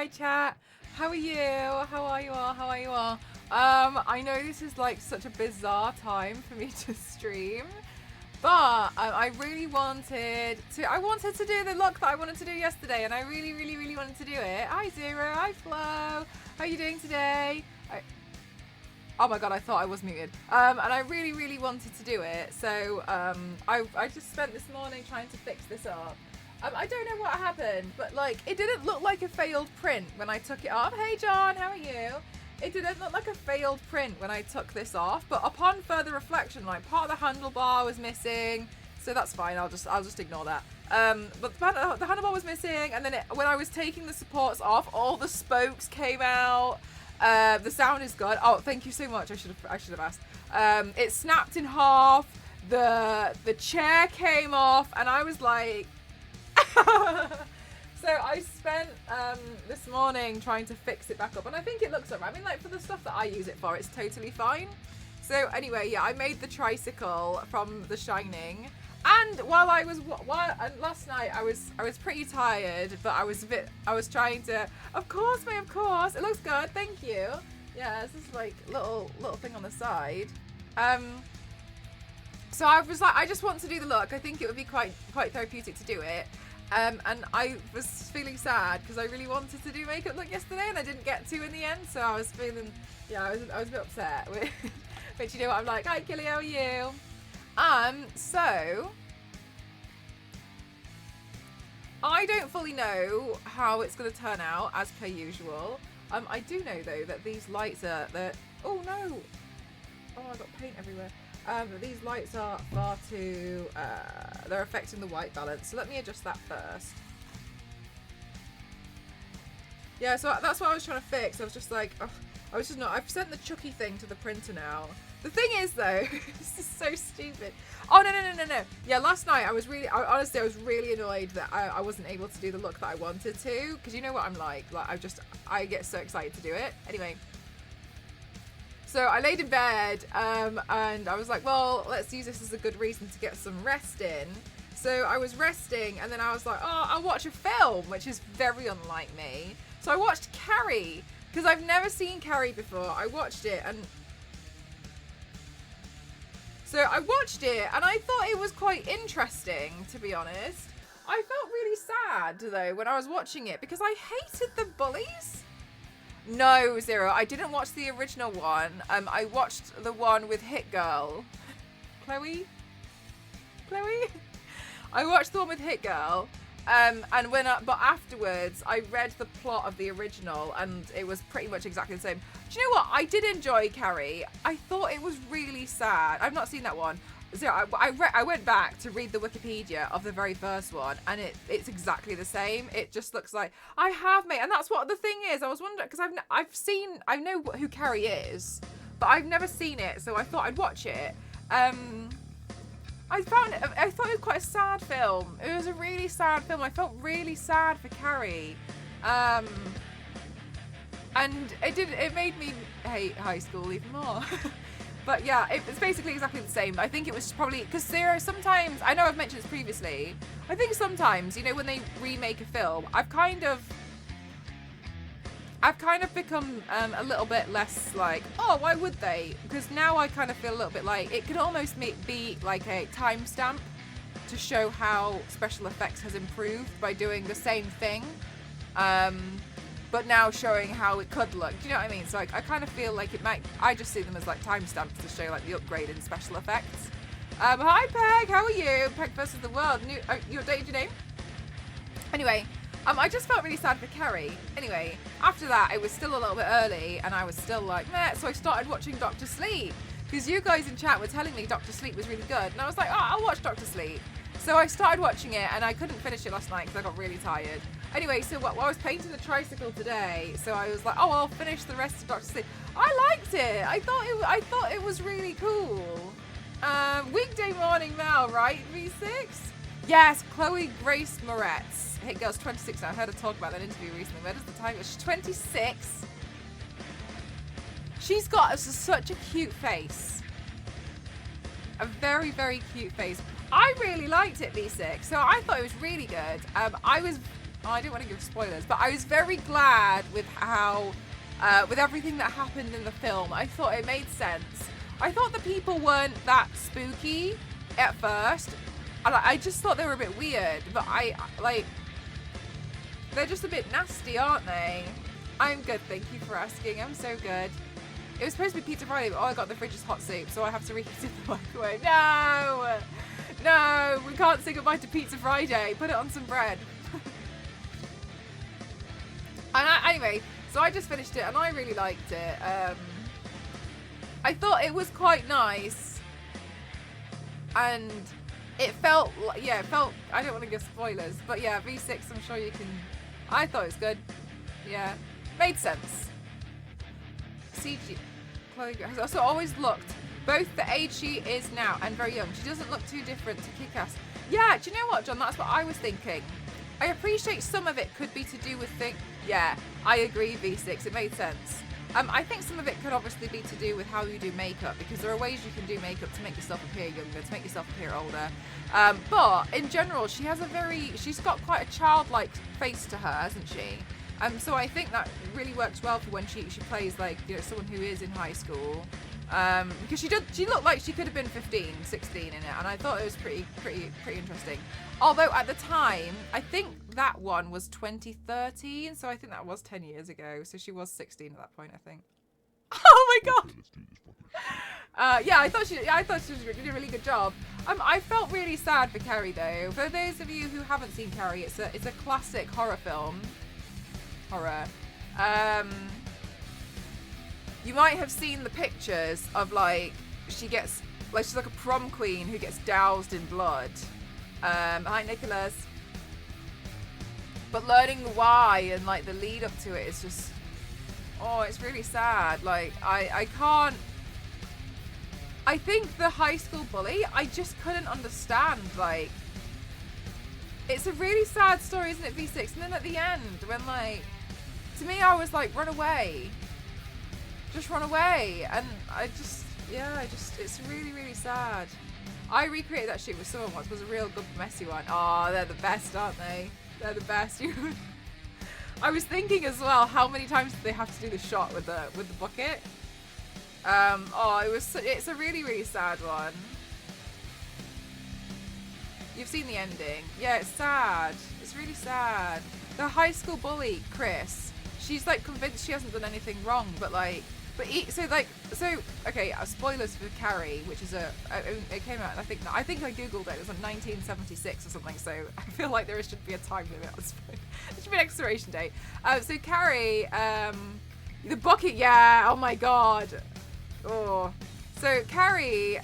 chat. How are you? How are you all? How are you all? I know this is like such a bizarre time for me to stream, but I really wanted to. I wanted to do the look that I wanted to do yesterday, and I really, really, really wanted to do it. Hi Zero. Hi Flo. How are you doing today? Oh my god, I thought I was muted. And I really, really wanted to do it. So I just spent this morning trying to fix this up. I don't know what happened, but like it didn't look like a failed print when I took it off. Hey John, how are you? It didn't look like a failed print when I took this off, but upon further reflection, like part of the handlebar was missing, so that's fine. I'll just ignore that. But the handlebar was missing, and then when I was taking the supports off, all the spokes came out. The sound is good. Oh, thank you so much. I should have asked. It snapped in half. The chair came off, and I was like. So I spent this morning trying to fix it back up, and I think it looks alright. I mean, like for the stuff that I use it for, it's totally fine. So anyway, yeah, I made the tricycle from The Shining, and last night I was pretty tired, but I was trying to. Of course, mate. Of course, it looks good. Thank you. Yeah, this is like little thing on the side. So I was like, I just want to do the look. I think it would be quite therapeutic to do it. And I was feeling sad because I really wanted to do makeup look yesterday and I didn't get to in the end. So I was feeling, yeah, I was a bit upset. But you know what I'm like? Hi, Killy, how are you? So I don't fully know how it's going to turn out as per usual. I do know though that these lights are oh no! Oh, I got paint everywhere. These lights are far too, they're affecting the white balance. So let me adjust that first. Yeah, so that's what I was trying to fix. I was just like, oh, I've sent the Chucky thing to the printer now. The thing is though, this is so stupid. Oh, no. Yeah, last night honestly, I was really annoyed that I wasn't able to do the look that I wanted to. Because you know what I'm like I get so excited to do it. Anyway. So I laid in bed and I was like, well, let's use this as a good reason to get some rest in. So I was resting and then I was like, oh, I'll watch a film, which is very unlike me. So I watched Carrie because I've never seen Carrie before. I watched it and I thought it was quite interesting, to be honest. I felt really sad though when I was watching it because I hated the bullies. No, Zero. I didn't watch the original one. I watched the one with Hit Girl. Chloe? I watched the one with Hit Girl. But afterwards, I read the plot of the original, and it was pretty much exactly the same. Do you know what? I did enjoy Carrie. I thought it was really sad. I've not seen that one. Zero. I went back to read the Wikipedia of the very first one, and it's exactly the same. It just looks like I have, mate, and that's what the thing is. I was wondering because I know who Carrie is, but I've never seen it, so I thought I'd watch it. I thought it was quite a sad film. It was a really sad film. I felt really sad for Carrie, and it made me hate high school even more. But yeah, it's basically exactly the same. I think it was probably because sometimes, I know I've mentioned this previously, I think sometimes, you know, when they remake a film, I've kind of become a little bit less like, oh, why would they? Because now I kind of feel a little bit like it could almost be like a timestamp to show how special effects has improved by doing the same thing. But now showing how it could look. Do you know what I mean? So I kind of feel like I just see them as like timestamps to show like the upgrade in special effects. Hi Peg, how are you? Peg versus the world. You updated your name? Anyway, I just felt really sad for Carrie. Anyway, after that, it was still a little bit early and I was still like, meh. So I started watching Dr. Sleep because you guys in chat were telling me Dr. Sleep was really good. And I was like, oh, I'll watch Dr. Sleep. So I started watching it and I couldn't finish it last night because I got really tired. Anyway, so I was painting the tricycle today, so I was like, oh, I'll finish the rest of Dr. Sleep. I liked it. I thought it was really cool. Weekday morning Mel, right? V6? Yes, Chloe Grace Moretz. Hit Girl's 26 now. I heard her talk about that interview recently. Where does the time go? She's 26. She's got such a cute face. A very, very cute face. I really liked it, V6. So I thought it was really good. I didn't want to give spoilers, but I was very glad with how, with everything that happened in the film. I thought it made sense. I thought the people weren't that spooky at first, and I just thought they were a bit weird, but they're just a bit nasty, aren't they? I'm good, thank you for asking. I'm so good. It was supposed to be Pizza Friday, but all I got in the fridge is hot soup, so I have to reheat it in the microwave. No! No, we can't say goodbye to Pizza Friday. Put it on some bread. Anyway, so I just finished it and I really liked it. I thought it was quite nice. And it felt, yeah, I don't want to give spoilers, but yeah, V6, I'm sure you can. I thought it was good. Yeah, made sense. CG. Chloe has also always looked both the age she is now and very young. She doesn't look too different to Kick-Ass. Yeah, do you know what, John? That's what I was thinking. I appreciate some of it could be to do with things. Yeah, I agree, V6. It made sense. I think some of it could obviously be to do with how you do makeup, because there are ways you can do makeup to make yourself appear younger, to make yourself appear older. But in general, she's got quite a childlike face to her, hasn't she? So I think that really works well for when she plays, like, you know, someone who is in high school. Because she looked like she could have been 15, 16 in it, and I thought it was pretty interesting. Although at the time, I think that one was 2013, so I think that was 10 years ago. So she was 16 at that point, I think. Oh my god! Yeah, I thought she did a really good job. I felt really sad for Carrie though. For those of you who haven't seen Carrie, it's a classic horror film. You might have seen the pictures of, like, she's like a prom queen who gets doused in blood. Hi Nicholas. But learning why and, like, the lead up to it is just, oh, it's really sad. Like, I think the high school bully, I just couldn't understand. Like, it's a really sad story, isn't it, V6? And then at the end, when, like, to me, I was like, run away. Just run away. And it's really, really sad. I recreated that shoot with someone once. It was a real good messy one. Oh, they're the best, aren't they? They're the best. I was thinking as well, how many times did they have to do the shot with the bucket? It's a really, really sad one. You've seen the ending. Yeah, it's sad. It's really sad. The high school bully, Chris, she's, like, convinced she hasn't done anything wrong, but, like, okay, spoilers for Carrie, which is it came out, I think I googled it. It was like 1976 or something. So I feel like there should be a time limit on spoilers. There should be an expiration date. So Carrie, the bucket, yeah. Oh my god. Oh, so Carrie,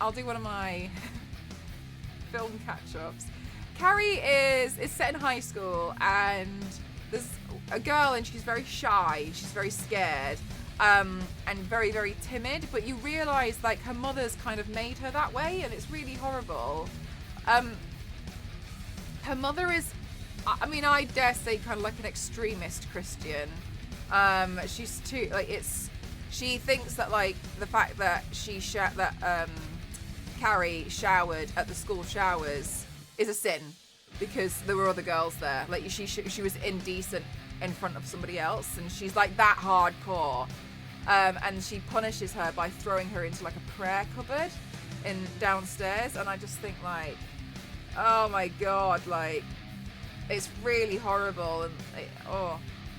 I'll do one of my film catch-ups. Carrie is set in high school, and there's a girl, and she's very shy. She's very scared. And very, very timid, but you realise, like, her mother's kind of made her that way, and it's really horrible. Her mother is, I mean, I dare say, kind of like an extremist Christian. She's too, like, she thinks that, like, the fact that Carrie showered at the school showers is a sin because there were other girls there. Like, she was indecent in front of somebody else, and she's, like, that hardcore. And she punishes her by throwing her into, like, a prayer cupboard downstairs, and I just think, like, oh my god, like, it's really horrible.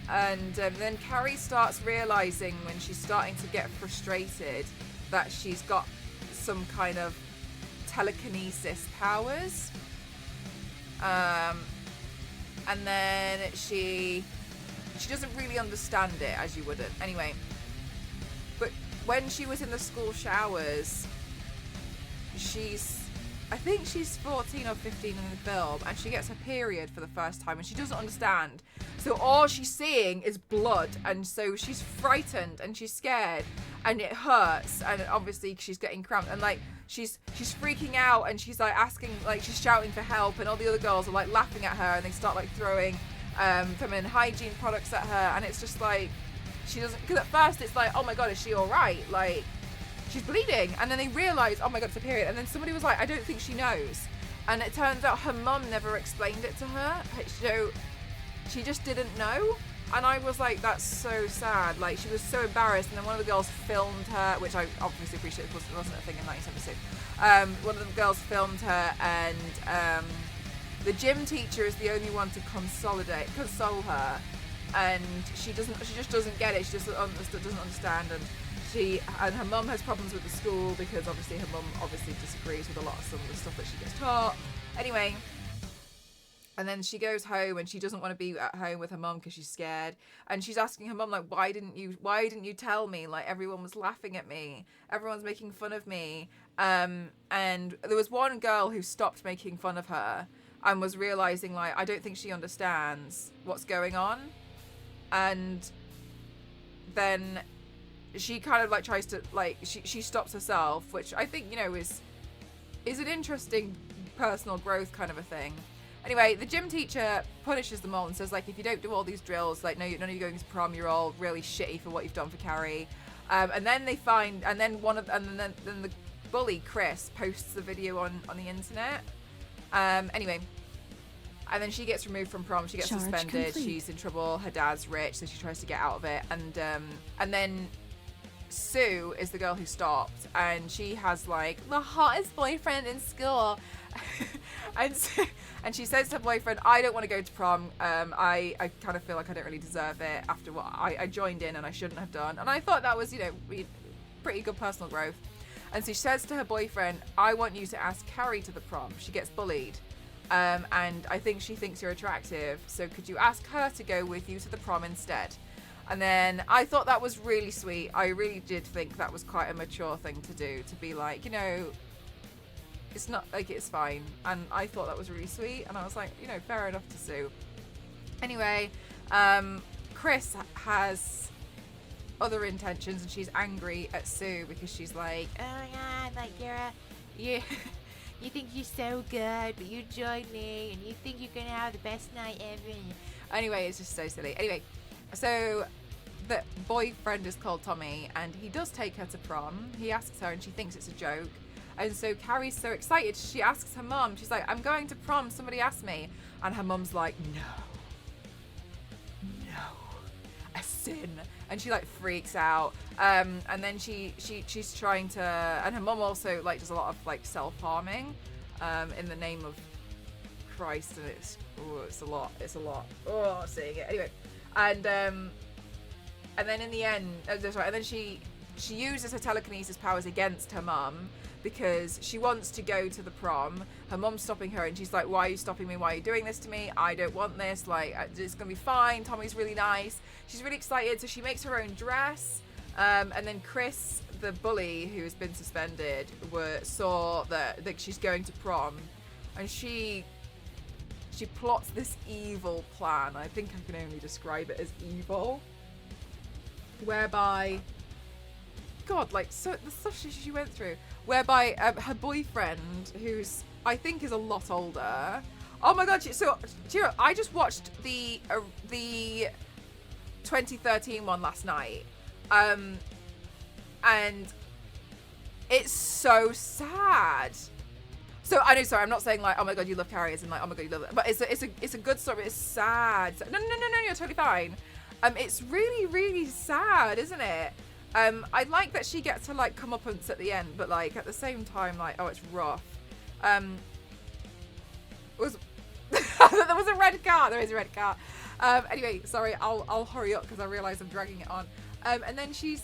And then Carrie starts realizing, when she's starting to get frustrated, that she's got some kind of telekinesis powers, and then she doesn't really understand it, as you wouldn't anyway. But when she was in the school showers, I think she's 14 or 15 in the film, and she gets her period for the first time, and she doesn't understand. So all she's seeing is blood, and so she's frightened and she's scared, and it hurts, and obviously she's getting cramped, and, like, she's freaking out, and she's, like, asking, like, she's shouting for help, and all the other girls are, like, laughing at her, and they start, like, throwing feminine hygiene products at her, and it's just like, she doesn't, because at first it's like, oh my god, is she alright? Like, she's bleeding, and then they realise, oh my god, it's a period, and then somebody was like, I don't think she knows. And it turns out her mum never explained it to her. So she just didn't know. And I was like, that's so sad. Like, she was so embarrassed. And then one of the girls filmed her, which I obviously appreciate, it wasn't a thing in 1972. One of the girls filmed her, and the gym teacher is the only one to console her. And she just doesn't get it. She just doesn't understand. And her mum has problems with the school because obviously her mum obviously disagrees with a lot of some of the stuff that she gets taught. Anyway, and then she goes home and she doesn't want to be at home with her mum because she's scared. And she's asking her mum, like, why didn't you tell me? Like, everyone was laughing at me. Everyone's making fun of me. And there was one girl who stopped making fun of her and was realizing, like, I don't think she understands what's going on. And then she kind of like tries to, like, she stops herself, which I think, you know, is an interesting personal growth kind of a thing. Anyway, the gym teacher punishes them all and says, like, if you don't do all these drills, like, none of you going to prom, you're all really shitty for what you've done for Carrie. And then the bully, Chris, posts the video on the internet. Anyway, and then she gets removed from prom. She gets suspended. Complete. She's in trouble. Her dad's rich, so she tries to get out of it. And then Sue is the girl who stopped, and she has like the hottest boyfriend in school. and she says to her boyfriend, I don't want to go to prom. I kind of feel like I don't really deserve it after what I joined in and I shouldn't have done. And I thought that was, you know, pretty good personal growth. And so she says to her boyfriend, I want you to ask Carrie to the prom. She gets bullied. And I think she thinks you're attractive. So could you ask her to go with you to the prom instead? And then I thought that was really sweet. I really did think that was quite a mature thing to do, to be like, you know, it's not like, it's fine. And I thought that was really sweet. And I was like, you know, fair enough to Sue. Anyway, Chris has other intentions, and she's angry at Sue because she's like, oh my god, like you think you're so good, but you joined me and you think you're gonna have the best night ever. Anyway, it's just so silly. Anyway, so the boyfriend is called Tommy, and he does take her to prom. He asks her and she thinks it's a joke. And so Carrie's so excited, she asks her mum, she's like, I'm going to prom, somebody asked me. And her mum's like, no, a sin. And she like freaks out. And then she's trying to, and her mum also like does a lot of like self-harming in the name of Christ. And it's a lot. Oh, seeing it. Anyway, and then in the end, and then she uses her telekinesis powers against her mum because she wants to go to the prom. Her mum's stopping her, and she's like, why are you stopping me? Why are you doing this to me? I don't want this. Like, it's gonna be fine. Tommy's really nice. She's really excited, so she makes her own dress. And then Chris, the bully who has been suspended, saw that she's going to prom, and she plots this evil plan. I think I can only describe it as evil, whereby, God, like, so the stuff she went through, whereby her boyfriend, who's I think is a lot older. Oh my God! So I just watched the 2013 one last night, and it's so sad. So I know, sorry, I'm not saying like, oh my God, you love Carrie, and like, oh my God, you love it. But it's a good story. It's sad. No, you're totally fine. It's really, really sad, isn't it? I like that she gets to like comeuppance at the end, but like at the same time, like, oh, it's rough. There was a red car. There is a red car. Anyway, sorry, I'll hurry up because I realise I'm dragging it on. And then she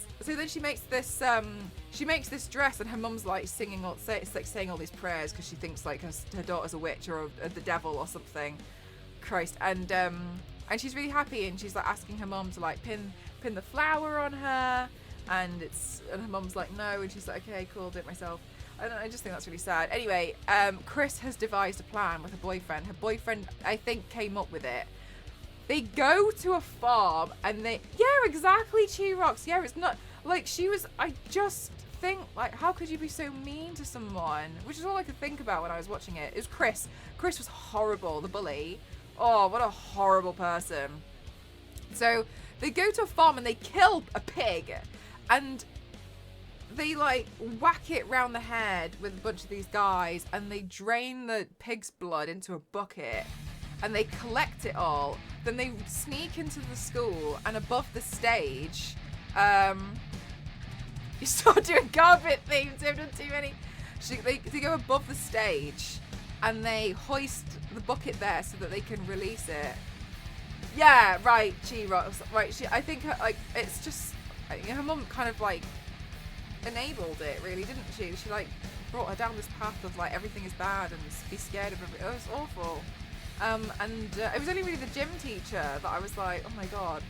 makes this dress, and her mum's like saying all these prayers because she thinks like her daughter's a witch or the devil or something. Christ. And she's really happy, and she's like asking her mum to like pin the flower on her, and her mum's like no, and she's like, okay, cool, do it myself. I just think that's really sad. Anyway, Chris has devised a plan with her boyfriend. Her boyfriend, I think, came up with it. They go to a farm, and exactly, T-Rox. Yeah, it's not like I just think, like, how could you be so mean to someone? Which is all I could think about when I was watching it. It was Chris. Chris was horrible, the bully. Oh, what a horrible person. So they go to a farm and they kill a pig, and they like whack it round the head with a bunch of these guys, and they drain the pig's blood into a bucket, and they collect it all. Then they sneak into the school, and above the stage, you start doing garbage themes. They've done too many. They go above the stage, and they hoist the bucket there so that they can release it. Yeah, right. She rocks. Right. I think like it's just her mum kind of like enabled it, really, didn't she? She like brought her down this path of like everything is bad and be scared of everything. It was awful. And it was only really the gym teacher that I was like, oh my god,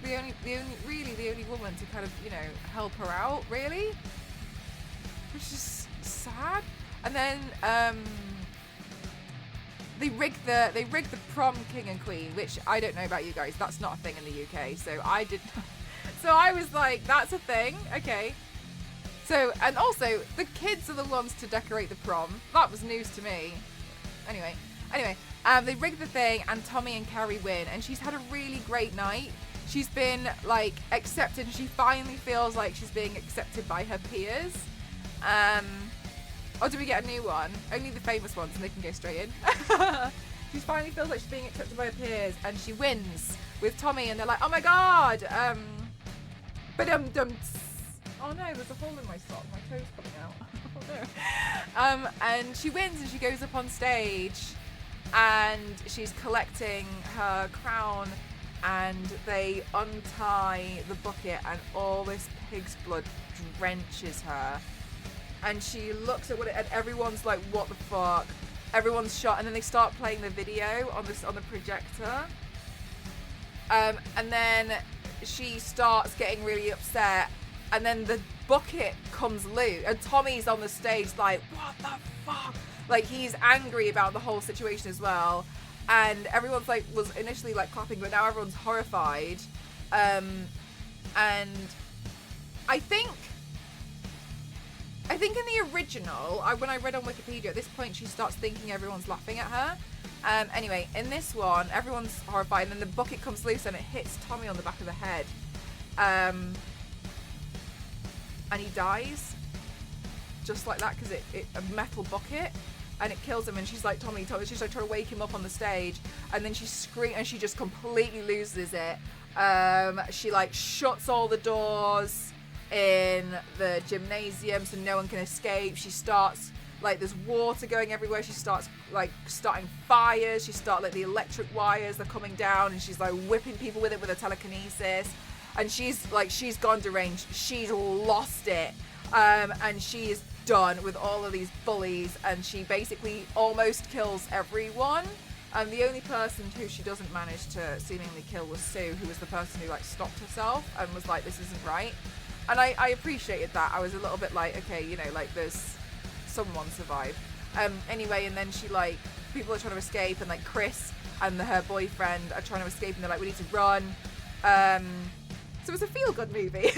the only woman to kind of, you know, help her out, really, which is sad. And then they rigged the prom king and queen, which I don't know about you guys, that's not a thing in the UK. So I was like, that's a thing, okay. So, and also the kids are the ones to decorate the prom. That was news to me. Anyway, they rigged the thing, and Tommy and Carrie win, and she's had a really great night. She's been like accepted. She finally feels like she's being accepted by her peers. Or do we get a new one? Only the famous ones, and they can go straight in. She finally feels like she's being accepted by her peers, and she wins with Tommy, and they're like, oh my god, but oh no, there's a hole in my sock, my toe's coming out. Oh no. And she wins, and she goes up on stage, and she's collecting her crown, and they untie the bucket, and all this pig's blood drenches her. And she looks at and everyone's like, what the fuck? Everyone's shot, and then they start playing the video on the projector. And then she starts getting really upset, and then the bucket comes loose, and Tommy's on the stage like, what the fuck? Like, he's angry about the whole situation as well, and everyone's like, was initially like clapping, but now everyone's horrified. And I think in the original, when I read on Wikipedia, at this point she starts thinking everyone's laughing at her. Anyway, in this one, everyone's horrified, and then the bucket comes loose and it hits Tommy on the back of the head. And he dies. Just like that, because a metal bucket. And it kills him, and she's like, Tommy, she's like trying to wake him up on the stage, and then she screams, and she just completely loses it. She like shuts all the doors in the gymnasium so no one can escape. She starts, like, there's water going everywhere. She starts like starting fires. She starts like the electric wires are coming down, and she's like whipping people with it with her telekinesis. And she's gone deranged. She's lost it. And she's done with all of these bullies, and she basically almost kills everyone. And the only person who she doesn't manage to seemingly kill was Sue, who was the person who like stopped herself and was like, this isn't right. And I appreciated that. I was a little bit like, okay, you know, like, there's someone survived. Anyway, and then she like, people are trying to escape, and like Chris and her boyfriend are trying to escape, and they're like, we need to run. So it's a feel-good movie.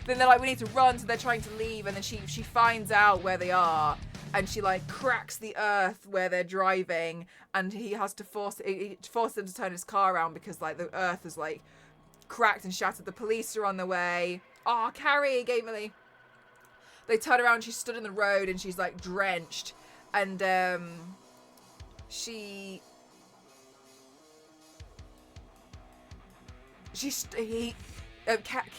Then they're like, we need to run, so they're trying to leave, and then she finds out where they are, and she like cracks the earth where they're driving, and he has to force them to turn his car around because like the earth is like cracked and shattered. The police are on their way. Oh, Carrie gave me. They turn around, she's stood in the road, and she's like drenched, and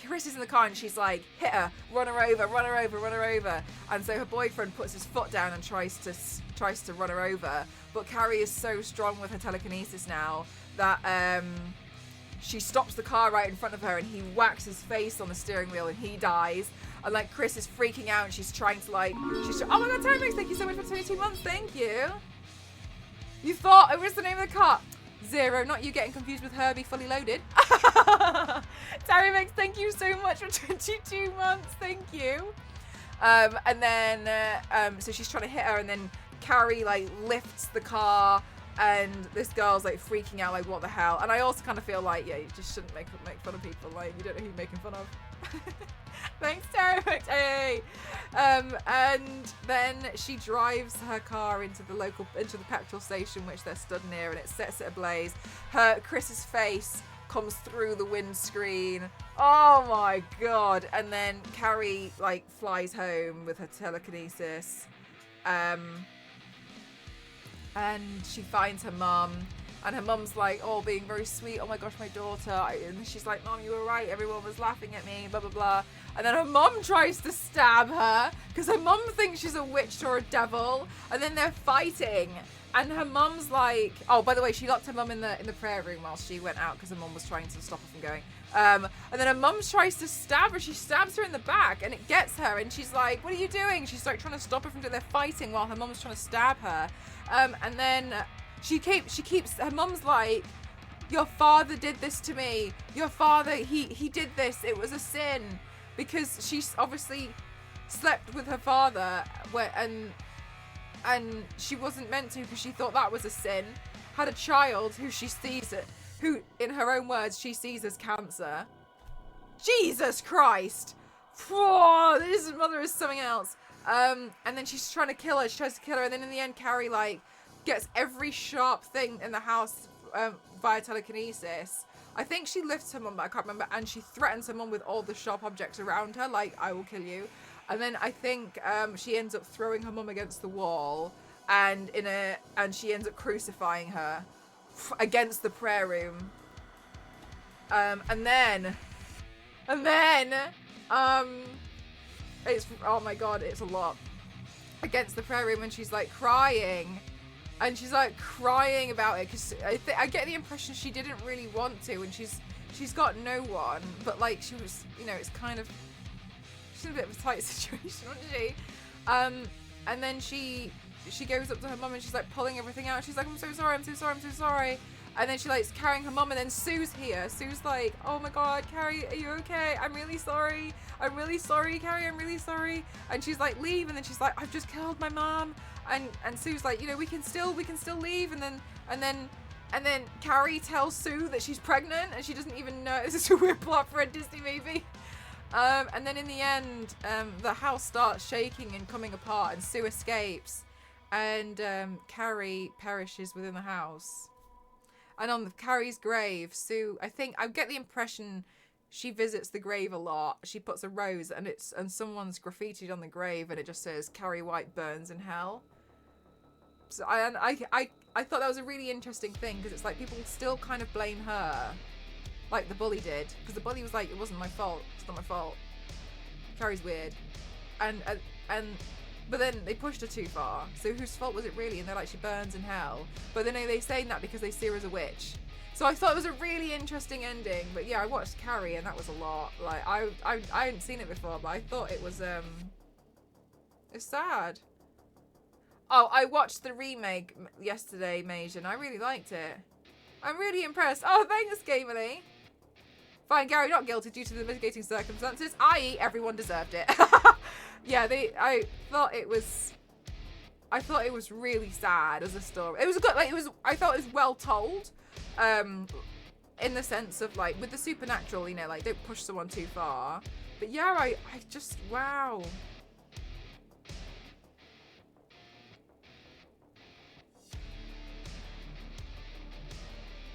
Chris is in the car, and she's like, hit her, run her over. And so her boyfriend puts his foot down and tries to run her over. But Carrie is so strong with her telekinesis now that she stops the car right in front of her, and he whacks his face on the steering wheel, and he dies. And like Chris is freaking out, and she's trying to like, oh my god, Terry, thank you so much for 22 months, thank you. You thought it was the name of the car? Zero, not you getting confused with Herbie Fully Loaded. Terry Mix, thank you so much for 22 months, thank you. And then, so she's trying to hit her, and then Carrie like lifts the car, and this girl's like freaking out, like, what the hell? And I also kind of feel like, yeah, you just shouldn't make fun of people, like, you don't know who you're making fun of. Thanks, Terry Mix. Hey. And then she drives her car into the petrol station which they're stood near, and it sets it ablaze. Chris's face comes through the windscreen. Oh my god. And then Carrie like flies home with her telekinesis. And she finds her mum, and her mum's like, oh, being very sweet. Oh my gosh, my daughter. And she's like, Mom, you were right. Everyone was laughing at me, blah, blah, blah. And then her mum tries to stab her because her mum thinks she's a witch or a devil. And then they're fighting. And her mum's like, oh, by the way, she locked her mum in the prayer room while she went out because her mum was trying to stop her from going. And then her mum tries to stab her. She stabs her in the back, and it gets her. And she's like, what are you doing? She's like trying to stop her from doing their fighting while her mum's trying to stab her. And then she keeps, her mum's like, your father did this to me. Your father, he did this. It was a sin. Because she obviously slept with her father and she wasn't meant to because she thought that was a sin. Had a child who she sees it, who in her own words she sees as cancer. Jesus Christ! Whoa, this mother is something else. And then she's trying to kill her. She tries to kill her, and then in the end, Carrie like gets every sharp thing in the house via telekinesis. I think she lifts her mum, but I can't remember, and she threatens her mum with all the sharp objects around her, like, I will kill you. And then I think she ends up throwing her mum against the wall, and she ends up crucifying her against the prayer room. And then it's, oh my god, it's a lot. Against the prayer room, and she's like crying. And she's like crying about it because I get the impression she didn't really want to, and she's got no one, but like she was, you know, it's kind of, she's in a bit of a tight situation, wasn't she? And then she goes up to her mum and she's like pulling everything out. She's like, I'm so sorry, I'm so sorry, I'm so sorry. And then she like is carrying her mum, and then Sue's here. Sue's like, oh my god, Carrie, are you okay? I'm really sorry. I'm really sorry, Carrie, I'm really sorry. And she's like, leave. And then she's like, I've just killed my mum. And Sue's like, you know, we can still leave. And then Carrie tells Sue that she's pregnant, and she doesn't even know. This is a weird plot for a Disney movie. And then in the end, the house starts shaking and coming apart, and Sue escapes, and Carrie perishes within the house. And on Carrie's grave, Sue, I get the impression she visits the grave a lot. She puts a rose, and someone's graffitied on the grave, and it just says Carrie White burns in hell. So I thought that was a really interesting thing, because it's like people still kind of blame her, like the bully did, because the bully was like, it wasn't my fault. It's not my fault. Carrie's weird, but then they pushed her too far. So whose fault was it really? And they're like, she burns in hell. But then they say that because they see her as a witch. So I thought it was a really interesting ending. But yeah, I watched Carrie, and that was a lot. Like I hadn't seen it before, but I thought it was it's sad. Oh, I watched the remake yesterday, Majan. I really liked it. I'm really impressed. Oh, thanks, Gamerly. Fine, Gary, not guilty due to the mitigating circumstances, i.e. everyone deserved it. Yeah, I thought it was really sad as a story. It was good, like I thought it was well told. In the sense of like with the supernatural, you know, like don't push someone too far. But yeah, I just, wow.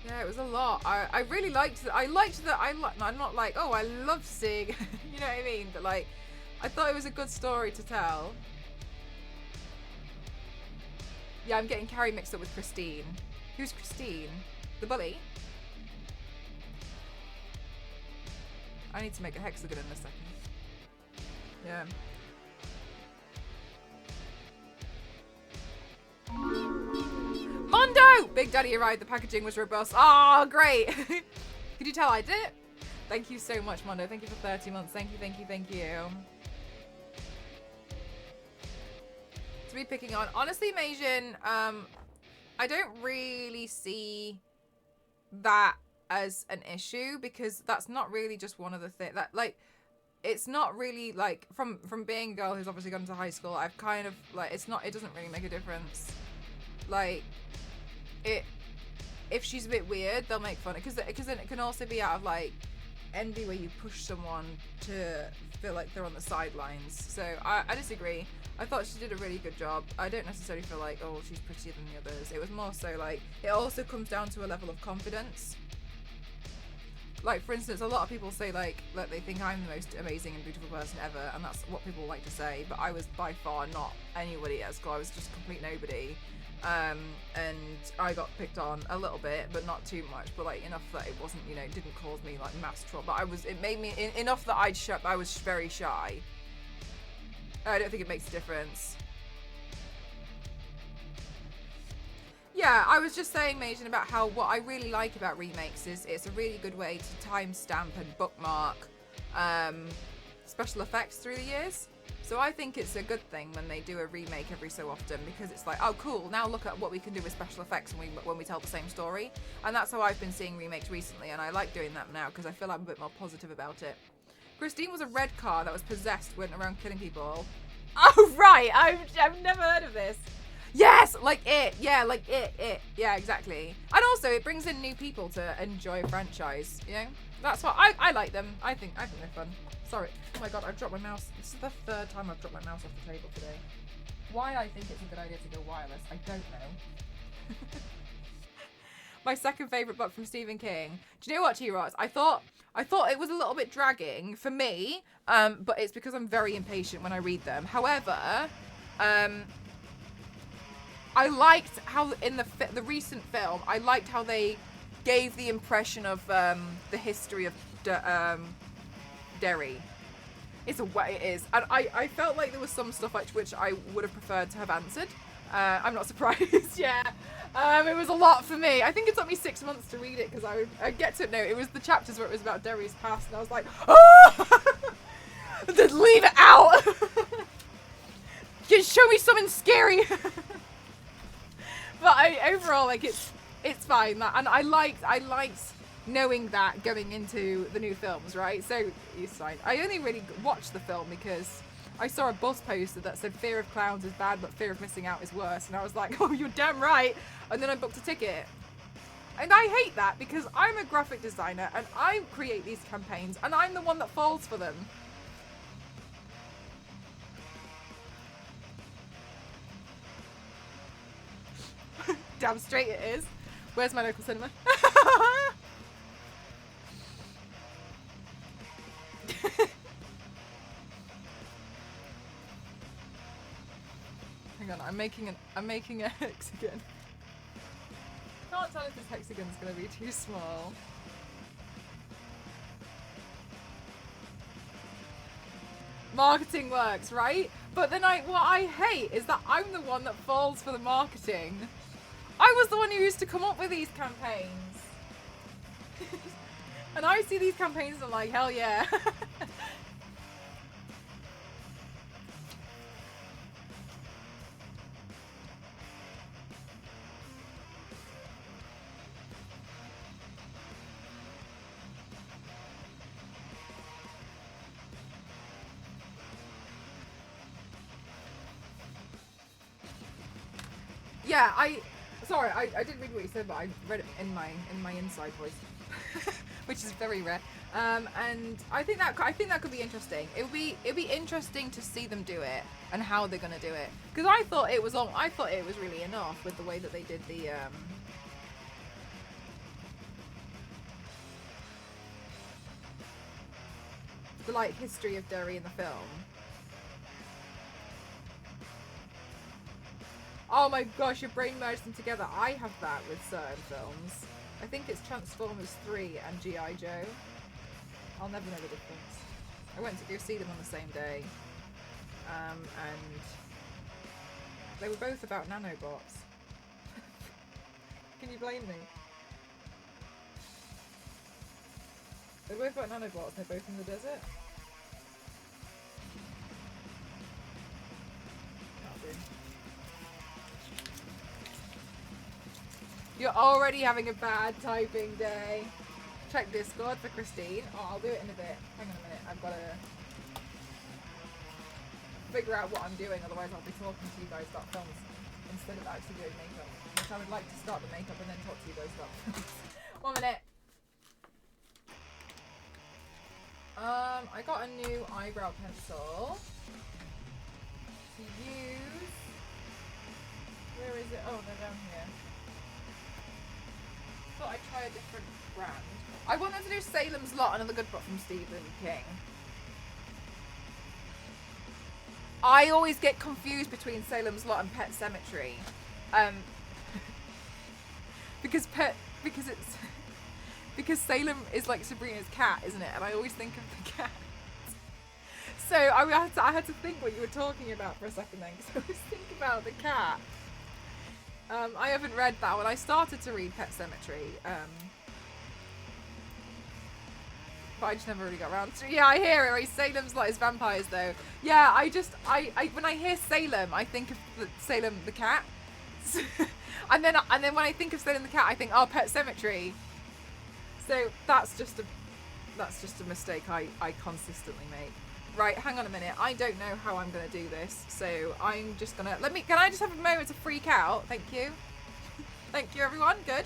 Yeah, it was a lot. I really liked that. I'm not like, oh, I love seeing, you know what I mean? But like, I thought it was a good story to tell. Yeah, I'm getting Carrie mixed up with Christine. Who's Christine? The bully? I need to make a hexagon in a second. Yeah. Mondo! Big Daddy arrived. The packaging was robust. Oh, great. Could you tell I did it? Thank you so much, Mondo. Thank you for 30 months. Thank you, thank you, thank you. To be picking on. Honestly, Majan, I don't really see that as an issue, because that's not really just one of the things that, like, it's not really like from being a girl who's obviously gone to high school, I've kind of like, it doesn't really make a difference. Like, if she's a bit weird, they'll make fun of it, because then it can also be out of like envy, where you push someone to feel like they're on the sidelines. So I disagree. I thought she did a really good job. I don't necessarily feel like, oh, she's prettier than the others. It was more so like, it also comes down to a level of confidence. like, for instance, a lot of people say, like, that they think I'm the most amazing and beautiful person ever, and that's what people like to say, but I was by far not anybody at school. I was just a complete nobody. And I got picked on a little bit, but not too much, but like enough that it wasn't, you know, it didn't cause me like mass trouble. But it made me enough that I was very shy. I don't think it makes a difference. Yeah, I was just saying, Majan, about how what I really like about remakes is it's a really good way to timestamp and bookmark special effects through the years. So I think it's a good thing when they do a remake every so often, because it's like, oh cool, now look at what we can do with special effects when we tell the same story. And that's how I've been seeing remakes recently, and I like doing that now because I feel I'm a bit more positive about it. Christine was a red car that was possessed, went around killing people. Oh right, I've never heard of this. Yes, like it. Yeah, like it. Yeah, exactly. And also it brings in new people to enjoy a franchise, you know? That's what I like them. I think they're fun. Sorry. Oh my god, I've dropped my mouse. This is the third time I've dropped my mouse off the table today. Why I think it's a good idea to go wireless, I don't know. My second favourite book from Stephen King. Do you know what, T-Rots? I thought it was a little bit dragging for me, but it's because I'm very impatient when I read them. However, I liked how in the recent film, I liked how they gave the impression of the history of Derry. It's a way it is, and I felt like there was some stuff which I would have preferred to have answered. I'm not surprised. Yeah, it was a lot for me. I think it took me 6 months to read it because I get to know it was the chapters where it was about Derry's past, and I was like, oh, just leave it out. Just show me something scary. But overall, like it's fine. And I liked knowing that going into the new films, right? So it's fine. I only really watched the film because I saw a bus poster that said fear of clowns is bad, but fear of missing out is worse. And I was like, oh, you're damn right. And then I booked a ticket. And I hate that because I'm a graphic designer and I create these campaigns and I'm the one that falls for them. Damn straight it is. Where's my local cinema? Hang on, I'm making a hexagon. Can't tell if this hexagon's gonna be too small. Marketing works, right? But then what I hate is that I'm the one that falls for the marketing. I was the one who used to come up with these campaigns. And I see these campaigns and I'm like, hell yeah. Yeah, sorry, I didn't read what you said, but I read it in my inside voice, which is very rare. And I think that could be interesting. It'd be interesting to see them do it and how they're gonna do it. Because I thought it was really enough with the way that they did the like history of Derry in the film. Oh my gosh, your brain merged them together. I have that with certain films. I think it's Transformers 3 and G.I. Joe. I'll never know the difference. I went to go see them on the same day. And they were both about nanobots. Can you blame me? They're both about nanobots, they're both in the desert. You're already having a bad typing day. Check Discord for Christine. Oh, I'll do it in a bit. Hang on a minute. I've got to figure out what I'm doing, otherwise I'll be talking to you guys about films instead of actually doing makeup. Which I would like to start the makeup and then talk to you guys about films. 1 minute. I got a new eyebrow pencil to use. Where is it? Oh, they're down here. Thought I'd try try a different brand. I wanted to do Salem's Lot, another good book from Stephen King. I always get confused between Salem's Lot and Pet Sematary. Because Salem is like Sabrina's cat, isn't it? And I always think of the cat. So I had to think what you were talking about for a second then, because I always think about the cat. I haven't read that one. I started to read Pet Sematary, but I just never really got around to it. Yeah, I hear it. Right? Salem's Lot is vampires, though. Yeah, I when I hear Salem, I think of Salem the cat. and then when I think of Salem the cat, I think, oh, Pet Sematary. So that's just a mistake I consistently make. Right, hang on a minute. I don't know how I'm gonna do this, so I'm just gonna can I just have a moment to freak out? Thank you. Thank you, everyone. Good.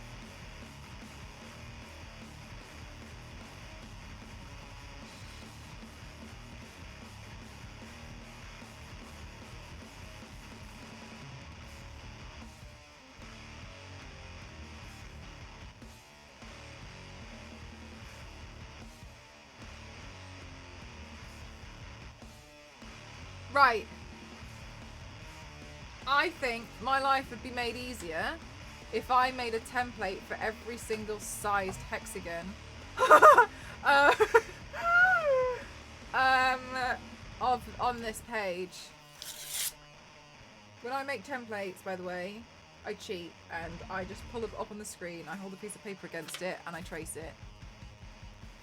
Right. I think my life would be made easier if I made a template for every single sized hexagon on this page. When I make templates, by the way, I cheat and I just pull it up on the screen. I hold a piece of paper against it and I trace it.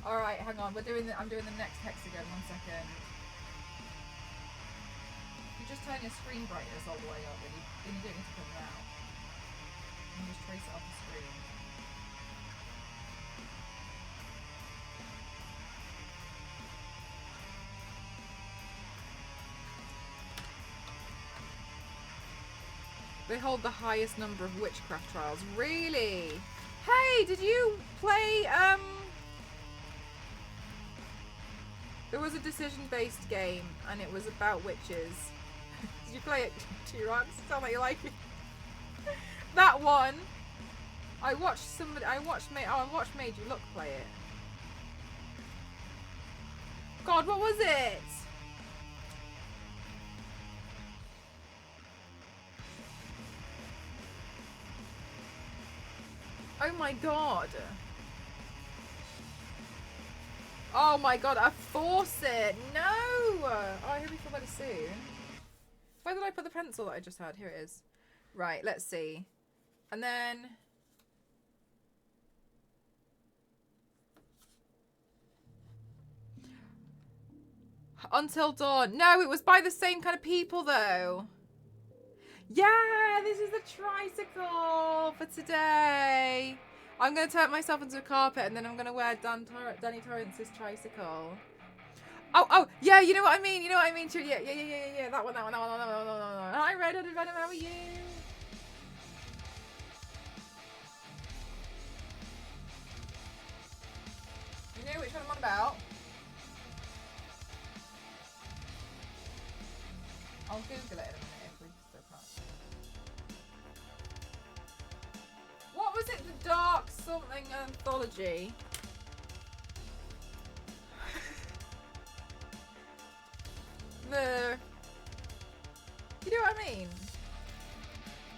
All right, hang on. I'm doing the next hexagon. 1 second. You just turn your screen brightness all the way up, and you don't need to put it out. You just trace it off the screen. They hold the highest number of witchcraft trials. Really? Hey, did you play, there was a decision-based game, and it was about witches. Did you play it, T-Rox? Sound like you like it. That one. I watched Made You Look play it. God, what was it? Oh my god. Oh my god, I force it. No! Oh, I hope we feel better soon. Where did I put the pencil that I just had? Here it is. Right, let's see. And then... Until Dawn. No, it was by the same kind of people, though. Yeah, this is the tricycle for today. I'm going to turn myself into a carpet and then I'm going to wear Danny Torrance's tricycle. Oh, yeah, you know what I mean? Yeah. That one. Hi, Red Hooded Venom, how are you? You know which one I'm on about? I'll Google it in a minute if we still can't. What was it? The Dark something anthology? You know what I mean?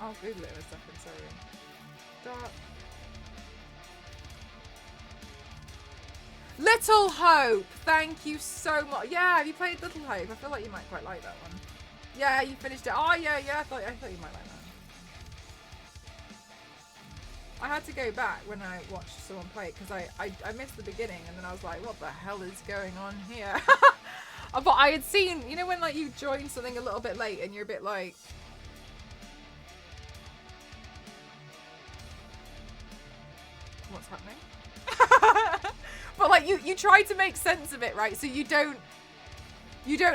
I'll Google it in a second, sorry. Dark. Little Hope! Thank you so much. Yeah, have you played Little Hope? I feel like you might quite like that one. Yeah, you finished it. Oh, yeah, I thought you might like that. I had to go back when I watched someone play it because I missed the beginning and then I was like, what the hell is going on here? But I had seen, you know when like you join something a little bit late and you're a bit like... What's happening? But like you try to make sense of it, right? So you don't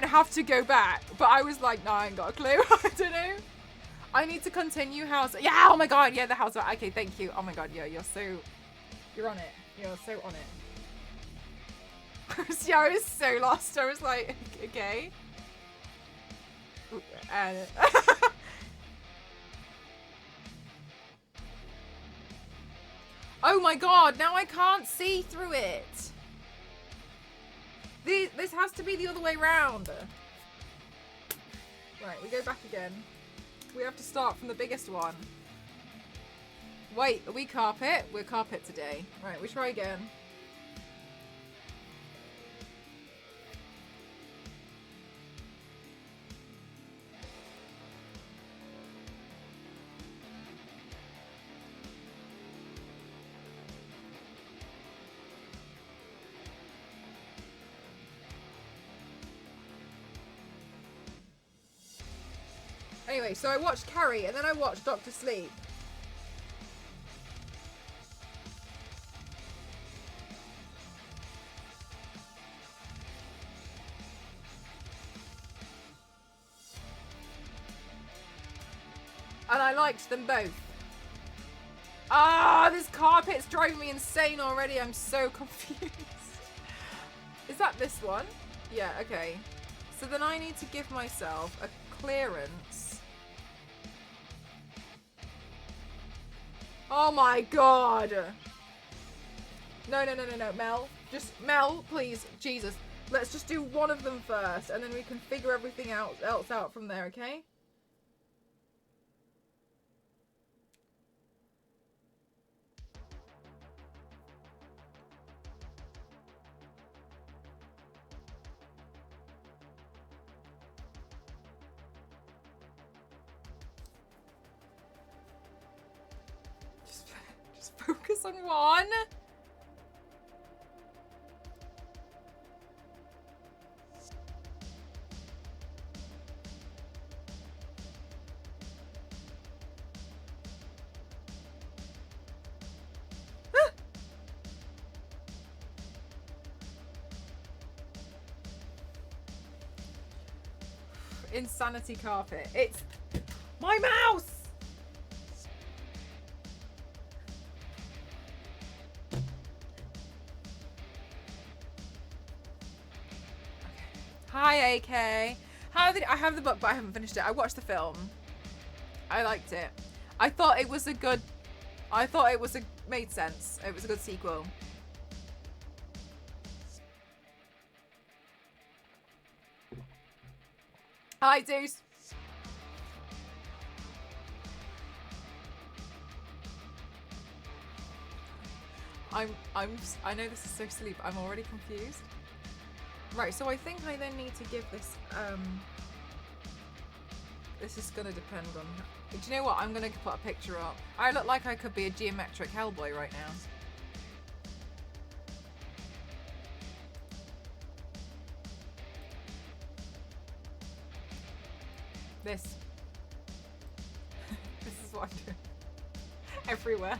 have to go back. But I was like, no, I ain't got a clue. I don't know. I need to continue house. Yeah, oh my god, yeah, the house. Okay, thank you. Oh my god, yeah, you're on it. You're so on it. Yeah, I was so lost. I was like, okay. Oh my god, now I can't see through it. This has to be the other way round. Right, we go back again. We have to start from the biggest one. Wait, are we carpet? We're carpet today. Right, we try again. Anyway, so I watched Carrie and then I watched Doctor Sleep. And I liked them both. Ah, this carpet's driving me insane already. I'm so confused. Is that this one? Yeah, okay. So then I need to give myself a clearance. Oh my god. No, Mel. Just, Mel, please. Jesus. Let's just do one of them first, and then we can figure everything else out from there, okay? Just focus on one. Insanity carpet. It's my mouse. Hi, AK. I have the book, but I haven't finished it. I watched the film. I liked it. I thought it was made sense. It was a good sequel. Hi, Deuce. I know this is so silly, but I'm already confused. Right, so I think I then need to give this, this is gonna depend on, do you know what? I'm gonna put a picture up. I look like I could be a geometric Hellboy right now. This is what I'm doing. Everywhere.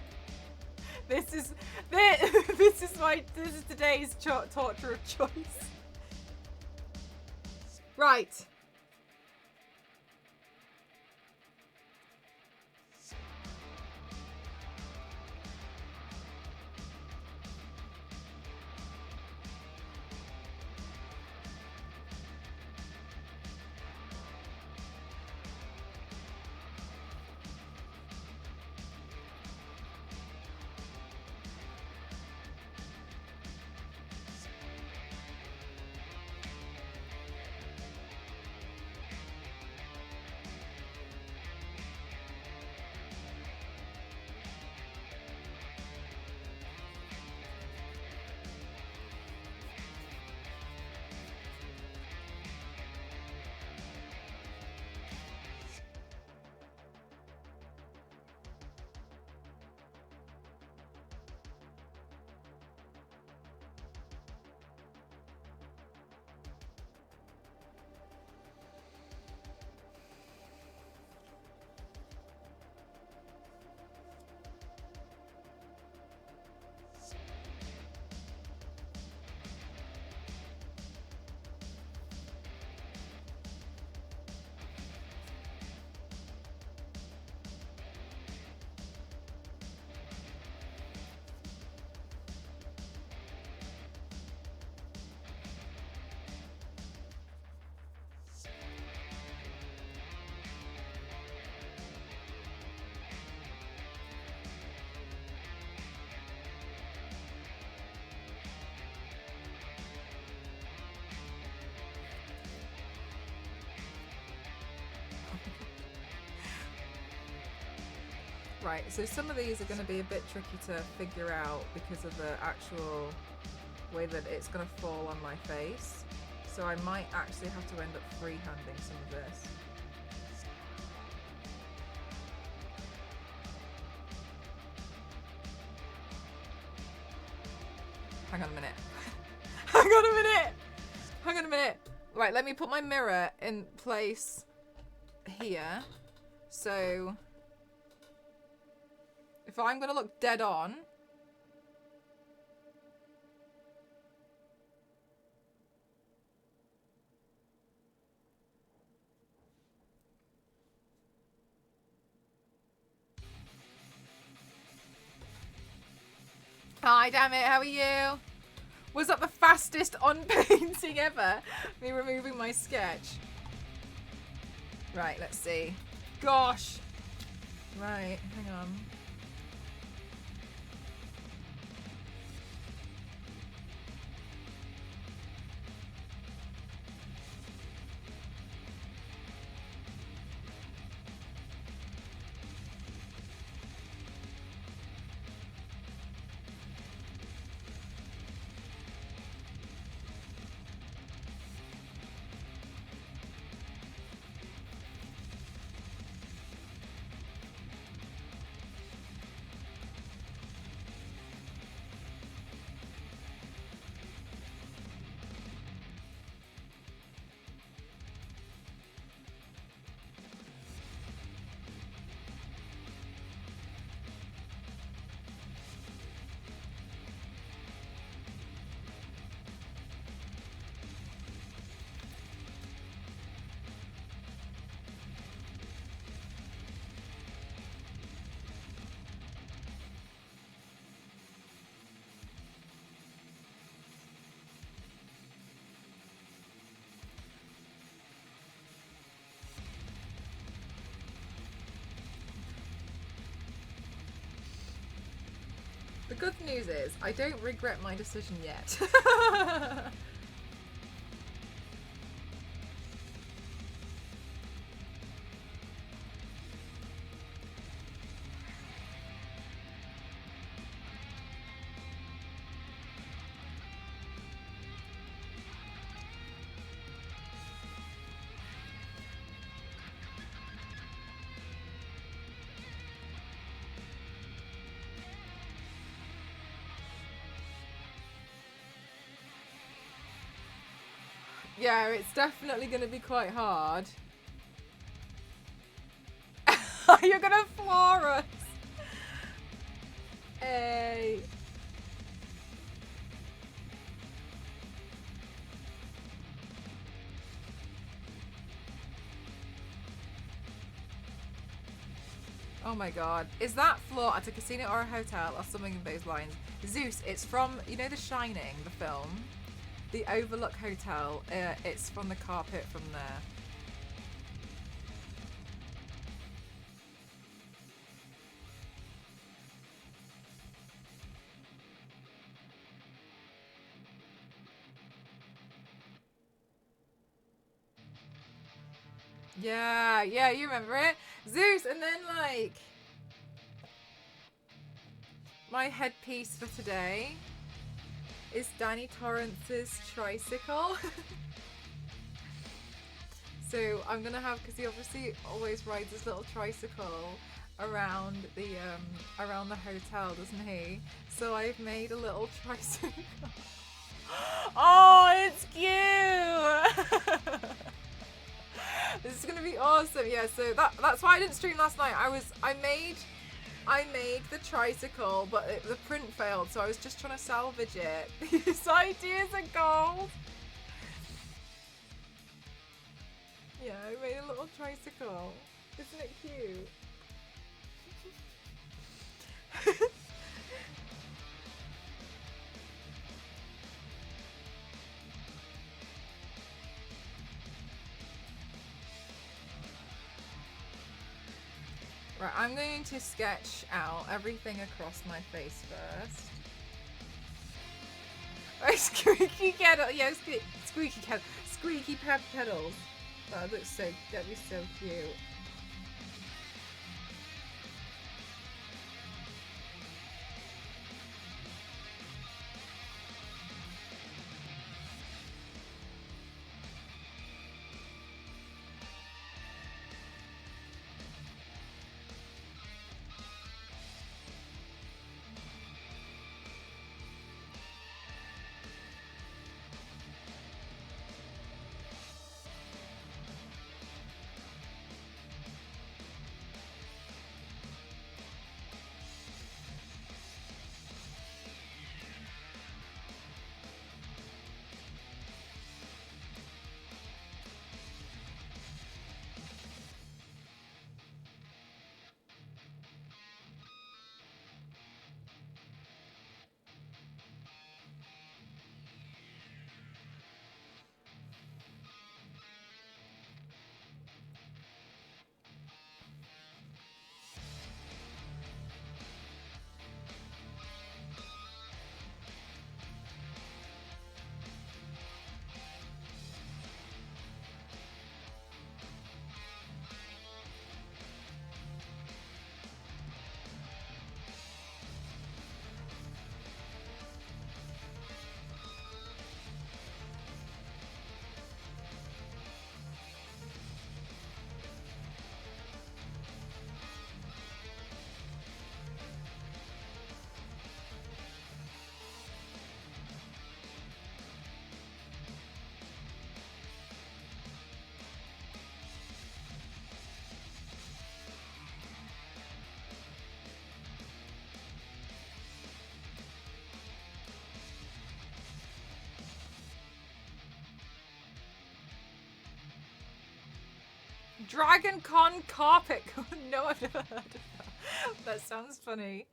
This is today's torture of choice. Right. Right, so some of these are going to be a bit tricky to figure out because of the actual way that it's going to fall on my face. So I might actually have to end up freehanding some of this. Hang on a minute. Hang on a minute. Hang on a minute. Right, let me put my mirror in place here. So if I'm going to look dead on. Hi, damn it. How are you? Was that the fastest on painting ever? Me removing my sketch. Right, let's see. Gosh. Right, hang on. The good news is, I don't regret my decision yet. Yeah, it's definitely going to be quite hard. You're going to floor us. Hey. Oh my god. Is that floor at a casino or a hotel or something in those lines? Zeus, it's from, you know The Shining, the film? The Overlook Hotel, it's from the carpet from there. Yeah, yeah, you remember it? Zeus, and then like my headpiece for today is Danny Torrance's tricycle. So I'm gonna have, because he obviously always rides his little tricycle around the hotel, doesn't he? So I've made a little tricycle. Oh, it's cute. This is gonna be awesome. Yeah, so that's why I didn't stream last night. I made the tricycle, but the print failed, so I was just trying to salvage it. These ideas are gold. Yeah, I made a little tricycle. Isn't it cute? Right, I'm going to sketch out everything across my face first. Oh, squeaky kettle. Yeah, squeaky kettle. Squeaky petals. That'd be so cute. Dragon Con carpet. No, I've never heard of that. That sounds funny.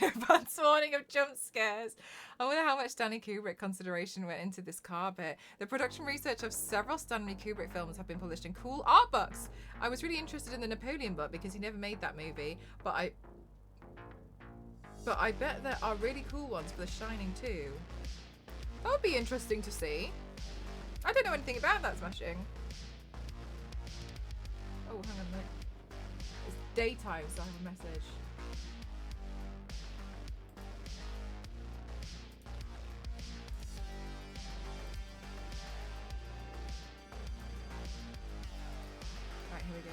Advance warning of jump scares. I wonder how much Stanley Kubrick consideration went into this carpet. The production research of several Stanley Kubrick films have been published in cool art books. I was really interested in the Napoleon book because he never made that movie, but I bet there are really cool ones for The Shining too. That would be interesting to see. I don't know anything about that, Smashing. Oh, hang on a minute. It's daytime, so I have a message. Right, here we go.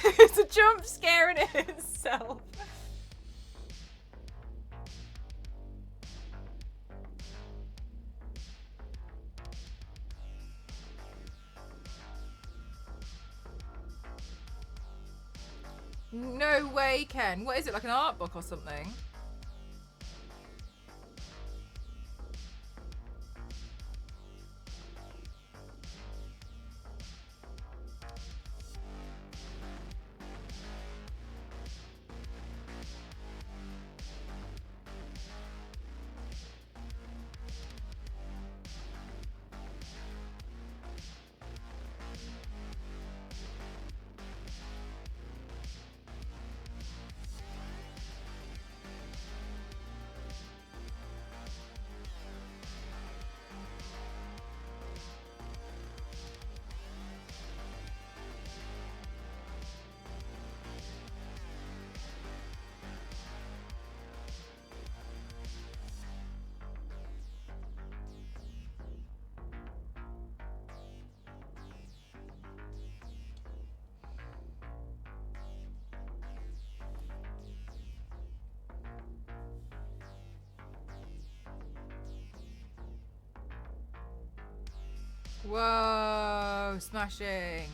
It's a jump scare in itself. No way, Ken. What is it, like an art book or something? Whoa, smashing.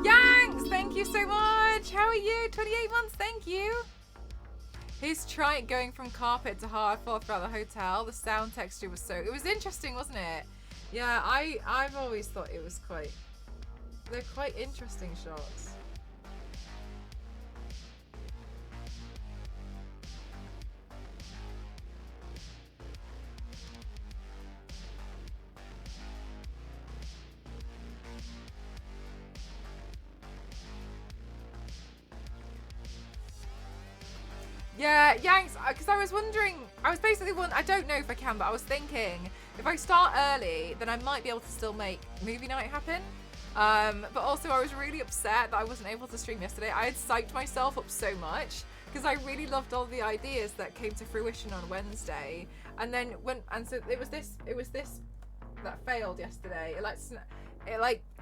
Yanks, thank you so much. How are you? 28 months, thank you. His try going from carpet to hard floor throughout the hotel. The sound texture was so, it was interesting, wasn't it? Yeah, I've always thought it was they're quite interesting shots. Yeah, Yanks, because I was wondering, I don't know if I can, but I was thinking, if I start early, then I might be able to still make movie night happen. But also I was really upset that I wasn't able to stream yesterday. I had psyched myself up so much, because I really loved all the ideas that came to fruition on Wednesday. And then so it was this that failed yesterday. It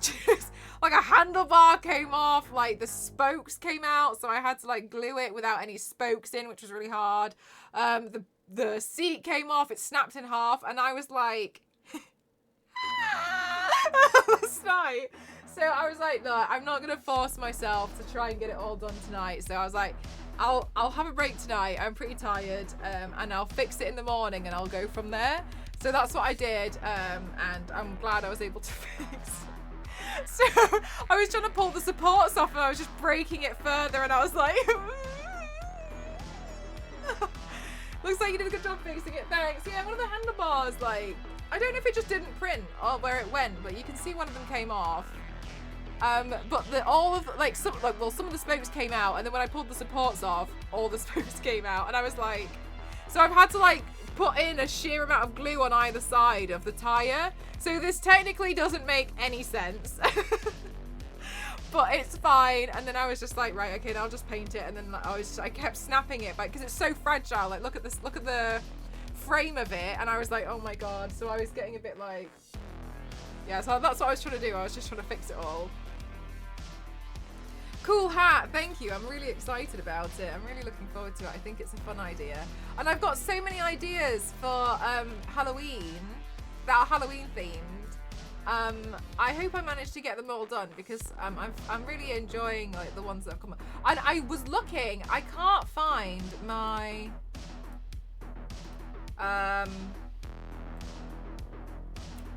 just like a handlebar came off, like the spokes came out, so I had to like glue it without any spokes in, which was really hard. The seat came off, it snapped in half, and I was like last night. So I was like, no, I'm not gonna force myself to try and get it all done tonight. So I was like, I'll have a break tonight. I'm pretty tired, and I'll fix it in the morning and I'll go from there. So that's what I did, and I'm glad I was able to fix. So I was trying to pull the supports off and I was just breaking it further, and I was like, looks like you did a good job fixing it, thanks. Yeah, one of the handlebars, like, I don't know if it just didn't print or where it went, but you can see one of them came off. But some of the spokes came out, and then when I pulled the supports off, all the spokes came out, and I was like, so I've had to like put in a sheer amount of glue on either side of the tire. So this technically doesn't make any sense. But it's fine. And then I was just like, right, okay, now I'll just paint it. And then I kept snapping it back because it's so fragile. Like, look at the frame of it. And I was like, oh my God. So I was getting a bit like, yeah, so that's what I was trying to do. I was just trying to fix it all. Cool hat, thank you. I'm really excited about it. I'm really looking forward to it. I think it's a fun idea. And I've got so many ideas for Halloween that are Halloween themed. I hope I managed to get them all done because I'm really enjoying like the ones that have come up. And I was looking, I can't find my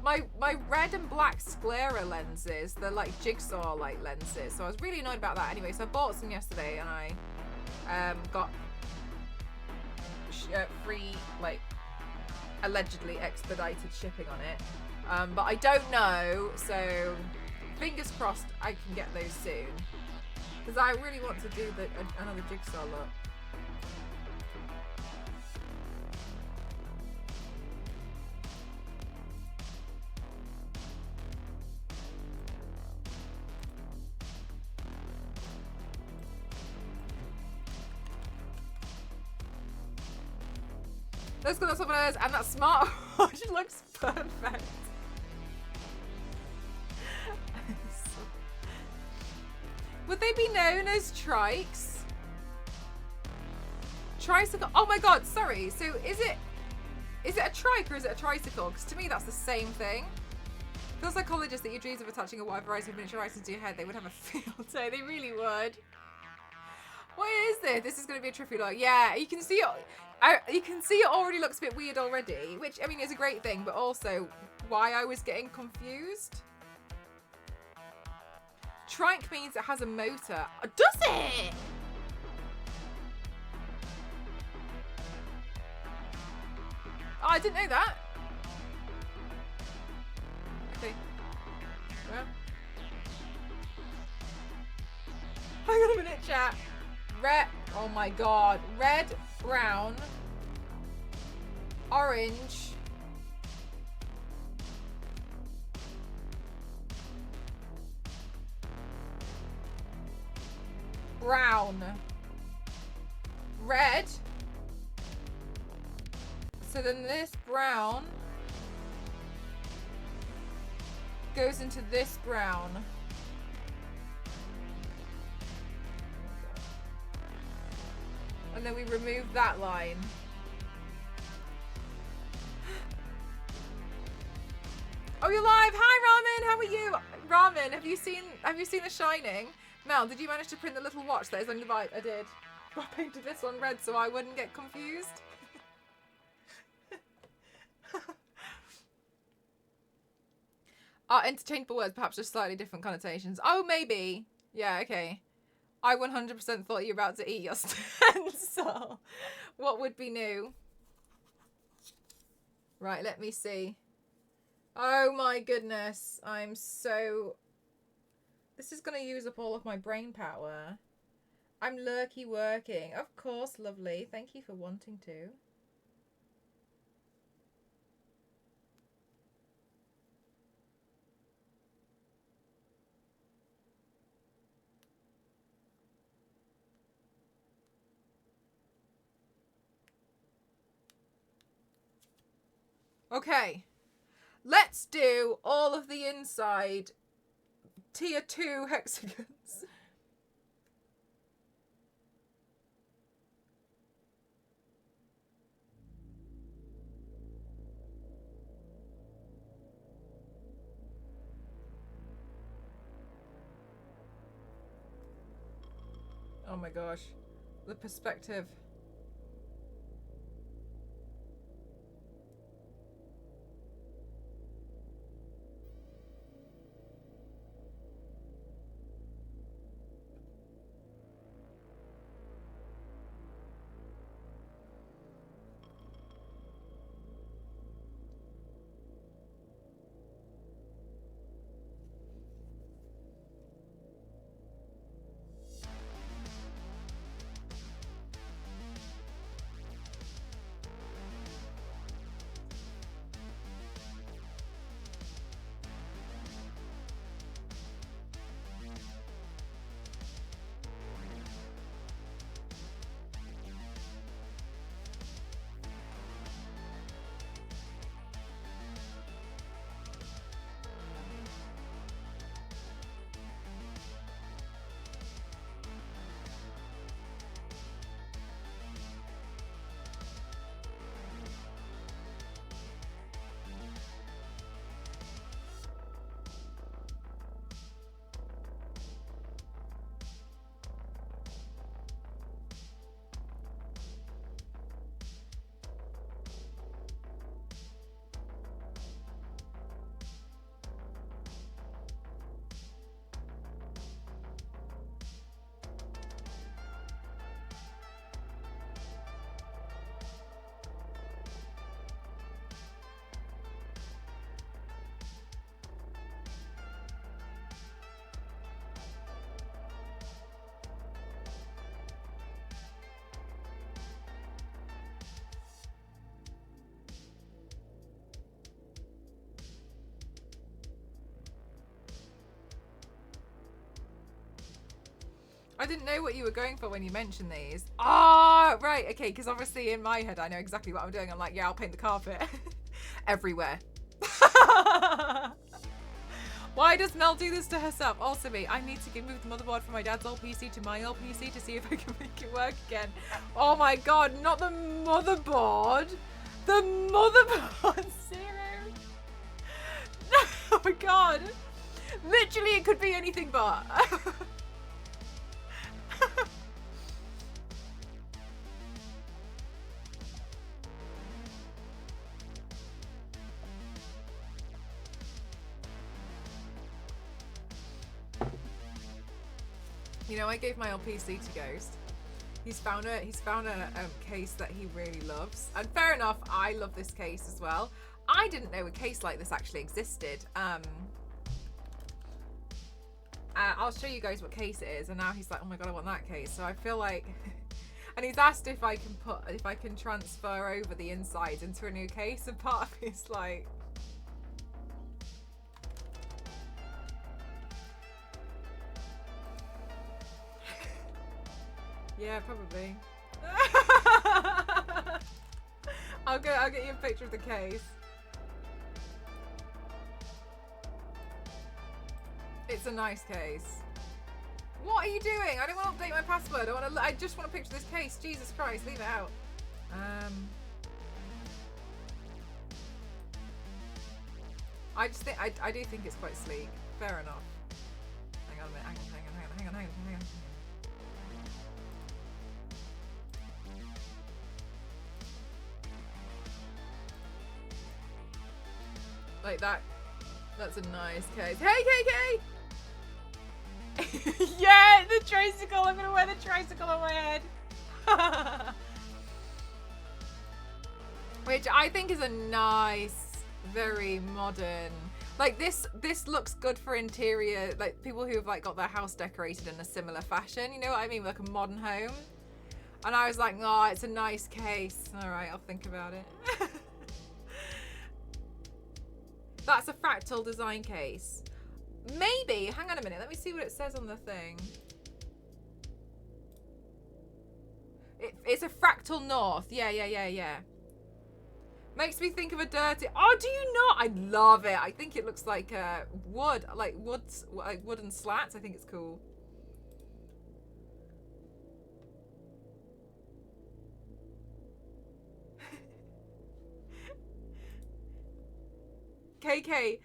my red and black sclera lenses. They're like jigsaw like lenses, so I was really annoyed about that. Anyway, so I bought some yesterday and I got free, like, allegedly expedited shipping on it, but I don't know, so fingers crossed I can get those soon because I really want to do another jigsaw look. Let's go to someone else, and that smartwatch looks perfect. Would they be known as trikes? Tricycle? Oh my god, sorry. So is it a trike or is it a tricycle? Because to me that's the same thing. For psychologists that your dreams of attaching a wide variety of miniature items to your head, they would have a field day. They really would. What is this? This is going to be a trippy look. Yeah, you can see it. You can see it already looks a bit weird already, which, I mean, is a great thing, but also why I was getting confused. Trike means it has a motor. Does it? Oh, I didn't know that. Okay. Well. Hang on a minute, chat. Red. Oh my god. Red, brown, orange. Brown. Red. So then this brown goes into this brown. And then we remove that line. Oh, you're live. Hi, Ramen. How are you? Ramen, have you seen The Shining? Mel, did you manage to print the little watch that is on the bike? I did. I painted this one red so I wouldn't get confused. Interchangeable words, perhaps just slightly different connotations. Oh, maybe. Yeah, okay. I 100% thought you were about to eat your stencil. What would be new? Right, let me see. Oh my goodness. I'm so... This is going to use up all of my brain power. I'm lurky working. Of course, lovely. Thank you for wanting to. Okay, let's do all of the inside tier 2 hexagons. Oh my gosh, the perspective. I didn't know what you were going for when you mentioned these. Ah, right, okay, because obviously in my head I know exactly what I'm doing. I'm like, yeah, I'll paint the carpet everywhere. Why does Mel do this to herself? Also me, I need to move the motherboard from my dad's old PC to my old PC to see if I can make it work again. Oh my god, not the motherboard. The motherboard, Zero. Oh my god. Literally, it could be anything but. You know, I gave my old PC to Ghost. He's found a case that he really loves, and fair enough. I love this case as well. I didn't know a case like this actually existed. I'll show you guys what case it is, and now he's like, oh my god, I want that case. So I feel like, and he's asked if I can transfer over the insides into a new case, and part of me's like, yeah, probably. I'll get you a picture of the case. It's a nice case. What are you doing? I don't want to update my password. I just want to picture this case. Jesus Christ, leave it out. I just think I do think it's quite sleek. Fair enough. Hang on a minute. Hang on. Like that. That's a nice case. Hey, KK! Yeah, the tricycle. I'm gonna wear the tricycle on my head. Which I think is a nice, very modern. Like this looks good for interior, like people who have like got their house decorated in a similar fashion. You know what I mean? Like a modern home. And I was like, oh, it's a nice case. All right, I'll think about it. That's a fractal design case. Maybe. Hang on a minute. Let me see what it says on the thing. It's a fractal north. Yeah. Makes me think of a dirty... Oh, do you not? I love it. I think it looks like wood. Like wooden slats. I think it's cool. KK,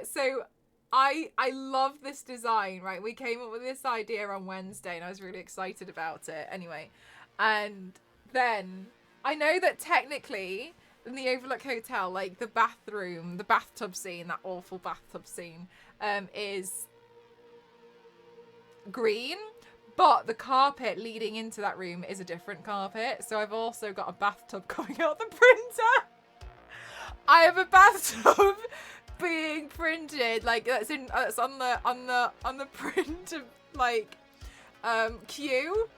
so I love this design, right? We came up with this idea on Wednesday and I was really excited about it anyway. And then I know that technically in the Overlook Hotel, like the bathroom, the bathtub scene, that awful bathtub scene, is green, but the carpet leading into that room is a different carpet. So I've also got a bathtub coming out the printer. I have a bathtub being printed, like that's on the print of like queue.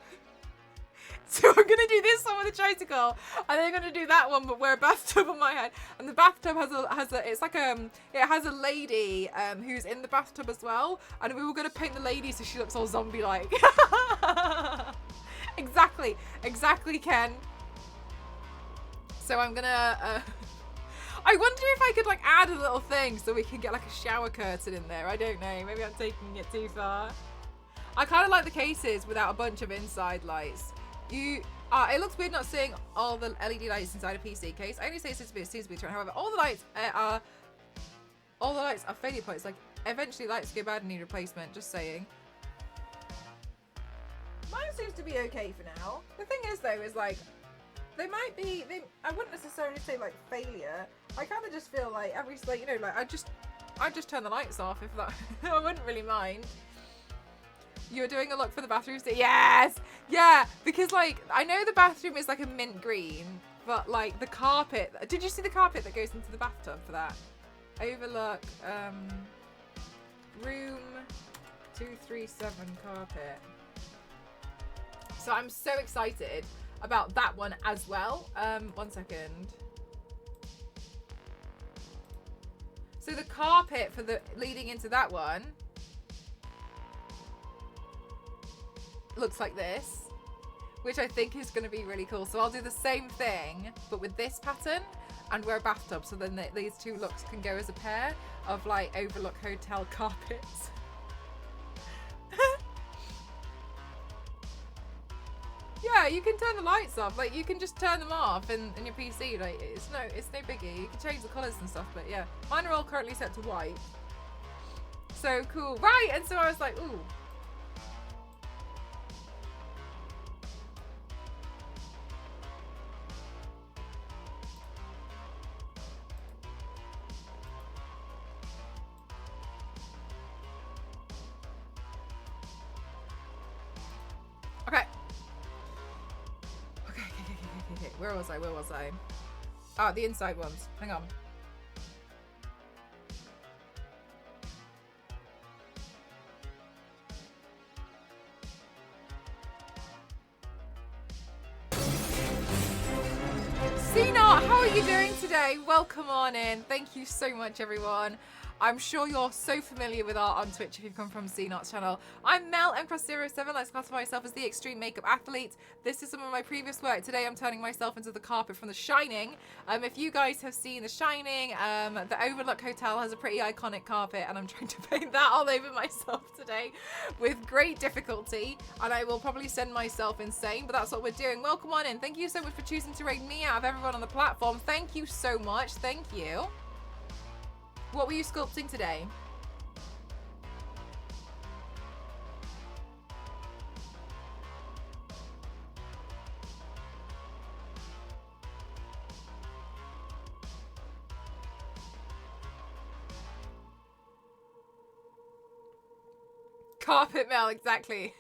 So I'm gonna do this one with a tricycle, and then I'm gonna do that one, but wear a bathtub on my head. And the bathtub has a lady who's in the bathtub as well, and we were gonna paint the lady so she looks all zombie-like. Exactly, Ken. So I'm gonna. I wonder if I could like add a little thing so we can get like a shower curtain in there. I don't know. Maybe I'm taking it too far. I kind of like the cases without a bunch of inside lights. It looks weird not seeing all the LED lights inside a PC case. I only say this seems to be true. However, all the lights are failure points. Like eventually lights go bad and need replacement. Just saying. Mine seems to be okay for now. The thing is though, is like they might be. I wouldn't necessarily say like failure. I kind of just feel like I just turn the lights off if that. I wouldn't really mind. You're doing a look for the bathroom today? Yes! Yeah, because like, I know the bathroom is like a mint green, but like the carpet, did you see the carpet that goes into the bathtub for that? Overlook, room 237 carpet. So I'm so excited about that one as well. 1 second. So the carpet for the leading into that one looks like this, which I think is going to be really cool. So I'll do the same thing, but with this pattern and wear a bathtub. So then these two looks can go as a pair of like Overlook hotel carpets. Yeah, you can turn the lights off. Like, you can just turn them off in your PC. Like, it's no biggie. You can change the colours and stuff, but yeah. Mine are all currently set to white. So cool. Right, and so I was like, ooh. Okay. Okay. Where was I? Ah, the inside ones. Hang on. Sina, how are you doing today? Welcome on in. Thank you so much, everyone. I'm sure you're so familiar with art on Twitch if you've come from CNOT's channel. I'm Mel M07. Let's classify myself as the extreme makeup athlete. This is some of my previous work. Today I'm turning myself into the carpet from The Shining. If you guys have seen The Shining, the Overlook Hotel has a pretty iconic carpet, and I'm trying to paint that all over myself today with great difficulty, and I will probably send myself insane, but that's what we're doing. Welcome on in. Thank you so much for choosing to raid me out of everyone on the platform. Thank you so much. Thank you. What were you sculpting today? Carpet Mel, exactly.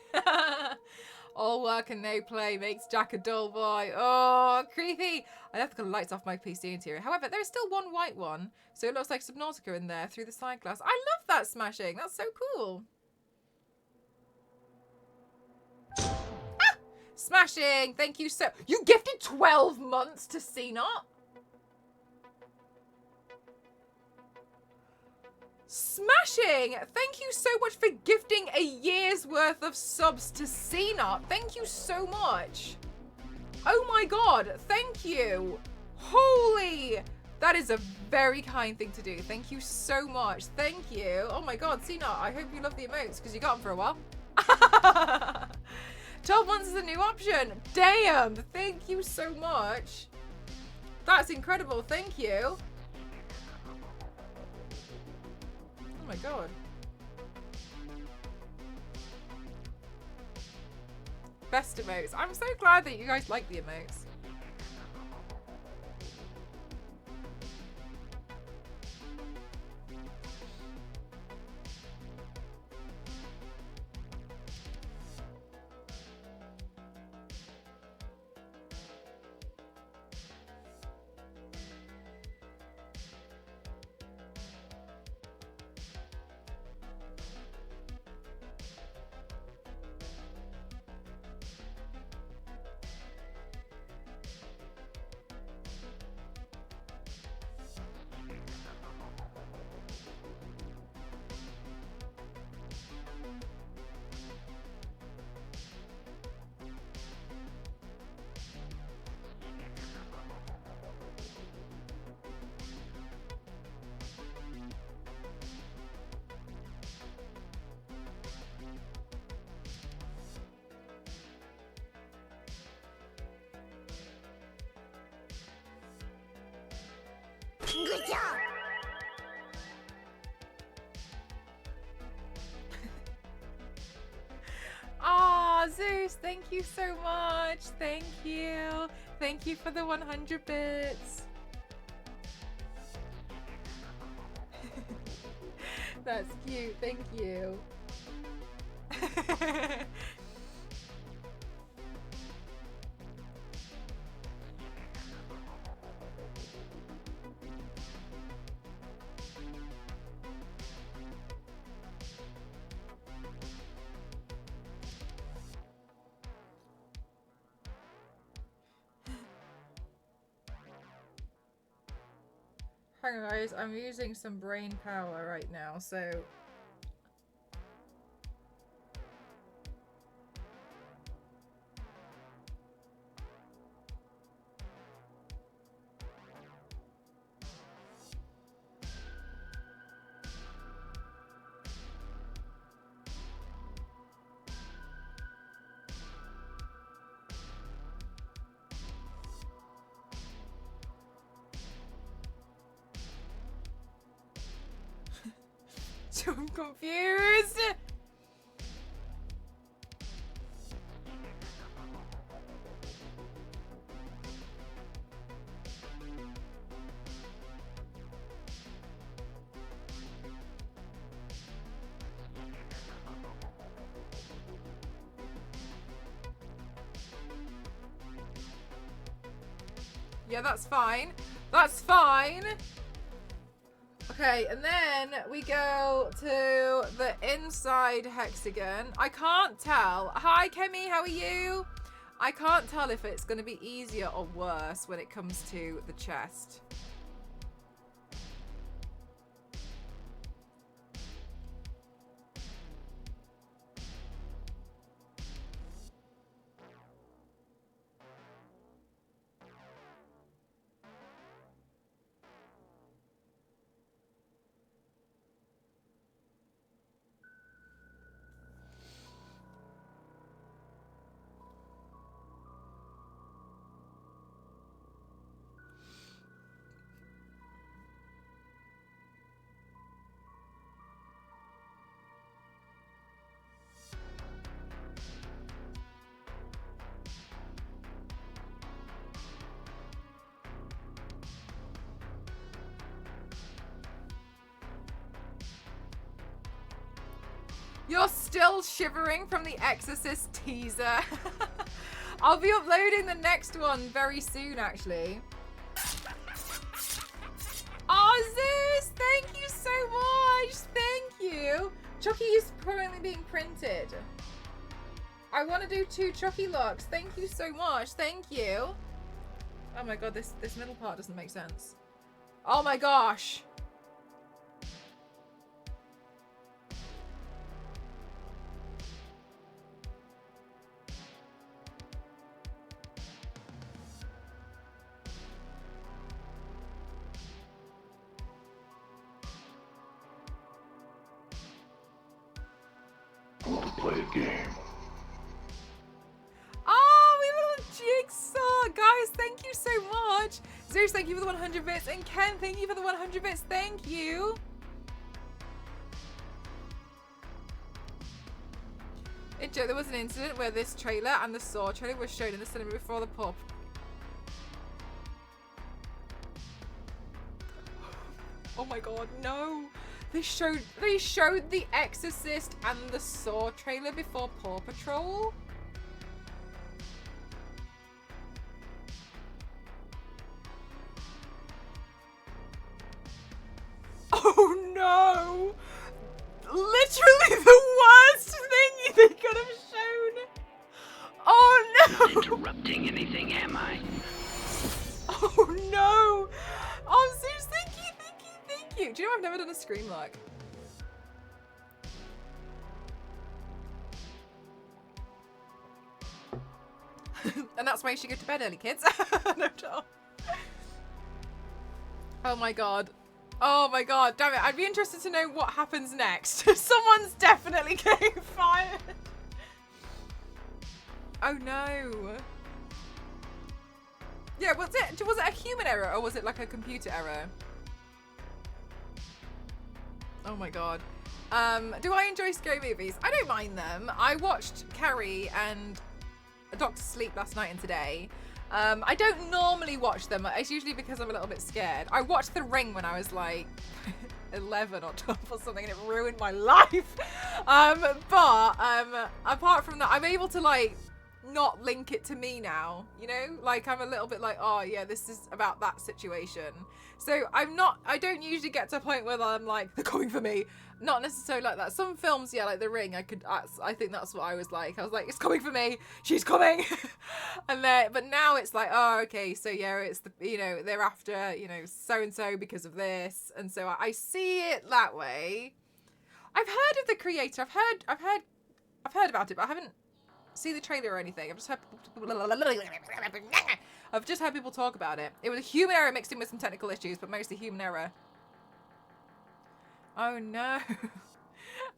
All work and no play makes Jack a dull boy. Oh, creepy. I left the lights off my PC interior. However, there's still one white one, so it looks like Subnautica in there through the side glass. I love that smashing. That's so cool. Ah! Smashing. Thank you so... You gifted 12 months to CNOT? Smashing! Thank you so much for gifting a year's worth of subs to CNOT. Thank you so much. Oh my god, thank you. Holy, that is a very kind thing to do. Thank you so much. Thank you. Oh my god, CNOT, I hope you love the emotes because you got them for a while. 12 months is a new option. Damn, thank you so much. That's incredible, thank you. Oh my god. Best emotes. I'm so glad that you guys like the emotes. Good job. Aw, Zeus, thank you so much. Thank you. Thank you for the 100 bits. That's cute. Thank you. Hang on guys, I'm using some brain power right now, so... I'm confused. Yeah, that's fine. That's fine. Okay, and then we go to the inside hexagon. I can't tell. Hi, Kemi, how are you? I can't tell if it's going to be easier or worse when it comes to the chest. You're still shivering from the Exorcist teaser. I'll be uploading the next one very soon, actually. Oh, Zeus, thank you so much. Thank you. Chucky is currently being printed. I want to do 2 Chucky looks. Thank you so much. Thank you. Oh my god, this middle part doesn't make sense. Oh my gosh. Play a game. Oh, we have a little jigsaw. Guys, thank you so much. Zeus, thank you for the 100 bits. And Ken, thank you for the 100 bits. Thank you. There was an incident where this trailer and the Saw trailer was shown in the cinema before the pub. Oh my god, no. They showed The Exorcist and the Saw trailer before Paw Patrol. Oh no! Literally the worst thing they could have shown. Oh no! Not interrupting anything, am I? Oh no! Oh, Zeus, thank you, thank you, thank you. Do you know I've never done a scream look? And that's why you should go to bed early, kids. No, Joel. Oh my god. Oh my god, damn it. I'd be interested to know what happens next. Someone's definitely getting fired. Oh no. Yeah, was it a human error or was it like a computer error? Oh my god. Do I enjoy scary movies? I don't mind them. I watched Carrie and Doctor Sleep last night and today. I don't normally watch them. It's usually because I'm a little bit scared. I watched The Ring when I was like 11 or 12 or something and it ruined my life. But apart from that, I'm able to like not link it to me now, you know? Like I'm a little bit like, oh yeah, this is about that situation. So I don't usually get to a point where I'm like, they're coming for me. Not necessarily like that. Some films, yeah, like The Ring, I think that's what I was like. I was like, it's coming for me. She's coming. But now it's like, oh, okay. So yeah, it's they're after, so-and-so because of this. And so I see it that way. I've heard of the creator. I've heard about it, but I haven't seen the trailer or anything. I've just heard people talk about it. It was a human error mixed in with some technical issues, but mostly human error. Oh no.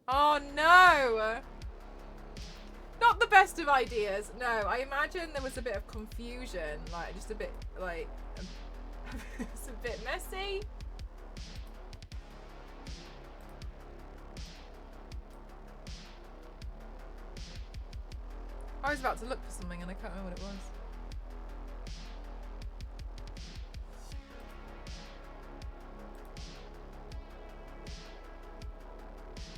Oh no. Not the best of ideas. No, I imagine there was a bit of confusion. Like, just a bit, like, it's a bit messy. I was about to look for something and I can't remember what it was.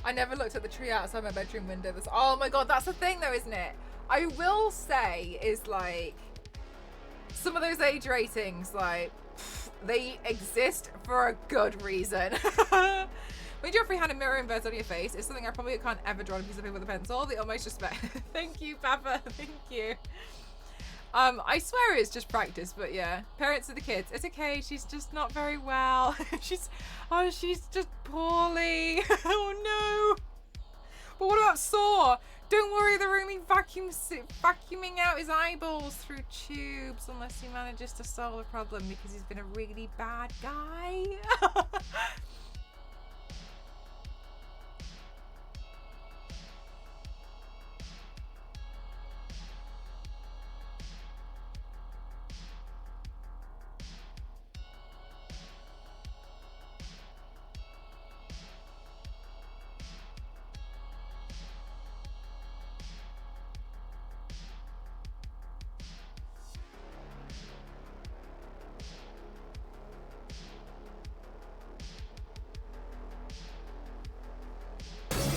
I never looked at the tree outside my bedroom window. Oh my god, that's the thing though, isn't it? I will say is like some of those age ratings, like they exist for a good reason. When Geoffrey had a mirror inverted on your face, it's something I probably can't ever draw on a piece of paper with a pencil. The utmost respect. Thank you, Papa. Thank you. I swear it's just practice, but yeah. Parents of the kids, it's okay. She's just not very well. she's just poorly. Oh no. But what about Saw? Don't worry, they're only vacuuming out his eyeballs through tubes unless he manages to solve the problem because he's been a really bad guy.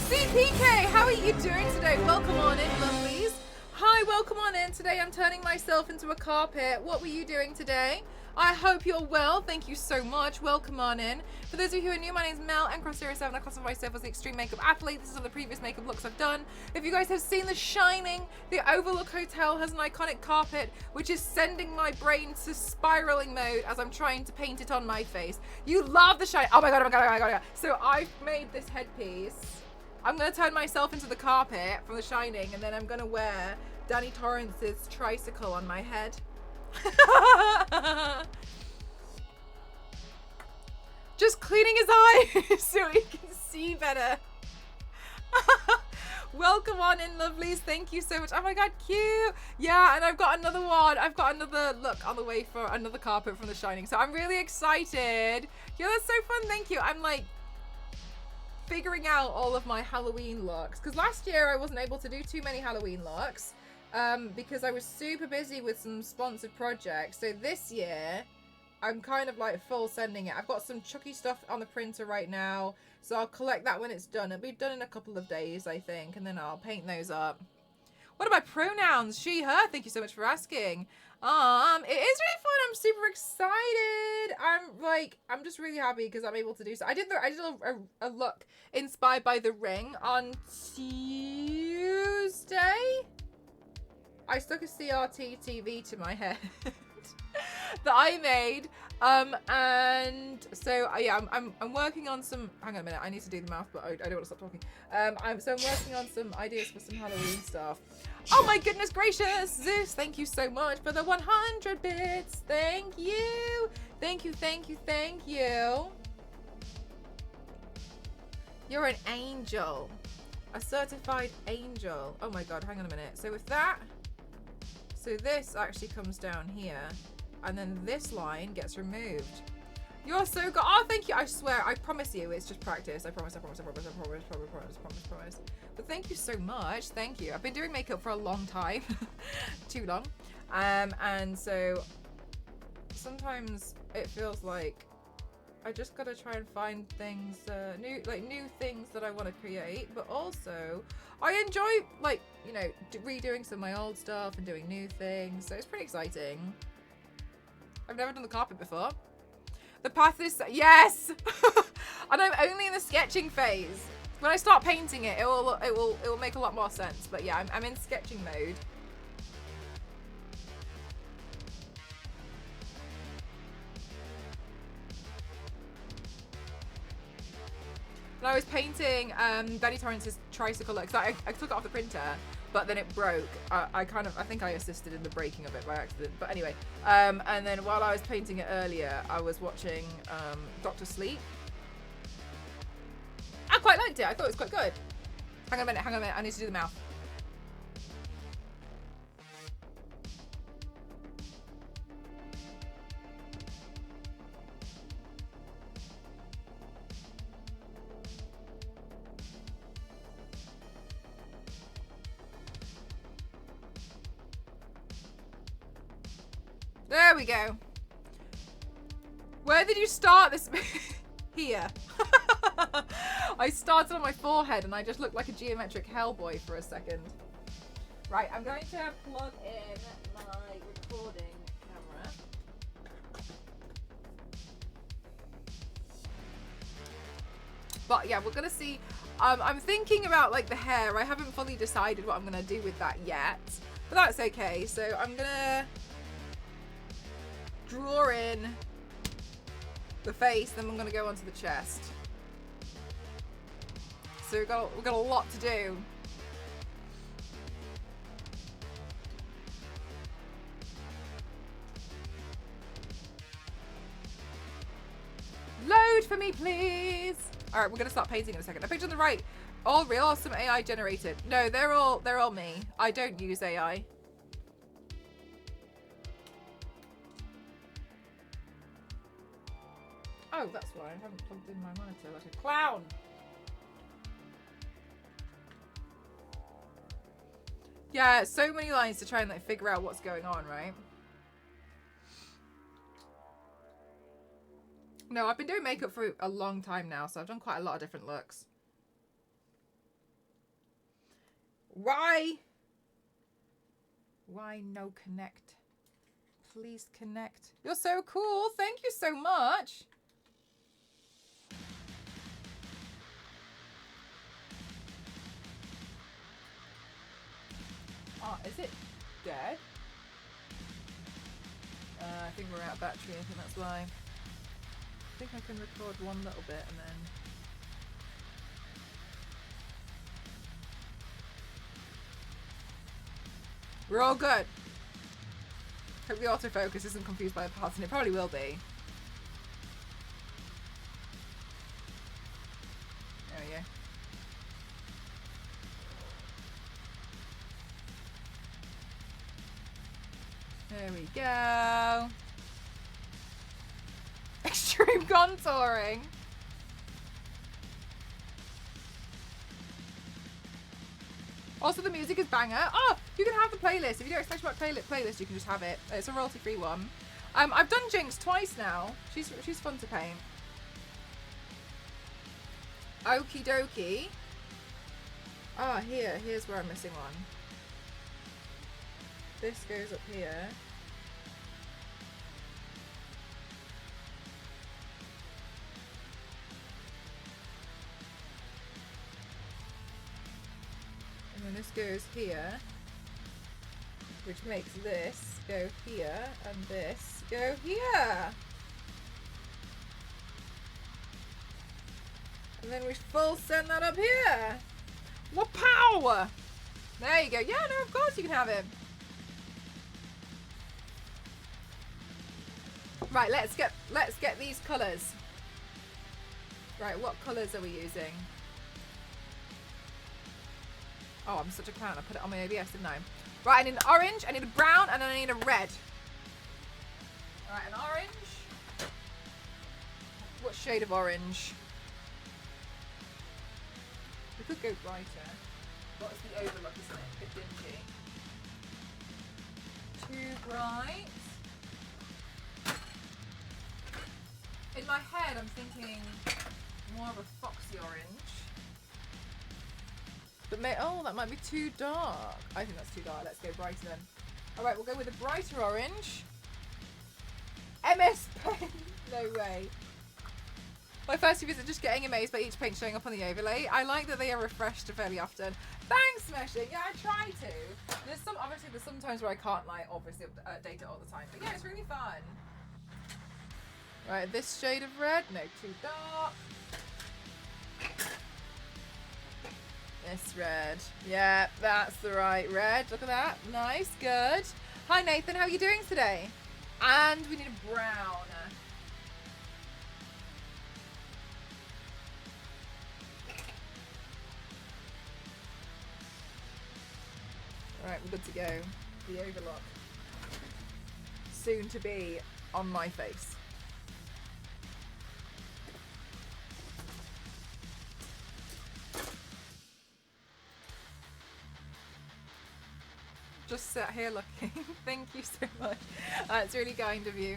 CPK, how are you doing today? Welcome on in, lovelies. Hi, welcome on in. Today I'm turning myself into a carpet. What were you doing today? I hope you're well. Thank you so much. Welcome on in. For those of you who are new, my name is Mel and Cross 07. I classify myself as the extreme makeup athlete. This is all the previous makeup looks I've done. If you guys have seen The Shining, the Overlook Hotel has an iconic carpet which is sending my brain to spiraling mode as I'm trying to paint it on my face. You love The Shining. Oh my god, oh my god, oh my god, oh my god. So I've made this headpiece. I'm going to turn myself into the carpet from The Shining, and then I'm going to wear Danny Torrance's tricycle on my head. Just cleaning his eyes so he can see better. Welcome on in, lovelies. Thank you so much. Oh my god, cute. Yeah, and I've got another one. I've got another look on the way for another carpet from The Shining. So I'm really excited. Yeah, that's so fun. Thank you. I'm like figuring out all of my Halloween looks because last year I wasn't able to do too many Halloween looks because I was super busy with some sponsored projects. So this year I'm kind of like full sending it. I've got some Chucky stuff on the printer right now, so I'll collect that when it's done. It'll be done in a couple of days, I think, and then I'll paint those up. What are my pronouns? She, her. Thank you so much for asking. It is really fun. I'm super excited. I'm just really happy because I'm able to do so. I did a look inspired by The Ring on Tuesday. I stuck a CRT TV to my head that I made. And so yeah, I'm working on some. Hang on a minute. I need to do the mouth, but I don't want to stop talking. I'm working on some ideas for some Halloween stuff. Oh my goodness gracious, Zeus! Thank you so much for the 100 bits. Thank you, thank you, thank you, thank you. You're an angel, a certified angel. Oh my god, hang on a minute. So with that, so this actually comes down here. And then this line gets removed. You're so good. Oh, thank you. I swear. I promise you. It's just practice. I promise. But thank you so much. Thank you. I've been doing makeup for a long time. Too long. And so sometimes it feels like I just gotta try and find things, new things that I want to create. But also, I enjoy, like, you know, redoing some of my old stuff and doing new things. So it's pretty exciting. I've never done the carpet before. The path is, yes! And I'm only in the sketching phase. When I start painting it, it will make a lot more sense. But yeah, I'm in sketching mode. And I was painting Danny Torrance's tricycle look. I took it off the printer, but then it broke. I think I assisted in the breaking of it by accident. But anyway, and then while I was painting it earlier, I was watching Dr. Sleep. I quite liked it. I thought it was quite good. Hang on a minute. I need to do the mouth. There we go. Where did you start this? Here. I started on my forehead and I just looked like a geometric Hellboy for a second. Right, I'm going to plug in my recording camera. But yeah, we're gonna see. I'm thinking about like the hair. I haven't fully decided what I'm gonna do with that yet, but that's okay. So I'm gonna draw in the face, then I'm gonna go onto the chest. So we've got a lot to do. Load for me, please. All right, we're gonna start painting in a second. The picture on the right, all real or some AI generated? No, they're all me. I don't use AI. Oh, that's why I haven't plugged in my monitor like a clown. Yeah, so many lines to try and like figure out what's going on, right? No, I've been doing makeup for a long time now, so I've done quite a lot of different looks. Why no connect? Please connect. You're so cool. Thank you so much. Oh, is it dead? I think we're out of battery. I think that's why. I think I can record one little bit and then... We're all good. Hope the autofocus isn't confused by the parts, and it probably will be. There we go. There we go. Extreme contouring. Also, the music is banger. Oh, you can have the playlist. If you don't expect about playlist, you can just have it. It's a royalty-free one. I've done Jinx twice now. She's fun to paint. Okie dokie. Ah, here's where I'm missing one. This goes up here. And then this goes here, which makes this go here, and this go here. And then we full send that up here. What power! There you go. Yeah, no, of course you can have it. Right, let's get these colours. Right, what colours are we using? Oh, I'm such a clown. I put it on my ABS, didn't I? Right, I need an orange, I need a brown, and I need a red. Alright, an orange. What shade of orange? We could go brighter. What's the overlook, isn't it? A bit dingy. Too bright. In my head, I'm thinking more of a foxy orange. But oh, that might be too dark. I think that's too dark. Let's go brighter then. All right, we'll go with a brighter orange. MS Paint. No way. My first few visits, just getting amazed by each paint showing up on the overlay. I like that they are refreshed fairly often. Thanks, Smeshing. Yeah, I try to. Obviously there's some times where I can't obviously update it all the time. But yeah, it's really fun. Right, this shade of red. No, too dark. This red. Yeah, that's the right red. Look at that. Nice, good. Hi, Nathan. How are you doing today? And we need a brown. Alright, we're good to go. The overlook. Soon to be on my face. just sat here looking. Thank you so much. It's really kind of you.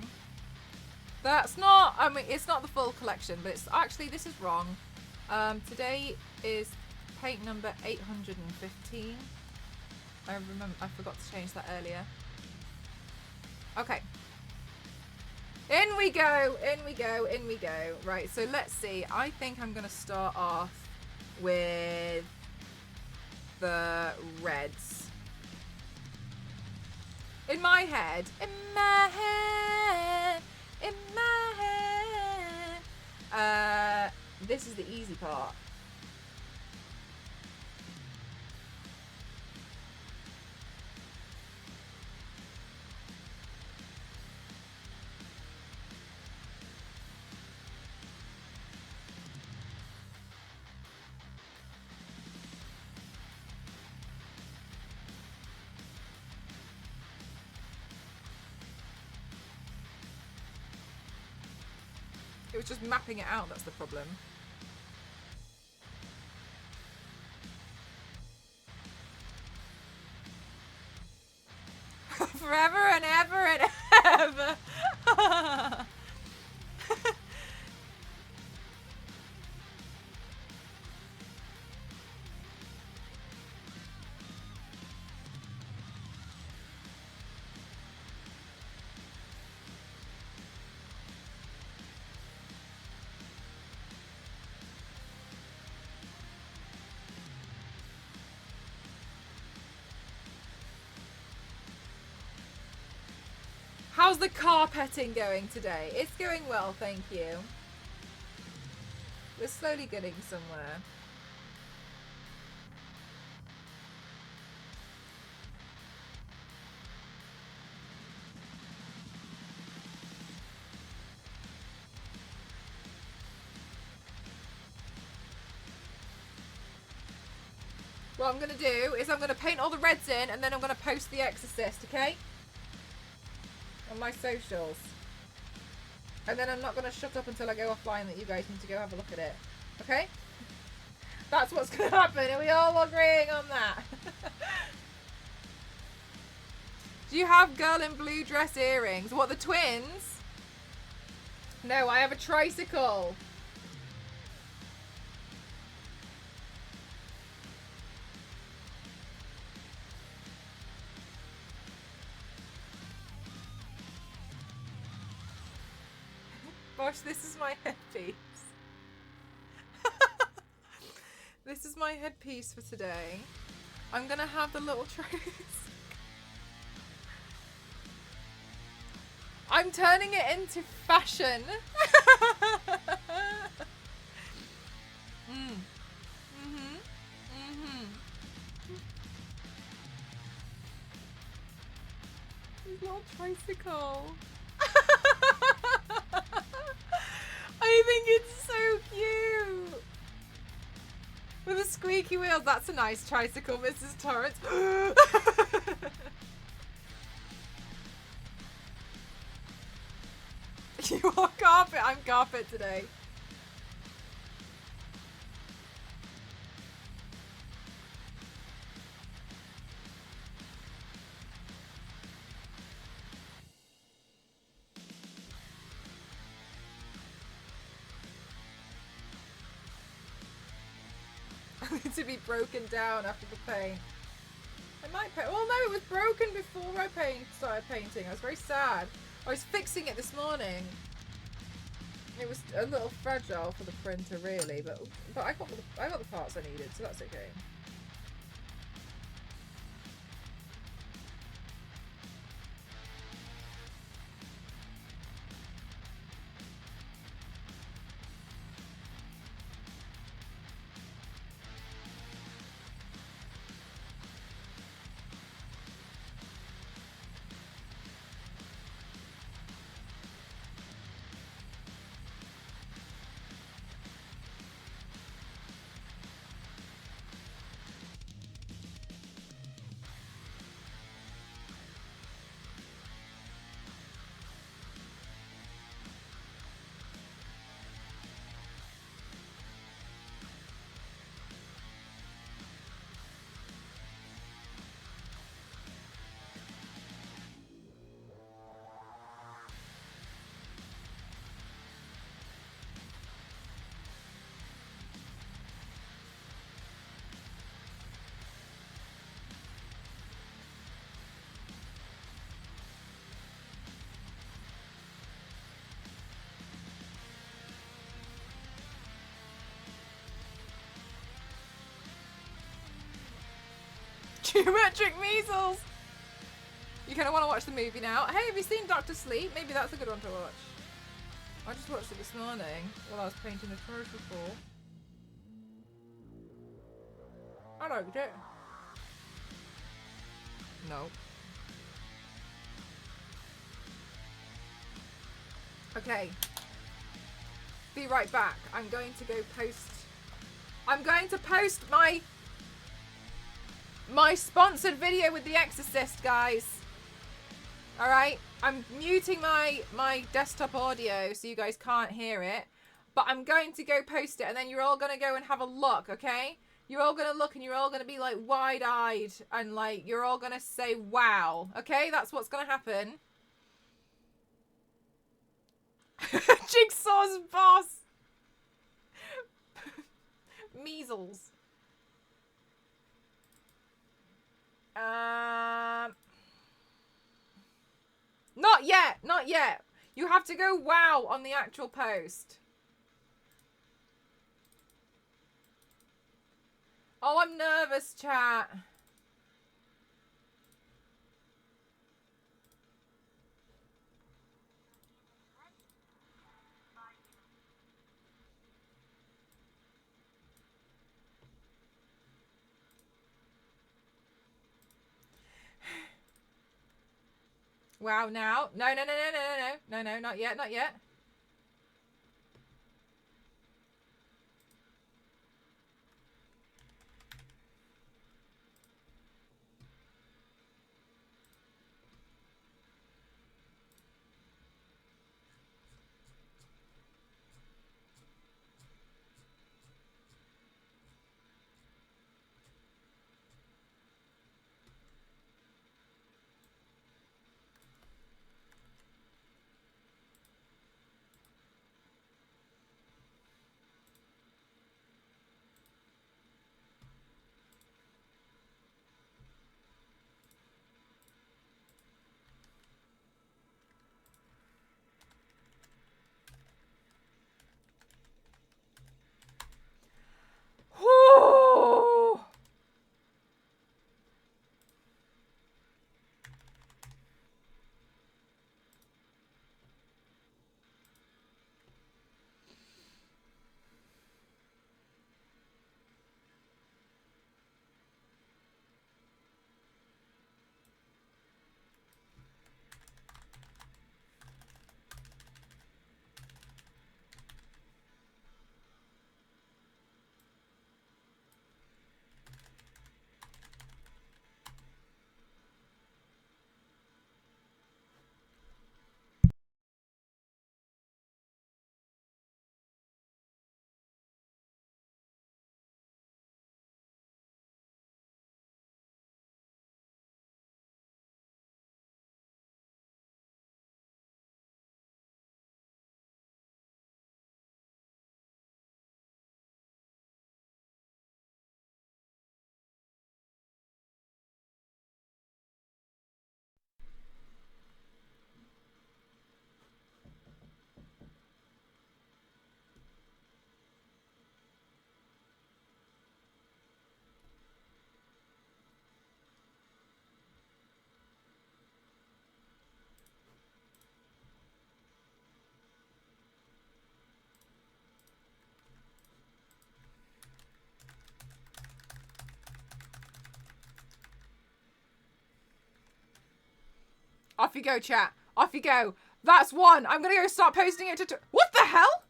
That's not, I mean, it's not the full collection, but it's actually, this is wrong. Today is paint number 815. I forgot to change that earlier. Okay. In we go, in we go, in we go. Right, so let's see. I think I'm going to start off with the reds. In my head, in my head, in my head. This is the easy part. It was just mapping it out, that's the problem. Forever and ever and ever. How's the carpeting going today? It's going well, thank you. We're slowly getting somewhere. What I'm going to do is I'm going to paint all the reds in and then I'm going to post The Exorcist, okay? On my socials. And then I'm not going to shut up until I go offline that you guys need to go have a look at it. Okay? That's what's going to happen. Are we all agreeing on that? Do you have girl in blue dress earrings? What, the twins? No, I have a tricycle. Gosh, this is my headpiece. This is my headpiece for today. I'm gonna have the little trays. I'm turning it into fashion. This little tricycle. I think it's so cute. With the squeaky wheels. That's a nice tricycle, Mrs. Torrance. You are carpet. I'm carpet today. To be broken down after the paint. I might paint. Well, no, it was broken before I started painting. I was very sad. I was fixing it this morning. It was a little fragile for the printer, really, but I got the parts I needed, so that's okay. Geometric measles. You're gonna want to watch the movie now. Hey, have you seen Doctor Sleep? Maybe that's a good one to watch. I just watched it this morning while I was painting a trophy pool. I liked it. No. Okay. Be right back. I'm going to go post. I'm going to post my sponsored video with The Exorcist, guys. All right. I'm muting my desktop audio so you guys can't hear it, but I'm going to go post it, and then you're all gonna go and have a look. Okay? You're all gonna look, and you're all gonna be like wide-eyed, and like you're all gonna say, "Wow." Okay? That's what's gonna happen. Jigsaw's boss. Measles. Not yet. Not yet. You have to go wow on the actual post. Oh, I'm nervous, chat. Wow, now. No, no, no, no, no, no, no. No, no, not yet, not yet. Whew. Off you go, chat. Off you go. That's one. I'm gonna go start posting it to what the hell?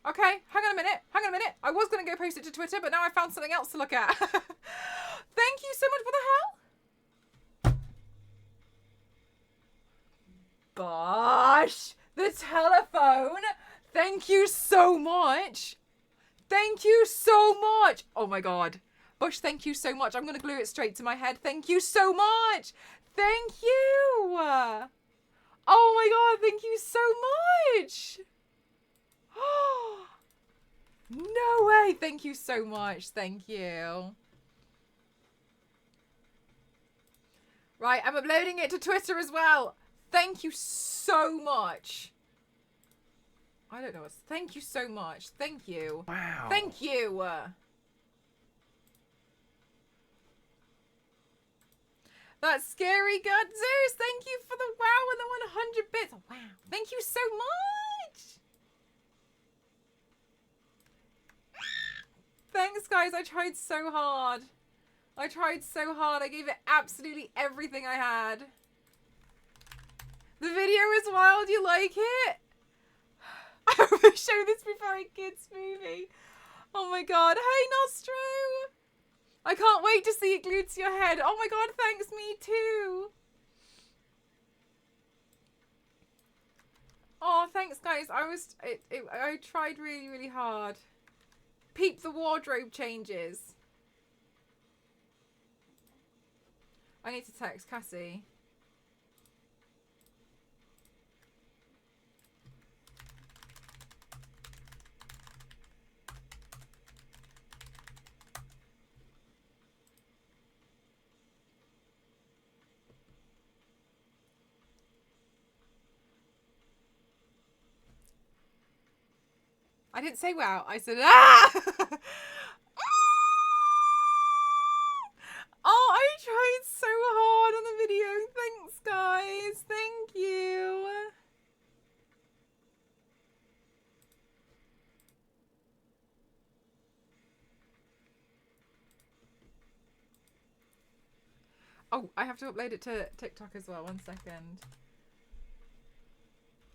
Okay, hang on a minute. Hang on a minute. I was gonna go post it to Twitter, but now I found something else to look at. Thank you so much for the help. Gosh, the telephone. Thank you so much. Thank you so much. Oh my god. Bush, thank you so much. I'm going to glue it straight to my head. Thank you so much. Thank you. Oh my god, thank you so much. No way. Thank you so much. Thank you. Right, I'm uploading it to Twitter as well. Thank you so much. I don't know. Thank you so much. Thank you. Wow. Thank you. That's scary, God Zeus. Thank you for the wow and the 100 bits. Wow. Thank you so much. Thanks, guys. I tried so hard. I tried so hard. I gave it absolutely everything I had. The video is wild. You like it? I will show this before a kids movie. Oh my god. Hey, Nostro. I can't wait to see it glued to your head. Oh my god, thanks, me too. Oh, thanks, guys. I tried really, really hard. Peep the wardrobe changes. I need to text Cassie. I didn't say wow. I said ah! Oh, I tried so hard on the video. Thanks, guys. Thank you. Oh, I have to upload it to TikTok as well. 1 second.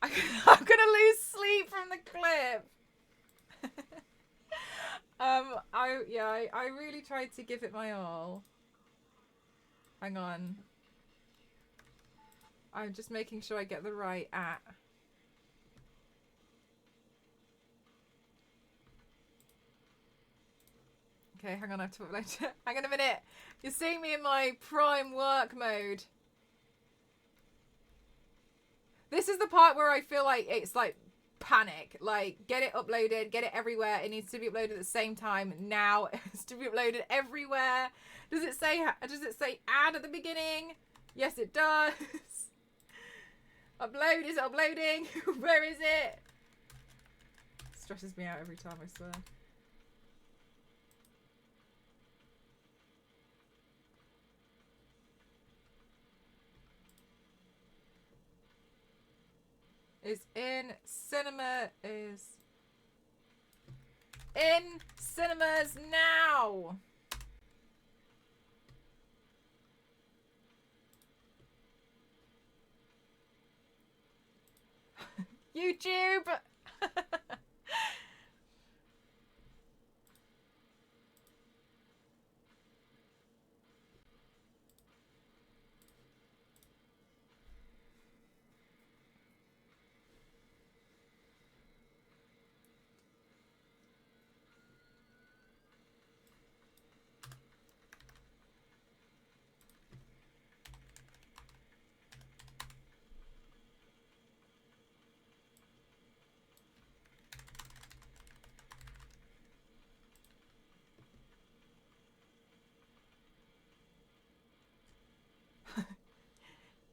I'm gonna lose sleep from the clip. I really tried to give it my all. Hang on. I'm just making sure I get the right at. Okay, hang on, I have to upload it. Hang on a minute. You're seeing me in my prime work mode. This is the part where I feel like it's like panic. Like, get it uploaded, get it everywhere. It needs to be uploaded at the same time now. It has to be uploaded everywhere. Does it say add at the beginning? Yes, it does. Upload, is it uploading? Where is it? Stresses me out every time, I swear. Is in cinemas now. YouTube.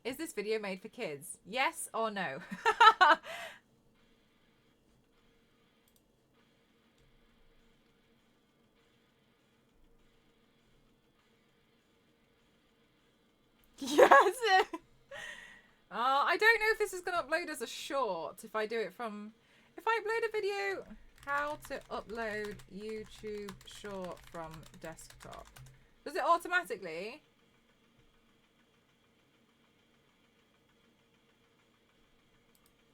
Is this video made for kids? Yes or no? Yes. I don't know if this is going to upload as a short. If I do it from... If I upload a video... How to upload YouTube short from desktop. Does it automatically?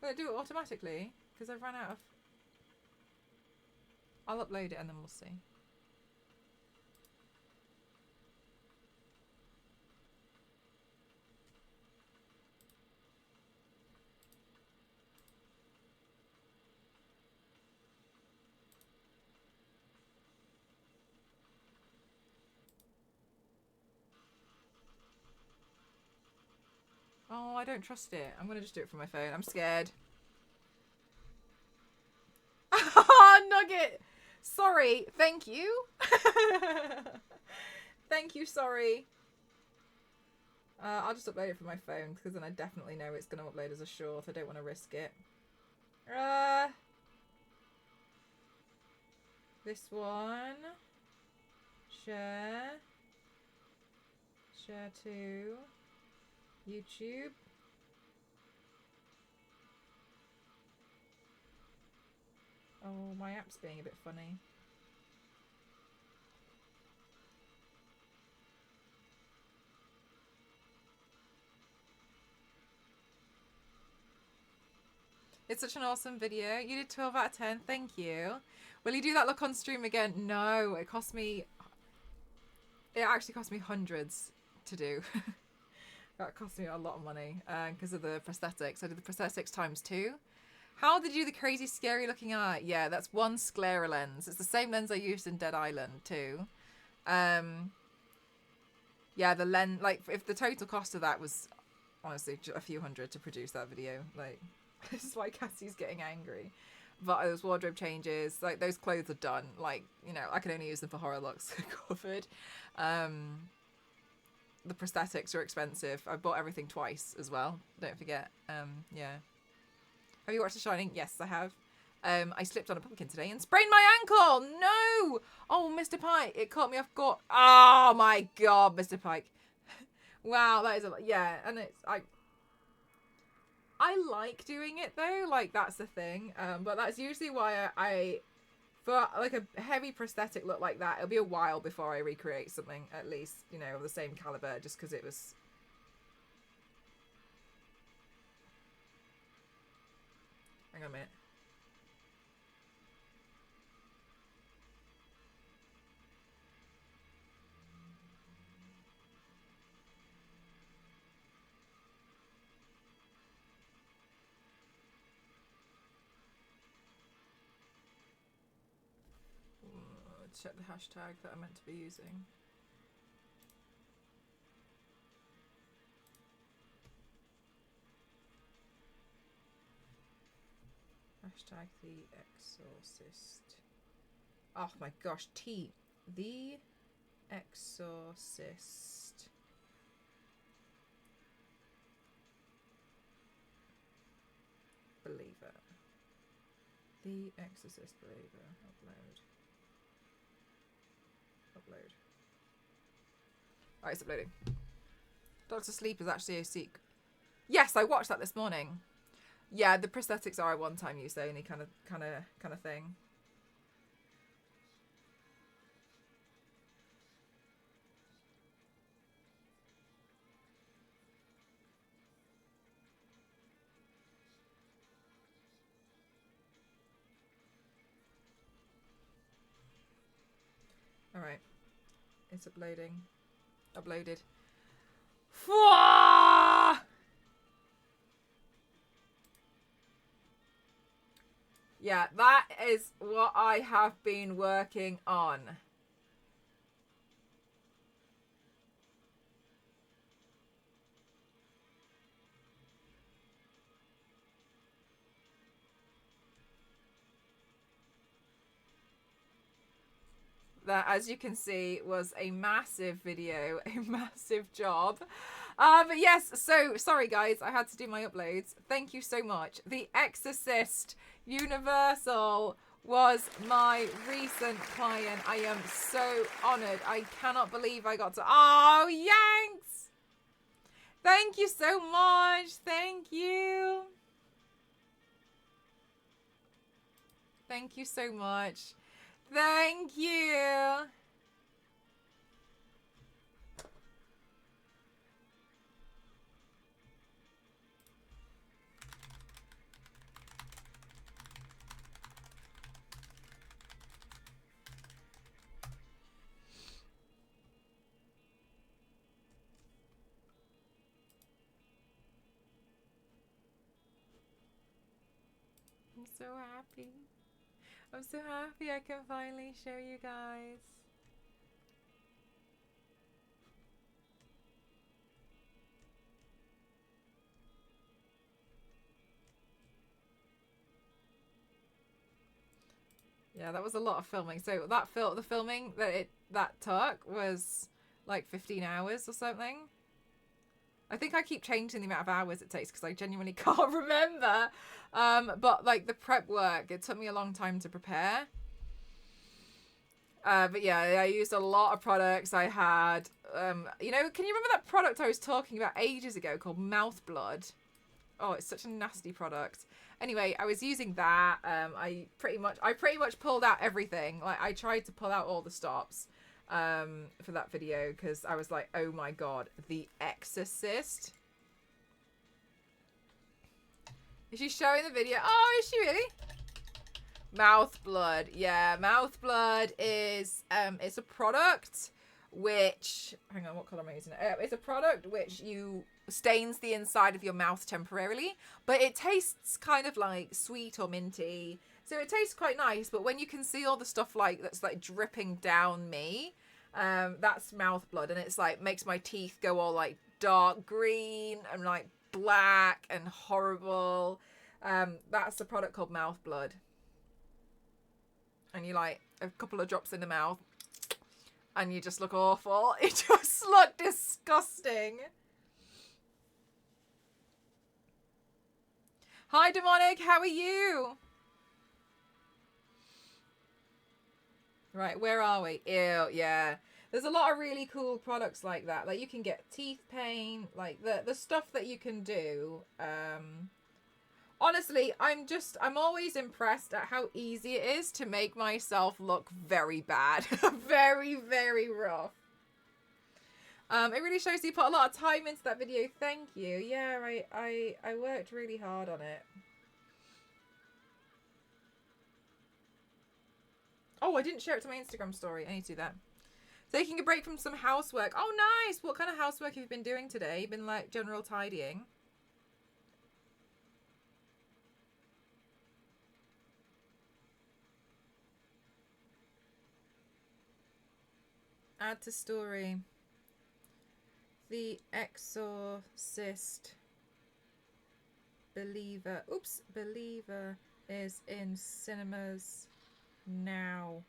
Will it do it automatically? Because I've run out of... I'll upload it and then we'll see. Oh, I don't trust it. I'm going to just do it from my phone. I'm scared. Oh, Nugget! Sorry. Thank you. Thank you, sorry. I'll just upload it from my phone because then I definitely know it's going to upload as a short. I don't want to risk it. This one. Share. Share to YouTube. Oh, my app's being a bit funny. It's such an awesome video. You did 12 out of 10. Thank you. Will you do that look on stream again? No, it cost me... It actually cost me hundreds to do. That cost me a lot of money because of the prosthetics. I did the prosthetics ×2. How did you do the crazy, scary looking eye? Yeah, that's one sclera lens. It's the same lens I used in Dead Island too. Yeah, the lens, like, if the total cost of that was honestly a few hundred to produce that video, like, this is why Cassie's getting angry. But those wardrobe changes, like, those clothes are done. Like, you know, I can only use them for horror looks covered. The prosthetics are expensive. I bought everything twice as well. Don't forget. Yeah. Have you watched The Shining? Yes, I have. I slipped on a pumpkin today and sprained my ankle. No! Oh, Mr. Pike, it caught me off guard. Oh my God, Mr. Pike. Wow, that is a lot. Yeah, and it's I like doing it though. Like, that's the thing. But that's usually why I for like a heavy prosthetic look like that, it'll be a while before I recreate something at least, you know, of the same caliber, just because it was. Hang on a minute. Check the hashtag that I'm meant to be using. Hashtag The Exorcist. Oh my gosh, The Exorcist. Believer. The Exorcist Believer. Upload. Alright, it's uploading. Doctor Sleep is actually a sequel. Yes, I watched that this morning. Yeah, the prosthetics are a one-time use only kind of thing. All right, it's uploading. Uploaded. Yeah, that is what I have been working on. That, as you can see, was a massive video, a massive job. But yes, so sorry guys, I had to do my uploads. Thank you so much. The Exorcist Universal was my recent client. I am so honored. I cannot believe I got to. Oh, Yanks! Thank you so much. Thank you. Thank you so much. Thank you. I'm so happy. I'm so happy I can finally show you guys. Yeah, that was a lot of filming. So the filming that took was like 15 hours or something. I think I keep changing the amount of hours it takes because I genuinely can't remember. But like the prep work, it took me a long time to prepare. But yeah, I used a lot of products. I had, you know, can you remember that product I was talking about ages ago called Mouth Blood? Oh, it's such a nasty product. Anyway, I was using that. I pretty much pulled out everything. Like, I tried to pull out all the stops for that video because I was like, oh my god, The Exorcist. Is she showing the video? Oh, is she really? Mouth Blood. Yeah, Mouth Blood is it's a product which, hang on, what color am I using? It's a product which you stains the inside of your mouth temporarily, but it tastes kind of like sweet or minty. So it tastes quite nice, but when you can see all the stuff like that's like dripping down me, that's Mouth Blood, and it's like makes my teeth go all like dark green and like black and horrible. That's the product called Mouth Blood. And you like a couple of drops in the mouth and you just look awful. It just looked disgusting. Hi Demonic, how are you? Right, where are we? Ew, yeah. There's a lot of really cool products like that. Like you can get teeth paint, like the stuff that you can do. Honestly, I'm always impressed at how easy it is to make myself look very bad. Very, very rough. It really shows you put a lot of time into that video. Thank you. Yeah, I worked really hard on it. Oh, I didn't share it to my Instagram story. I need to do that. Taking a break from some housework. Oh, nice. What kind of housework have you been doing today? You've been like general tidying? Add to story. The Exorcist Believer. Oops. Believer is in cinemas now.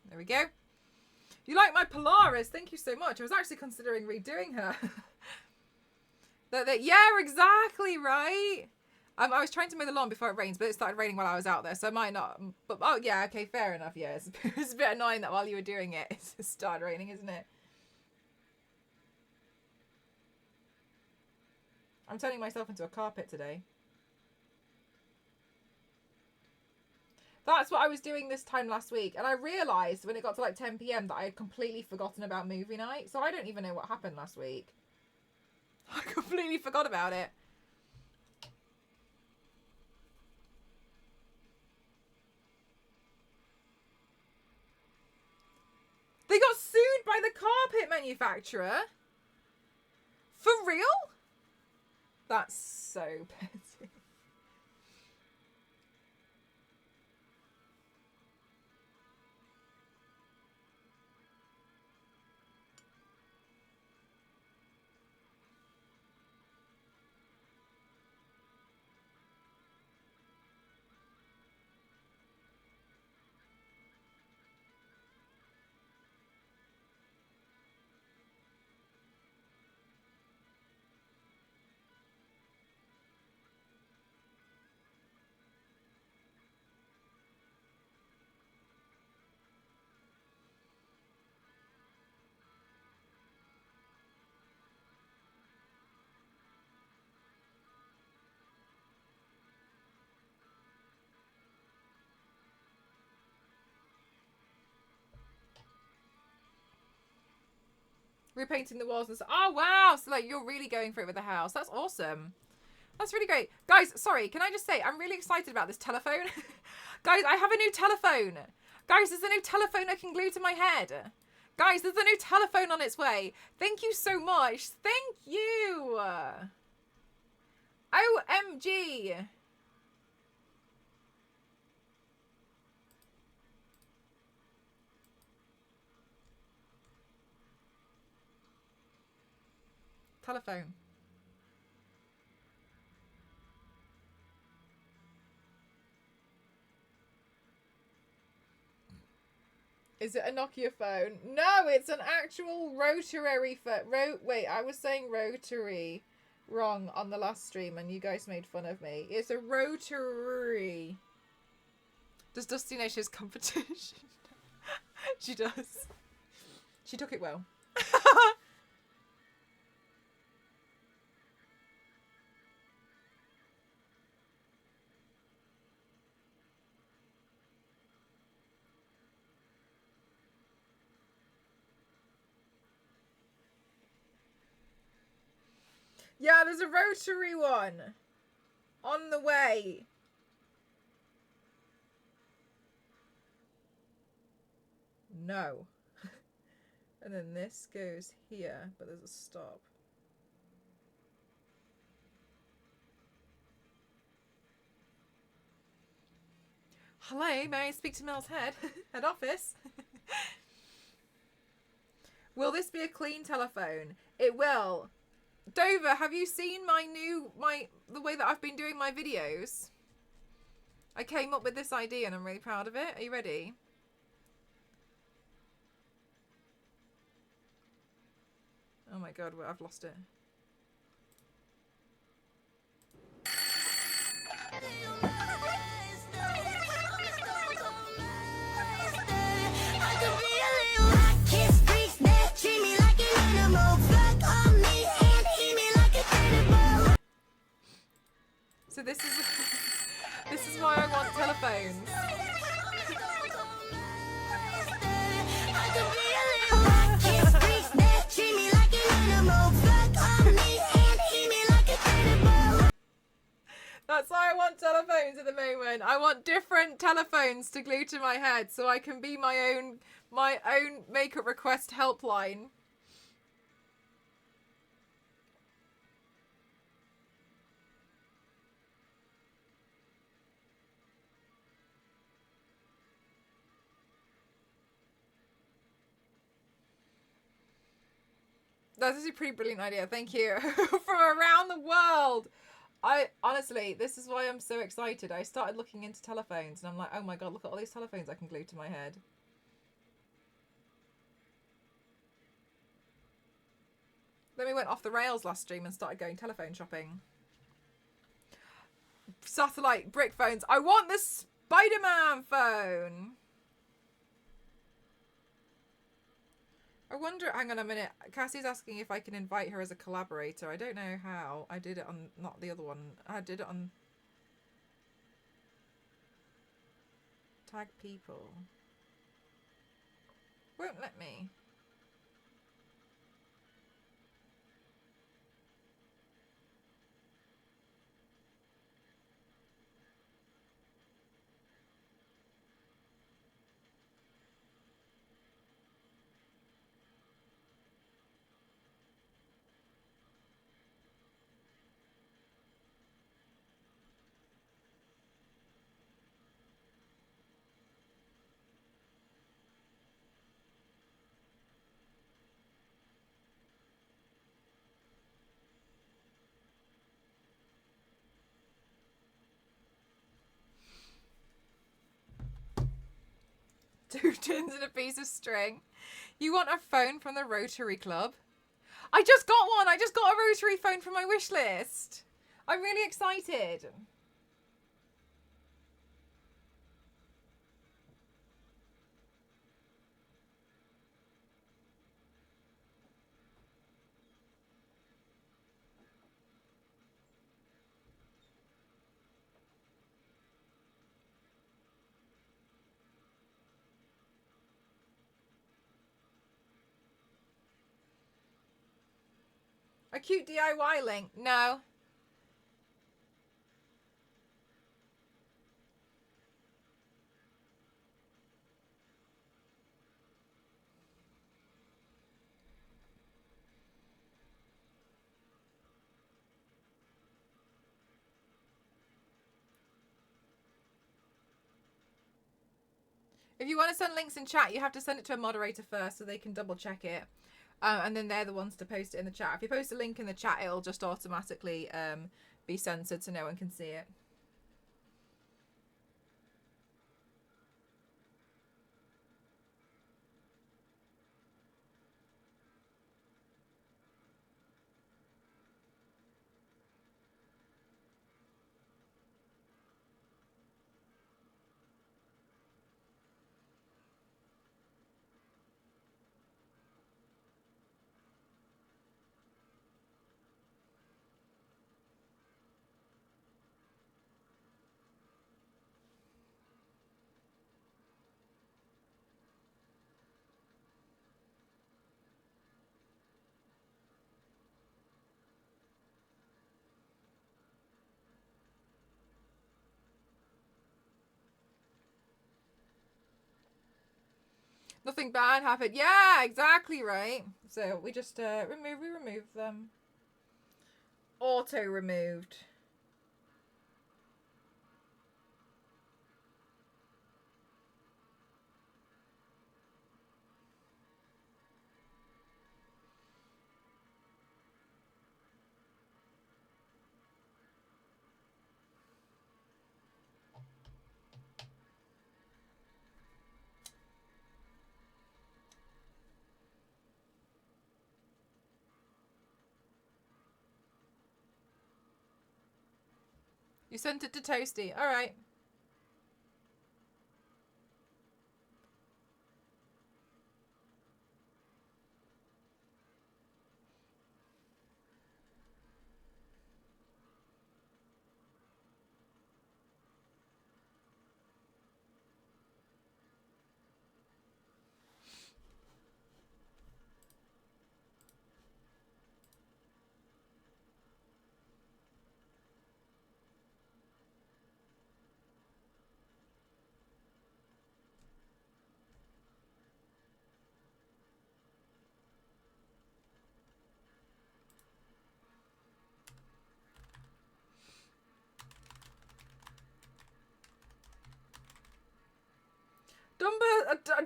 There we go. You like my Polaris? Thank you so much. I was actually considering redoing her. Yeah, exactly, right? I was trying to mow the lawn before it rains, but it started raining while I was out there, so I might not. But oh yeah, okay, fair enough. Yeah, it's a bit annoying that while you were doing it, it started raining, isn't it? I'm turning myself into a carpet today. That's what I was doing this time last week. And I realised when it got to like 10 p.m. that I had completely forgotten about movie night. So I don't even know what happened last week. I completely forgot about it. They got sued by the carpet manufacturer? For real? That's so petty. Repainting the walls and stuff. Oh, wow. So, like, you're really going for it with the house. That's awesome. That's really great. Guys, sorry. Can I just say, I'm really excited about this telephone. Guys, I have a new telephone. Guys, there's a new telephone I can glue to my head. Guys, there's a new telephone on its way. Thank you so much. Thank you. OMG. telephone. Is it a Nokia phone? No, it's an actual rotary phone. Wait, I was saying rotary wrong on the last stream and you guys made fun of me. It's a rotary. Does Dusty know she's competition? She does. She took it well. Yeah, there's a rotary one on the way. No. And then this goes here, but there's a stop. Hello, may I speak to Mel's head office? Will this be a clean telephone? It will. Dover, have you seen the way that I've been doing my videos? I came up with this idea and I'm really proud of it. Are you ready? Oh my god, I've lost it. So this is why I want telephones. That's why I want telephones at the moment. I want different telephones to glue to my head so I can be my own makeup request helpline. That's actually a pretty brilliant idea. Thank you. From around the world. Honestly, this is why I'm so excited. I started looking into telephones and I'm like, oh my god, look at all these telephones I can glue to my head. Then we went off the rails last stream and started going telephone shopping. Satellite brick phones. I want the Spider-Man phone. I wonder, hang on a minute. Cassie's asking if I can invite her as a collaborator. I don't know how. I did it on, not the other one. I did it on tag people. Won't let me. Two tins and a piece of string. You want a phone from the Rotary Club? I just got one. I just got a Rotary phone from my wish list. I'm really excited. A cute DIY link? No. If you want to send links in chat, you have to send it to a moderator first so they can double check it. And then they're the ones to post it in the chat. If you post a link in the chat, it'll just automatically be censored so no one can see it. Nothing bad happened. Yeah, exactly right. So we just remove them. Auto removed. You sent it to Toasty. All right.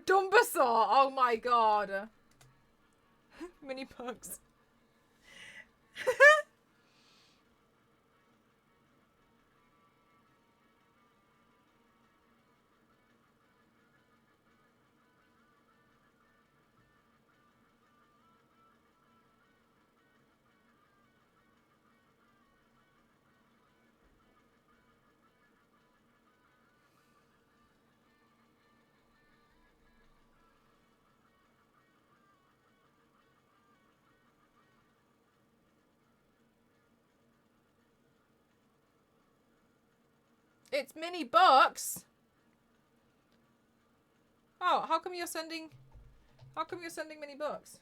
Dumbasaur. Oh my god. Mini pugs. It's mini bucks. Oh, how come you're sending mini bucks?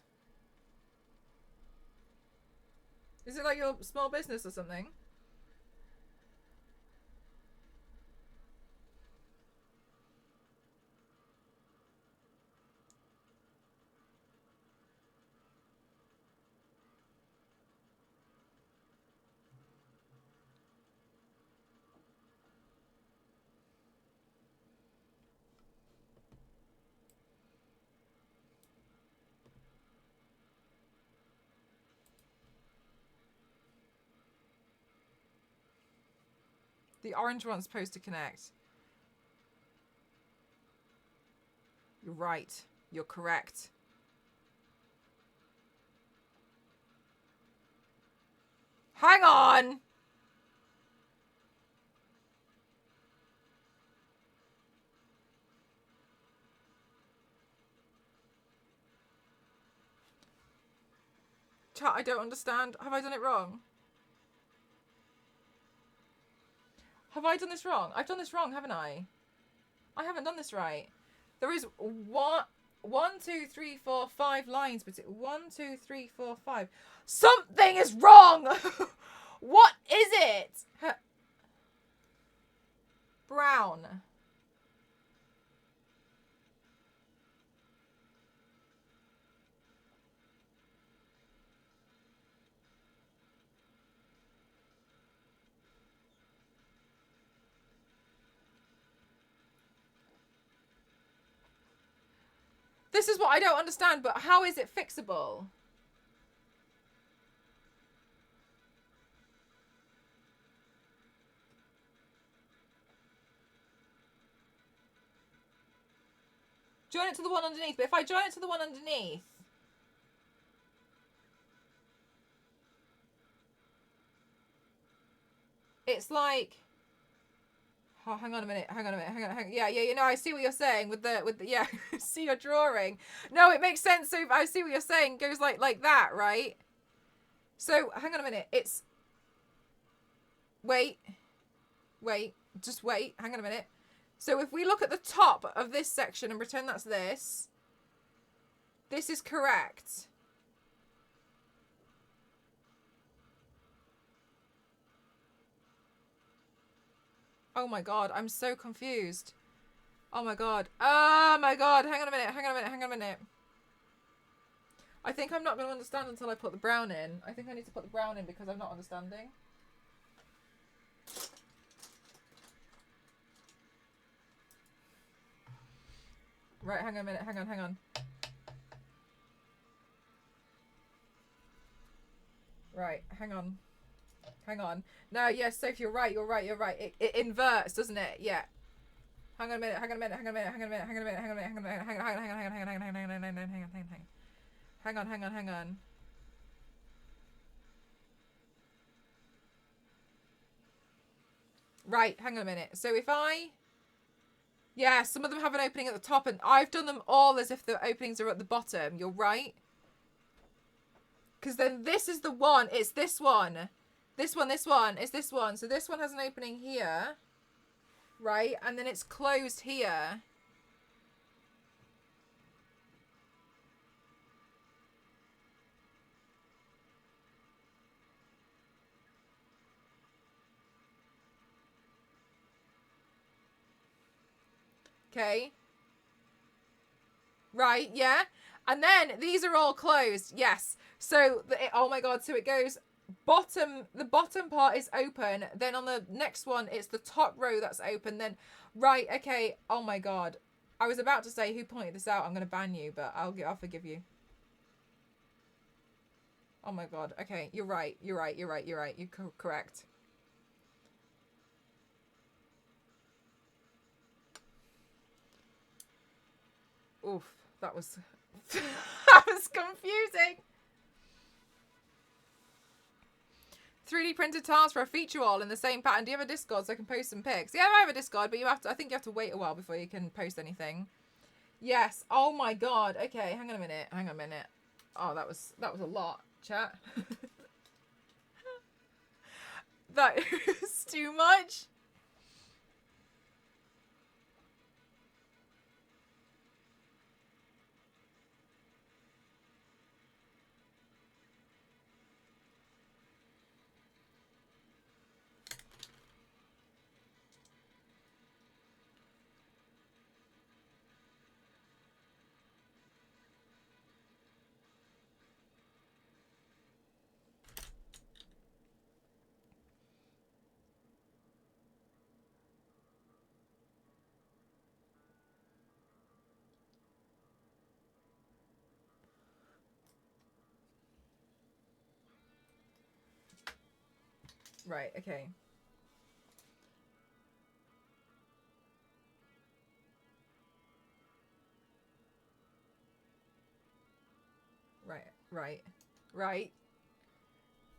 Is it like your small business or something? The orange one's supposed to connect. You're right. You're correct. Hang on! Chat, I don't understand. Have I done it wrong? Have I done this wrong? I've done this wrong, haven't I? I haven't done this right. There is one, two, three, 4, 5 lines, but 1, 2, 3, 4, 5. Something is wrong! What is it? Brown. This is what I don't understand, but how is it fixable? Join it to the one underneath. But if I join it to the one underneath... It's like... Oh, hang on a minute. Yeah, no, I see what you're saying with the yeah, see your drawing. No, it makes sense. So I see what you're saying. It goes like that, right? So, hang on a minute. It's... Wait. Just wait. Hang on a minute. So if we look at the top of this section and pretend that's this is correct. Oh my god, I'm so confused. Oh my god. Oh my god. Hang on a minute. I think I'm not going to understand until I put the brown in. I think I need to put the brown in because I'm not understanding. Right, hang on a minute. Hang on. Right, hang on. No, yes, Sophie, you're right. It inverts, doesn't it? Yeah. Hang on a minute. Hang on. Right, hang on a minute. So if I... Yeah, some of them have an opening at the top, and I've done them all as if the openings are at the bottom. You're right. Because then this is the one. It's this one. This one. It's this one. So this one has an opening here. Right? And then it's closed here. Okay. Right, yeah. And then these are all closed. Yes. So, oh my god. So it goes the bottom part is open. Then on the next one, it's the top row that's open. Then, right, okay. Oh my god. I was about to say, who pointed this out? I'm going to ban you, but I'll forgive you. Oh my god. Okay, you're right. You're correct. Oof, that was that was confusing. 3D printed tiles for a feature wall in the same pattern. Do you have a Discord so I can post some pics? Yeah, I have a Discord, but I think you have to wait a while before you can post anything. Yes. Oh my god. Okay, hang on a minute. Oh, that was a lot, chat. That is too much. Right, okay. Right.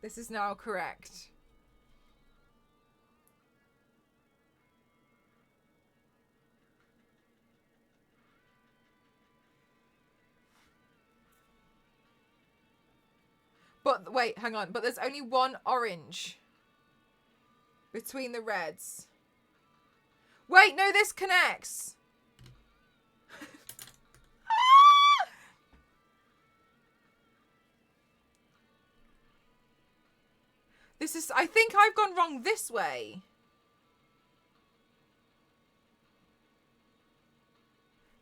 This is now correct. But wait, hang on. But there's only one orange between the reds. Wait, no, this connects. This is... I think I've gone wrong this way.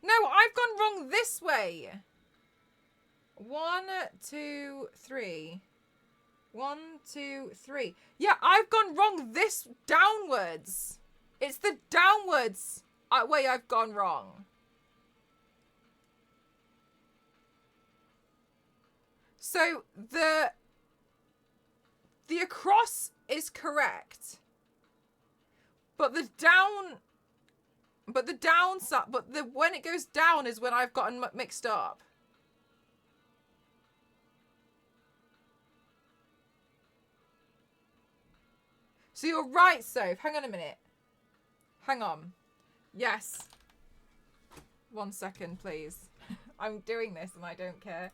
No, I've gone wrong this way. 1, 2, 3. 1, 2, 3. Yeah, I've gone wrong this downwards. It's the downwards way I've gone wrong. So the across is correct. But the downside, when it goes down is when I've gotten mixed up. So you're right, Soph. Hang on a minute. Hang on. Yes. 1 second, please. I'm doing this and I don't care.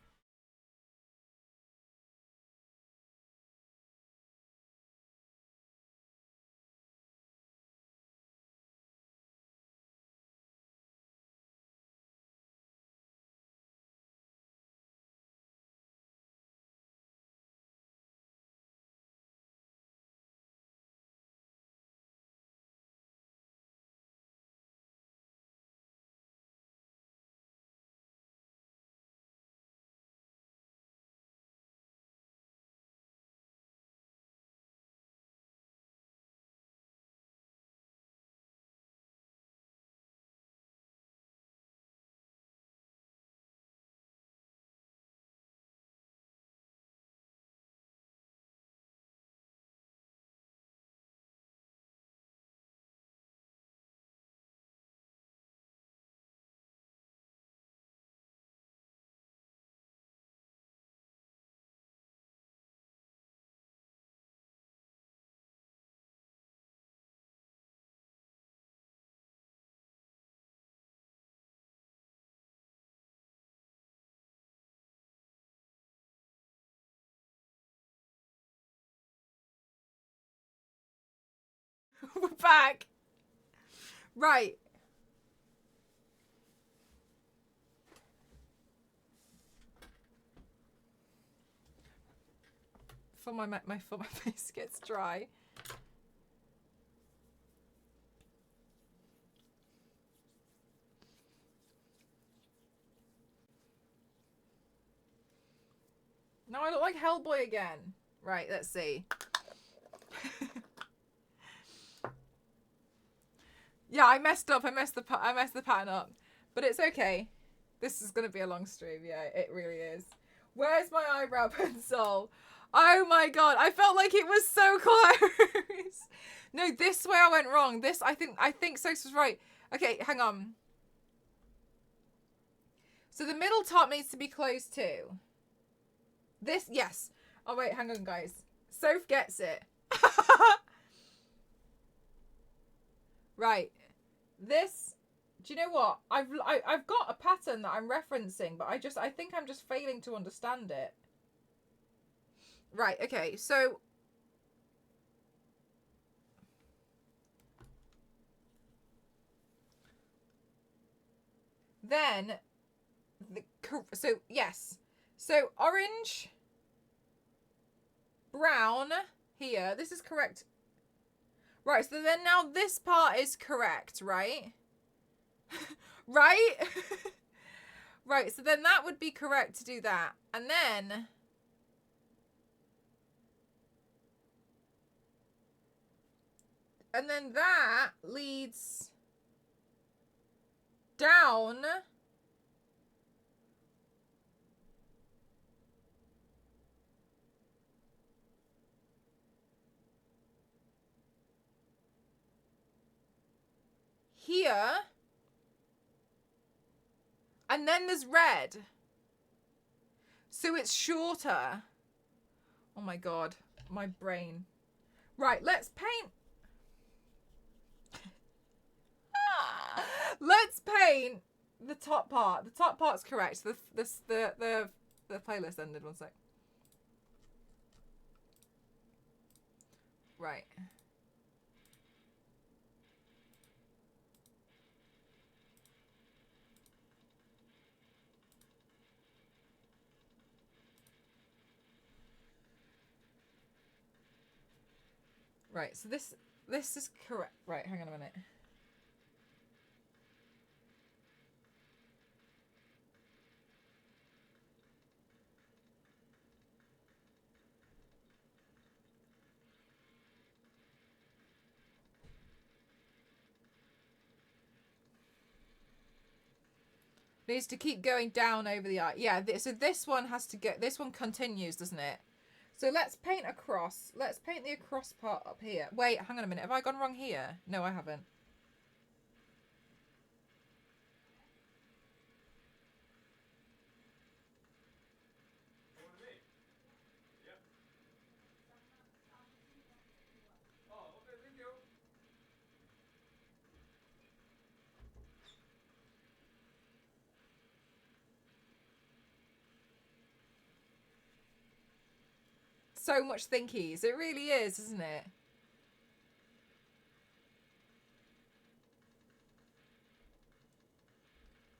We're back. Right. For my face gets dry. No, I look like Hellboy again. Right, let's see. Yeah, I messed up. I messed the pattern up. But it's okay. This is going to be a long stream. Yeah, it really is. Where's my eyebrow pencil? Oh my god, I felt like it was so close. No, this way I went wrong. This, I think Sos was right. Okay, hang on. So the middle top needs to be closed too. This, yes. Oh wait, hang on guys. Soph gets it. Right. This, do you know what? I've got a pattern that I'm referencing, but I think I'm just failing to understand it. Right, okay, so then yes. So orange, brown here. This is correct. Right, so then now this part is correct, right? Right? Right, so then that would be correct to do that. And then that leads down here. And then there's red. So it's shorter. Oh my god, my brain. Right, let's paint. Let's paint the top part. The top part's correct. The playlist ended. 1 sec. Right. Right. So this is correct. Right. Hang on a minute. Needs to keep going down over the eye. Yeah, so this one has to go, this one continues, doesn't it? So let's paint across. Let's paint the across part up here. Wait, hang on a minute. Have I gone wrong here? No, I haven't. So much thinkies. It really is, isn't it?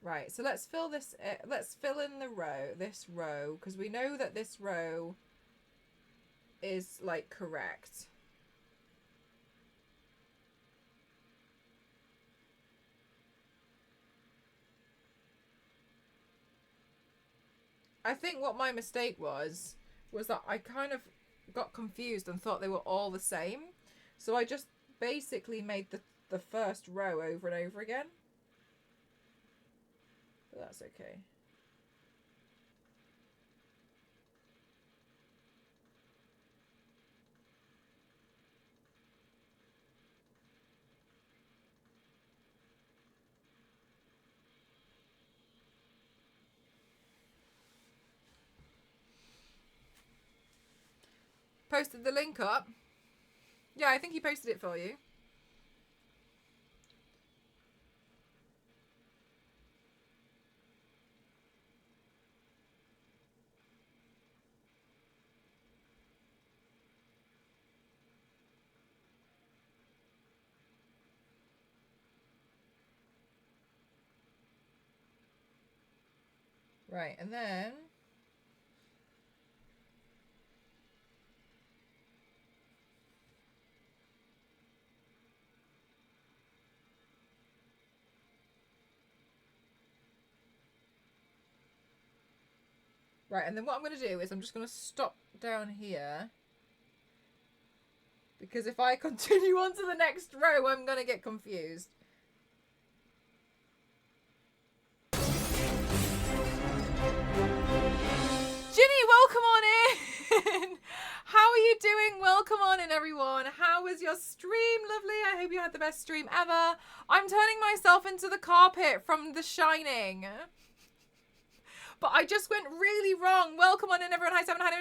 Right, so let's fill this, let's fill in the row, this row, because we know that this row is, like, correct. I think what my mistake was that I kind of got confused and thought they were all the same. So I just basically made the first row over and over again. But that's okay. Posted the link up. Yeah, I think he posted it for you. Right, and then what I'm going to do is I'm just going to stop down here. Because if I continue on to the next row, I'm going to get confused. Ginny, welcome on in! How are you doing? Welcome on in, everyone. How was your stream? Lovely. I hope you had the best stream ever. I'm turning myself into the carpet from The Shining. But I just went really wrong. Welcome on in, everyone. Hi, Seven. Hi, how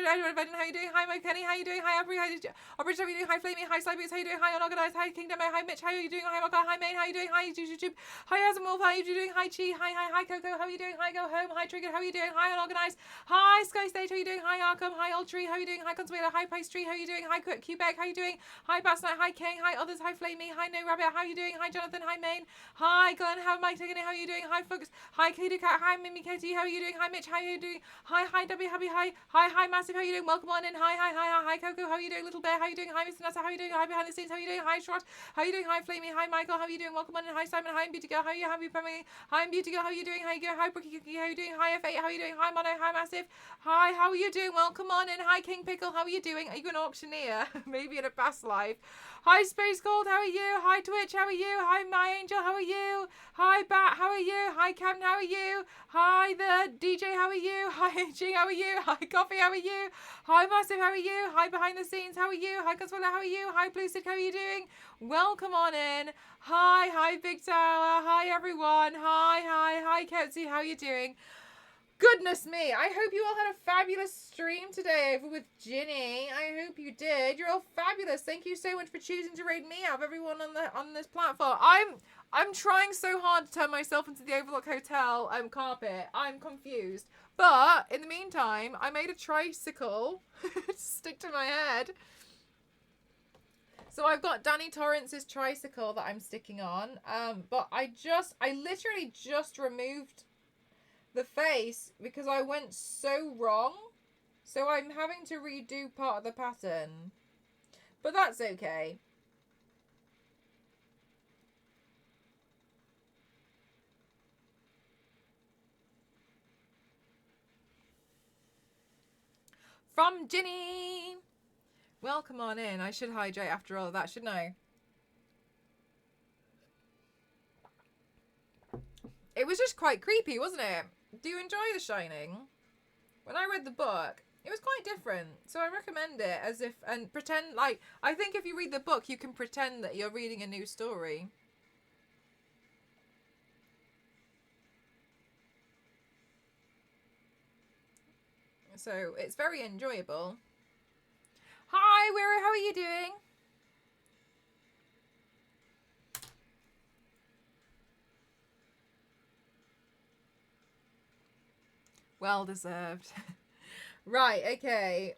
you doing? Hi, Mike Kenny. How you doing? Hi, Aubrey. How you doing? Aubrey, how you doing? Hi, Flamey. Hi, Slyboots. How you doing? Hi, Unorganized. Hi, Kingdom. Hi, Mitch. How are you doing? Hi, Mocha. Hi, Main. How you doing? Hi, YouTube. Hi, Azamolf. How you doing? Hi, Chi. Hi, Coco. How you doing? Hi, Go Home. Hi, Trigger. How you doing? Hi, Unorganized. Hi, Sky Stage. How you doing? Hi, Arkham. Hi, Ultree. How you doing? Hi, Consuela. Hi, Pastry. How you doing? Hi, Quebec. How you doing? Hi, Bassnight. Hi, King. Hi, others. Hi, Flamey. Hi, No Rabbit. How you doing? Hi, Jonathan. Hi, Main. Hi, Glenn. How am I taking it? How you doing? Hi, Fox. Hi, Katie Cat. Hi, Mimi Katie. How are you doing? Hi, Mitch. How you doing? Hi, W. Happy. Hi, Massive. How you doing? Welcome on in. Hi, Coco. How you doing? Little Bear. How you doing? Hi, Mr. Nessa. How you doing? Hi, behind the scenes. How you doing? Hi, Short. How you doing? Hi, Flamey. Hi, Michael. How you doing? Welcome on in. Hi, Simon. Hi, Beauty Girl. How are you? Happy family. Hi, Beauty Girl. How you doing? How you going? Hi, Brookie Cookie. How you doing? Hi, F8. How you doing? Hi, Mono. Hi, Massive. Hi, how are you doing? Welcome on in. Hi, King Pickle. How are you doing? Are you an auctioneer? Maybe in a past life. Hi, Space Gold. How are you? Hi, Twitch. How are you? Hi, My Angel. How are you? Hi, Bat. How are you? Hi, Cam. How are you? Hi, the DJ. How are you? Hi, G. How are you? Hi, Coffee. How are you? Hi, Massive. How are you? Hi, Behind the Scenes. How are you? Hi, Consuela. How are you? Hi, Blue Stick. How are you doing? Welcome on in. Hi, Big Tower. Hi, everyone. Hi, Kelsey. How are you doing? Goodness me, I hope you all had a fabulous stream today over with Ginny. I hope you did. You're all fabulous. Thank you so much for choosing to raid me out of everyone on this platform. I'm trying so hard to turn myself into the Overlook Hotel carpet. I'm confused. But in the meantime, I made a tricycle to stick to my head. So I've got Danny Torrance's tricycle that I'm sticking on. But I literally just removed the face because I went so wrong. So I'm having to redo part of the pattern. But that's okay. From Ginny. Welcome on in. I should hydrate after all of that, shouldn't I? it was just quite creepy, wasn't it? Do you enjoy The Shining? When I read the book, it was quite different. So I recommend it as if, and pretend like, I think if you read the book, you can pretend that you're reading a new story. So it's very enjoyable. Hi, how are you doing? Well deserved. Right, okay.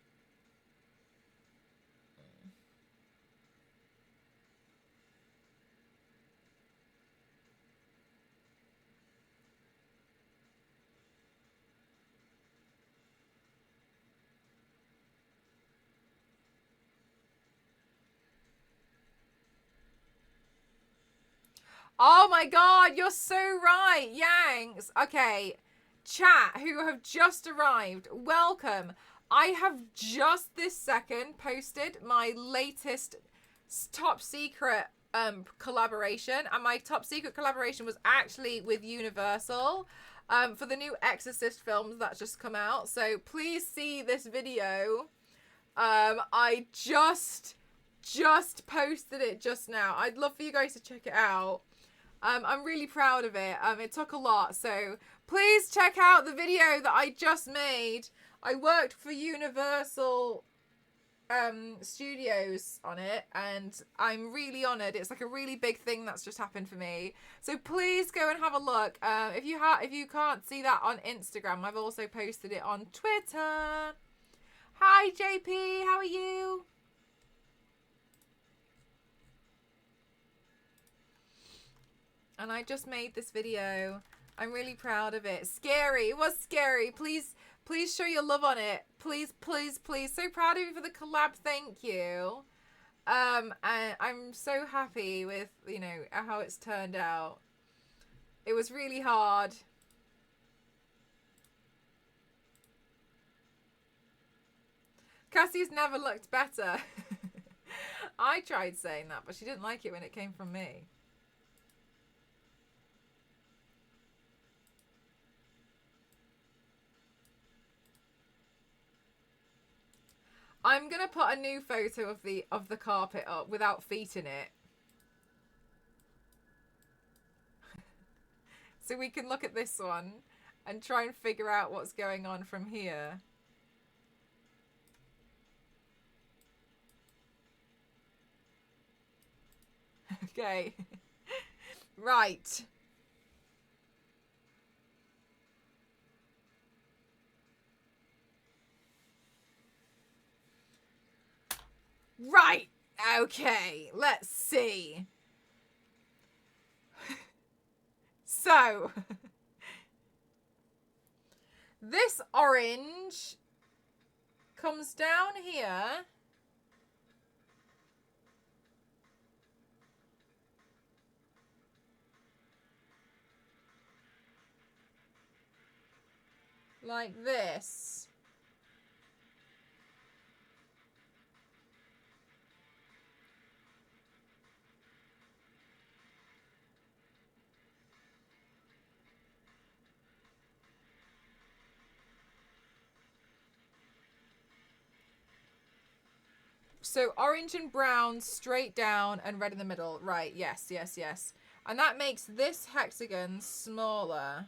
Oh my god, you're so right, Yanks. Okay, chat who have just arrived, welcome. I have just this second posted my latest top secret collaboration, and my top secret collaboration was actually with Universal for the new Exorcist films that's just come out. So please see this video. I just posted it just now. I'd love for you guys to check it out. I'm really proud of it. It took a lot, so please check out the video that I just made. I worked for Universal Studios on it, and I'm really honoured. It's like a really big thing that's just happened for me. So please go and have a look. If you can't see that on Instagram, I've also posted it on Twitter. Hi JP, how are you? And I just made this video. I'm really proud of it. Scary. It was scary. Please show your love on it. Please. So proud of you for the collab. Thank you. And I'm so happy with, you know, how it's turned out. It was really hard. Cassie's never looked better. I tried saying that, but she didn't like it when it came from me. I'm gonna put a new photo of the carpet up without feet in it. So we can look at this one and try and figure out what's going on from here. Okay. Right. Right. Okay. Let's see. So, this orange comes down here. Like this. So orange and brown straight down and red in the middle. Right, yes. And that makes this hexagon smaller.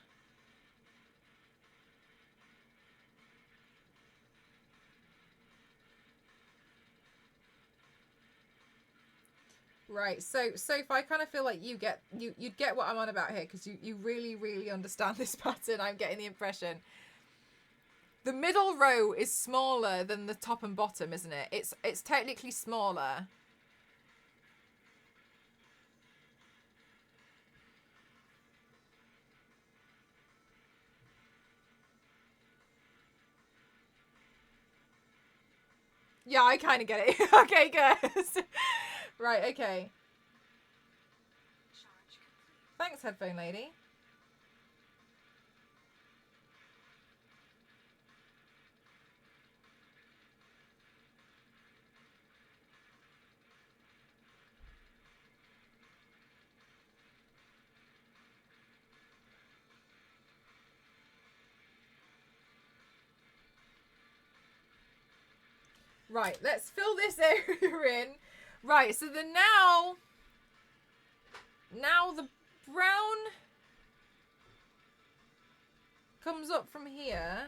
Right, so if I kind of feel like you'd get what I'm on about here, because you really understand this pattern. I'm getting the impression. The middle row is smaller than the top and bottom, isn't it? It's technically smaller. Yeah, I kind of get it. Okay, good. Right, okay. Thanks, headphone lady. Right, let's fill this area in. Right, so then now the brown comes up from here.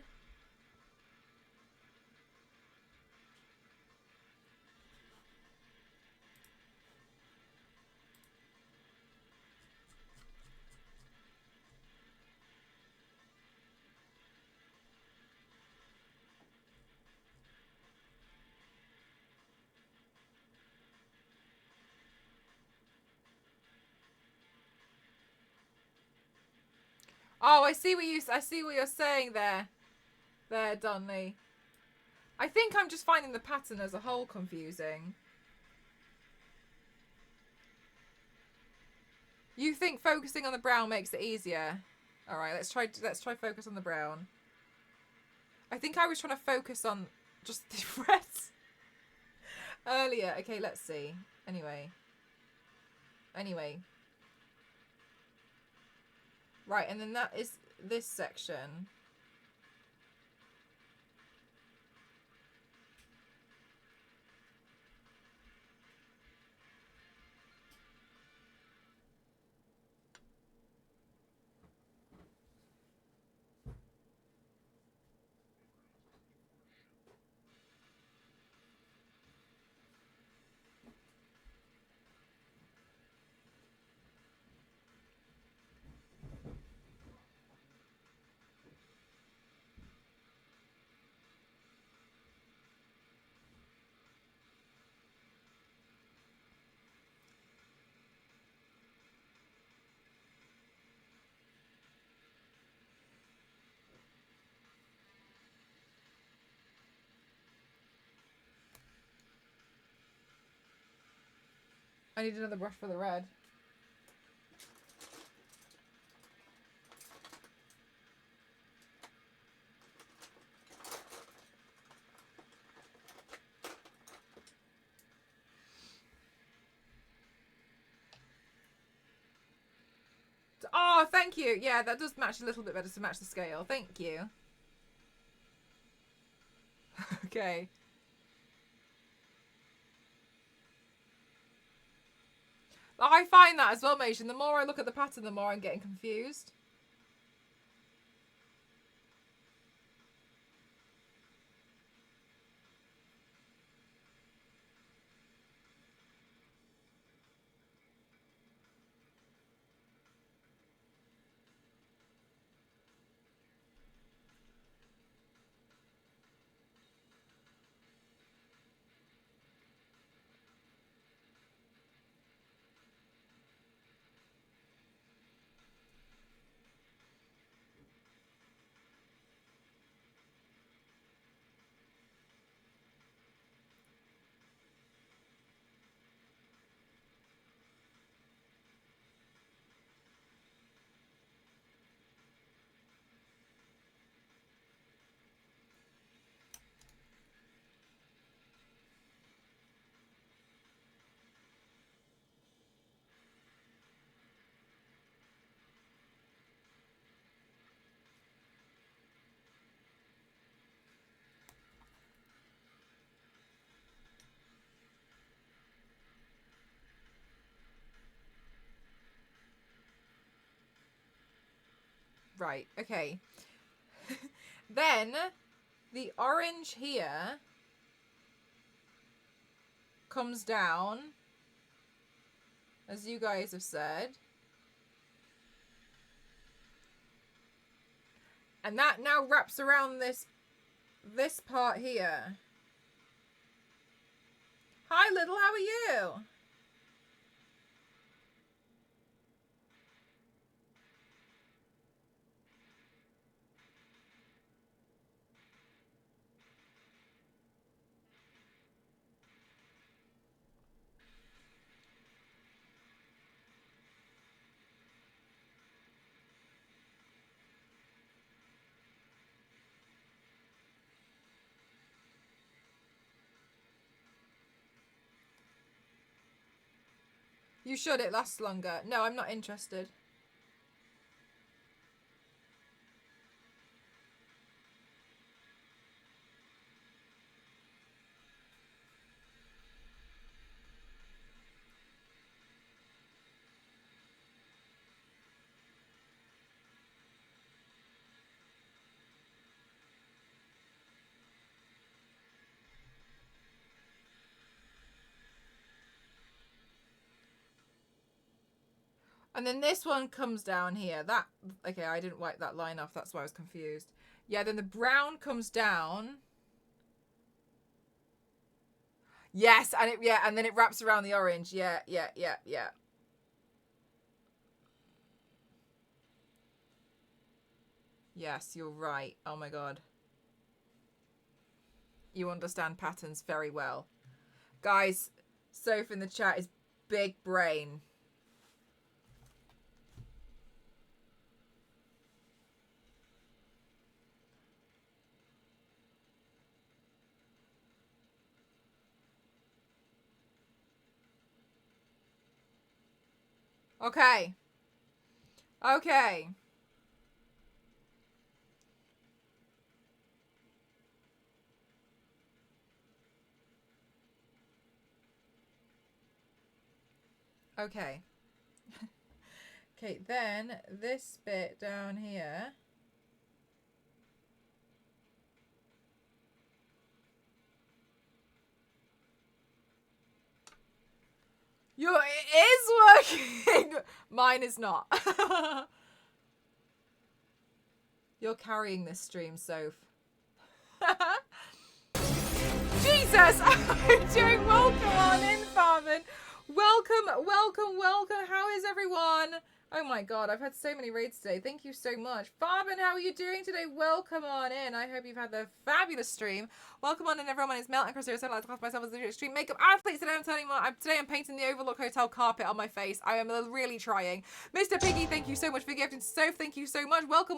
Oh, I see what you're saying there. There, Dunley. I think I'm just finding the pattern as a whole confusing. You think focusing on the brown makes it easier? All right, let's try focus on the brown. I think I was trying to focus on just the reds earlier. Okay, let's see. Anyway. Right, and then that is this section. I need another brush for the red. Oh, thank you. Yeah, that does match a little bit better to match the scale. Thank you. Okay. I find that as well, Mation. The more I look at the pattern, the more I'm getting confused. Right, okay. Then, the orange here comes down, as you guys have said. And that now wraps around this part here. Hi, Little, how are you? You should, it lasts longer. No, I'm not interested. And then this one comes down here. That, okay, I didn't wipe that line off. That's why I was confused. Yeah, then the brown comes down. Yes, and and then it wraps around the orange. Yeah. Yes, you're right. Oh my god. You understand patterns very well. Guys, Soph in the chat is big brain. Okay. Okay. Okay. Okay, then this bit down here. It is working! Mine is not. You're carrying this stream, Soph. Jesus! I'm doing welcome on in, Farman. Welcome. How is everyone? Oh my god, I've had so many raids today. Thank you so much. Farman, how are you doing today? Welcome on in. I hope you've had a fabulous stream. Welcome on in, everyone. My name is Mel and Chris. I like to class myself as a extreme makeup athlete. Today I'm painting the Overlook Hotel carpet on my face. I am really trying. Mr. Piggy, thank you so much for gifting. Soph, thank you so much. Welcome,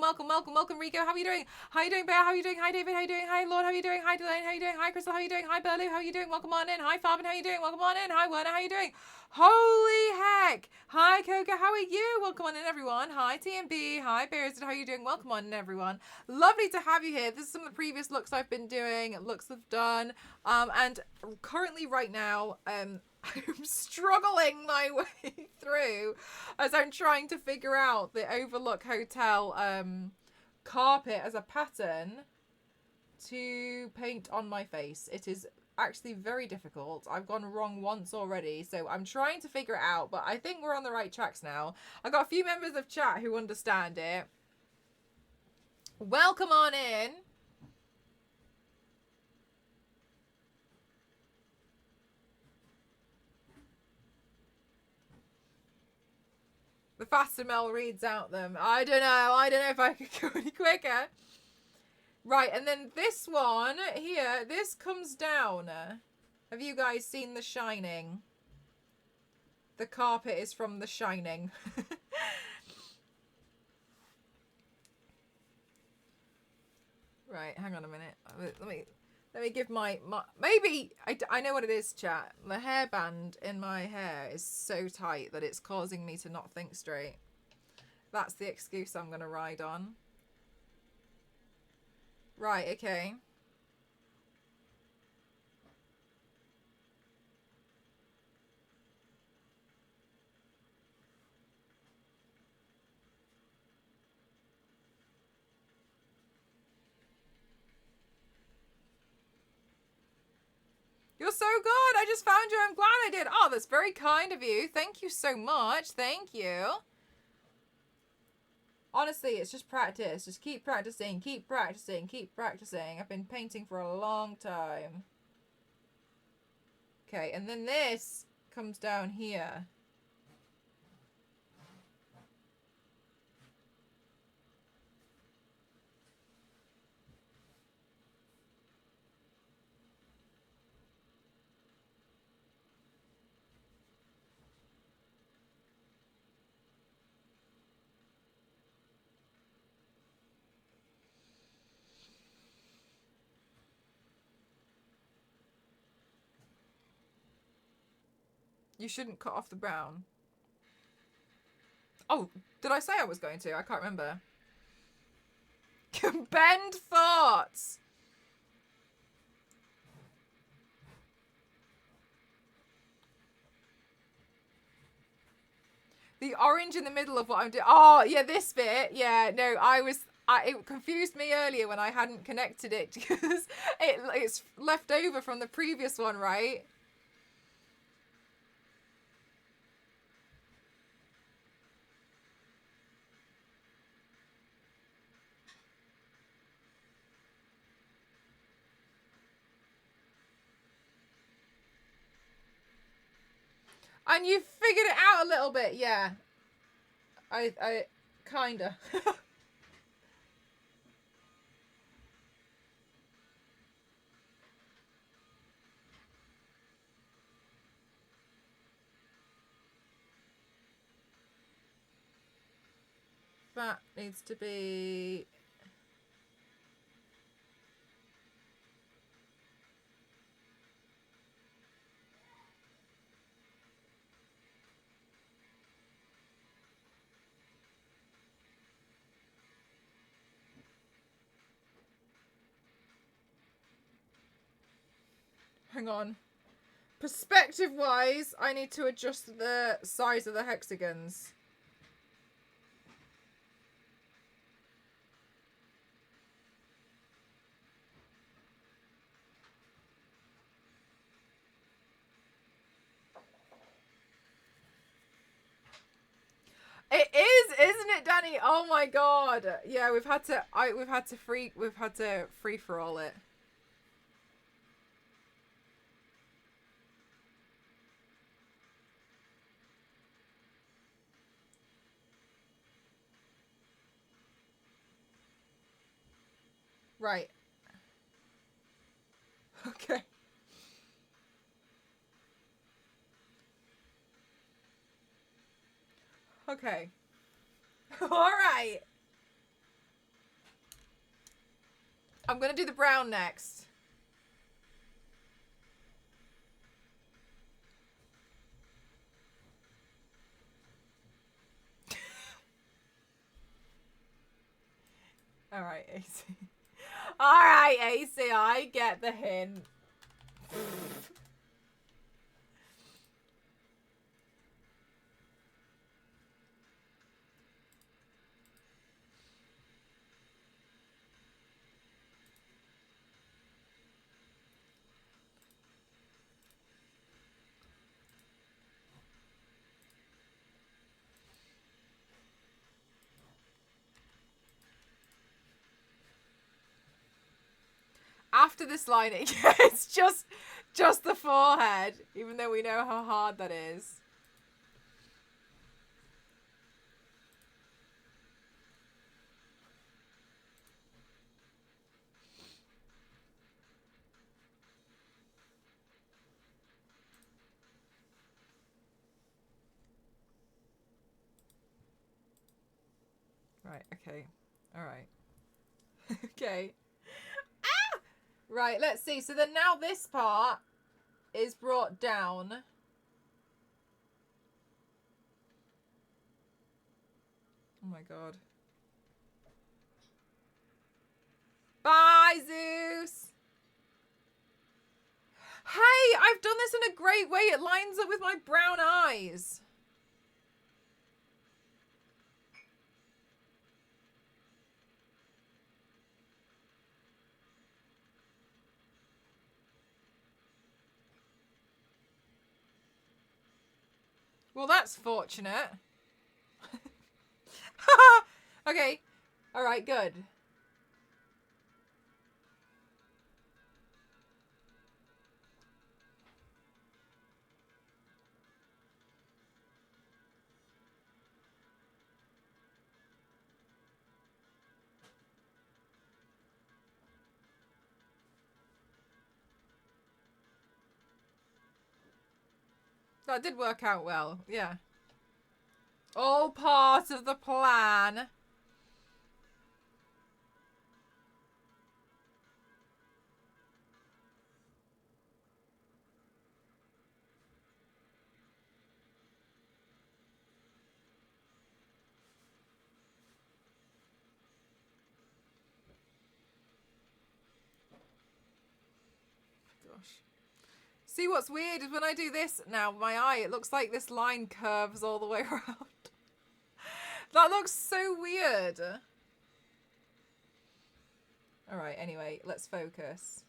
Rico. How are you doing? How are you doing, Bear? How are you doing? Hi, David. How are you doing? Hi, Lord. How are you doing? Hi, Delane. How are you doing? Hi, Crystal. How are you doing? Hi, Burley. How are you doing? Welcome on in. Hi, Farben. How are you doing? Welcome on in. Hi, Werner. How are you doing? Holy heck! Hi, Coca. How are you? Welcome on in, everyone. Hi, TMB. Hi, Bears. How are you doing? Welcome on in, everyone. Lovely to have you here. This is some of the previous looks I've been doing. Looks I've done. And currently, right now, I'm struggling my way through as I'm trying to figure out the Overlook Hotel carpet as a pattern to paint on my face. It is actually very difficult. I've gone wrong once already, so I'm trying to figure it out, but I think we're on the right tracks now. I got a few members of chat who understand it. Welcome on in. The faster Mel reads out them. I don't know if I could go any quicker. Right, and then this one here, this comes down. Have you guys seen The Shining? The carpet is from The Shining. Right, hang on a minute. Let me give my maybe I know what it is, chat. The hairband in my hair is so tight that it's causing me to not think straight. That's the excuse I'm gonna ride on. Right, okay. You're so good. I just found you. I'm glad I did. Oh, that's very kind of you. Thank you so much. Thank you. Honestly, it's just practice. Just keep practicing. Keep practicing. Keep practicing. I've been painting for a long time. Okay, and then this comes down here. You shouldn't cut off the brown. Oh, did I say I was going to? I can't remember. Bend thoughts. The orange in the middle of what I'm doing. Oh, yeah, this bit. Yeah, no, it confused me earlier when I hadn't connected it because it's left over from the previous one, right? And you figured it out a little bit, yeah. I kinda. That needs to be... Hang on. Perspective-wise, I need to adjust the size of the hexagons. It is, isn't it, Danny? Oh my god. Yeah, we've had to free for all it. Right. Okay. Okay. All right. I'm gonna do the brown next. All right, AC. All right, AC. I get the hint. After this line, it's just the forehead, even though we know how hard that is. Right, okay. All right. Okay. Ah! Right, let's see. So then now this part is brought down. Oh my god. Bye, Zeus! Hey, I've done this in a great way. It lines up with my brown eyes. Well, that's fortunate. Okay. All right, good. That did work out well, yeah. All part of the plan. Gosh. See, what's weird is when I do this now, my eye, it looks like this line curves all the way around. That looks so weird. All right, anyway, let's focus.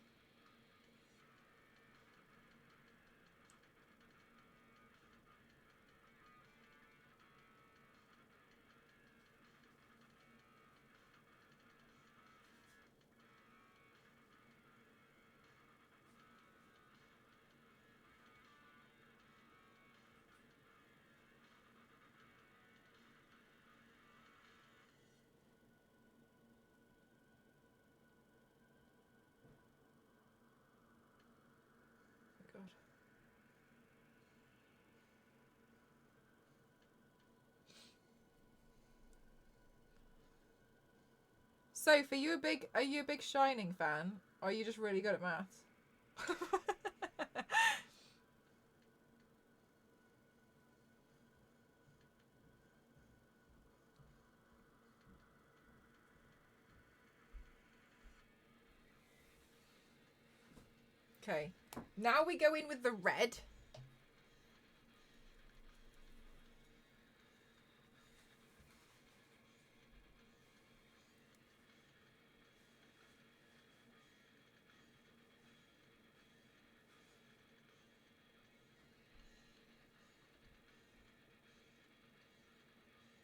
Soph, are you a big Shining fan? Or are you just really good at maths? Okay. Now we go in with the red.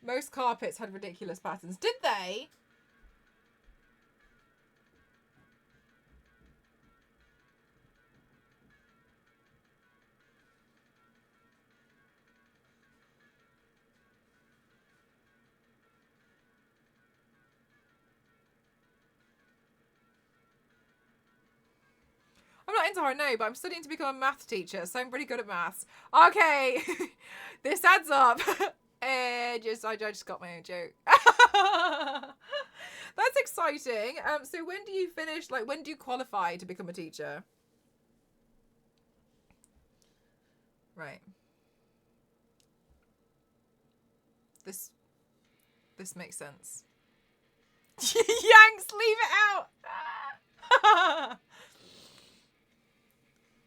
Most carpets had ridiculous patterns. Did they? I'm not into horror, no, but I'm studying to become a math teacher, so I'm pretty good at maths. Okay, this adds up. I just got my own joke. That's exciting. So when do you finish? Like, when do you qualify to become a teacher? Right. This makes sense. Yanks, leave it out.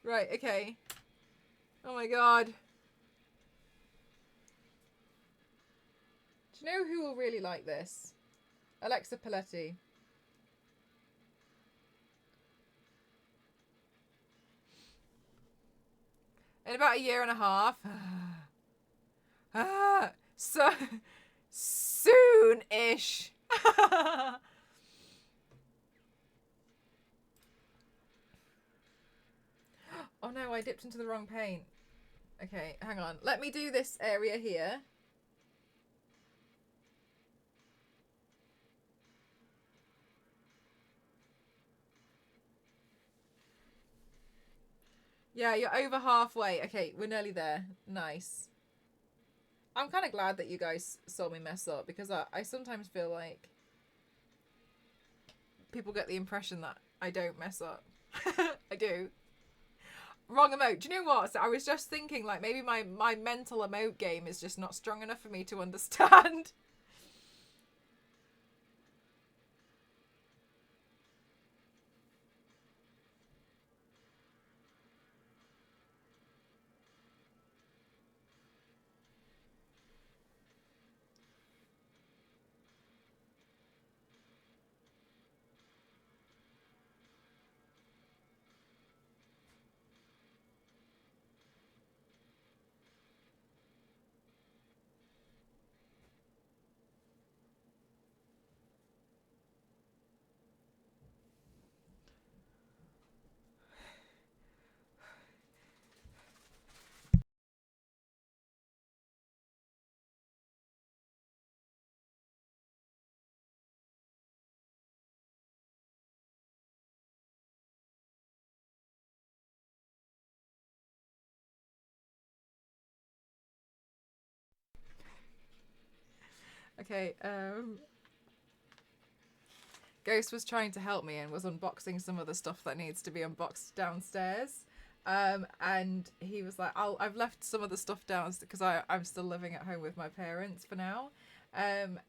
Right, okay. Oh my god. Do you know who will really like this? Alexa Paletti. In about a year and a half. So soon-ish. Oh no, I dipped into the wrong paint. Okay, hang on. Let me do this area here. Yeah, you're over halfway. Okay, we're nearly there. Nice. I'm kind of glad that you guys saw me mess up, because I sometimes feel like people get the impression that I don't mess up. I do. Wrong emote. Do you know what? So I was just thinking, like, maybe my mental emote game is just not strong enough for me to understand. Okay, Ghost was trying to help me and was unboxing some of the stuff that needs to be unboxed downstairs. And he was like, I've left some of the stuff downstairs because I'm still living at home with my parents for now. And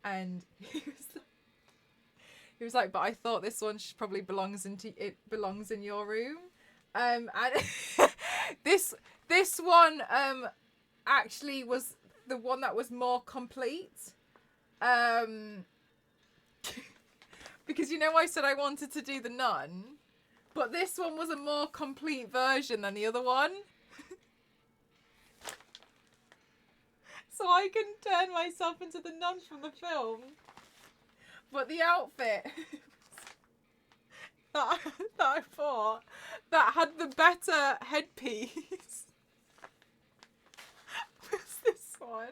he was like, but I thought this one probably belongs in your room. And this one actually was the one that was more complete. Because you know I said I wanted to do the nun, but this one was a more complete version than the other one. So I can turn myself into the nun from the film. But the outfit that I bought that had the better headpiece was this one.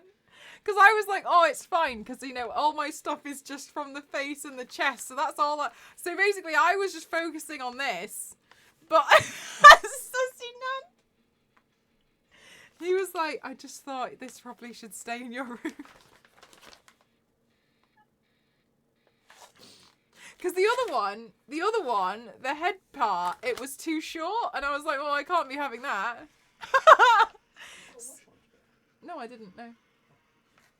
Because I was like, oh, it's fine, because, you know, all my stuff is just from the face and the chest, so that's all that... So basically, I was just focusing on this, but... Sussy nun! He was like, I just thought this probably should stay in your room. Because the other one, the head part, it was too short, and I was like, well, I can't be having that. No, I didn't. No.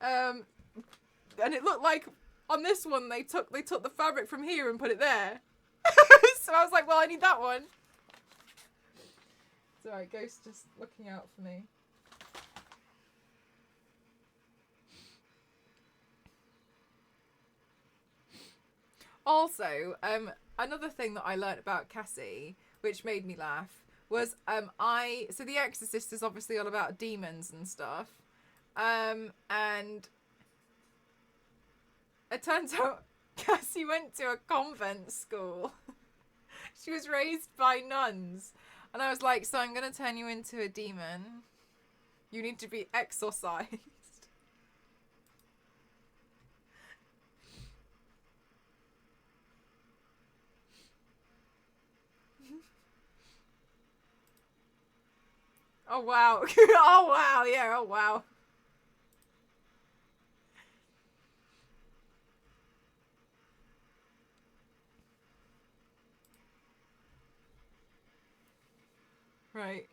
And it looked like on this one they took the fabric from here and put it there. So I was like, well, I need that one. It's alright, Ghost just looking out for me. Also, another thing that I learnt about Cassie, which made me laugh, was so The Exorcist is obviously all about demons and stuff. And it turns out Cassie went to a convent school. She was raised by nuns. And I was like, so I'm going to turn you into a demon. You need to be exorcised. Oh, wow. Oh, wow. Yeah, oh, wow. Right.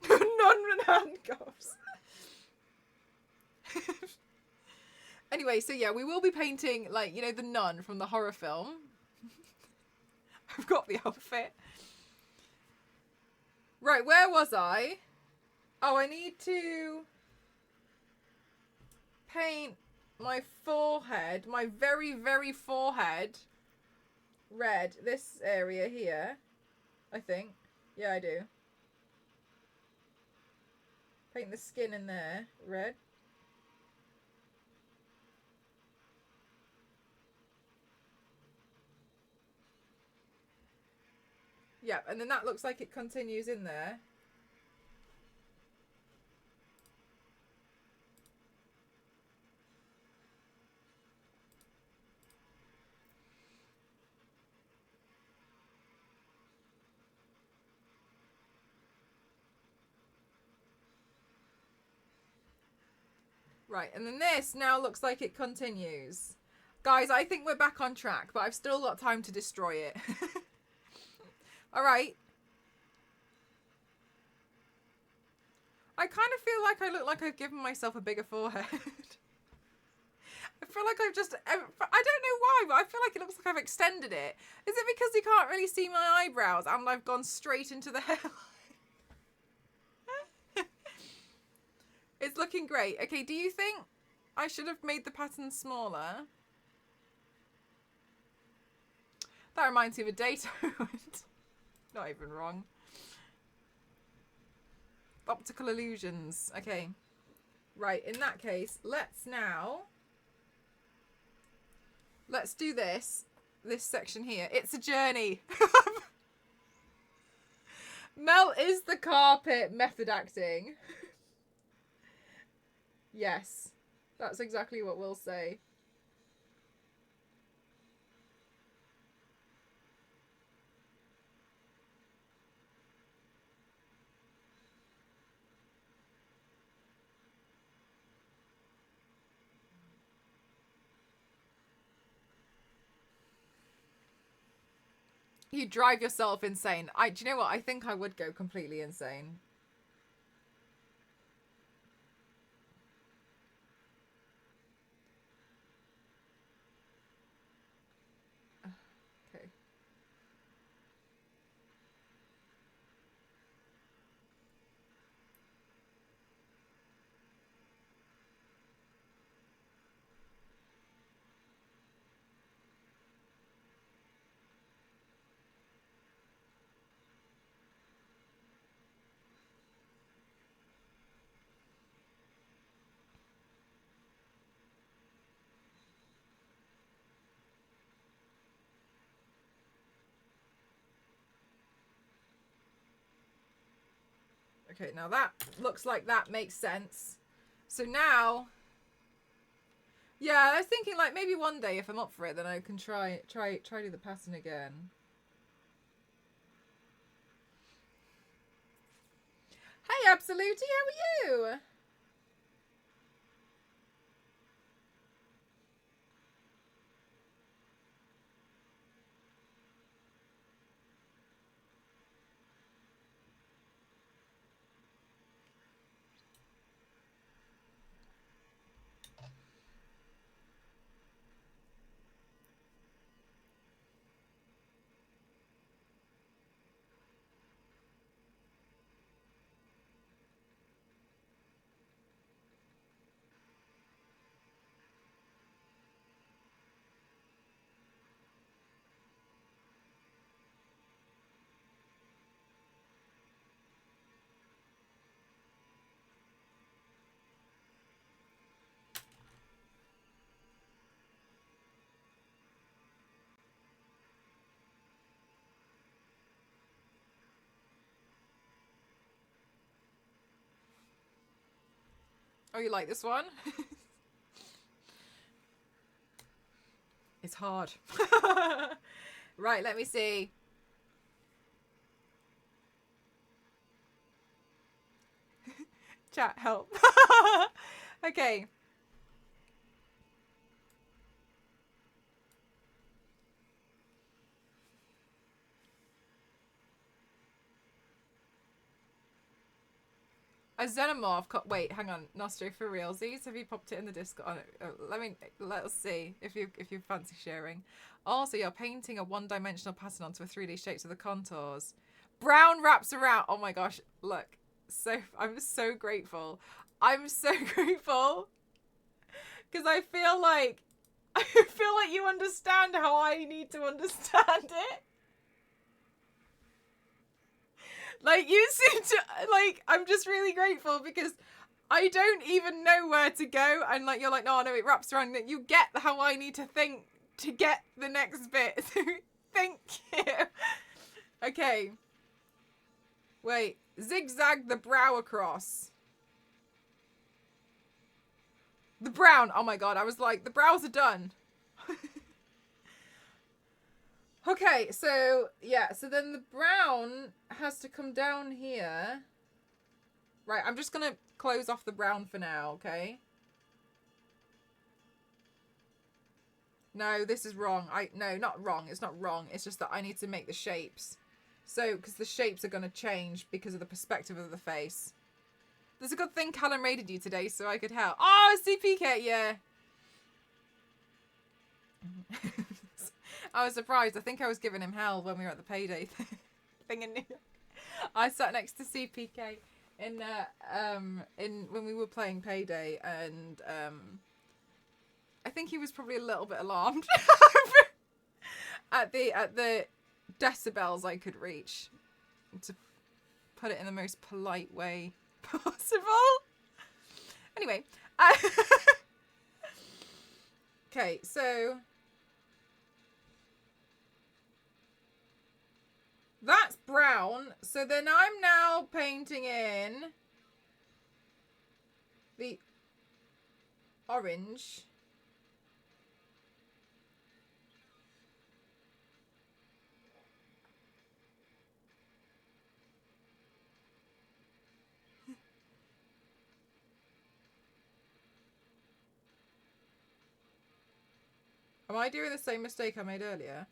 Non-handcuffs. Anyway, so yeah, we will be painting, like, you know, the nun from the horror film. I've got the outfit. Right, where was I? Oh, I need to paint my forehead, my very, very forehead, red. This area here, I think. Yeah, I do. Paint the skin in there, red. Yeah, and then that looks like it continues in there. Right, and then this now looks like it continues. Guys, I think we're back on track, but I've still got time to destroy it. Alright. I kind of feel like I look like I've given myself a bigger forehead. I feel like I've just... I don't know why, but I feel like it looks like I've extended it. Is it because you can't really see my eyebrows and I've gone straight into the hairline? It's looking great. Okay, do you think I should have made the pattern smaller? That reminds me of a date. Not even wrong. Optical illusions. Okay. Right, in that case, let's do this section here. It's a journey. Mel is the carpet method acting. Yes, that's exactly what we'll say. You drive yourself insane. Do you know what? I think I would go completely insane. Okay. Okay, now that looks like that makes sense. So now, yeah, I was thinking like maybe one day if I'm up for it, then I can try do the pattern again. Hey, Absolutely, how are you? Oh, you like this one? It's hard. Right, let me see. Chat, help. Okay. A xenomorph. Wait, hang on, Nostro, for realsies. Have you popped it in the Discord? Let's see if you fancy sharing. Also, you're painting a one-dimensional pattern onto a 3D shape to the contours. Brown wraps around. Oh my gosh, look. I'm so grateful. I'm so grateful because I feel like you understand how I need to understand it. Like, you seem to, like, I'm just really grateful because I don't even know where to go. And, like, you're like, no, it wraps around. That you get how I need to think to get the next bit. Thank you. Okay. Wait. Zigzag the brow across. The brown. Oh, my God. I was like, the brows are done. Okay, so, yeah. So then the brown has to come down here. Right, I'm just going to close off the brown for now, okay? No, this is wrong. No, not wrong. It's not wrong. It's just that I need to make the shapes. So, because the shapes are going to change because of the perspective of the face. There's a good thing Callum raided you today, so I could help. Oh, CPK, yeah. I was surprised. I think I was giving him hell when we were at the payday thing in New York. I sat next to CPK in when we were playing payday, and I think he was probably a little bit alarmed at the decibels I could reach, to put it in the most polite way possible. Anyway, okay, so that's brown. So then I'm now painting in the orange. Am I doing the same mistake I made earlier?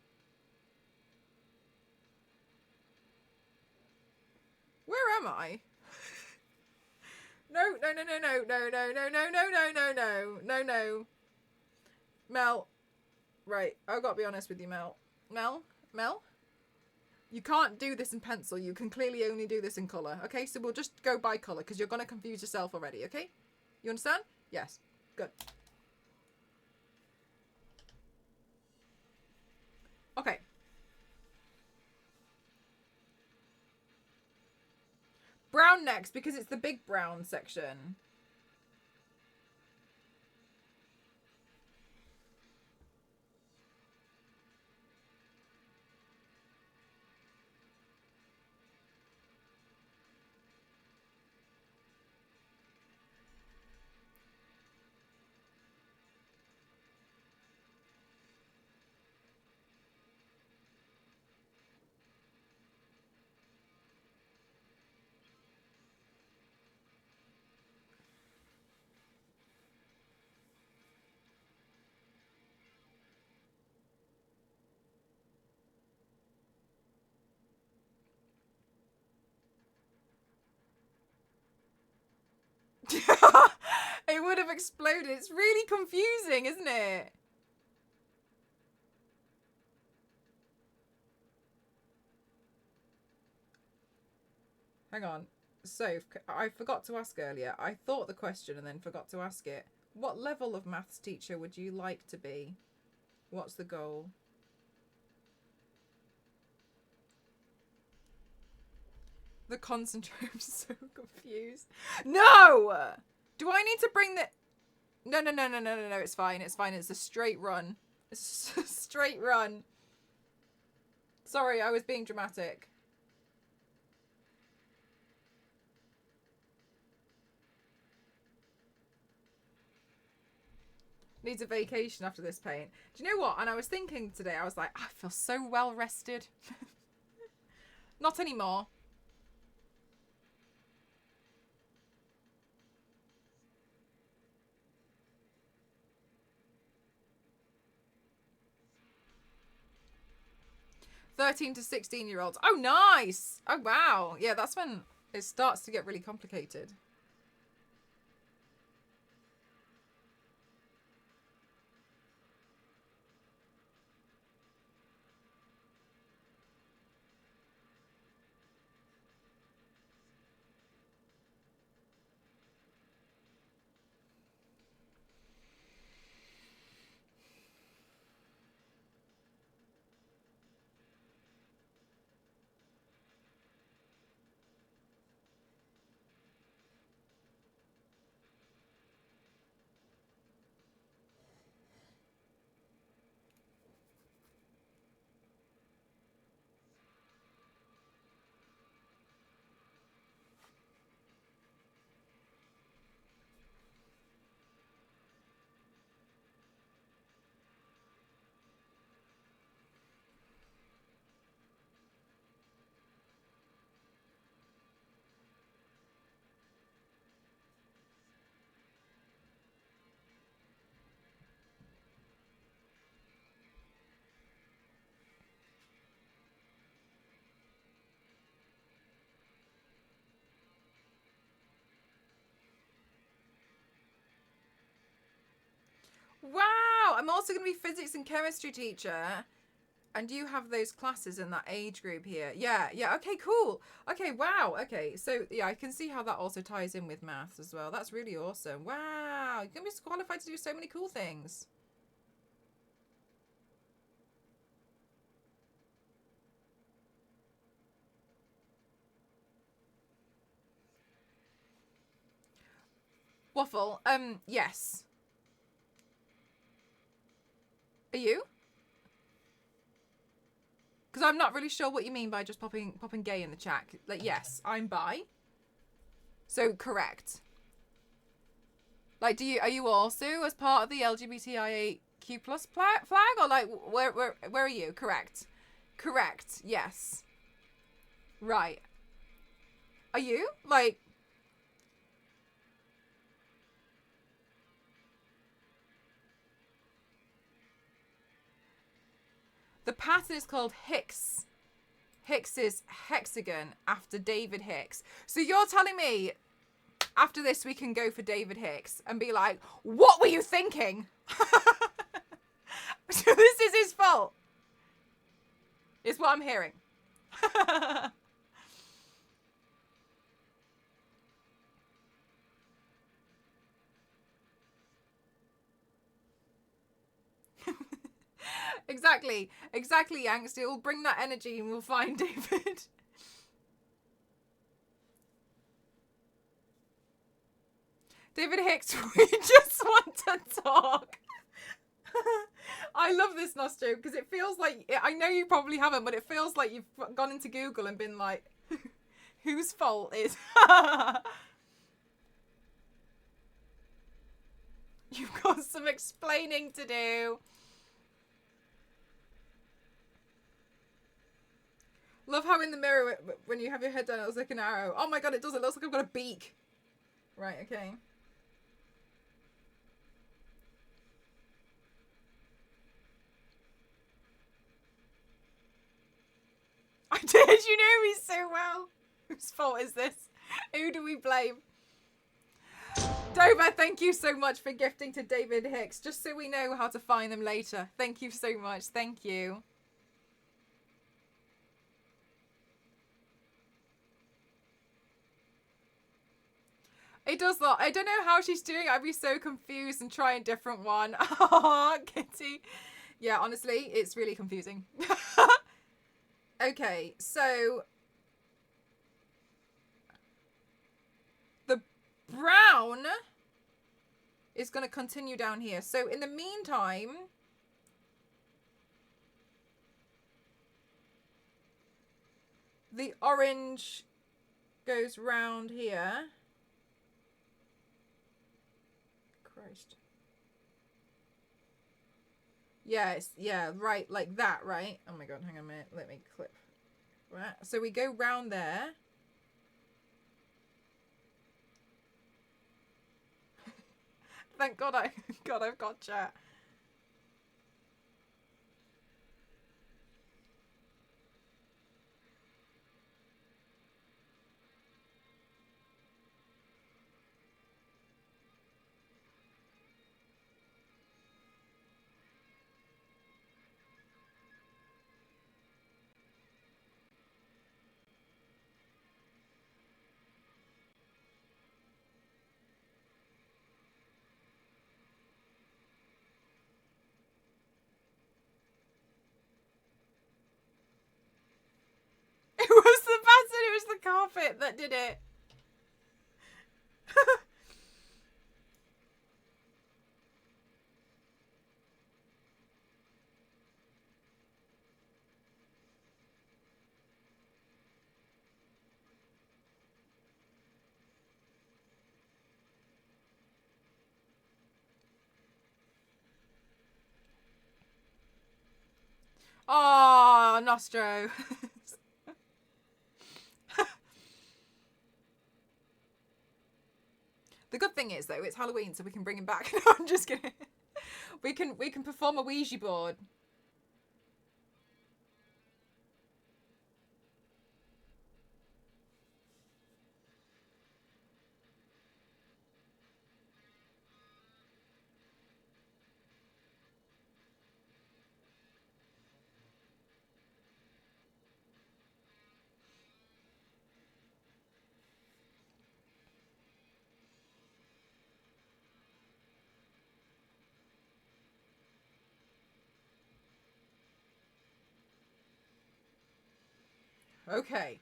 Where am I? No. Mel. Right, I've got to be honest with you, Mel. Mel? You can't do this in pencil. You can clearly only do this in colour. Okay, so we'll just go by colour because you're going to confuse yourself already, okay? You understand? Yes. Good. Okay. Brown next because it's the big brown section. would have exploded. It's really confusing, isn't it? Hang on. So, I forgot to ask earlier. I thought the question and then forgot to ask it. What level of maths teacher would you like to be? What's the goal? The concentrate. I'm so confused. No! Do I need to bring the... No. It's fine. It's fine. It's a straight run. It's a straight run. Sorry, I was being dramatic. Needs a vacation after this pain. Do you know what? And I was thinking today, I was like, I feel so well rested. Not anymore. "13 to 16-year-olds. Oh, nice. Oh, wow. Yeah, that's when it starts to get really complicated. Wow. I'm also going to be physics and chemistry teacher. And you have those classes in that age group here. Yeah. Okay, cool. Okay, wow. Okay, so yeah, I can see how that also ties in with maths as well. That's really awesome. Wow. You're going to be qualified to do so many cool things. Waffle, yes. Are you? Because I'm not really sure what you mean by just popping gay in the chat. Like, yes, I'm bi. So, correct. Like, are you also as part of the LGBTIQ plus flag? Or like, where are you? Correct. Correct, yes. Right. Are you? Like... The pattern is called Hicks. Hicks is hexagon after David Hicks. So you're telling me after this we can go for David Hicks and be like, what were you thinking? So this is his fault. Is what I'm hearing. Exactly, Angst. It will bring that energy and we'll find David. David Hicks, we just want to talk. I love this Nostro because it feels like, I know you probably haven't, but it feels like you've gone into Google and been like, whose fault is... You've got some explaining to do. Love how in the mirror, when you have your head down, it looks like an arrow. Oh my god, it does. It looks like I've got a beak. Right, okay. I did. You know me so well. Whose fault is this? Who do we blame? Dover, thank you so much for gifting to David Hicks, just so we know how to find them later. Thank you so much. Thank you. It does not. I don't know how she's doing. I'd be so confused and try a different one. Oh, Kitty. Yeah, honestly, it's really confusing. Okay, so the brown is going to continue down here. So in the meantime, the orange goes round here. Christ. Yes, yeah, right, like that, right? Oh my god, hang on a minute. Let me clip. Right, so we go round there. Thank God I've got chat. It was the pattern, it was the carpet that did it. Oh, Nostro. The good thing is though, it's Halloween, so we can bring him back. No, I'm just kidding. We can perform a Ouija board. Okay.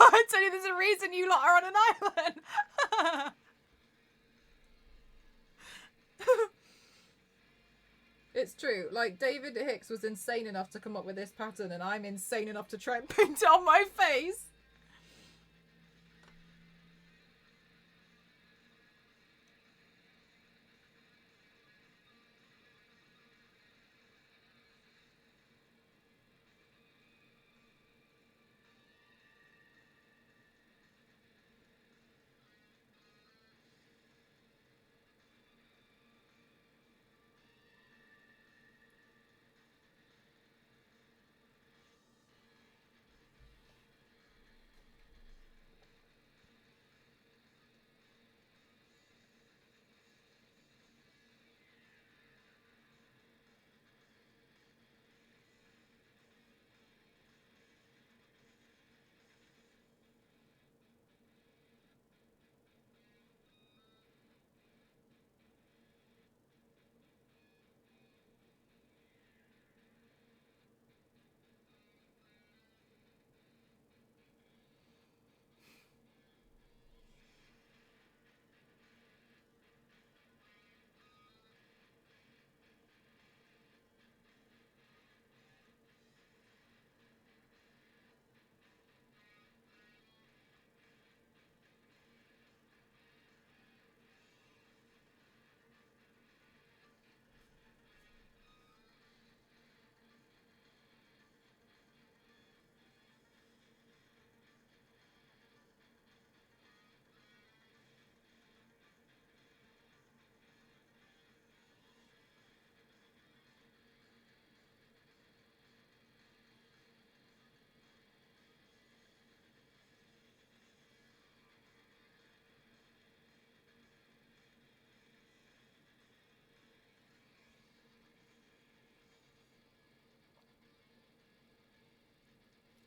I tell you, there's a reason you lot are on an island. It's true. Like, David Hicks was insane enough to come up with this pattern, and I'm insane enough to try and paint it on my face.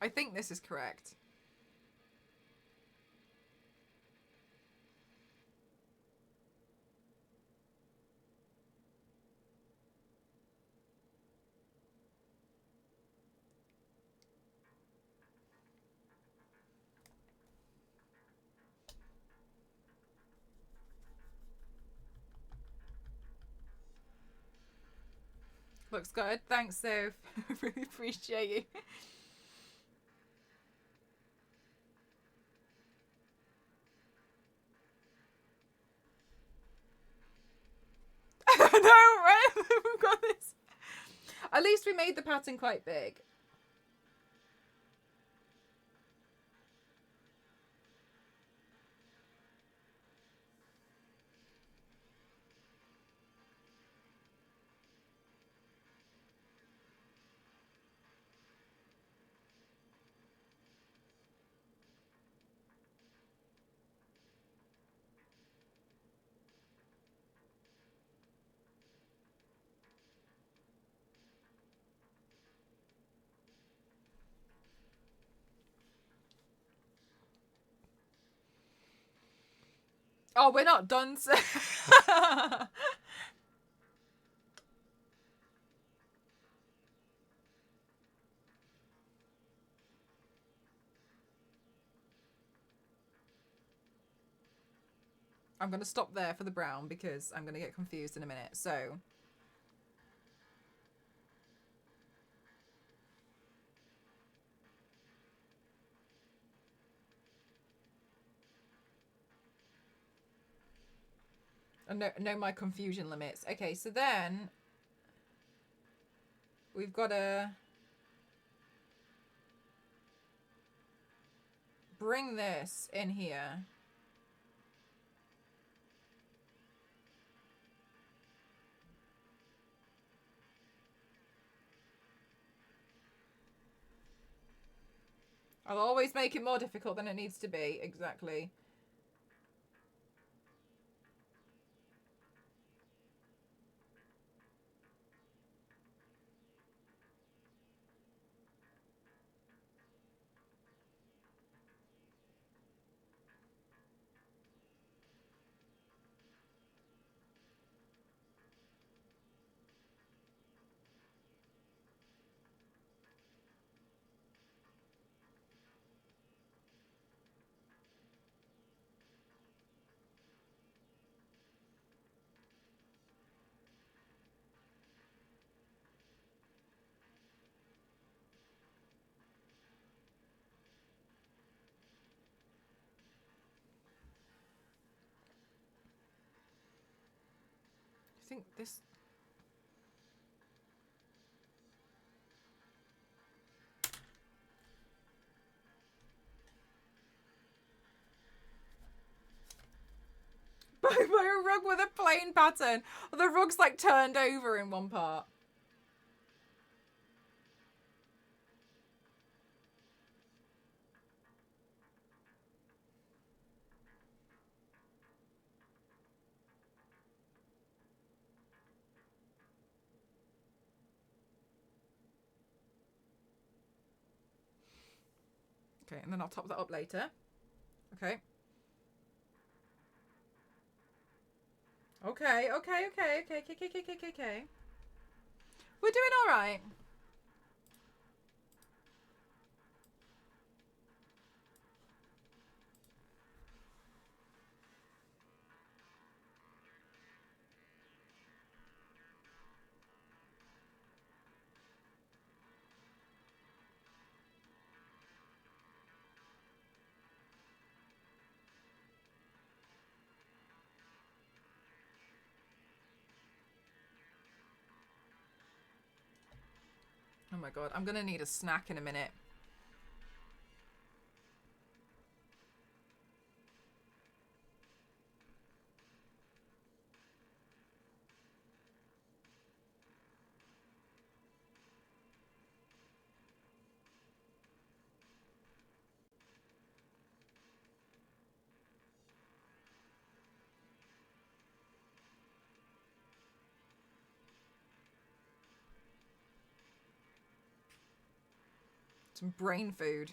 I think this is correct. Looks good. Thanks, Soph. Really appreciate you. No, right? We've got this. At least we made the pattern quite big. Oh, we're not done. I'm going to stop there for the brown because I'm going to get confused in a minute. So, I know my confusion limits. Okay, so then we've got to bring this in here. I'll always make it more difficult than it needs to be. Exactly. I think this... by a rug with a plain pattern. The rug's like turned over in one part. Okay, and then I'll top that up later. Okay. Okay. We're doing all right. Oh my god, I'm gonna need a snack in a minute. Some brain food.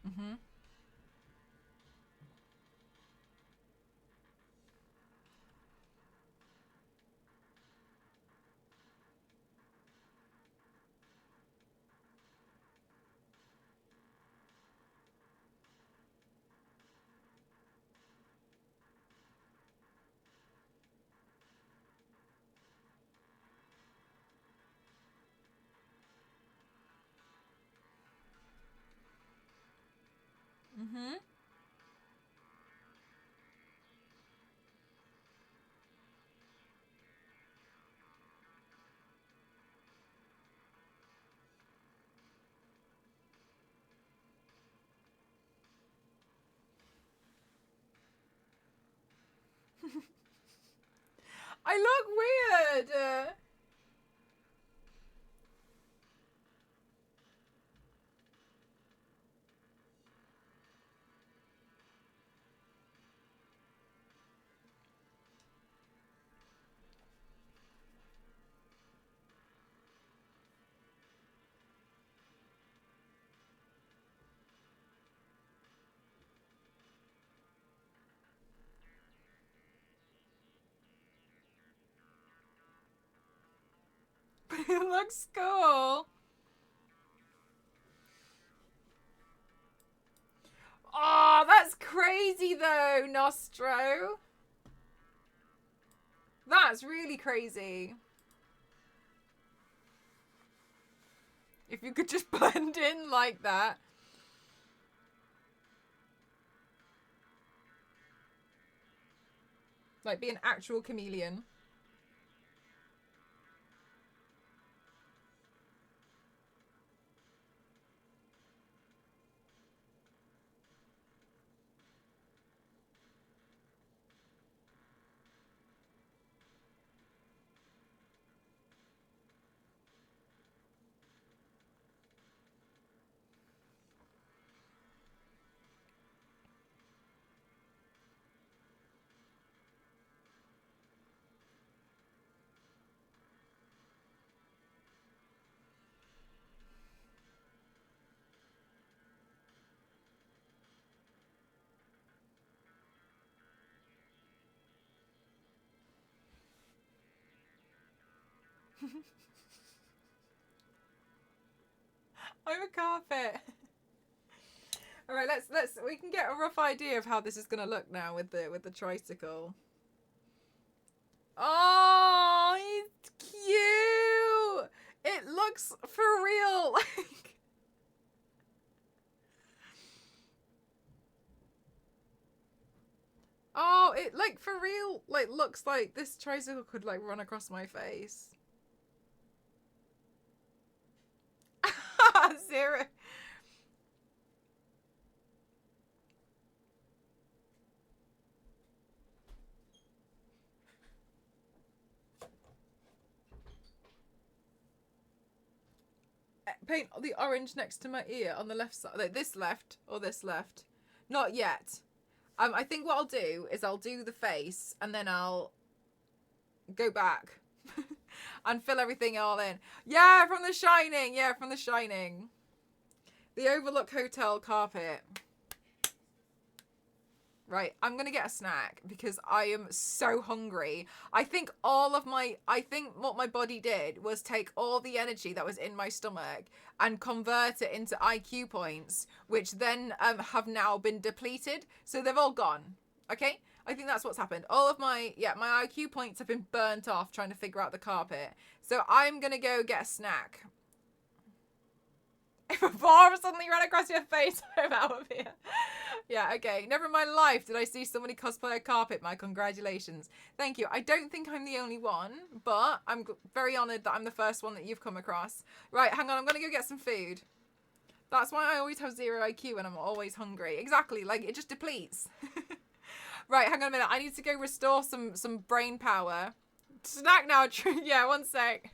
Mm-hmm. Mm-hmm. I look weird. But it looks cool. Oh, that's crazy though, Nostro. That's really crazy. If you could just blend in like that. Like be an actual chameleon. I'm a carpet. All right, we can get a rough idea of how this is gonna look now with the tricycle. Oh, he's cute. It looks for real. Like, oh, it like for real. Like looks like this tricycle could like run across my face. Zero. Paint the orange next to my ear on the left side. Like this left or this left. Not yet. I think what I'll do is I'll do the face and then I'll go back and fill everything all in. Yeah, from The Shining. Yeah, from The Shining. The Overlook Hotel carpet. Right, I'm going to get a snack because I am so hungry. I think what my body did was take all the energy that was in my stomach and convert it into IQ points, which then have now been depleted. So they've all gone. Okay? I think that's what's happened. All of my IQ points have been burnt off trying to figure out the carpet. So I'm going to go get a snack. If a bar suddenly ran across your face, I'm out of here. Yeah, okay. Never in my life did I see somebody cosplay a carpet. My congratulations. Thank you. I don't think I'm the only one, but I'm very honoured that I'm the first one that you've come across. Right, hang on. I'm going to go get some food. That's why I always have 0 IQ and I'm always hungry. Exactly. Like, it just depletes. Right, hang on a minute. I need to go restore some brain power. Snack now. Yeah, one sec.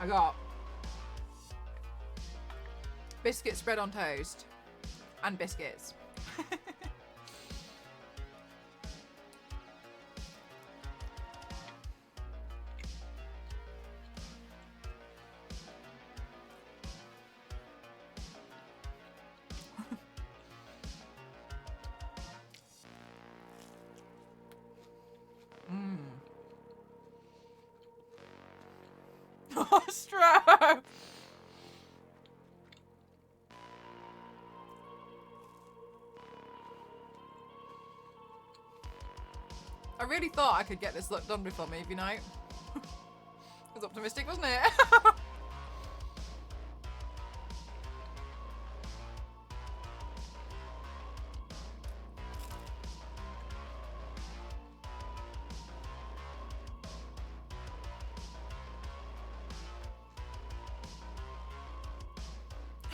I got biscuit spread on toast and biscuits. Ostro! I really thought I could get this look done before movie night. It was optimistic, wasn't it?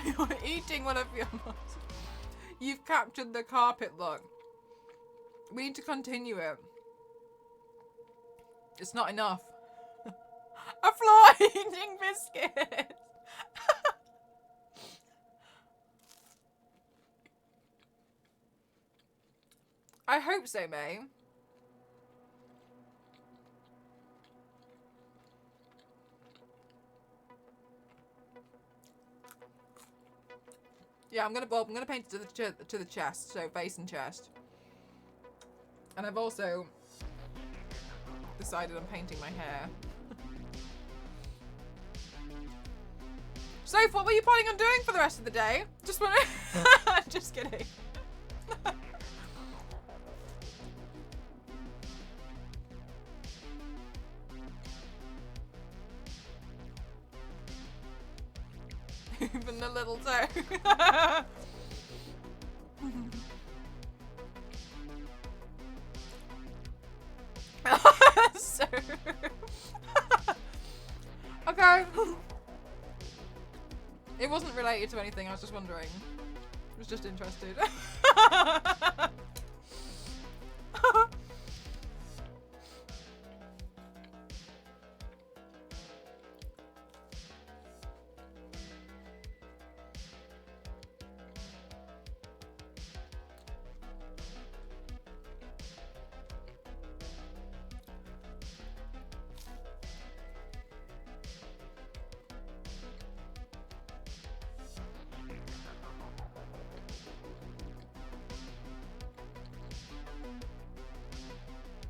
You're eating one of your mugs. You've captured the carpet look. We need to continue it. It's not enough. A fly eating biscuits. I hope so, May. Yeah, I'm gonna paint it to the chest, so face and chest. And I've also decided I'm painting my hair. Soph, what were you planning on doing for the rest of the day? Just wanna just kidding. Even the little toe. So okay. It wasn't related to anything, I was just wondering. I was just interested.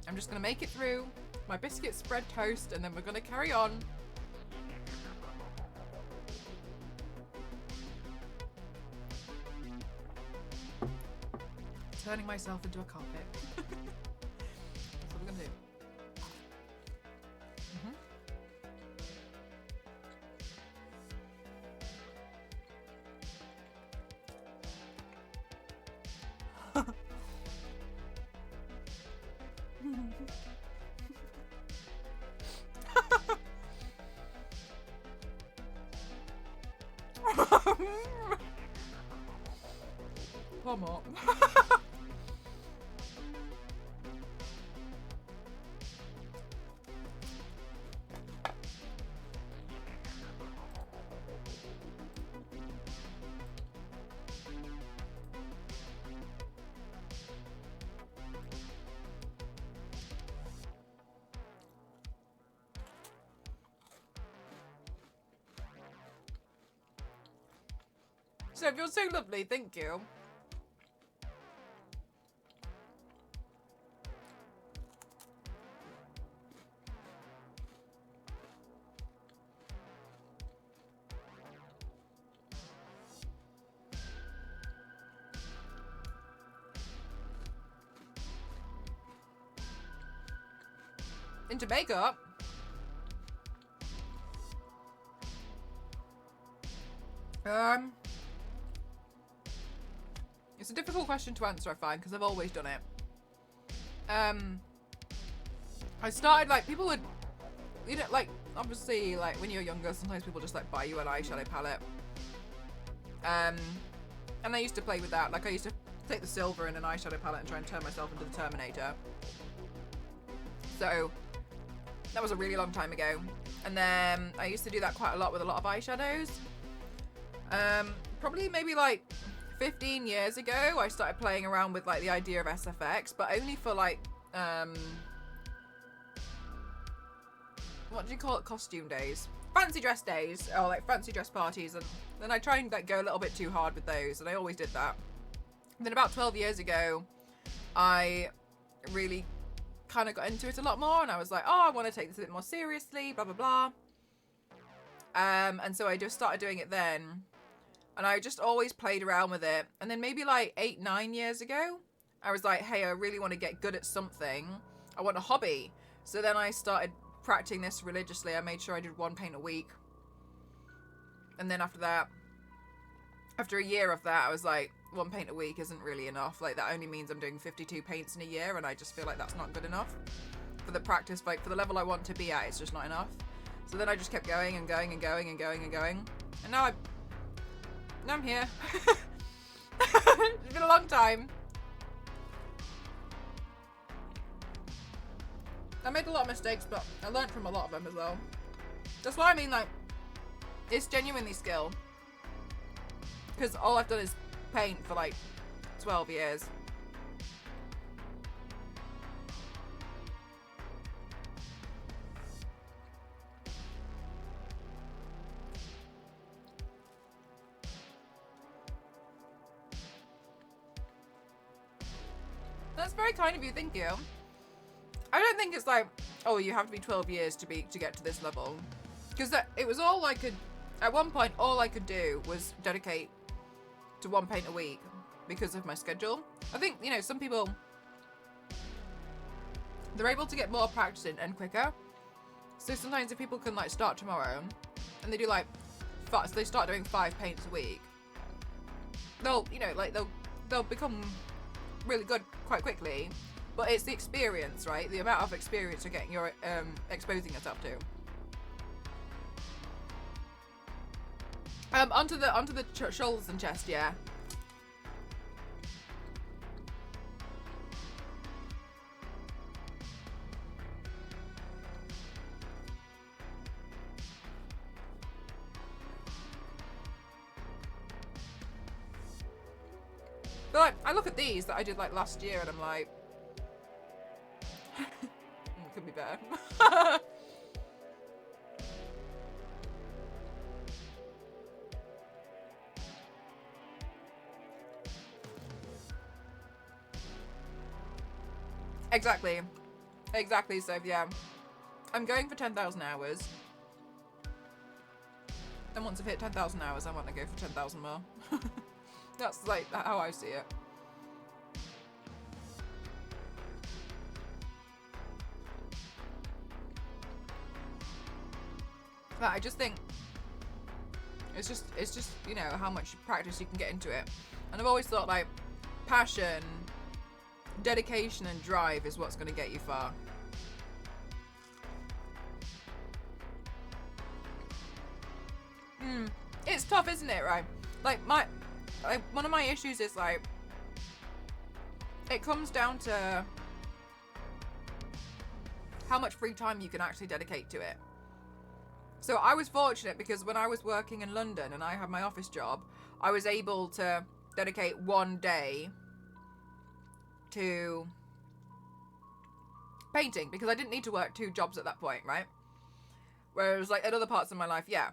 I'm just gonna make it through my biscuit spread toast and then we're gonna carry on. Turning myself into a carpet. That's what we're gonna do. Poor Mop. So you're so lovely, thank you. Into makeup? It's a difficult question to answer, I find, because I've always done it. I started, like, people would, you know, like, obviously, like, when you're younger, sometimes people just, like, buy you an eyeshadow palette. And I used to play with that. Like, I used to take the silver in an eyeshadow palette and try and turn myself into the Terminator. So, That was a really long time ago. And then I used to do that quite a lot with a lot of eyeshadows. Probably maybe like 15 years ago, I started playing around with like the idea of SFX, but only for like, what do you call it? Costume days. Fancy dress days, or like fancy dress parties. And then I try and like go a little bit too hard with those, and I always did that. And then about 12 years ago, I really kind of got into it a lot more, and I was like, oh, I want to take this a bit more seriously, blah, blah, blah. And so I just started doing it then, and I just always played around with it. And then maybe like 8-9 years ago, I was like, hey, I really want to get good at something. I want a hobby. So then I started practicing this religiously. I made sure I did 1 paint a week. And then after that, after a year of that, I was like, 1 paint a week isn't really enough. Like, that only means I'm doing 52 paints in a year, and I just feel like that's not good enough for the practice. Like, for the level I want to be at, it's just not enough. So then I just kept going and going and going and going and going, and now I'm here. It's been a long time. I made a lot of mistakes, but I learned from a lot of them as well. That's what I mean, like, it's genuinely skill. Because all I've done is paint for like 12 years. That's very kind of you, thank you. I don't think it's like, oh, you have to be 12 years to get to this level. Because it was all I could, at one point, all I could do was dedicate to 1 paint a week because of my schedule. I think, you know, some people, they're able to get more practice in and quicker. So sometimes if people can like start tomorrow and they do like, so they start doing 5 paints a week, they'll, you know, like they'll become really good quite quickly. But it's the experience, right? The amount of experience you're exposing yourself to. Onto the shoulders and chest, yeah. But like, I look at these that I did like last year, and I'm like, could be better. Exactly, so yeah. I'm going for 10,000 hours. And once I've hit 10,000 hours, I want to go for 10,000 more. That's like how I see it. But I just think it's just, you know, how much practice you can get into it. And I've always thought like passion, dedication and drive is what's going to get you far. It's tough, isn't it, right? Like one of my issues is like, it comes down to how much free time you can actually dedicate to it. So I was fortunate because when I was working in London and I had my office job, I was able to dedicate 1 day to painting because I didn't need to work 2 jobs at that point, right? Whereas like at other parts of my life, yeah.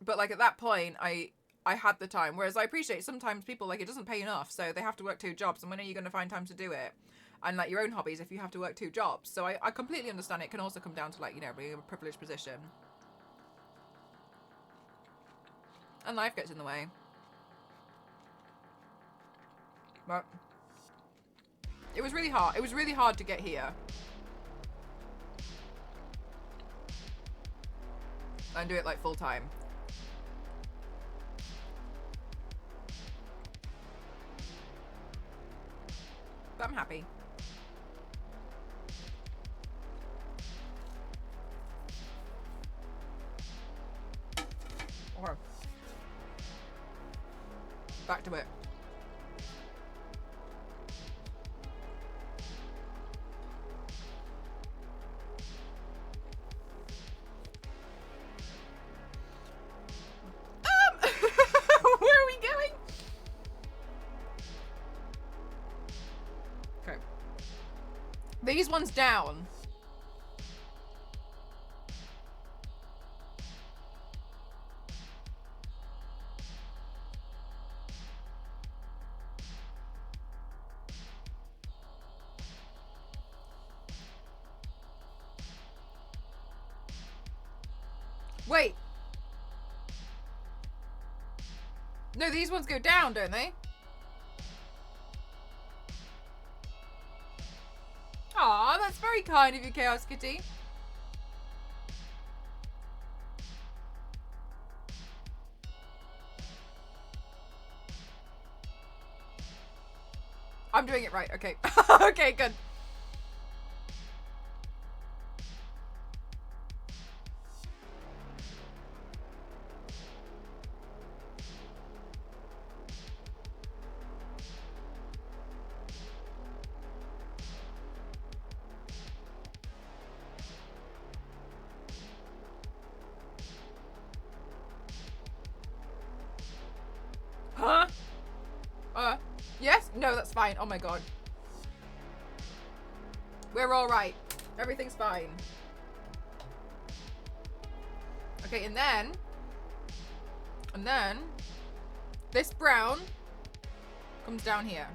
But like at that point, I had the time. Whereas I appreciate sometimes people, like, it doesn't pay enough, so they have to work 2 jobs, and when are you going to find time to do it? And like your own hobbies if you have to work 2 jobs. So I completely understand it can also come down to like, you know, being in a privileged position. And life gets in the way. But it was really hard. It was really hard to get here. And do it like full time. But I'm happy. Okay. Back to it. one's down. Wait. No, these ones go down, don't they? Aw, that's very kind of you, Chaos Kitty. I'm doing it right, okay. Okay, good. Huh? Yes? No, that's fine. Oh my god. We're alright. Everything's fine. Okay, and then this brown comes down here.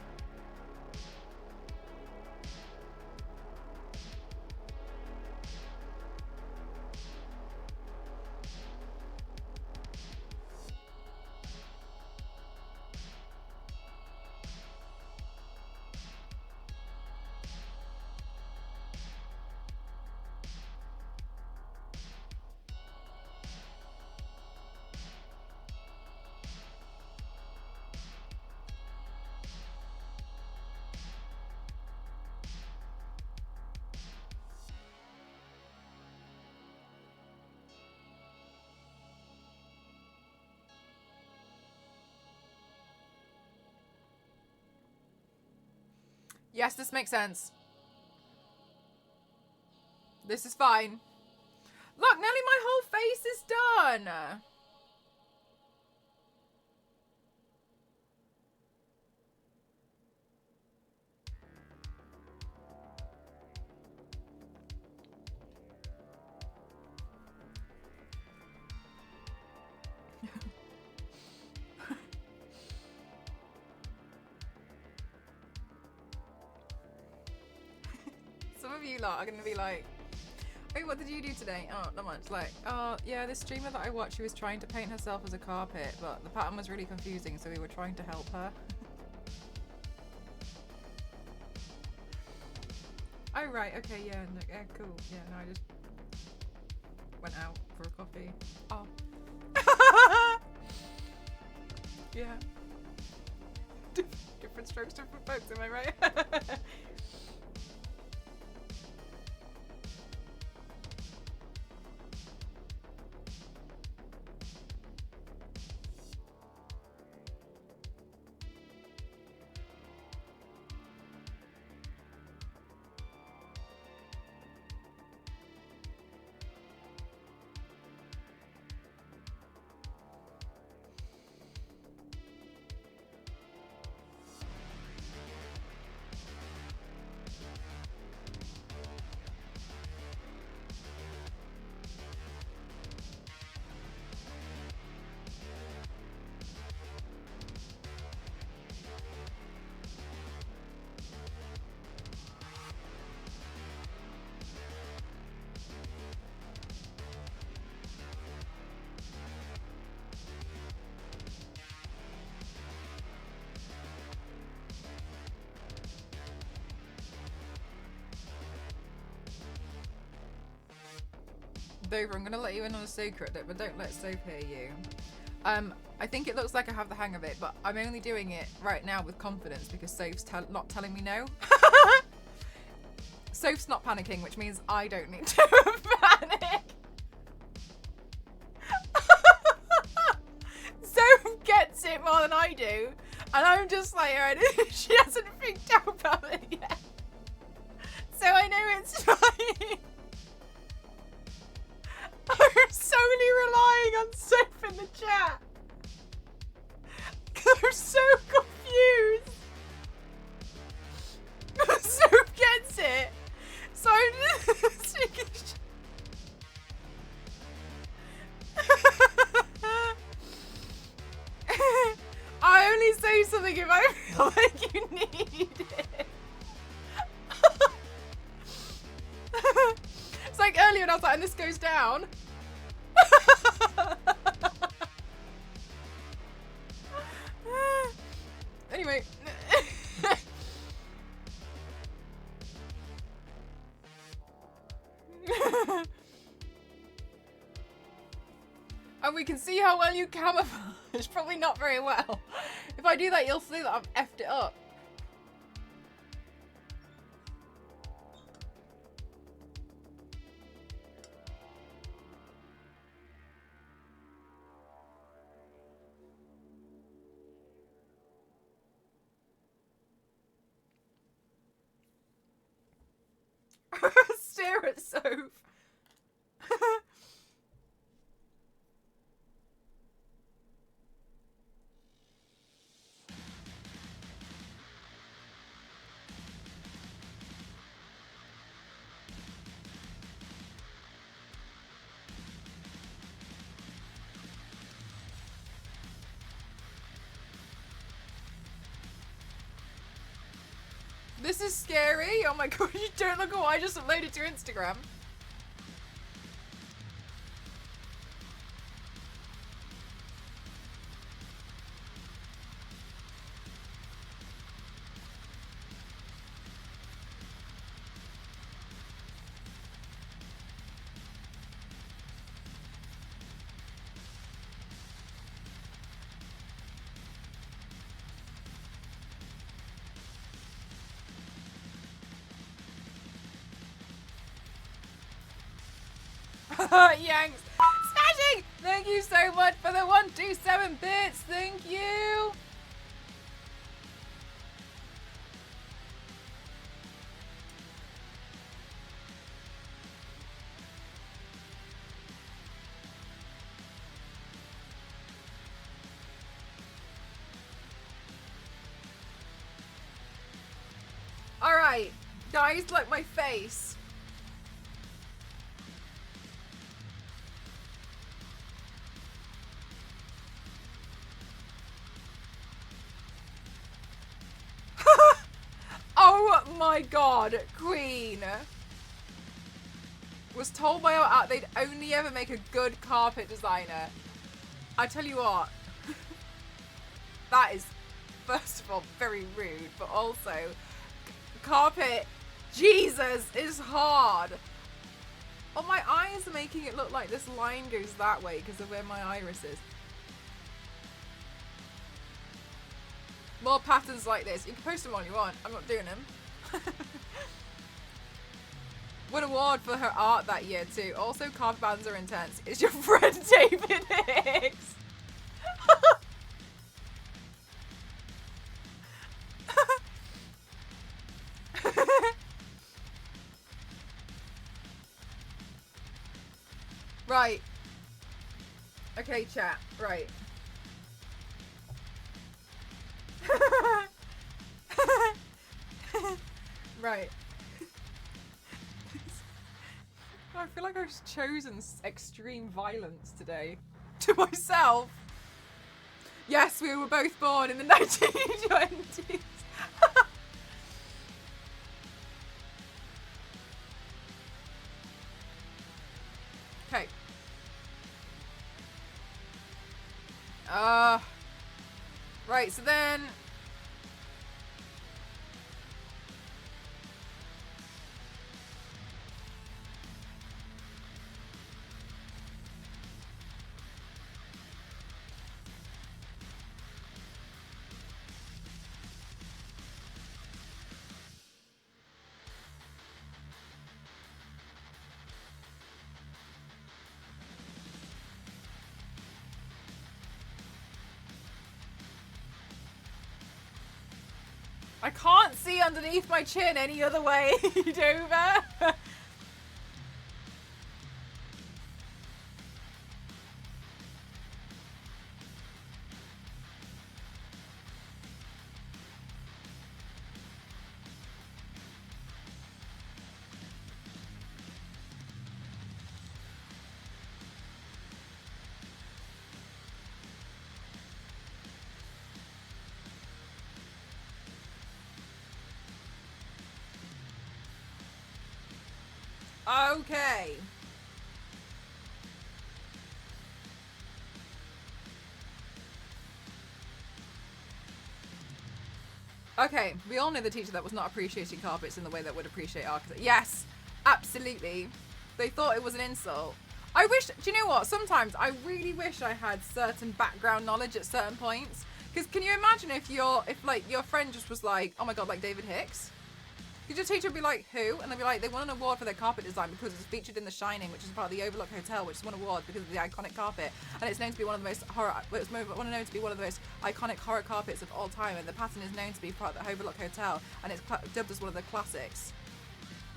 Yes, this makes sense. This is fine. Look, nearly my whole face is done. Some of you lot are gonna be like, "Hey, what did you do today?" Oh, not much. Like, oh yeah, this streamer that I watched, she was trying to paint herself as a carpet, but the pattern was really confusing, so we were trying to help her. Oh right, okay, yeah, no, yeah, cool. Yeah, no, I just went out for a coffee. Oh. Yeah. Different strokes, different folks, am I right? Dover, I'm gonna let you in on a secret, but don't let Soph hear you. I think it looks like I have the hang of it, but I'm only doing it right now with confidence because Soph's not telling me no. Soph's not panicking, which means I don't need to panic. Soph gets it more than I do, and I'm just like, alright, she hasn't freaked out about it yet. So I know it's fine. I'm solely relying on Soph in the chat. I'm so confused. Soph gets it. something if I feel like you need it. It's like earlier when I was like, and this goes down. Anyway. And we can see how well you camouflage. Probably not very well. If I do that, you'll see that I've effed it up. Stare at Soph. This is scary. Oh my god, you don't look at what I just uploaded to Instagram. Yanks. Smashing! Thank you so much for the 127 bits. Thank you. Alright. Guys, like my face. Oh my god, Queen was told by our art they'd only ever make a good carpet designer. I tell you what, that is, first of all, very rude, but also, carpet, Jesus, is hard. Oh, my eyes are making it look like this line goes that way because of where my iris is. More patterns like this. You can post them all you want. I'm not doing them. Won an award for her art that year too. Also, carpet bands are intense. It's your friend David Hicks. Right. Okay, chat. Right. Right. I feel like I've chosen extreme violence today. To myself. Yes, we were both born in the 1920s. Okay. Right, so then... I can't see underneath my chin any other way, Dover. Okay. Okay, we all know the teacher that was not appreciating carpets in the way that would appreciate architecture. Yes, absolutely. They thought it was an insult. I wish, do you know what? Sometimes I really wish I had certain background knowledge at certain points. Because can you imagine if your friend just was like, oh my god, like David Hicks? Your teacher would be like, who? And they'd be like, they won an award for their carpet design because it's featured in The Shining, which is part of the Overlook Hotel, which has won awards because of the iconic carpet. And it's known to be one of the most iconic horror carpets of all time. And the pattern is known to be part of the Overlook Hotel, and it's dubbed as one of the classics.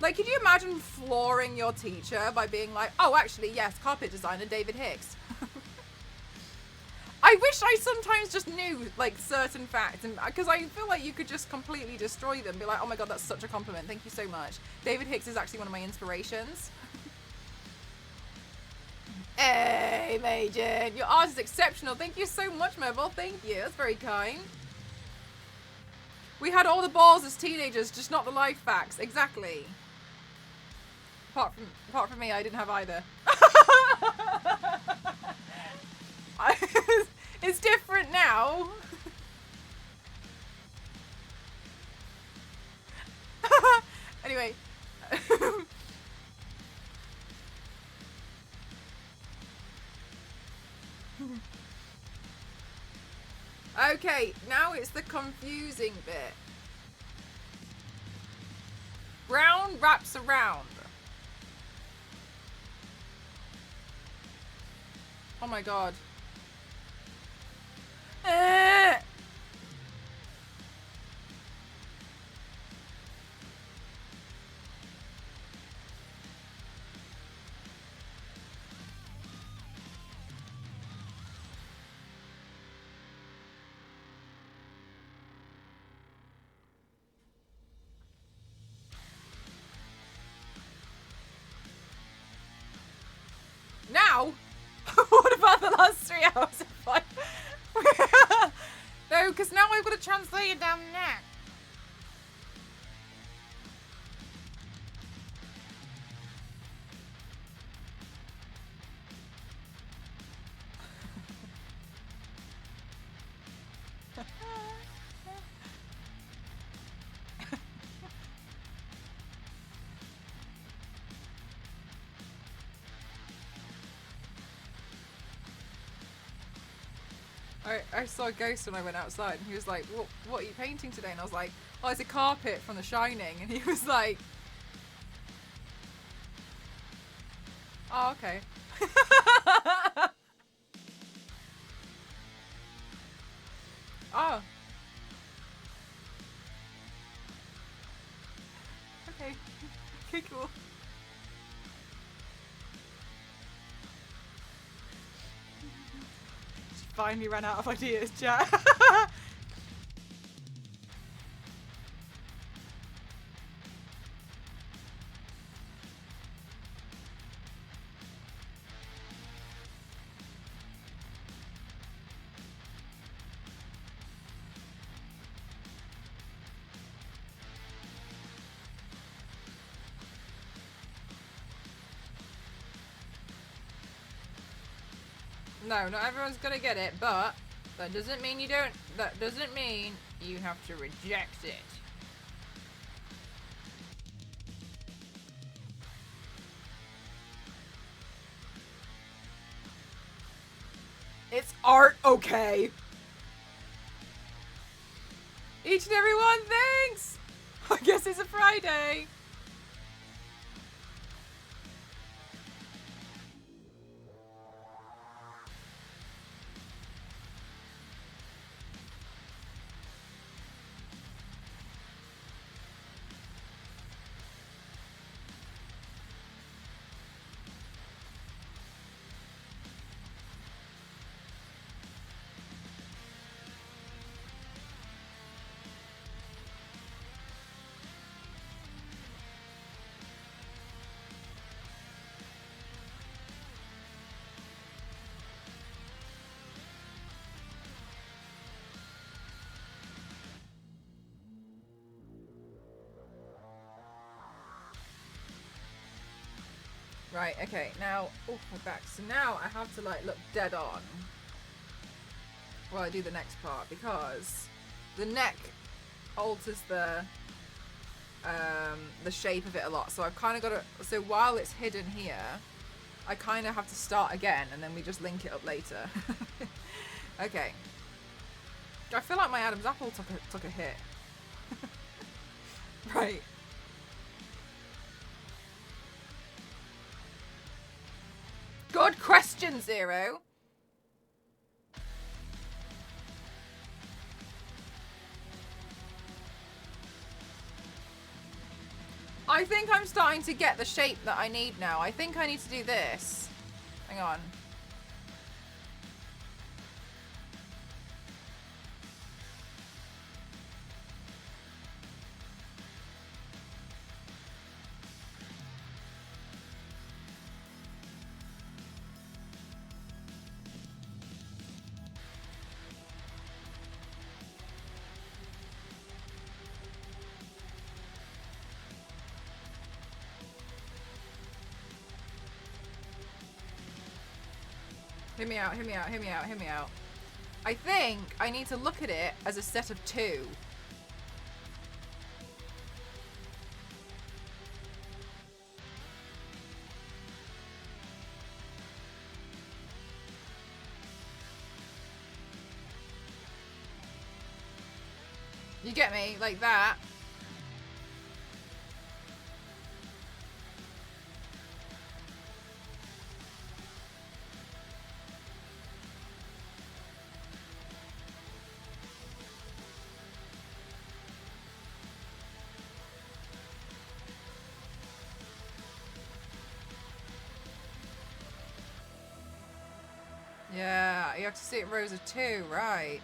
Like, could you imagine flooring your teacher by being like, oh, actually, yes, carpet designer David Hicks? I wish I sometimes just knew, like, certain facts, and because I feel like you could just completely destroy them. Be like, oh my god, that's such a compliment. Thank you so much. David Hicks is actually one of my inspirations. Hey, Major, your art is exceptional. Thank you so much, Mabel. Thank you. That's very kind. We had all the balls as teenagers, just not the life facts. Exactly. Apart from me, I didn't have either. It's different now. Anyway. Okay, now it's the confusing bit. Brown wraps around. Oh my god. Now? What about the last 3 hours of fight? No, because now I've got to translate it down neck. I saw a ghost when I went outside, and he was like, what are you painting today? And I was like, oh, it's a carpet from The Shining. And he was like, oh, okay. Oh. Okay. Okay, cool. Finally ran out of ideas, chat. No, not everyone's gonna get it, but that doesn't mean you don't. That doesn't mean you have to reject it. It's art, okay? Each and every one, thanks! I guess it's a Friday. Right, okay, now, oh, my back. So now I have to, like, look dead on while I do the next part, because the neck alters the shape of it a lot. So I've kind of got to, so while it's hidden here, I kind of have to start again, and then we just link it up later. Okay. I feel like my Adam's apple took a hit. Right. Good question, Zero. I think I'm starting to get the shape that I need now. I think I need to do this. Hang on. Hear me out, hear me out, hear me out, hear me out. I think I need to look at it as a set of two. You get me? Like that. Yeah, you have to see it in rows of two, right.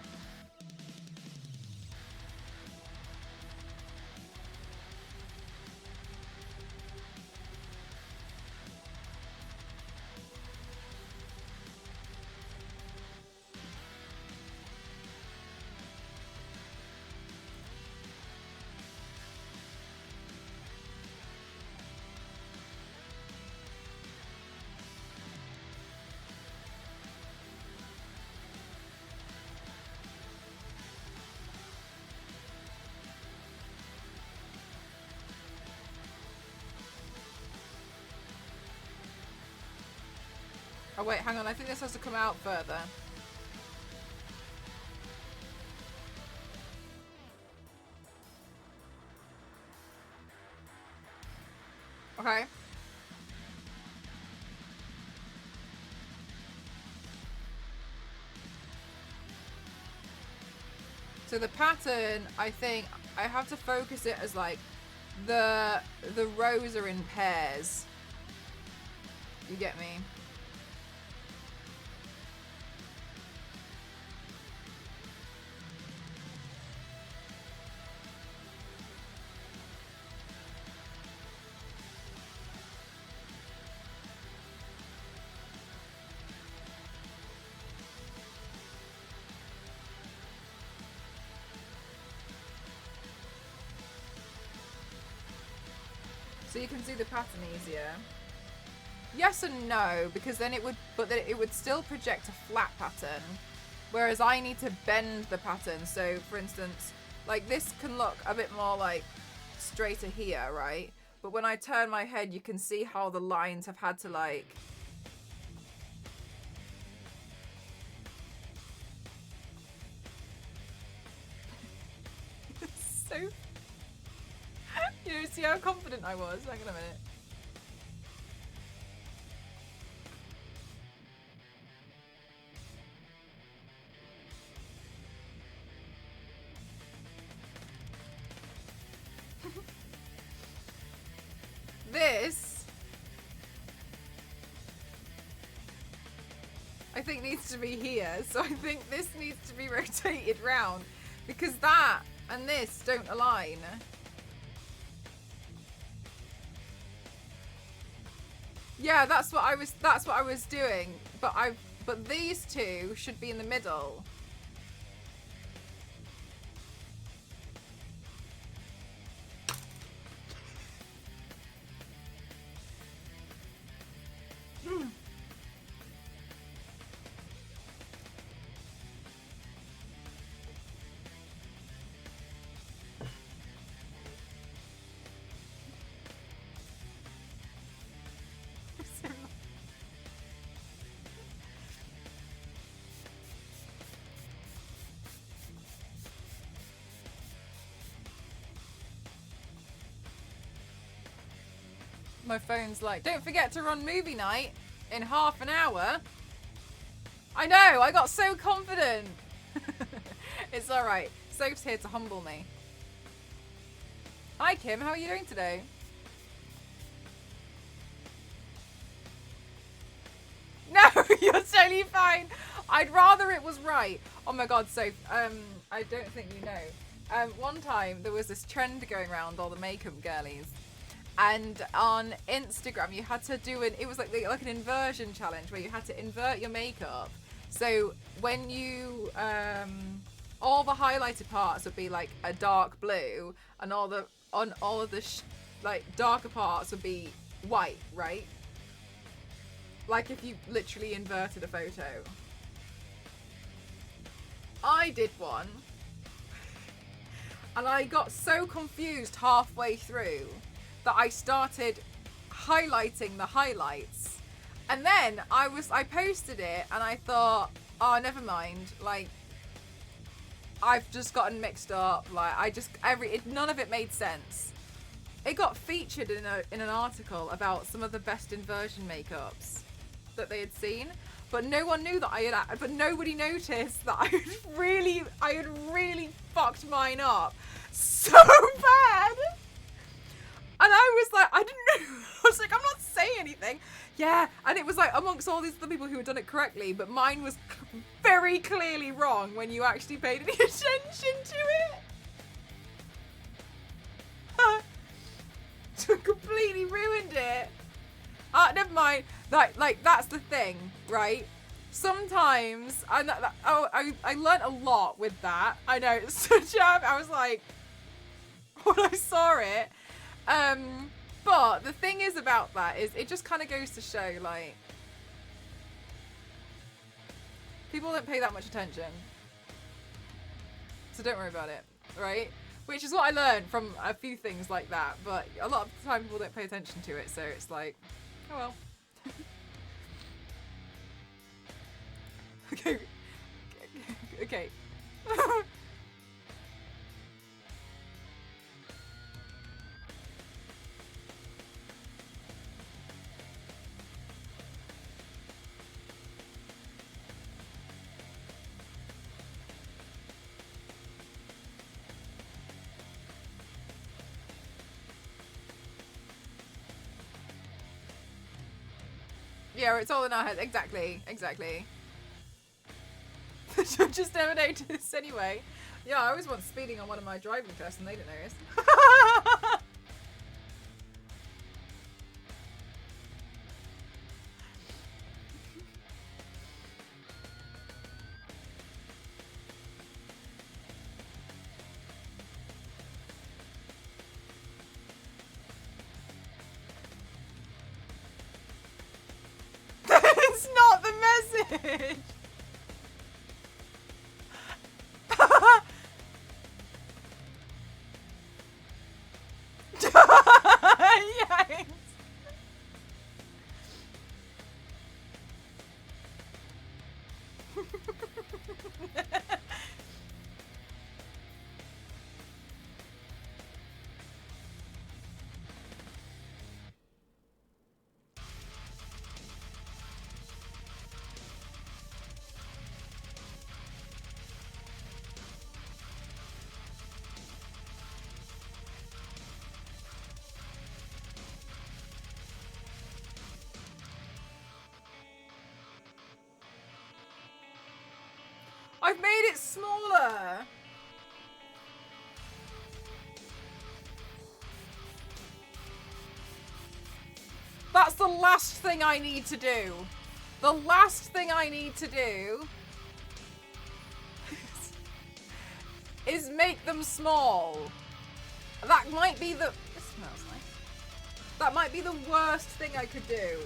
Oh wait, hang on, I think this has to come out further. Okay. So the pattern, I think, I have to focus it as like the rows are in pairs. You get me? So you can see the pattern easier. Yes and no, because then it would, but then it would still project a flat pattern, whereas I need to bend the pattern. So for instance, like this can look a bit more like straighter here, right? But when I turn my head, you can see how the lines have had to like... So... You know, see how confident I was? Hang on a minute. This, I think, needs to be here. So I think this needs to be rotated round, because that and this don't align. Yeah, that's what I was doing. But these two should be in the middle. My phone's like, don't forget to run movie night in half an hour. I know, I got so confident. It's alright. Soph's here to humble me. Hi Kim, how are you doing today? No, you're totally fine. I'd rather it was right. Oh my god, Soph, I don't think you know. One time there was this trend going around all the makeup girlies. And on Instagram you had to do it was like an inversion challenge where you had to invert your makeup. So when you all the highlighted parts would be like a dark blue, and all of the like darker parts would be white, right? Like if you literally inverted a photo. I did one, and I got so confused halfway through that I started highlighting the highlights, and then I posted it and I thought, oh, never mind, like I've just gotten mixed up, like none of it made sense. It got featured in an article about some of the best inversion makeups that they had seen, but no one knew that but nobody noticed that I had really fucked mine up so bad. And I was like, I didn't know. I was like, I'm not saying anything. Yeah, and it was like amongst all these other people who had done it correctly, but mine was very clearly wrong when you actually paid any attention to it. So it completely ruined it. Never mind. Like that's the thing, right? Sometimes I learnt a lot with that. I know, it's such a. I was like, when I saw it. But the thing is about that is it just kind of goes to show, like, people don't pay that much attention. So don't worry about it, right? Which is what I learned from a few things like that, but a lot of the time people don't pay attention to it, so it's like, oh well. Okay. Okay. Yeah, it's all in our heads. Exactly. Just never noticed anyway. Yeah, I was once speeding on one of my driving tests and they didn't notice. It's not the message. Yikes. I've made it smaller. That's the last thing I need to do. The last thing I need to do is make them small. That might be the... This smells nice. That might be the worst thing I could do.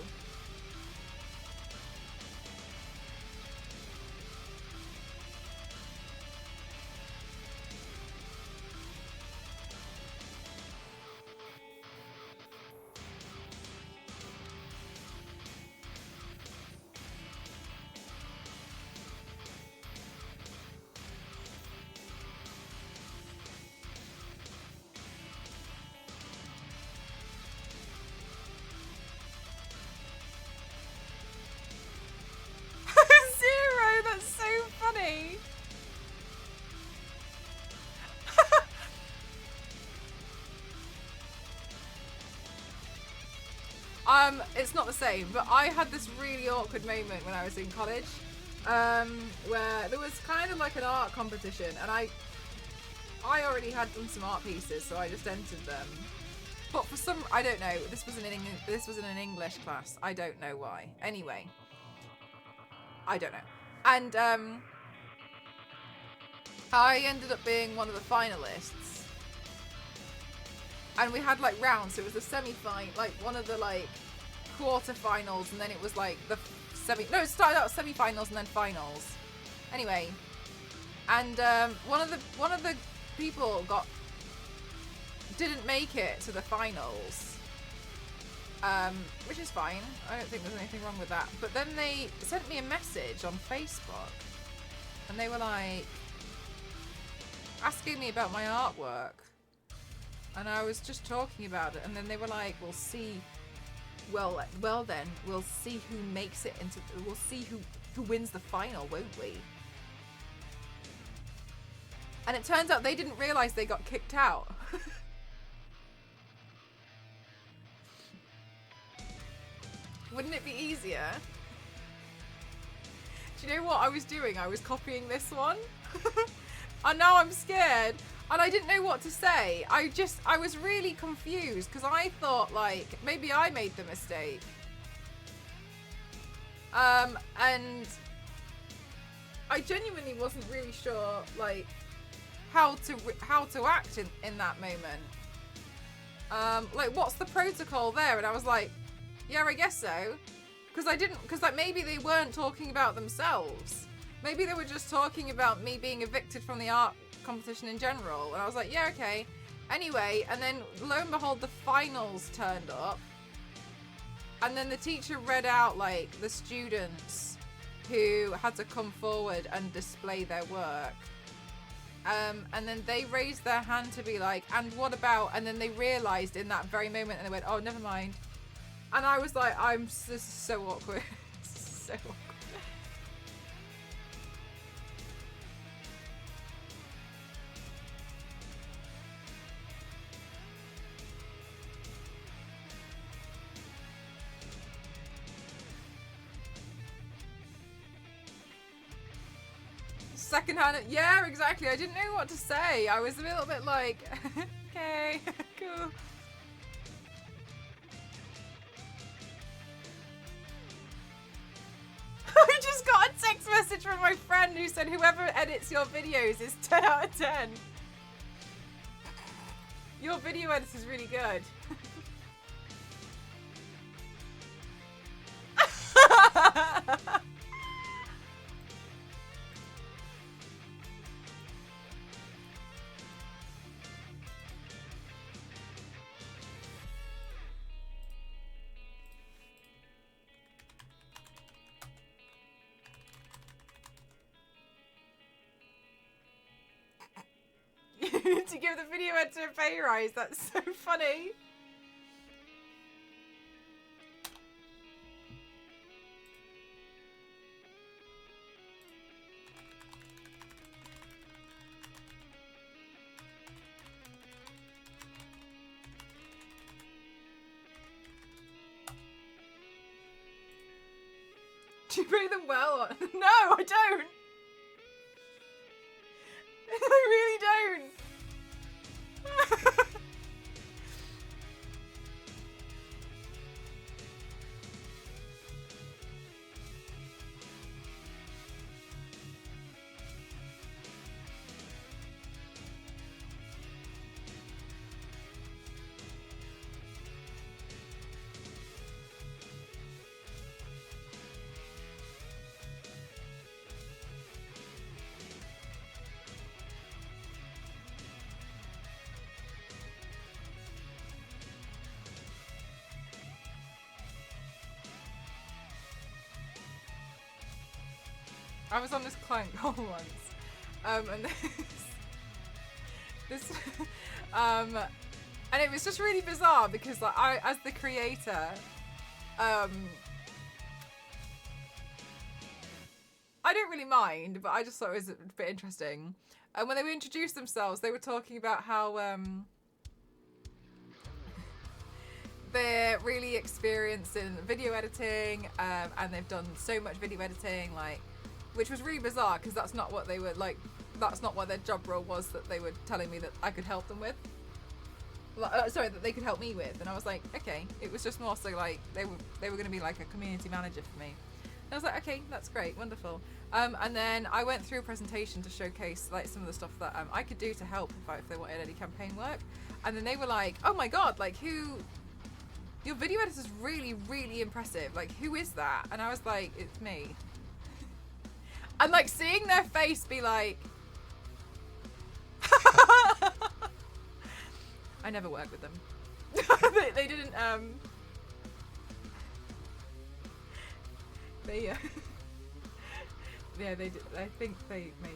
It's not the same, but I had this really awkward moment when I was in college, where there was kind of like an art competition, and I already had done some art pieces, so I just entered them. But for some, I don't know. This was in an English class. I don't know why. Anyway, I don't know. And I ended up being one of the finalists. And we had like rounds. So it was the semi-final, like one of the like quarter-finals, and then it was like the it started out semi-finals and then finals. Anyway, and one of the people didn't make it to the finals, which is fine. I don't think there's anything wrong with that. But then they sent me a message on Facebook, and they were like asking me about my artwork, and I was just talking about it, and then they were like, "We'll see. Well then, we'll see who makes it into. We'll see who wins the final, won't we?" And it turns out they didn't realize they got kicked out. Wouldn't it be easier? Do you know what I was doing? I was copying this one. And now I'm scared. And I didn't know what to say. I was really confused because I thought like maybe I made the mistake. And I genuinely wasn't really sure like how to act in that moment. Like what's the protocol there? And I was like, yeah, I guess so. Because like maybe they weren't talking about themselves. Maybe they were just talking about me being evicted from the art competition in general. And I was like, yeah, okay. Anyway, and then lo and behold, the finals turned up. And then the teacher read out like the students who had to come forward and display their work. And then they raised their hand to be like, and what about? And then they realized in that very moment, and they went, oh, never mind. And I was like, this is so awkward. This is so awkward. Secondhand, yeah, exactly. I didn't know what to say. I was a little bit like, okay, cool. I just got a text message from my friend who said whoever edits your videos is 10 out of 10. Your video edit is really good. To give the video editor a pay rise. That's so funny. Do you pay them well? No, I don't. I really don't. I was on this client call once, and and it was just really bizarre because like I, as the creator, I don't really mind, but I just thought it was a bit interesting. And when they would introduce themselves, they were talking about how they're really experienced in video editing, and they've done so much video editing, like, which was really bizarre because that's not what they were like. That's not what their job role was that they were telling me that I could help them with. Sorry, that they could help me with, and I was like, okay. It was just more so like they were going to be like a community manager for me. And I was like, okay, that's great, wonderful. And then I went through a presentation to showcase like some of the stuff that I could do to help if they wanted any campaign work. And then they were like, oh my god, like your video editor's really, really impressive. Like, who is that? And I was like, it's me. And like seeing their face be like, I never worked with them. they didn't, they, yeah, they did. I think they may,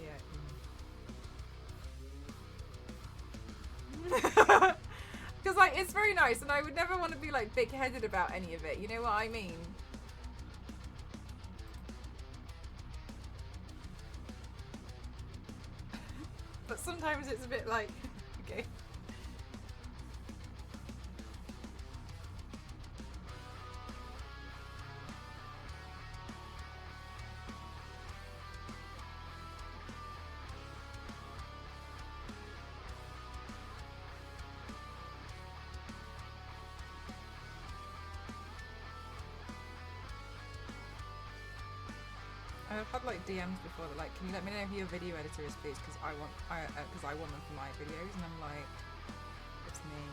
because like it's very nice, and I would never want to be like big-headed about any of it. You know what I mean? But sometimes it's a bit like, okay. I've had like DMs before that like, can you let me know who your video editor is, please? Because I want them for my videos, and I'm like, it's me.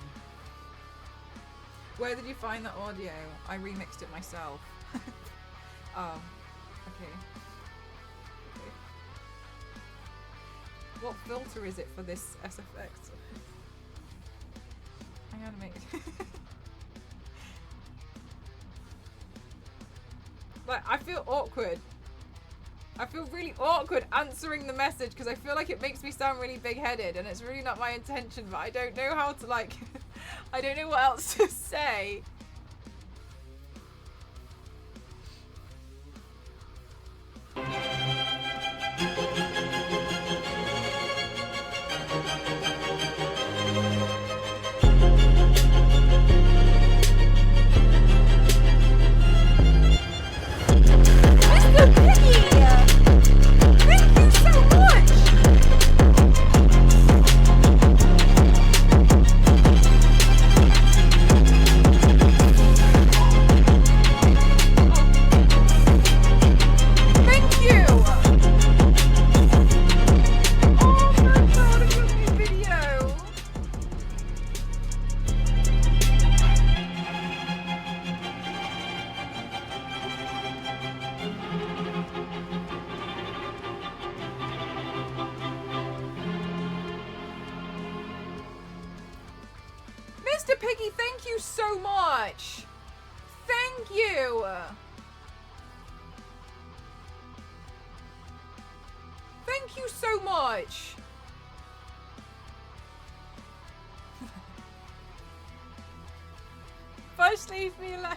Where did you find that audio? I remixed it myself. Oh, okay. What filter is it for this SFX? Hang on a minute. Like, I feel awkward. I feel really awkward answering the message because I feel like it makes me sound really big-headed, and it's really not my intention, but I don't know how to like, I don't know what else to say. Mr. Piggy, thank you so much. Thank you. Thank you so much. First, leave me alone.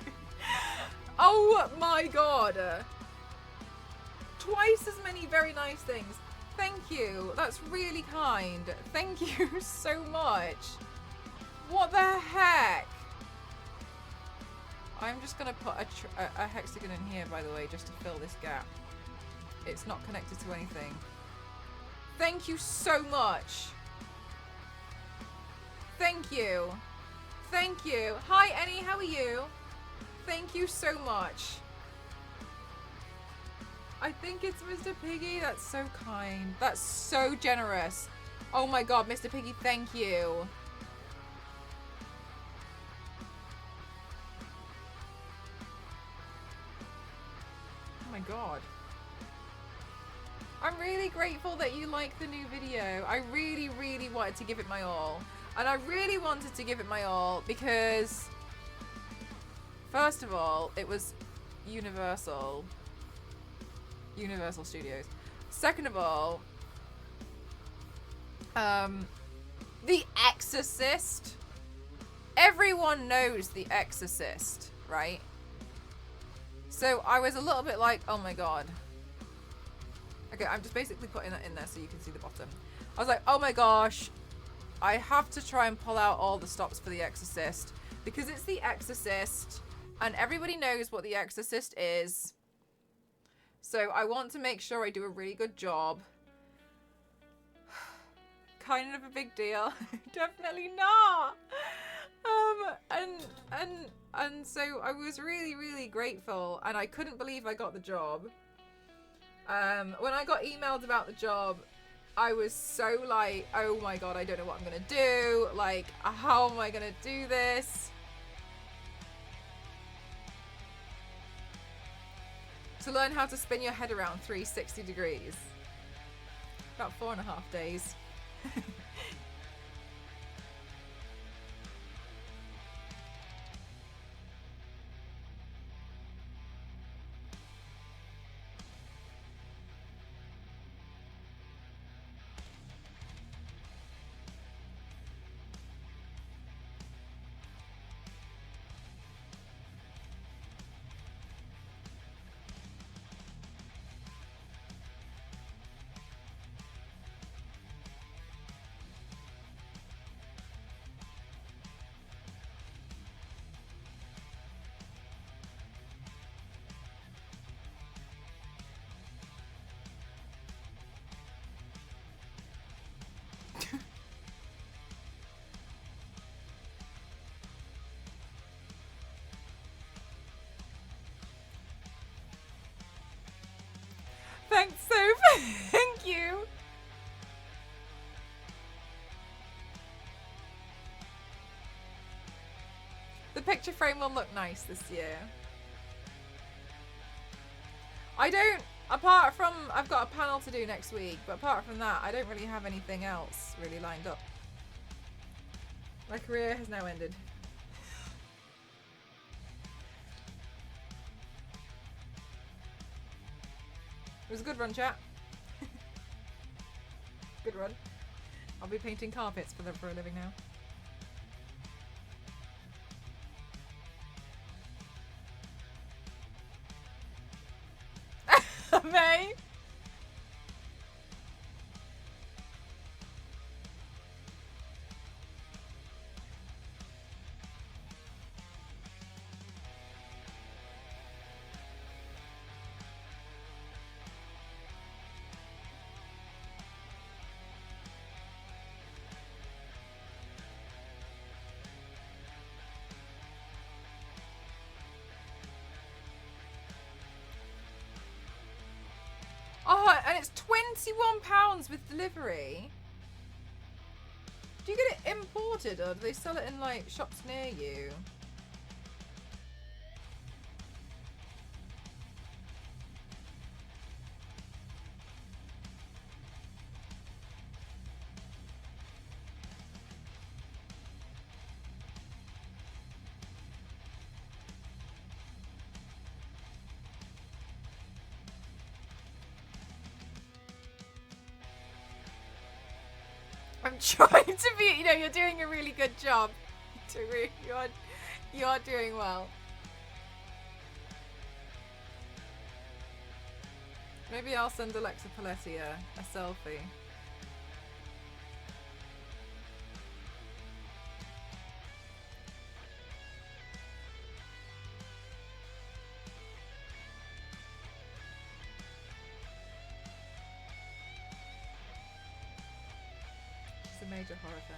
Oh my god. Twice as many very nice things. Thank you. That's really kind. Thank you so much. What the heck? I'm just gonna put a hexagon in here, by the way, just to fill this gap. It's not connected to anything. Thank you so much. Thank you. Thank you. Hi, Annie, how are you? Thank you so much. I think it's Mr. Piggy. That's so kind. That's so generous. Oh my god, Mr. Piggy, thank you. Oh my god. I'm really grateful that you like the new video. I really, really wanted to give it my all. And I really wanted to give it my all because, first of all, it was Universal Studios. Second of all, The Exorcist. Everyone knows The Exorcist, right? So I was a little bit like, oh my god. Okay, I'm just basically putting that in there so you can see the bottom. I was like, oh my gosh, I have to try and pull out all the stops for The Exorcist because it's The Exorcist and everybody knows what The Exorcist is. So I want to make sure I do a really good job. Kind of a big deal. Definitely not. And so I was really, really grateful and I couldn't believe I got the job. When I got emailed about the job, I was so like, oh my god, I don't know what I'm gonna do. Like, how am I gonna do this? To learn how to spin your head around 360 degrees. About 4.5 days. Thanks, Soph. Thank you. The picture frame will look nice this year. I don't, apart from, I've got a panel to do next week, but apart from that, I don't really have anything else really lined up. My career has now ended. It was a good run, chat. Good run. I'll be painting carpets for a living now. May? Oh, and it's £21 with delivery. Do you get it imported or do they sell it in like shops near you? I'm trying to be, you're doing a really good job. You're doing well. Maybe I'll send Alexa Paletti a selfie. She's a major horror fan.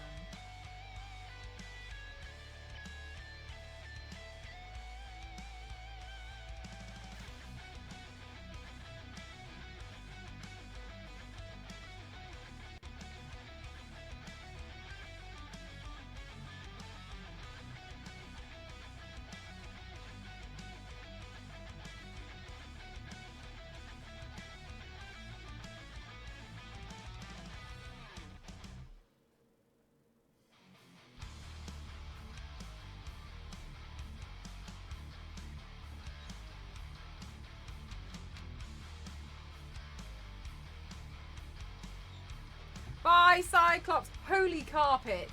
Bye, Cyclops. Holy carpet.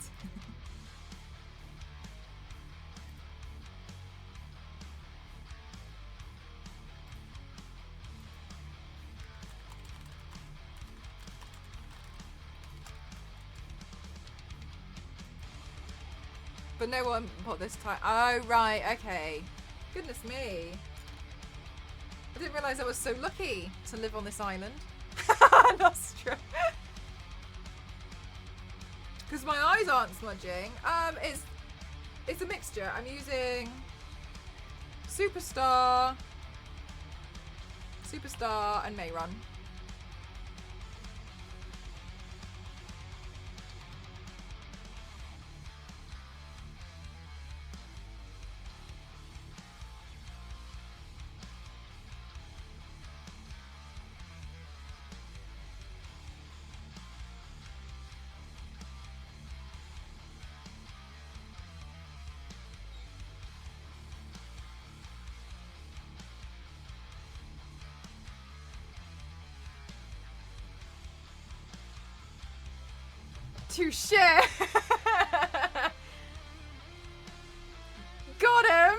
but no one bought this time. Oh, right, okay. Goodness me. I didn't realise I was so lucky to live on this island. In Austria. Because my eyes aren't smudging. It's a mixture. I'm using Superstar, and Mayron. Touche! Got him!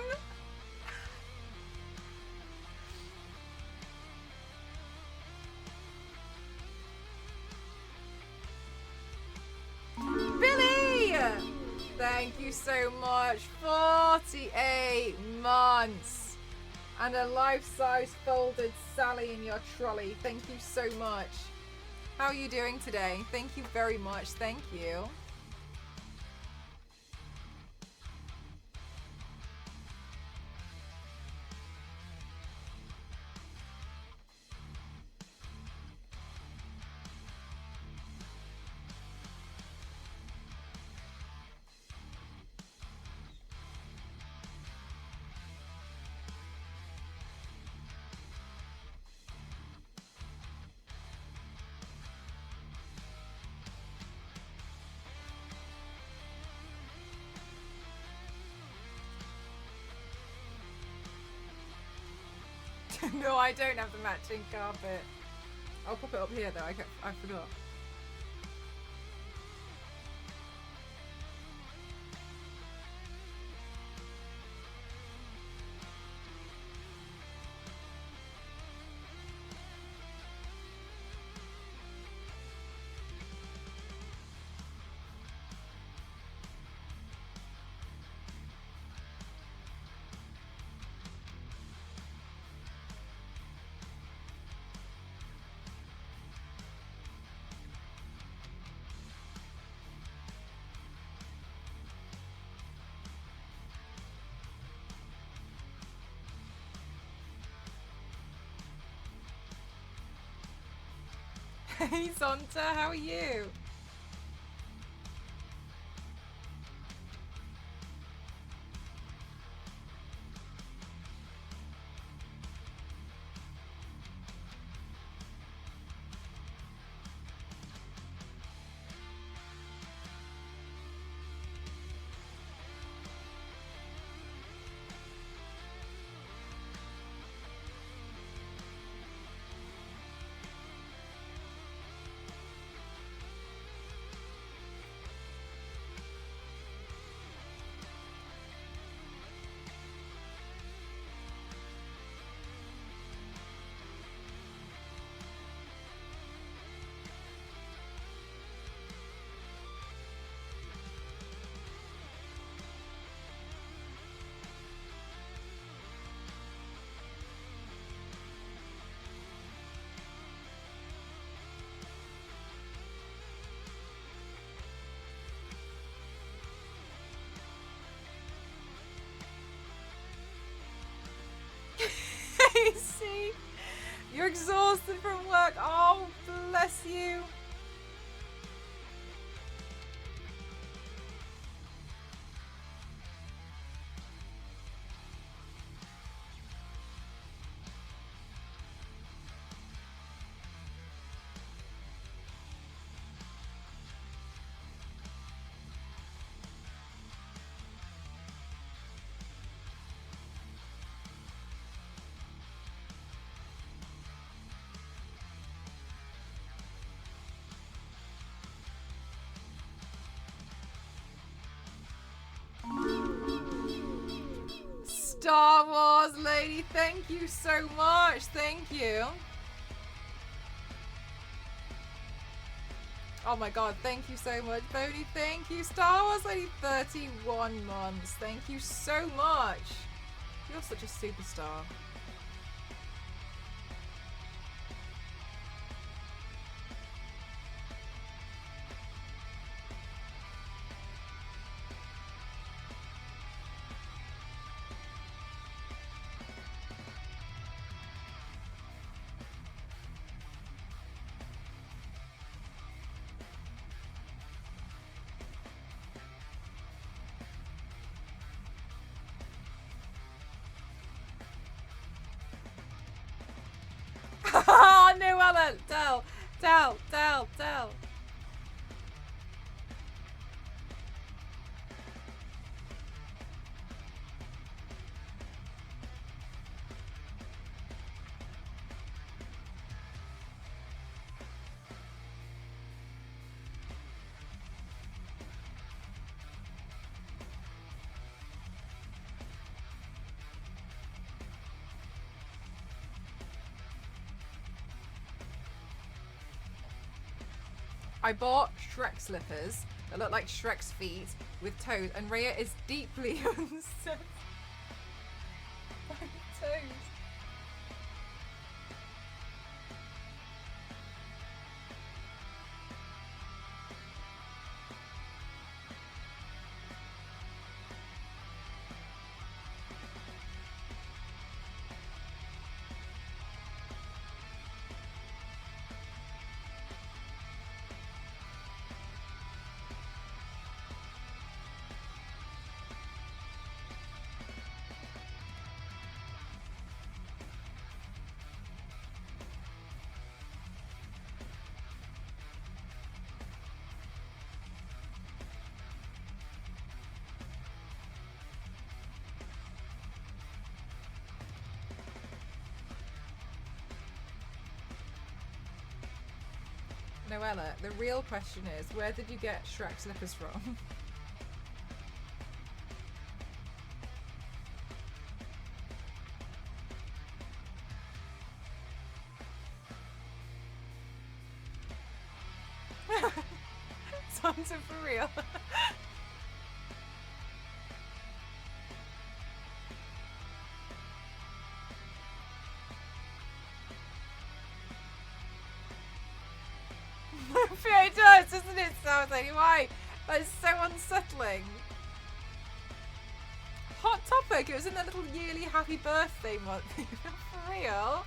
Billy! Thank you so much. 48 months. And a life-size folded Sally in your trolley. Thank you so much. How are you doing today? Thank you very much. Thank you. No, I don't have the matching carpet. I'll pop it up here though, I forgot. Hey Zonta, how are you? See, you're exhausted from work. Oh, bless you. Star Wars lady, thank you so much. Thank you. Oh my god, thank you so much, Bodhi. Thank you, Star Wars Lady 31 months. Thank you so much. You're such a superstar. Oh, no, Ellen! Tell. I bought Shrek slippers that look like Shrek's feet with toes, and Rhea is deeply upset by the toes. Noella, the real question is, where did you get Shrek slippers from? Santa for real. It does, doesn't it, Sourslady? Why? That is so unsettling. Hot topic. It was in that little yearly happy birthday month. For real.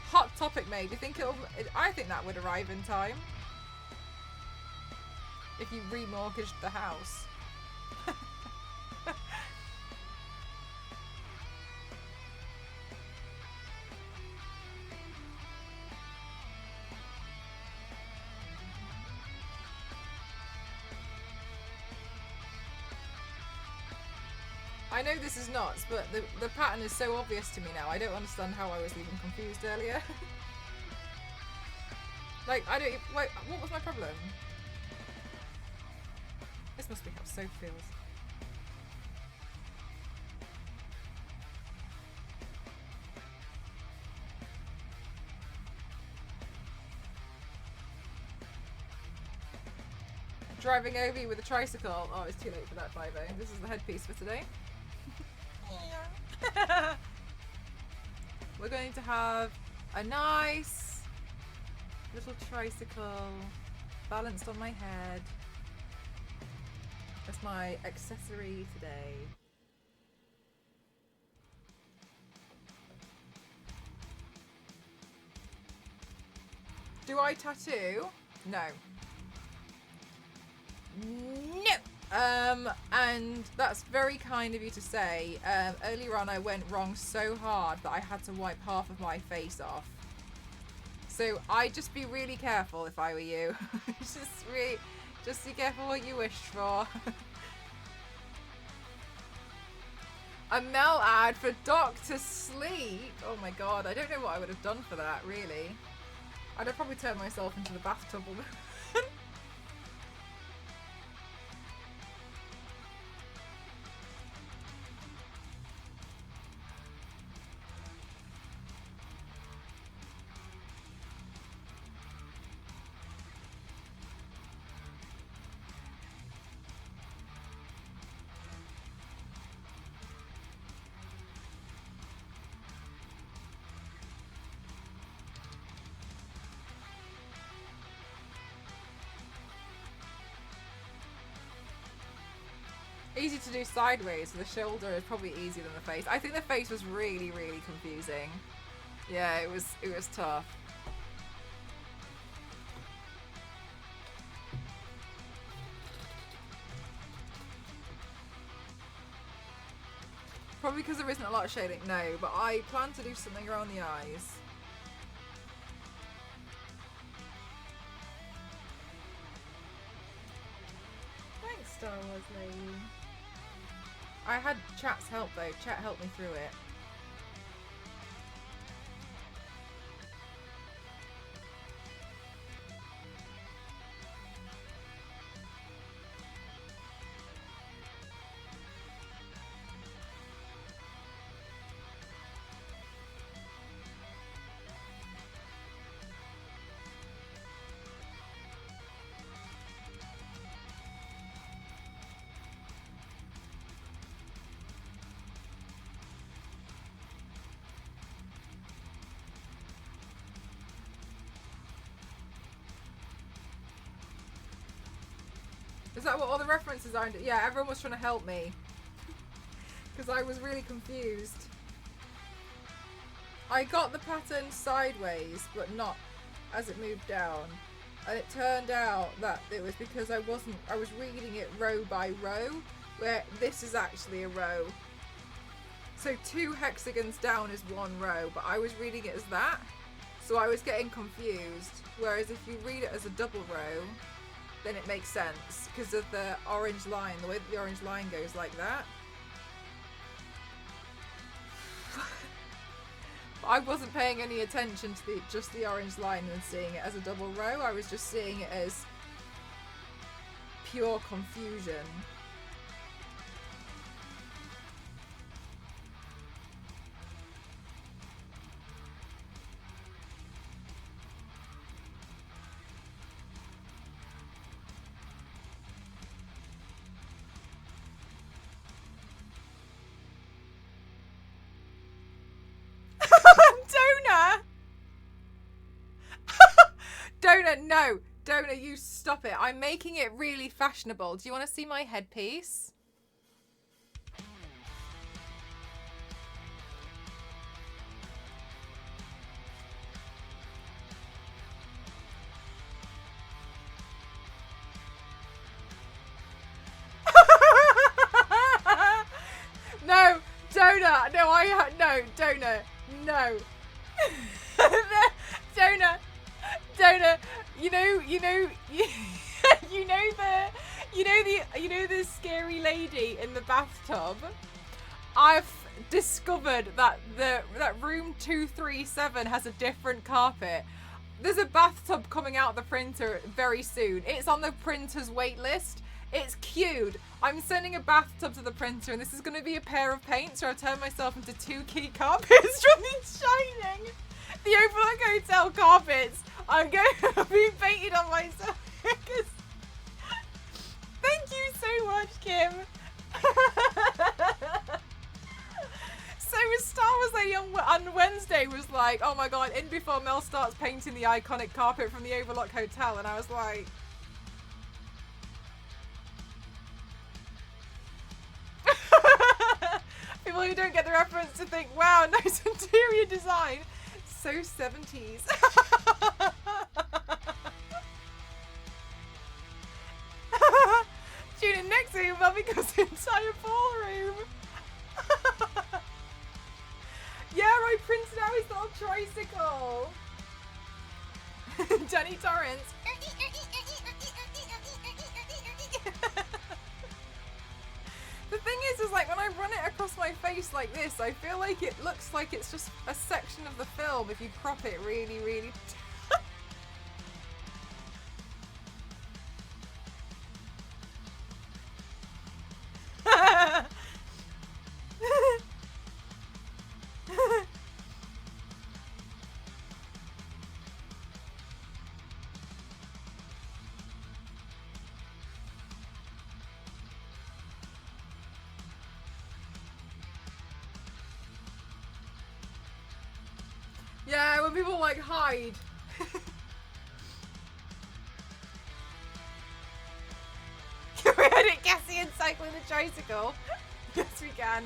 Hot topic, mate. Do you think I think that would arrive in time. If you remortgaged the house. I know this is nuts, but the pattern is so obvious to me now. I don't understand how I was even confused earlier. Like, I don't... Wait, what was my problem? This must be how soap feels. Driving Ovi with a tricycle. Oh, it's too late for that, 5-0. This is the headpiece for today. We're going to have a nice little tricycle balanced on my head. That's my accessory today. Do I tattoo? No. No! And that's very kind of you to say. Earlier on I went wrong so hard that I had to wipe half of my face off. So I'd just be really careful if I were you. Just be careful what you wish for. A Mel ad for Dr. Sleep. Oh my god, I don't know what I would have done for that, really. I'd have probably turned myself into the bathtub. Easy to do sideways, so the shoulder is probably easier than the face. I think the face was really, really confusing. Yeah, it was tough. Probably because there isn't a lot of shading. No, but I plan to do something around the eyes. Thanks, Star Wars Lady. I had chat's help though. Chat helped me through it. Is that what all the references are? Yeah, everyone was trying to help me. Because I was really confused. I got the pattern sideways, but not as it moved down. And it turned out that it was because I was reading it row by row, where this is actually a row. So 2 hexagons down is 1 row, but I was reading it as that. So I was getting confused. Whereas if you read it as a double row, then it makes sense because of the orange line, the way that the orange line goes like that. I wasn't paying any attention to just the orange line and seeing it as a double row. I was just seeing it as pure confusion. Donut, no! Donut, you stop it. I'm making it really fashionable. Do you want to see my headpiece? No! Donut! No, Donut! No! Donut! Donut, you know the scary lady in the bathtub. I've discovered that that room 237 has a different carpet. There's a bathtub coming out of the printer very soon. It's on the printer's wait list. It's queued. I'm sending a bathtub to the printer, and this is going to be a pair of paints, or I'll turn myself into 2 key carpets from the Shining. The Overlook Hotel carpets. I'm going to be painted on myself. Thank you so much, Kim. So Star Wars Lady on Wednesday was like, oh my god, in before Mel starts painting the iconic carpet from the Overlook Hotel, and I was like... People who don't get the reference to think, wow, nice interior design. So 70s. Tune in next week when we go to the entire ballroom. Yeah, I printed out his little tricycle. Jenny Torrance. The thing is like when I run it across my face like this, I feel like it looks like it's just a section of the film if you crop it really, really. Yeah, when people like hide. We heard it, Cassie can cycle in a tricycle. Yes, we can.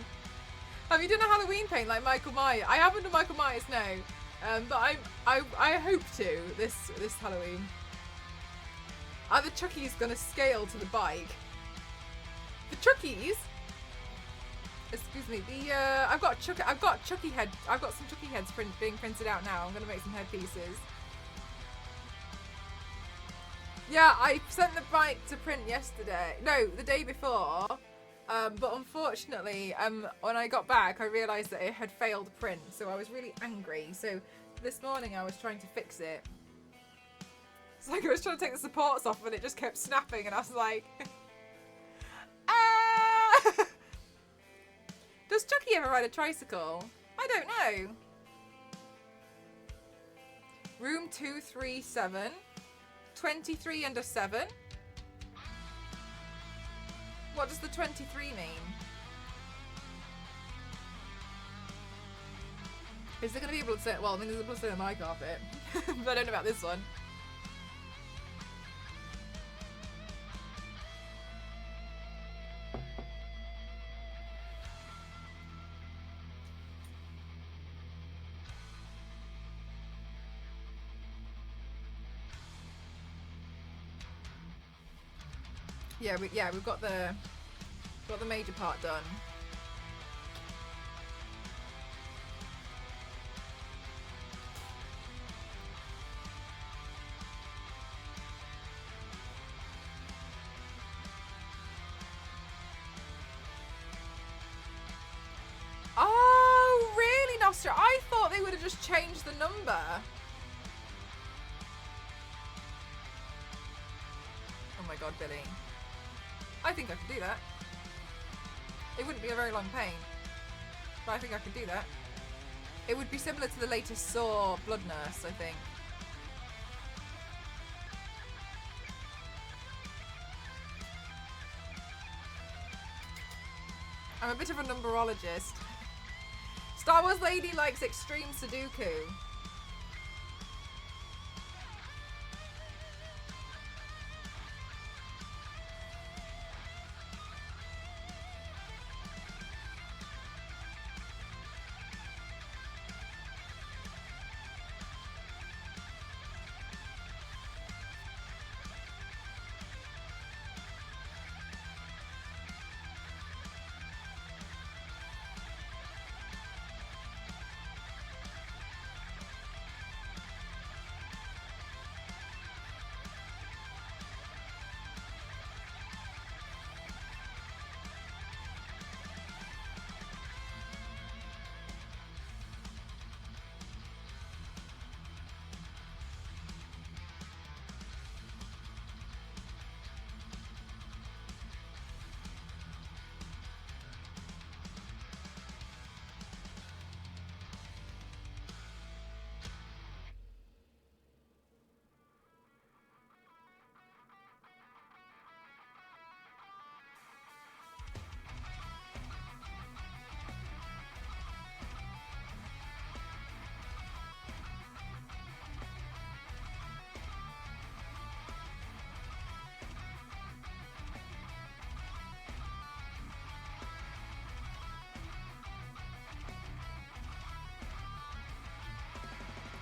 Have you done a Halloween paint like Michael Myers? I haven't done Michael Myers, no. But I hope to this Halloween. Are the Chuckies gonna scale to the bike? The Chuckies? Excuse me. I've got some Chucky heads being printed out now. I'm gonna make some headpieces. Yeah, I sent the bike to print yesterday. No, the day before. But unfortunately, when I got back, I realised that it had failed print, so I was really angry. So this morning I was trying to fix it. It's like I was trying to take the supports off, and it just kept snapping, and I was like, ah! Does Chucky ever ride a tricycle? I don't know. Room 237, 23 under 7. What does the 23 mean? Is there going to be a bloodstain? Well, I mean, there's a bloodstain on my carpet. But I don't know about this one. Yeah, we've got the major part done. Oh, really, Nostra? I thought they would have just changed the number. Oh my god, Billy. I think I could do that. It wouldn't be a very long paint, but I think I could do that. It would be similar to the latest Saw Blood Nurse, I think. I'm a bit of a numberologist. Star Wars Lady likes extreme Sudoku.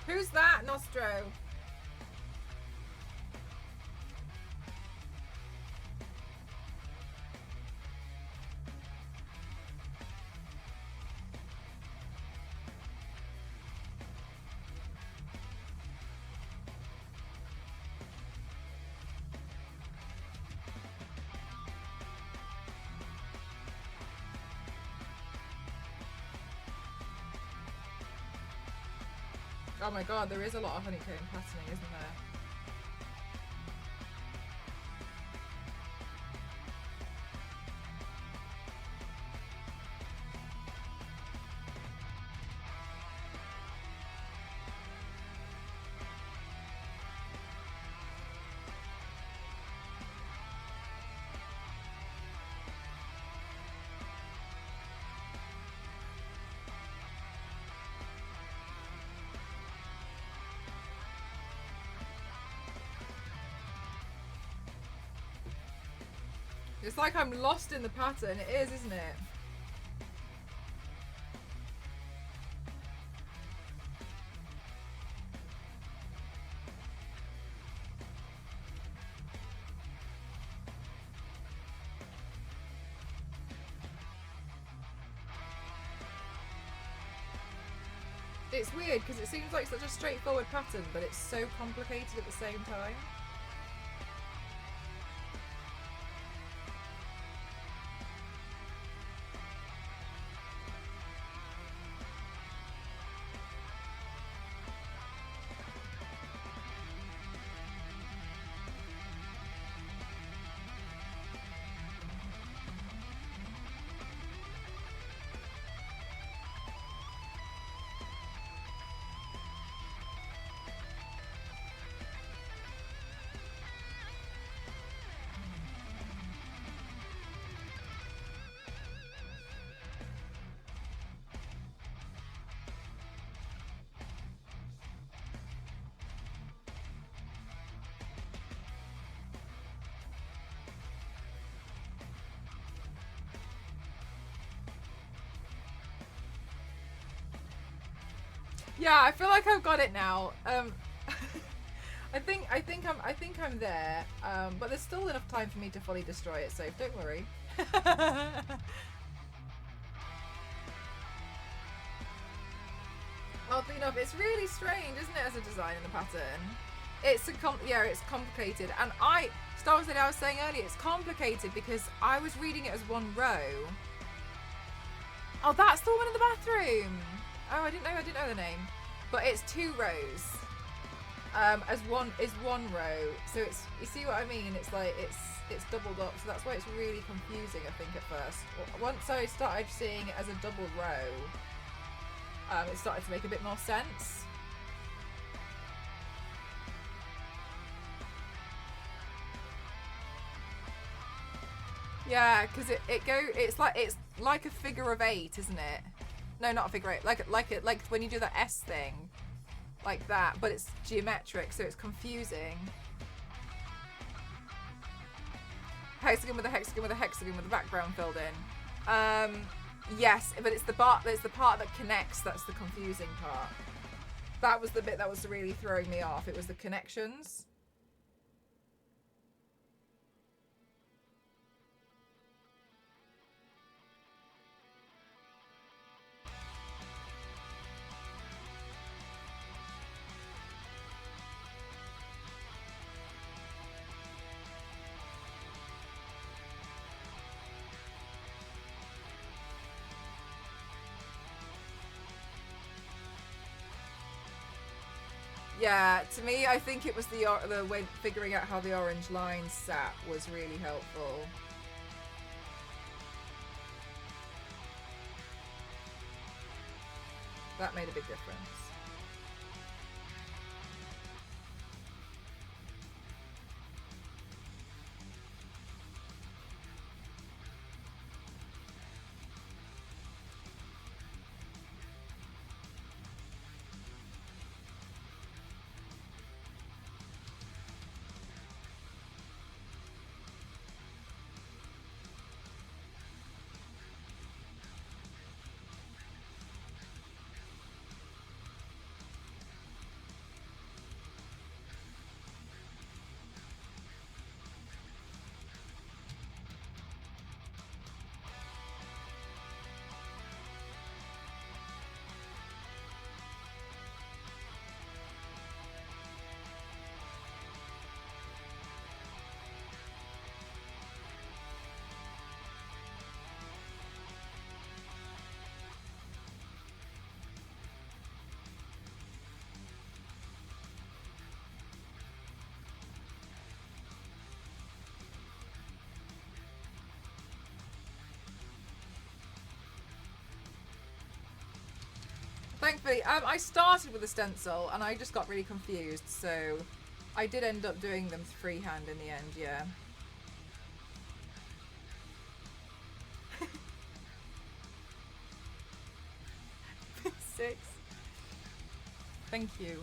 Who's that, Nostro? Oh my god, there is a lot of honeycomb patterning, isn't there? It's like I'm lost in the pattern. It is, isn't it? It's weird because it seems like such a straightforward pattern, but it's so complicated at the same time. Yeah, I feel like I've got it now. I think I'm there. But there's still enough time for me to fully destroy it, so don't worry. Oddly enough, it's really strange, isn't it, as a design in the pattern? It's it's complicated, and Star Wars Lady, I was saying earlier, it's complicated because I was reading it as one row. Oh, that's the one in the bathroom. Oh, I didn't know the name, but it's 2 rows. As one row, so it's, you see what I mean? It's like it's doubled up, so that's why it's really confusing, I think, at first. Once I started seeing it as a double row, it started to make a bit more sense. Yeah, because it's like a figure of 8, isn't it? No, not a figure 8. Like when you do the S thing, like that, but it's geometric, so it's confusing. Hexagon with a hexagon with a hexagon with the background filled in. Yes, but it's the part that connects that's the confusing part. That was the bit that was really throwing me off. It was the connections. Yeah, to me, I think it was the way figuring out how the orange lines sat was really helpful. That made a big difference. Thankfully, I started with a stencil and I just got really confused, so I did end up doing them freehand in the end, yeah. Six. Thank you.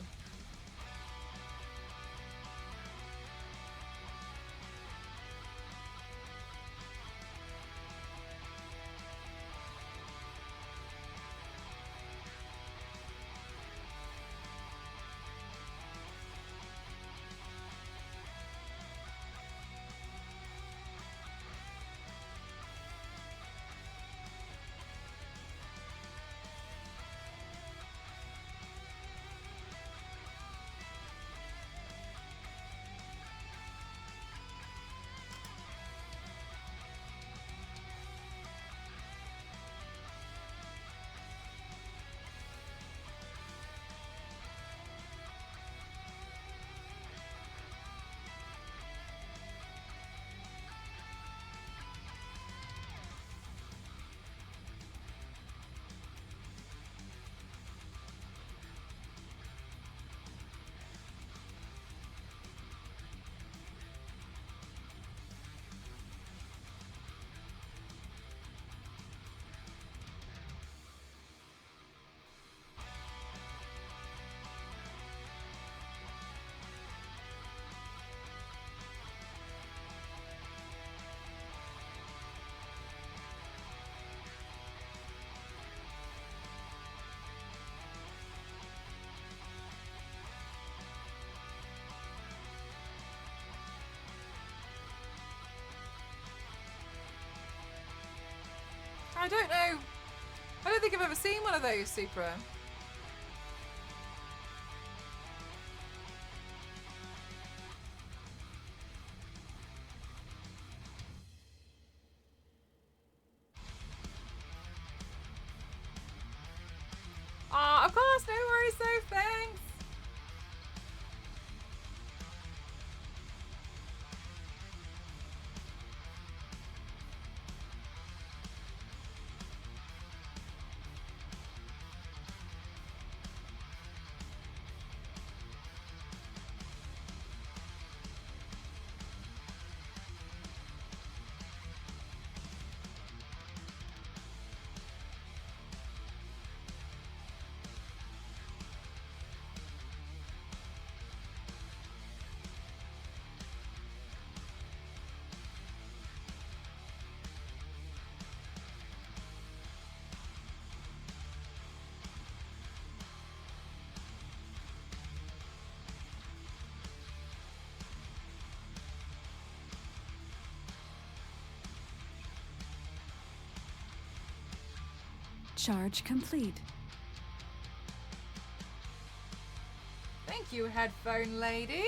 I don't know. I don't think I've ever seen one of those, Supra. Of course, no worries though, thanks. Charge complete. Thank you, headphone lady.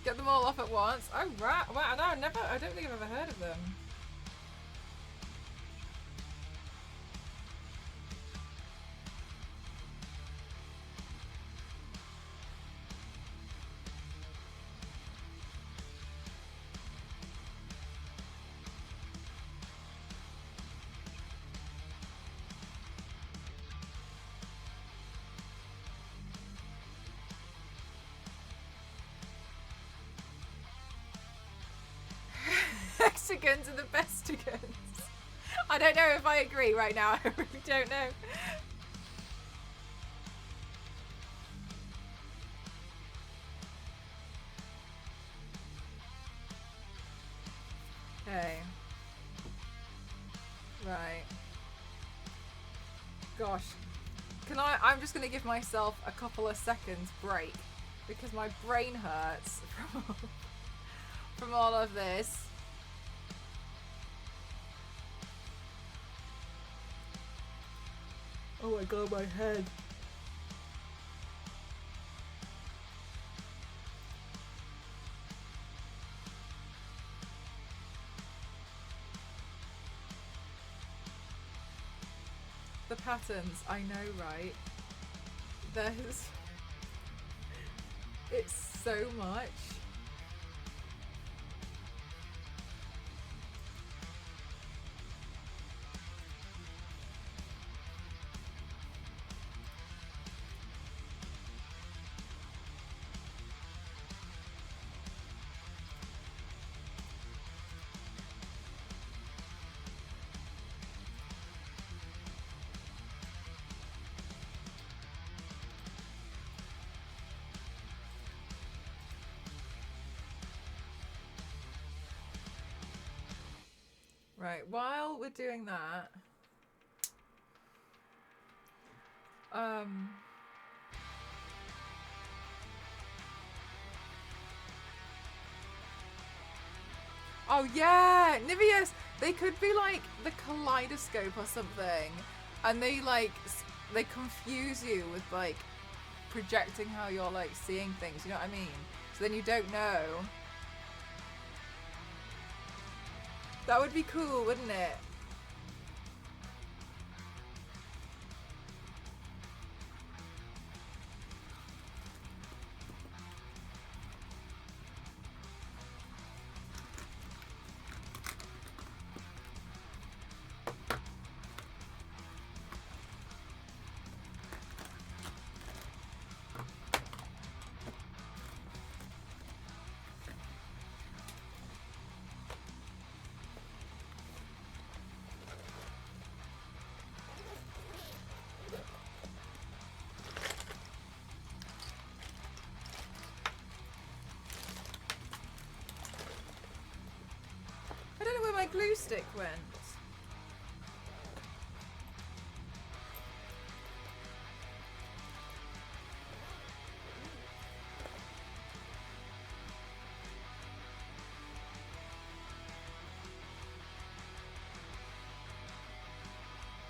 Get them all off at once. Oh, right. Wow, no, I don't think I've ever heard of them. Hexagons are the bestigons. I don't know if I agree right now. I really don't know. Okay. Right. Gosh. I'm just going to give myself a couple of seconds break because my brain hurts from all of this. Oh my god, my head. The patterns, I know, right? It's so much. Right, while we're doing that, oh yeah, Niveus, they could be like the kaleidoscope or something, and they they confuse you with like projecting how you're like seeing things, you know what I mean? So then you don't know. That would be cool, wouldn't it? glue stick went?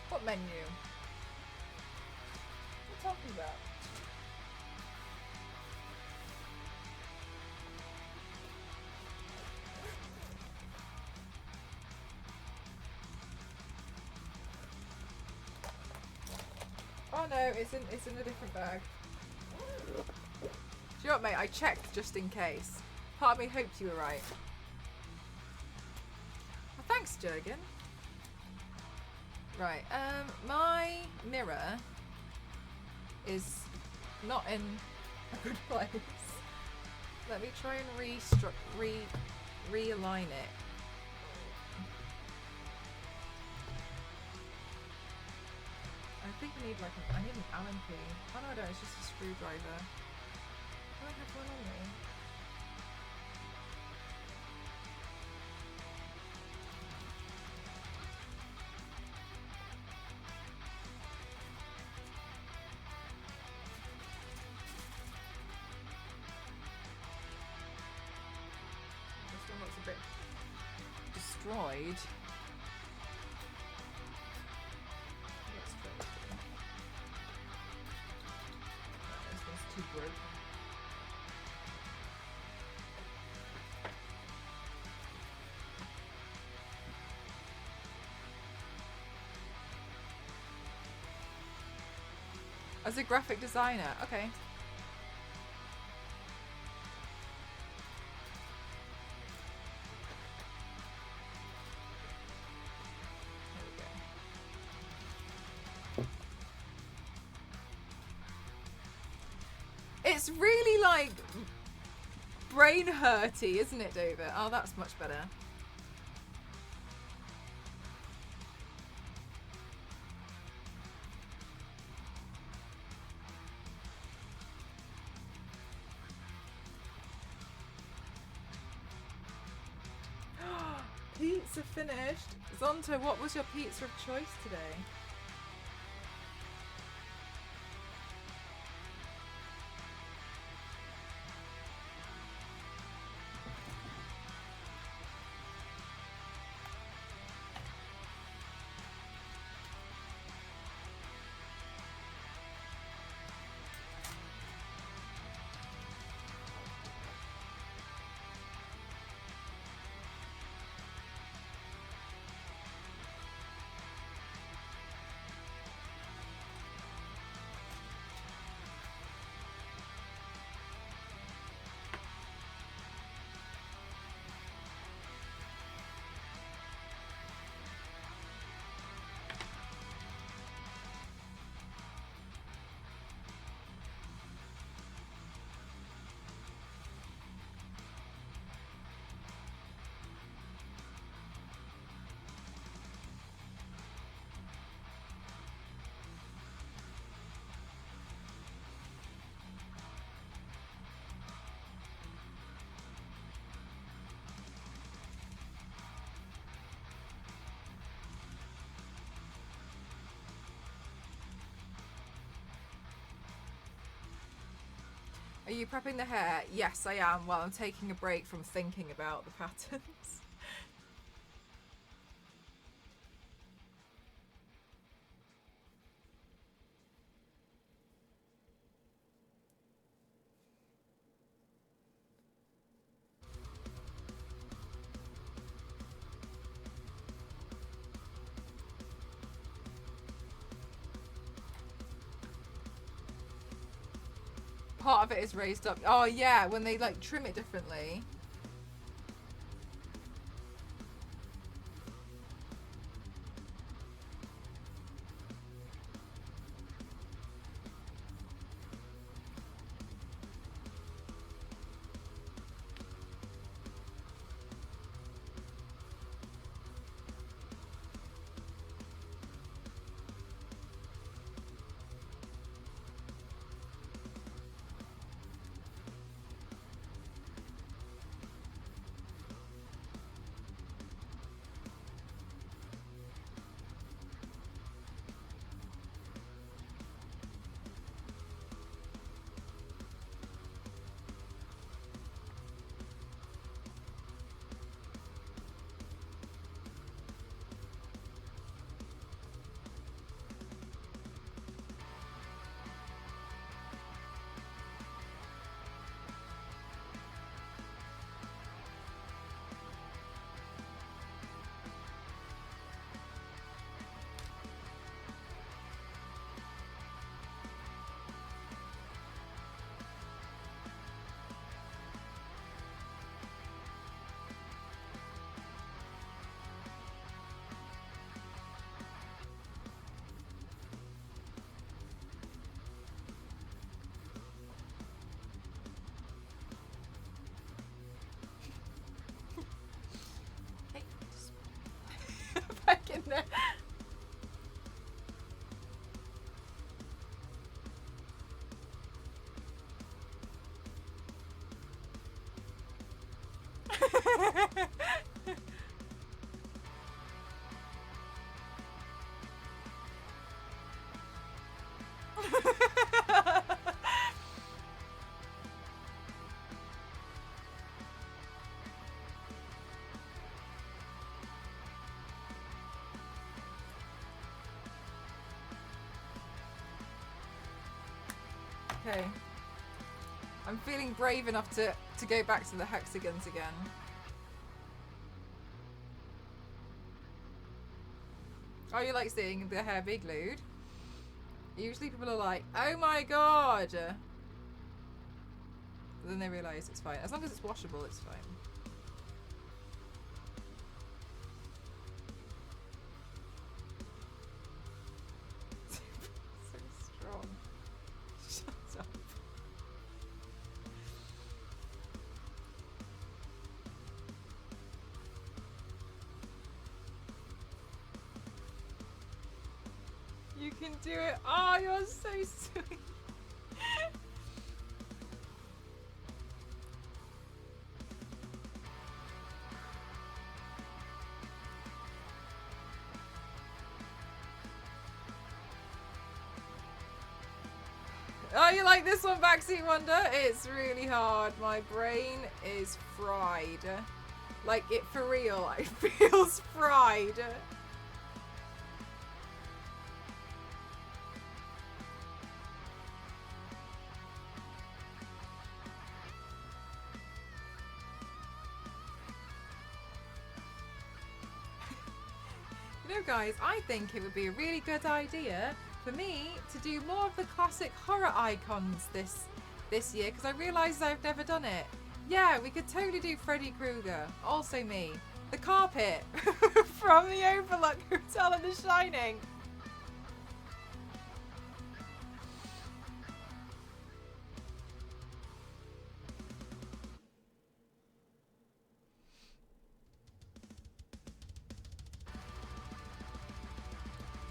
What menu? What are you talking about? Oh no, it's in a different bag. Do you know what, mate? I checked just in case. Part of me hoped you were right. Well, thanks, Jurgen. Right, my mirror is not in a good place. Let me try and realign it. I think I need I need an Allen key. Oh no I don't, it's just a screwdriver. Do I have one on me? This one looks a bit destroyed. Too broken. As a graphic designer, okay. It's really like brain hurty, isn't it, David? Oh, that's much better. Pizza finished. Zonto, what was your pizza of choice today? Are you prepping the hair? Yes, I am, while I'm taking a break from thinking about the patterns. Part of it is raised up. Oh yeah, when they like trim it differently. Okay. I'm feeling brave enough to go back to the hexagons again. Oh, you like seeing the hair be glued? Usually people are like, oh my god! But then they realise it's fine. As long as it's washable, it's fine. So strong. Shut up. You can do it. Oh, you're so sweet. Oh, you like this one, Backseat Wonder? It's really hard. My brain is fried. Like, it for real. It feels fried. You know, guys, I think it would be a really good idea for me to do more of the classic horror icons this year, because I realised I've never done it. Yeah, we could totally do Freddy Krueger. Also me. The carpet from the Overlook Hotel in The Shining.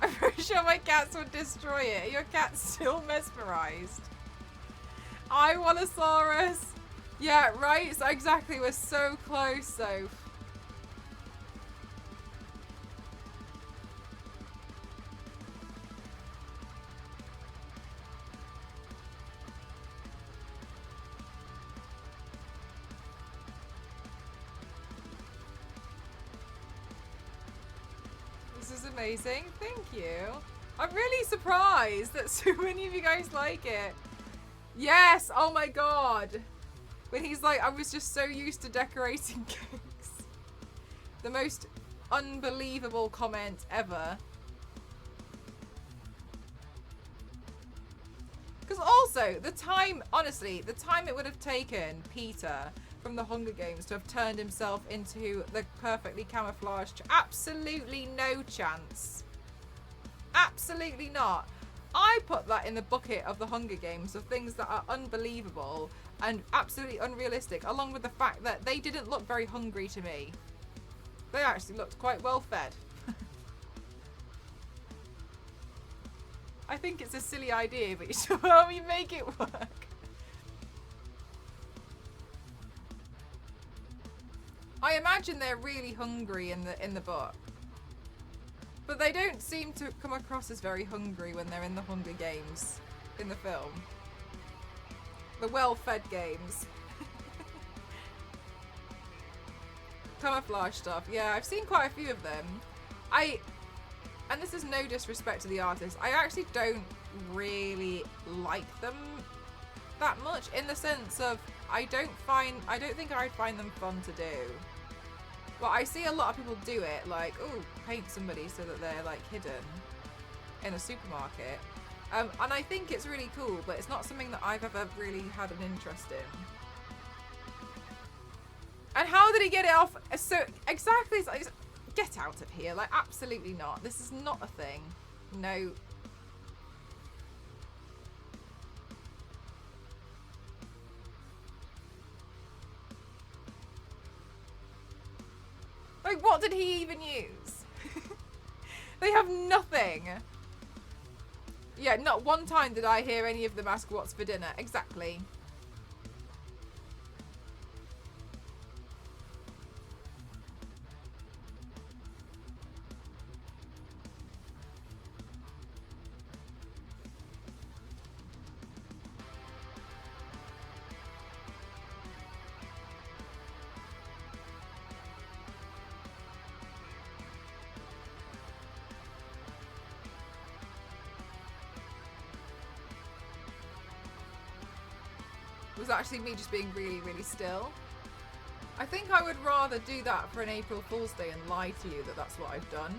I'm pretty sure my cats would destroy it. Are your cat's still mesmerised? I want a Saurus. Yeah, right? So exactly, we're so close, so. This is amazing. Thank you. I'm really surprised that so many of you guys like it. Yes! Oh my god! When he's like, I was just so used to decorating cakes. The most unbelievable comment ever. Because also, the time, honestly, the time it would have taken Peter from the Hunger Games to have turned himself into the perfectly camouflaged, absolutely no chance. Absolutely not. I put that in the bucket of the Hunger Games of things that are unbelievable and absolutely unrealistic, along with the fact that they didn't look very hungry to me. They actually looked quite well fed. I think it's a silly idea, but you should help me make it work. I imagine they're really hungry in the book. But they don't seem to come across as very hungry when they're in the Hunger Games in the film. The well-fed games. Camouflage stuff. Yeah, I've seen quite a few of them. And this is no disrespect to the artist, I actually don't really like them that much, in the sense of I don't think I'd find them fun to do. Well, I see a lot of people do it, like, oh, paint somebody so that they're like hidden in a supermarket. And I think it's really cool, but it's not something that I've ever really had an interest in. And how did he get it off? So exactly, get out of here! Like, absolutely not. This is not a thing. No. Like, what did he even use? They have nothing. Yeah, not one time did I hear any of them ask what's for dinner. Exactly. Was actually me just being really, really still. I think I would rather do that for an April Fool's Day and lie to you that that's what I've done.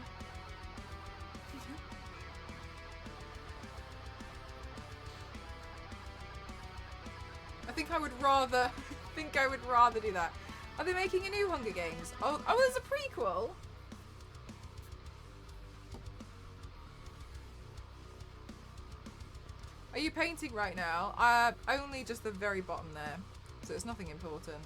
I think I would rather do that. Are they making a new Hunger Games? Oh, there's a prequel. Are you painting right now? Only just the very bottom there. So it's nothing important.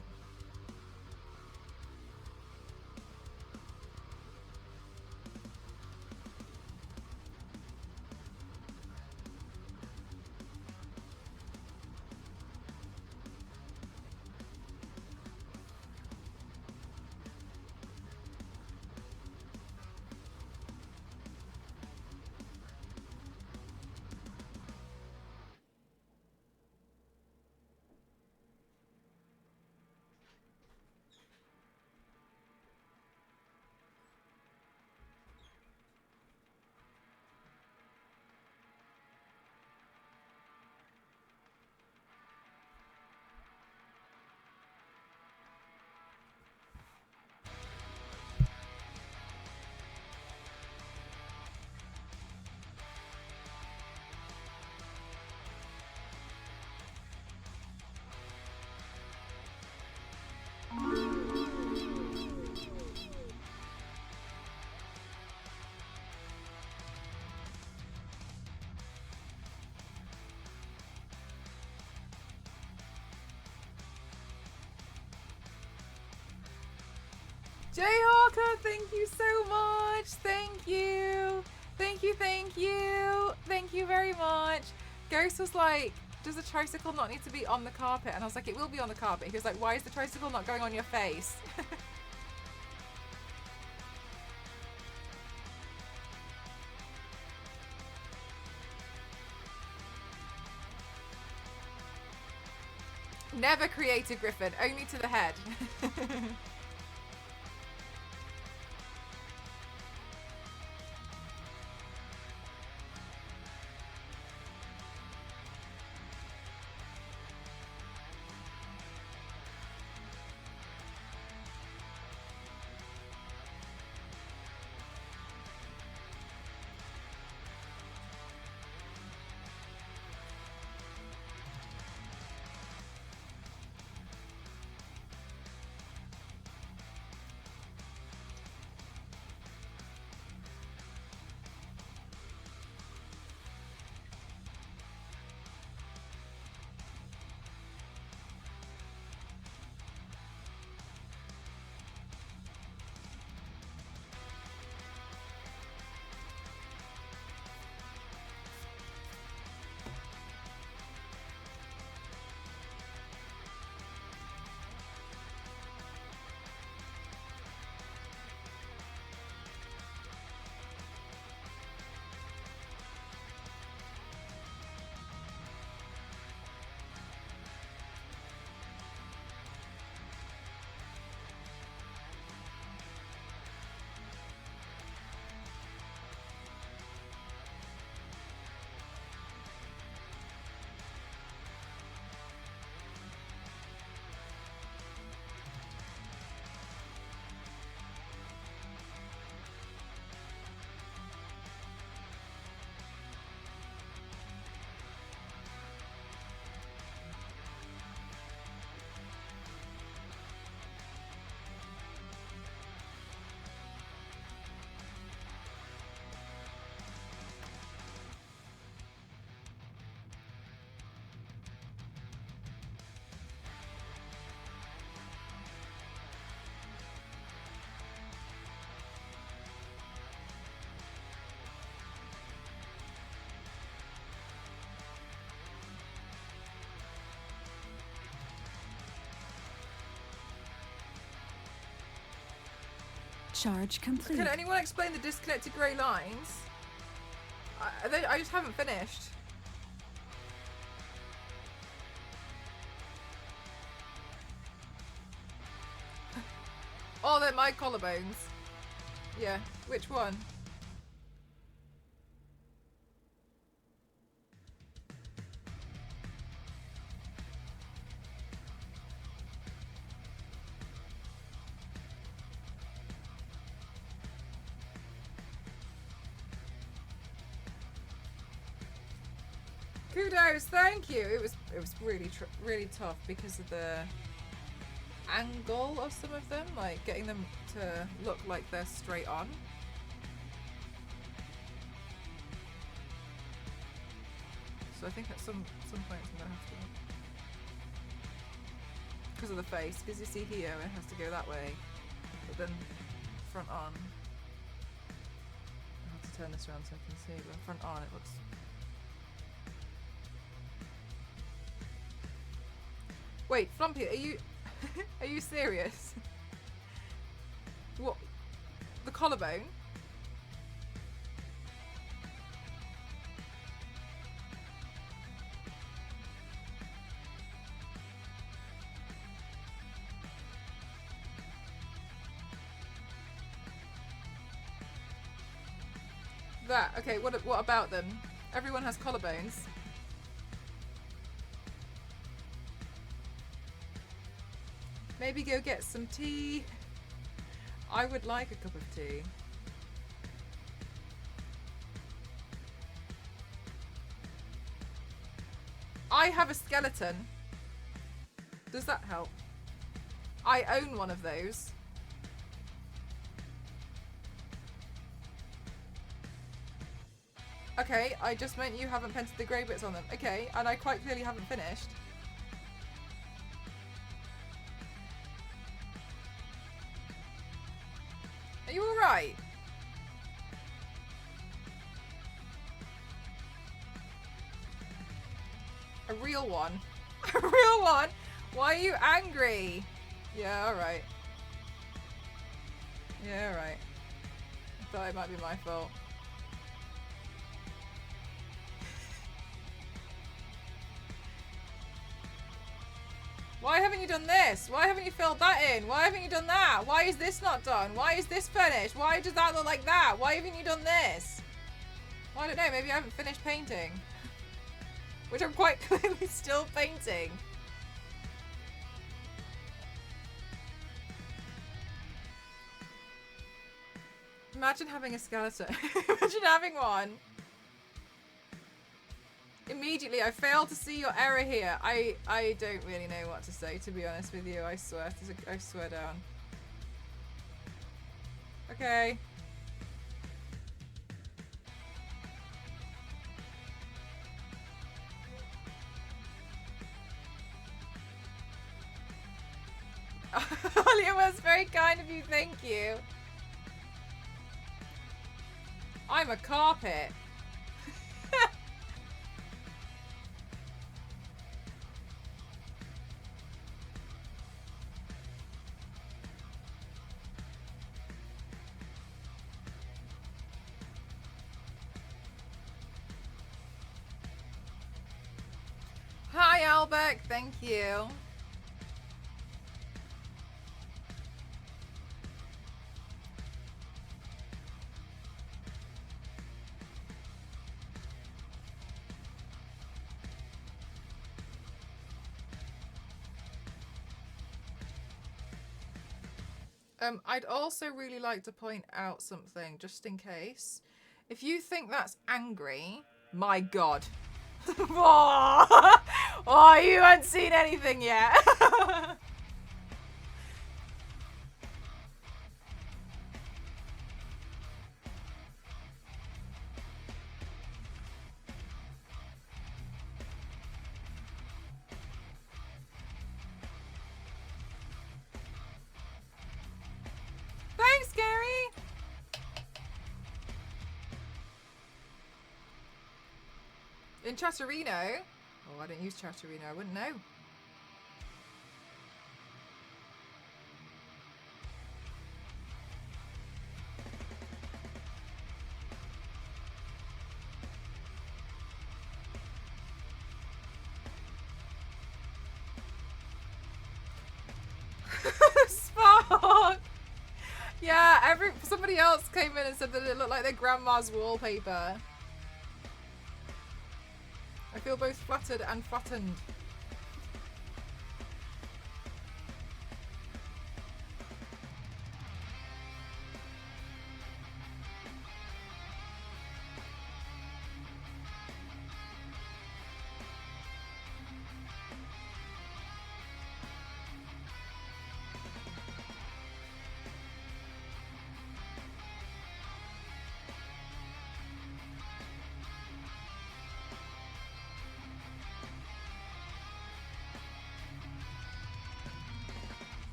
Jayhawker, thank you so much. Thank you. Thank you, thank you. Thank you very much. Ghost was like, does the tricycle not need to be on the carpet? And I was like, it will be on the carpet. He was like, why is the tricycle not going on your face? Never create a griffin, only to the head. Charge complete. Can anyone explain the disconnected grey lines? I just haven't finished. Oh, they're my collarbones. Yeah, which one? Kudos, thank you. It was really tough because of the angle of some of them, like getting them to look like they're straight on. So I think at some points I'm gonna have to, because of the face, because you see here it has to go that way, but then front on. I have to turn this around so I can see, but front on it looks. Wait, Flumpy, are you serious? What? The collarbone? That, okay, what about them? Everyone has collarbones. Maybe go get some tea. I would like a cup of tea. I have a skeleton. Does that help? I own one of those. Okay, I just meant you haven't painted the grey bits on them. Okay, and I quite clearly haven't finished. Are you alright? A real one? A real one? Why are you angry? Yeah, alright. Yeah, alright. I thought it might be my fault. Why haven't you done this? Why haven't you filled that in? Why haven't you done that? Why is this not done? Why is this finished? Why does that look like that? Why haven't you done this? Well, I don't know, maybe I haven't finished painting. Which I'm quite clearly still painting. Imagine having a skeleton. Imagine having one. Immediately, I failed to see your error here. I don't really know what to say, to be honest with you. I swear. I swear down. Okay. Ollie, it was very kind of you. Thank you. I'm a carpet. Hi, Albert. Thank you. I'd also really like to point out something, just in case. If you think that's angry, my God. Oh, you haven't seen anything yet. Thanks, Gary. In Chatterino? Oh, I don't use Chatterino. I wouldn't know. Spark! Yeah, somebody else came in and said that it looked like their grandma's wallpaper. I feel both flattered and flattened.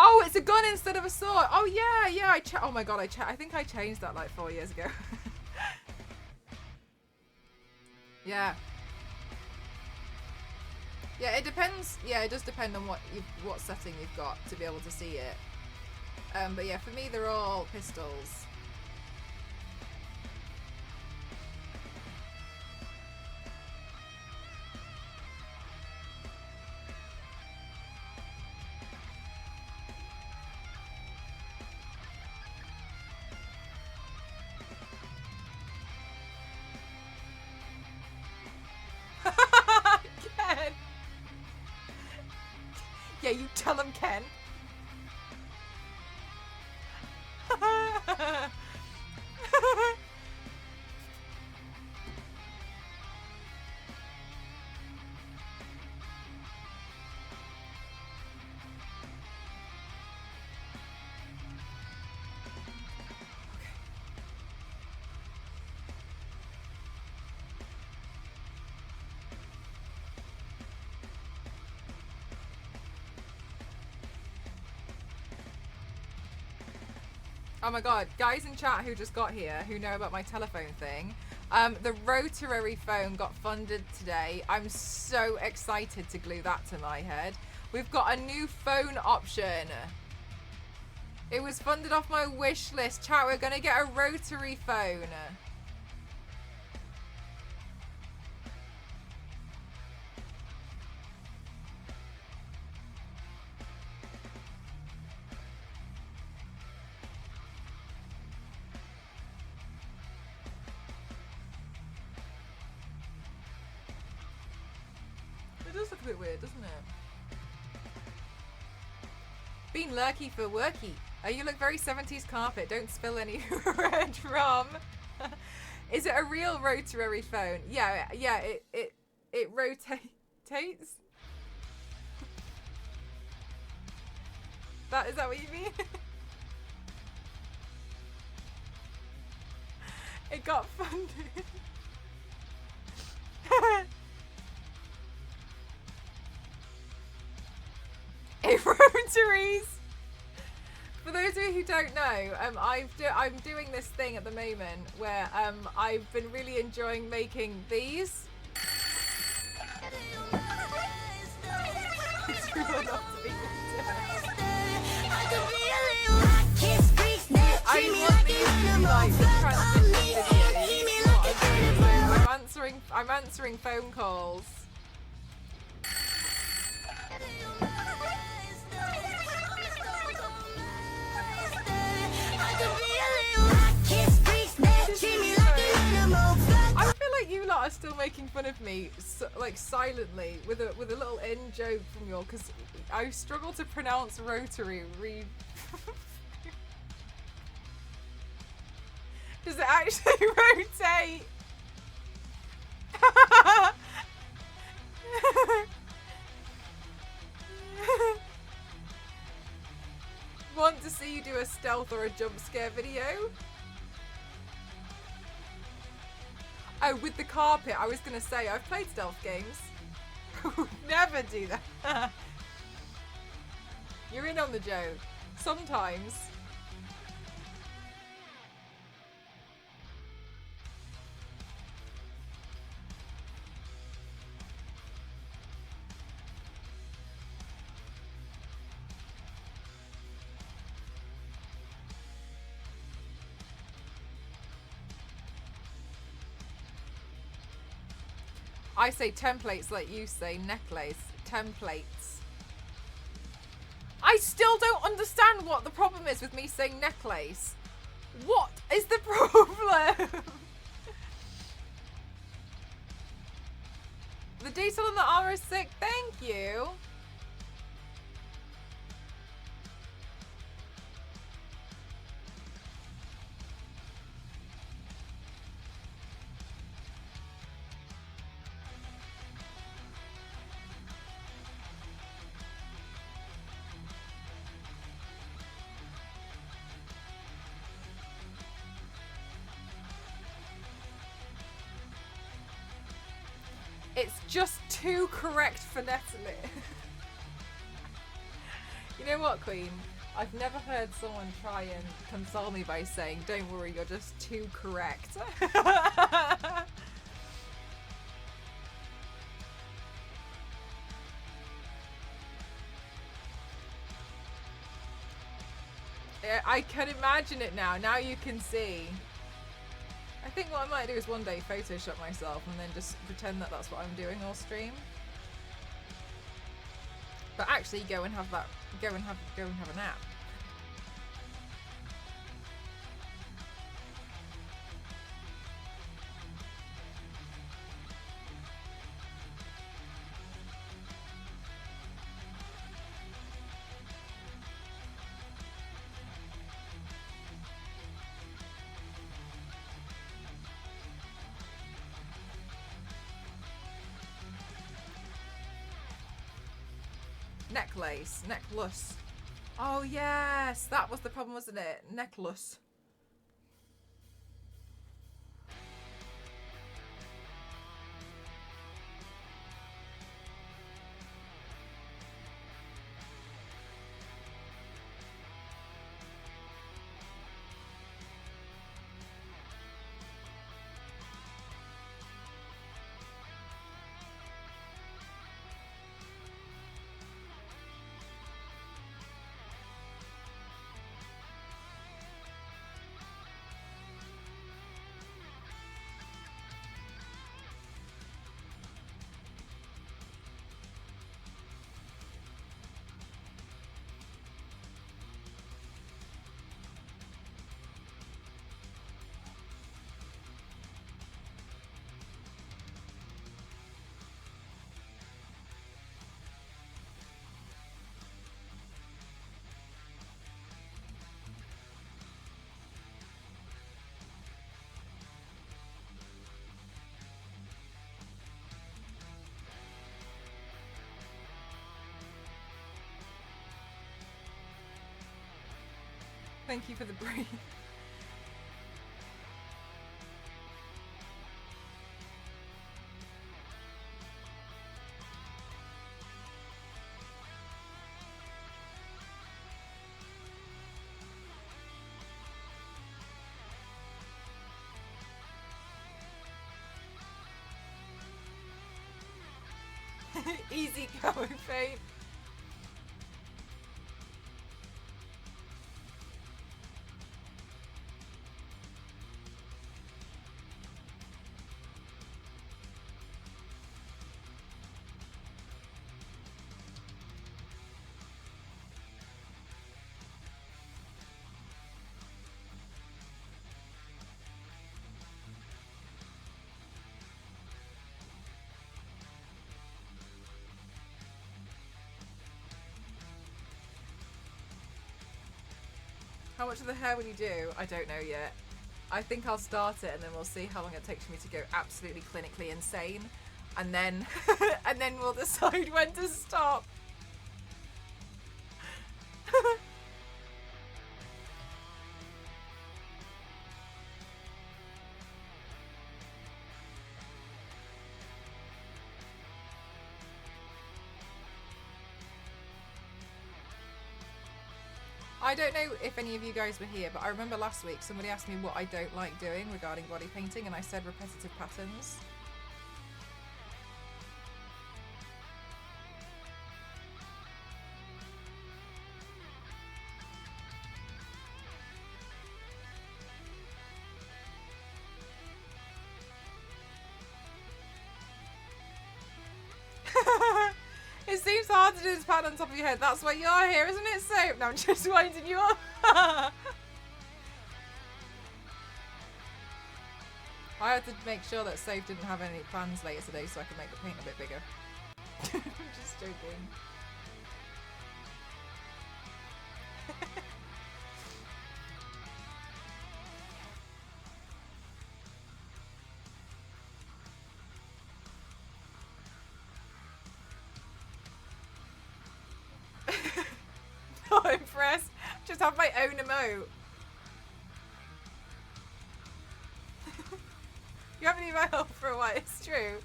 Oh, it's a gun instead of a sword. Oh yeah, yeah. Oh my god, I think I changed that like 4 years ago. Yeah. Yeah, it depends. Yeah, it does depend on what setting you've got to be able to see it. But yeah, for me, they're all pistols. Ken. Yeah, you tell him, Ken. Oh my god, guys in chat who just got here, who know about my telephone thing, the rotary phone got funded today. I'm so excited to glue that to my head. We've got a new phone option. It was funded off my wish list. Chat, we're gonna get a rotary phone. It does look a bit weird, doesn't it? Been lurky for worky. You look very 70s carpet. Don't spill any red rum. Is it a real rotary phone? Yeah, yeah. It rotates. Is that what you mean? It got funded. It rotaries. For those of you who don't know, I'm doing this thing at the moment where I've been really enjoying making these. It's really not to be I want these to be like the transition videos. I'm answering phone calls. I feel like you lot are still making fun of me, like silently, with a little in joke from you, because I struggle to pronounce rotary. Does it actually rotate? Want to see you do a stealth or a jump scare video? Oh, with the carpet, I was going to say, I've played stealth games. Never do that. You're in on the joke. Sometimes. I say templates like you say necklace. Templates. I still don't understand what the problem is with me saying necklace. What is the problem? The detail on the armor is sick. Thank you. It's just too correct phonetically. You know what, Queen? I've never heard someone try and console me by saying, don't worry, you're just too correct. Yeah, I can imagine it now. Now you can see. I think what I might do is one day Photoshop myself and then just pretend that that's what I'm doing all stream. But actually go and have a nap. Necklace. Necklace. Oh yes, that was the problem, wasn't it? Necklace. Thank you for the breathe. Easy going, Fate. How much of the hair will you do? I don't know yet. I think I'll start it and then we'll see how long it takes for me to go absolutely clinically insane. And then and then we'll decide when to stop. I don't know if any of you guys were here, but I remember last week somebody asked me what I don't like doing regarding body painting, and I said repetitive patterns. hard to do this pattern on top of your head. That's why you're here, isn't it, Soap? No, I'm just winding you up. I had to make sure that Soap didn't have any plans later today so I could make the paint a bit bigger. I'm just joking. Not impressed. Just have my own emote. You haven't emailed for a while, it's true.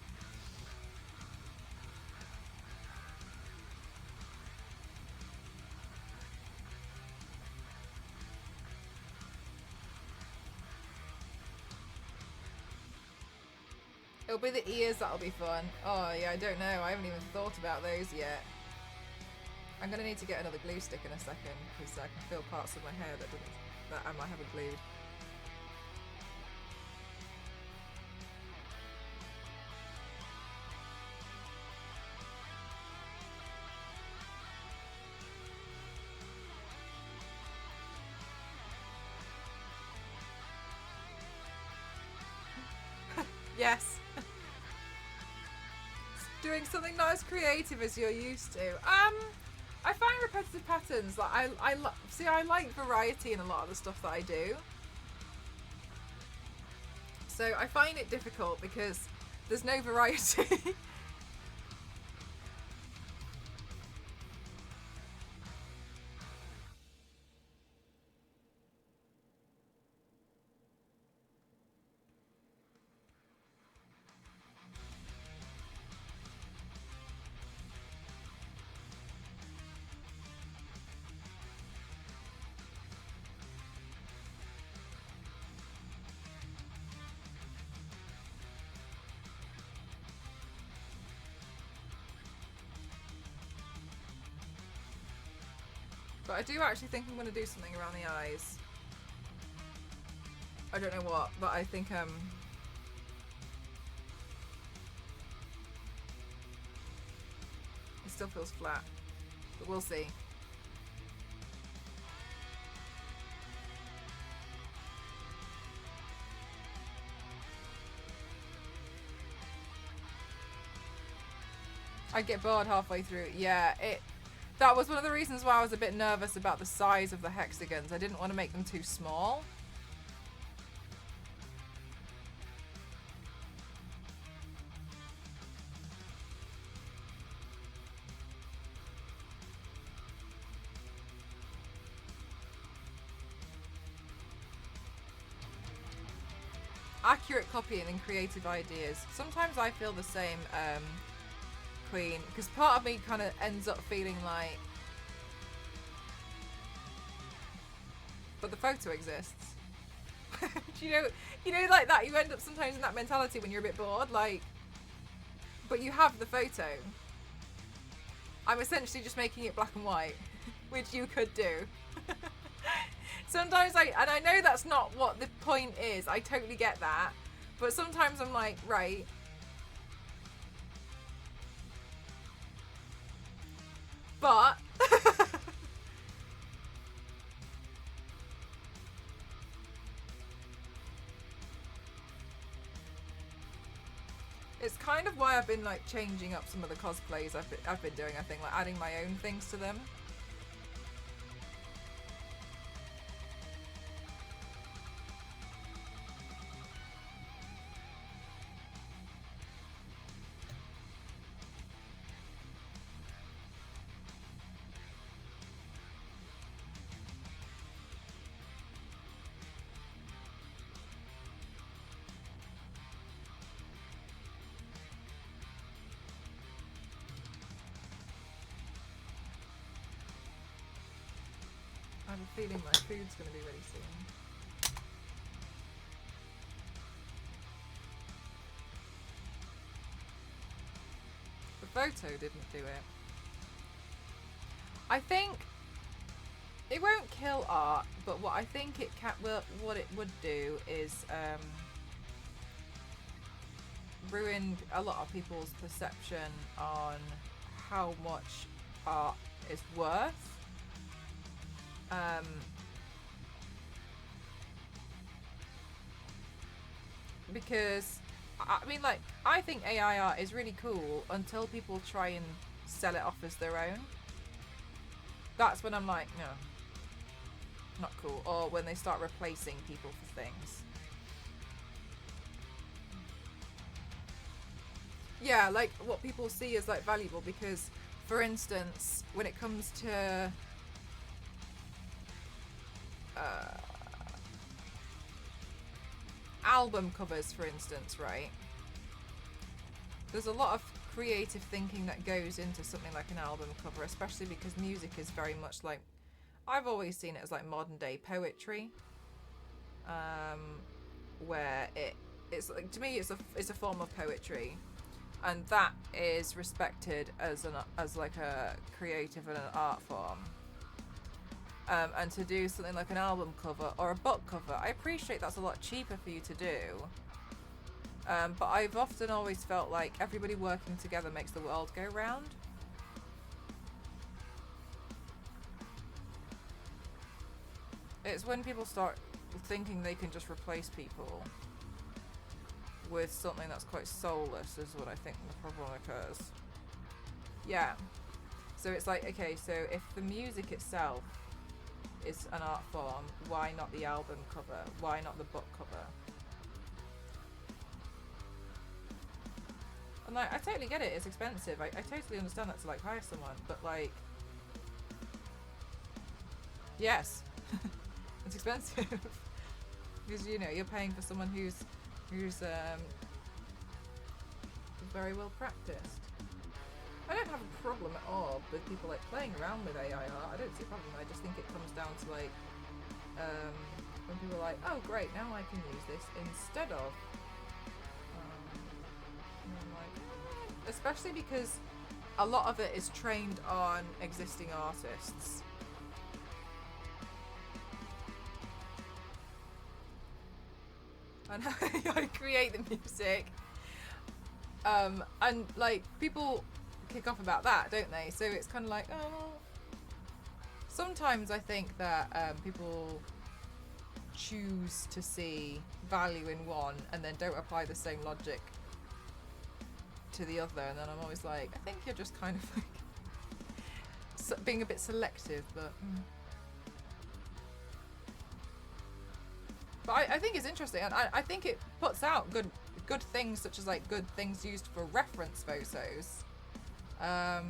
It'll be the ears that'll be fun. Oh yeah, I don't know. I haven't even thought about those yet. I'm gonna need to get another glue stick in a second because I can feel parts of my hair that I might haven't glued. Yes. Doing something not as creative as you're used to. I find repetitive patterns like I like variety in a lot of the stuff that I do. So I find it difficult because there's no variety. But I do actually think I'm going to do something around the eyes. I don't know what, but I think it still feels flat, but we'll see. I get bored halfway through. Yeah, that was one of the reasons why I was a bit nervous about the size of the hexagons. I didn't want to make them too small. Accurate copying and creative ideas. Sometimes I feel the same, Queen, because part of me kind of ends up feeling like, but the photo exists. you know like that, you end up sometimes in that mentality when you're a bit bored, like, but you have the photo. I'm essentially just making it black and white, which you could do. Sometimes and I know that's not what the point is, I totally get that, but sometimes I'm like, right, but it's kind of why I've been like changing up some of the cosplays I've been doing, I think, like adding my own things to them. I have a feeling my food's going to be ready soon. The photo didn't do it. I think it won't kill art, but what I think it what it would do is ruin a lot of people's perception on how much art is worth. Because I mean, like, I think AI art is really cool until people try and sell it off as their own. That's when I'm like, no, not cool. Or when they start replacing people for things. Yeah, like what people see as like valuable, because, for instance, when it comes to album covers, for instance, right? There's a lot of creative thinking that goes into something like an album cover, especially because music is very much like, I've always seen it as like modern day poetry, where it's like, to me it's a form of poetry, and that is respected as like a creative and an art form. And to do something like an album cover or a book cover, I appreciate that's a lot cheaper for you to do. But I've often always felt like everybody working together makes the world go round. It's when people start thinking they can just replace people with something that's quite soulless is what I think the problem occurs. Yeah. So it's like, okay, so if the music itself is an art form, why not the album cover? Why not the book cover? And like, I totally get it, it's expensive. I totally understand that to like hire someone, but like, yes, it's expensive. Because, you know, you're paying for someone who's very well practiced. I don't have a problem at all with people like playing around with AI art. I don't see a problem. I just think it comes down to like when people are like, oh great, now I can use this instead of and I'm like, especially because a lot of it is trained on existing artists. And how I create the music. And like people kick off about that, don't they? So it's kind of like, oh, sometimes I think that people choose to see value in one and then don't apply the same logic to the other, and then I'm always like, I think you're just kind of like being a bit selective, but I think it's interesting, and I think it puts out good things, such as like good things used for reference photos. But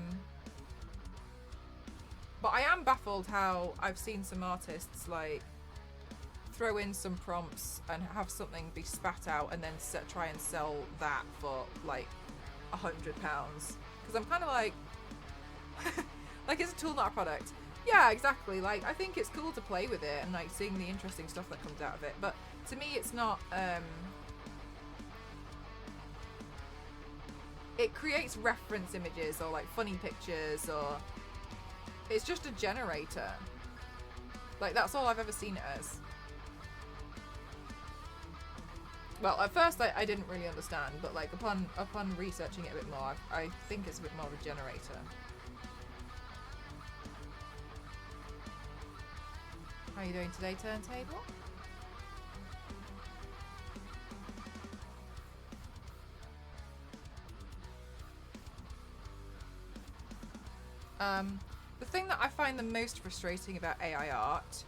I am baffled how I've seen some artists like throw in some prompts and have something be spat out and then try and sell that for like £100. Because I'm kind of like, like, it's a tool, not a product. Yeah, exactly. Like, I think it's cool to play with it and like seeing the interesting stuff that comes out of it. But to me, it's not. It creates reference images or like funny pictures, or it's just a generator. Like, that's all I've ever seen it as. Well, at first I didn't really understand, but like upon researching it a bit more, I think it's a bit more of a generator. How are you doing today, Turntable? The thing that I find the most frustrating about AI art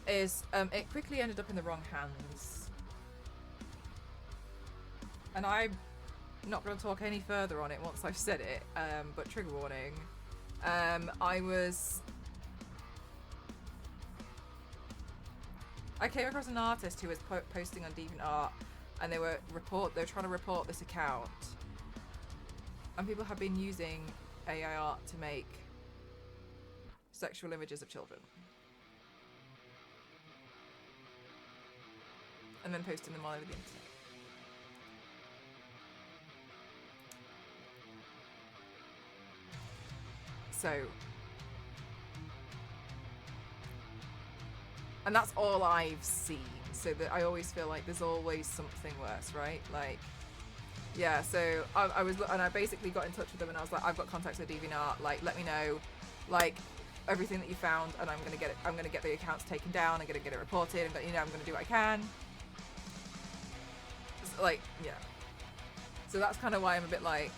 is it quickly ended up in the wrong hands. And I'm not going to talk any further on it once I've said it, but trigger warning. I came across an artist who was posting on DeviantArt, and they were trying to report this account, and people have been using AI art to make sexual images of children, and then posting them all over the internet. So, and that's all I've seen. So that I always feel like there's always something worse, right? Like, Yeah, so I basically got in touch with them, and I was like, I've got contacts with DeviantArt, like, let me know, like, everything that you found, and I'm gonna get the accounts taken down, I'm gonna get it reported, and I'm gonna do what I can. So, like, yeah. So that's kind of why I'm a bit like,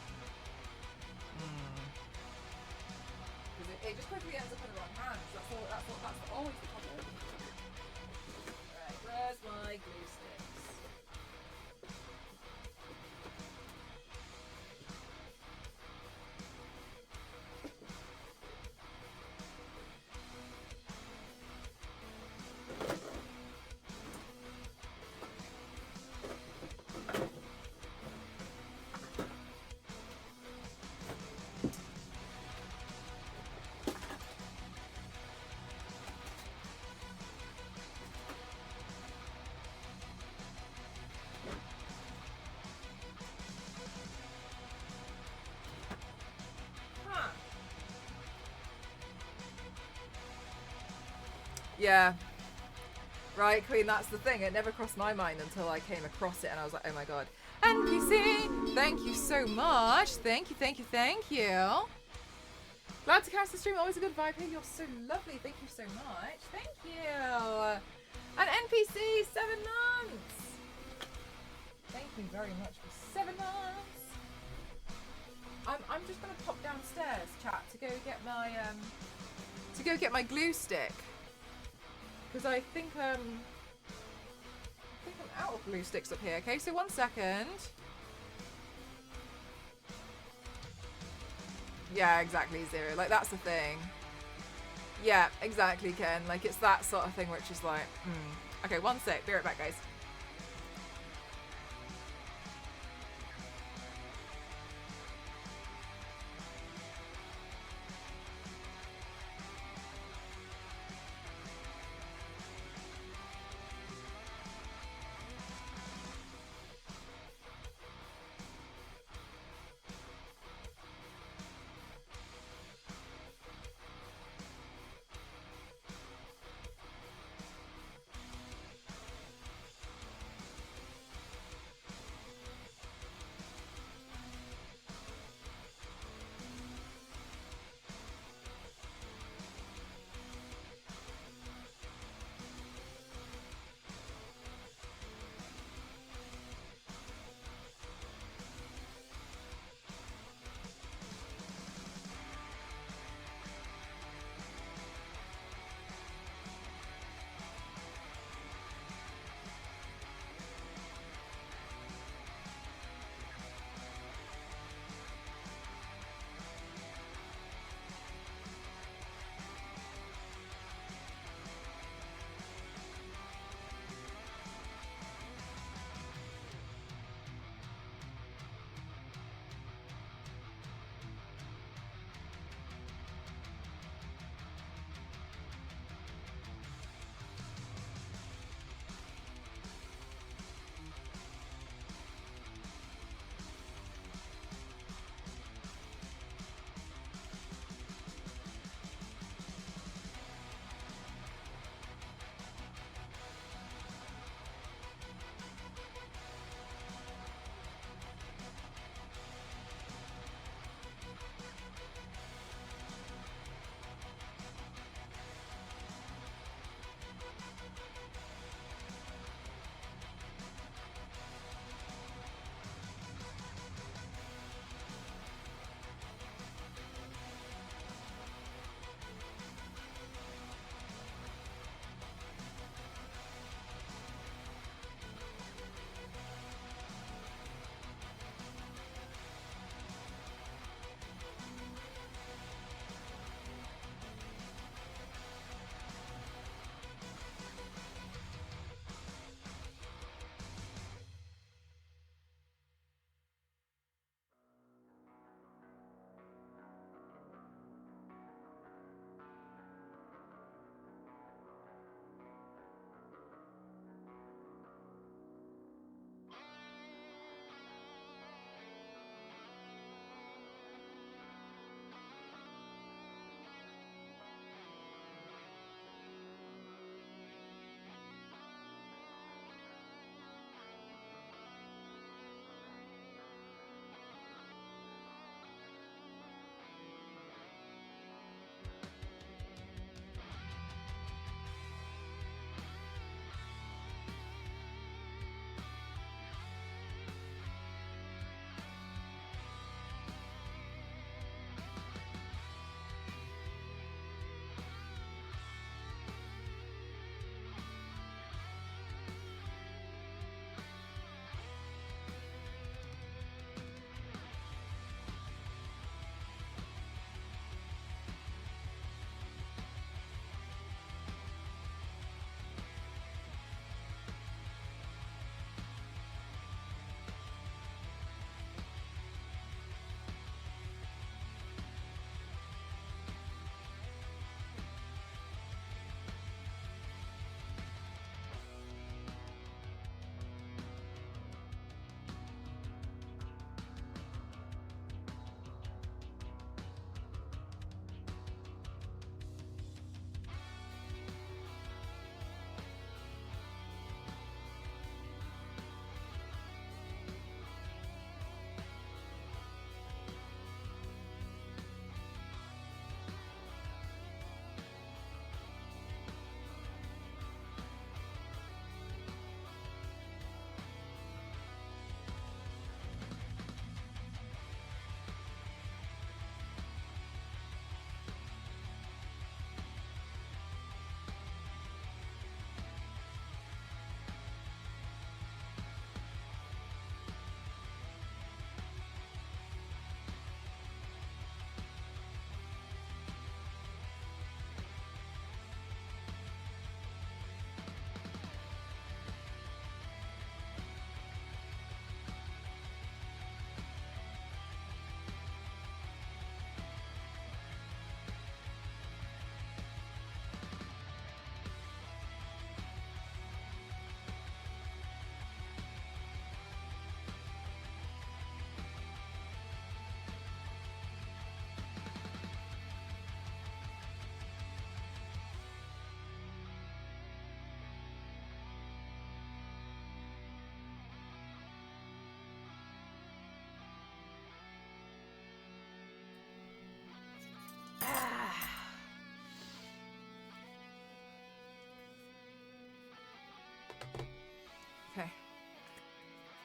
because it just quickly ends up in the wrong hands. That's always the problem. Right, where's my glue sticks? Yeah. Right, Queen, that's the thing. It never crossed my mind until I came across it, and I was like, oh my god. NPC, thank you so much. Thank you, thank you, thank you. Glad to catch the stream. Always a good vibe here. You're so lovely. Thank you so much. Thank you. And NPC, 7 months. Thank you very much for 7 months. I'm just gonna pop downstairs, chat, to go get my glue stick. Because I think I'm out of glue sticks up here. Okay, so 1 second. Yeah, exactly, Zero. Like, that's the thing. Yeah, exactly, Ken. Like, it's that sort of thing which is like, Okay, 1 sec. Be right back, guys.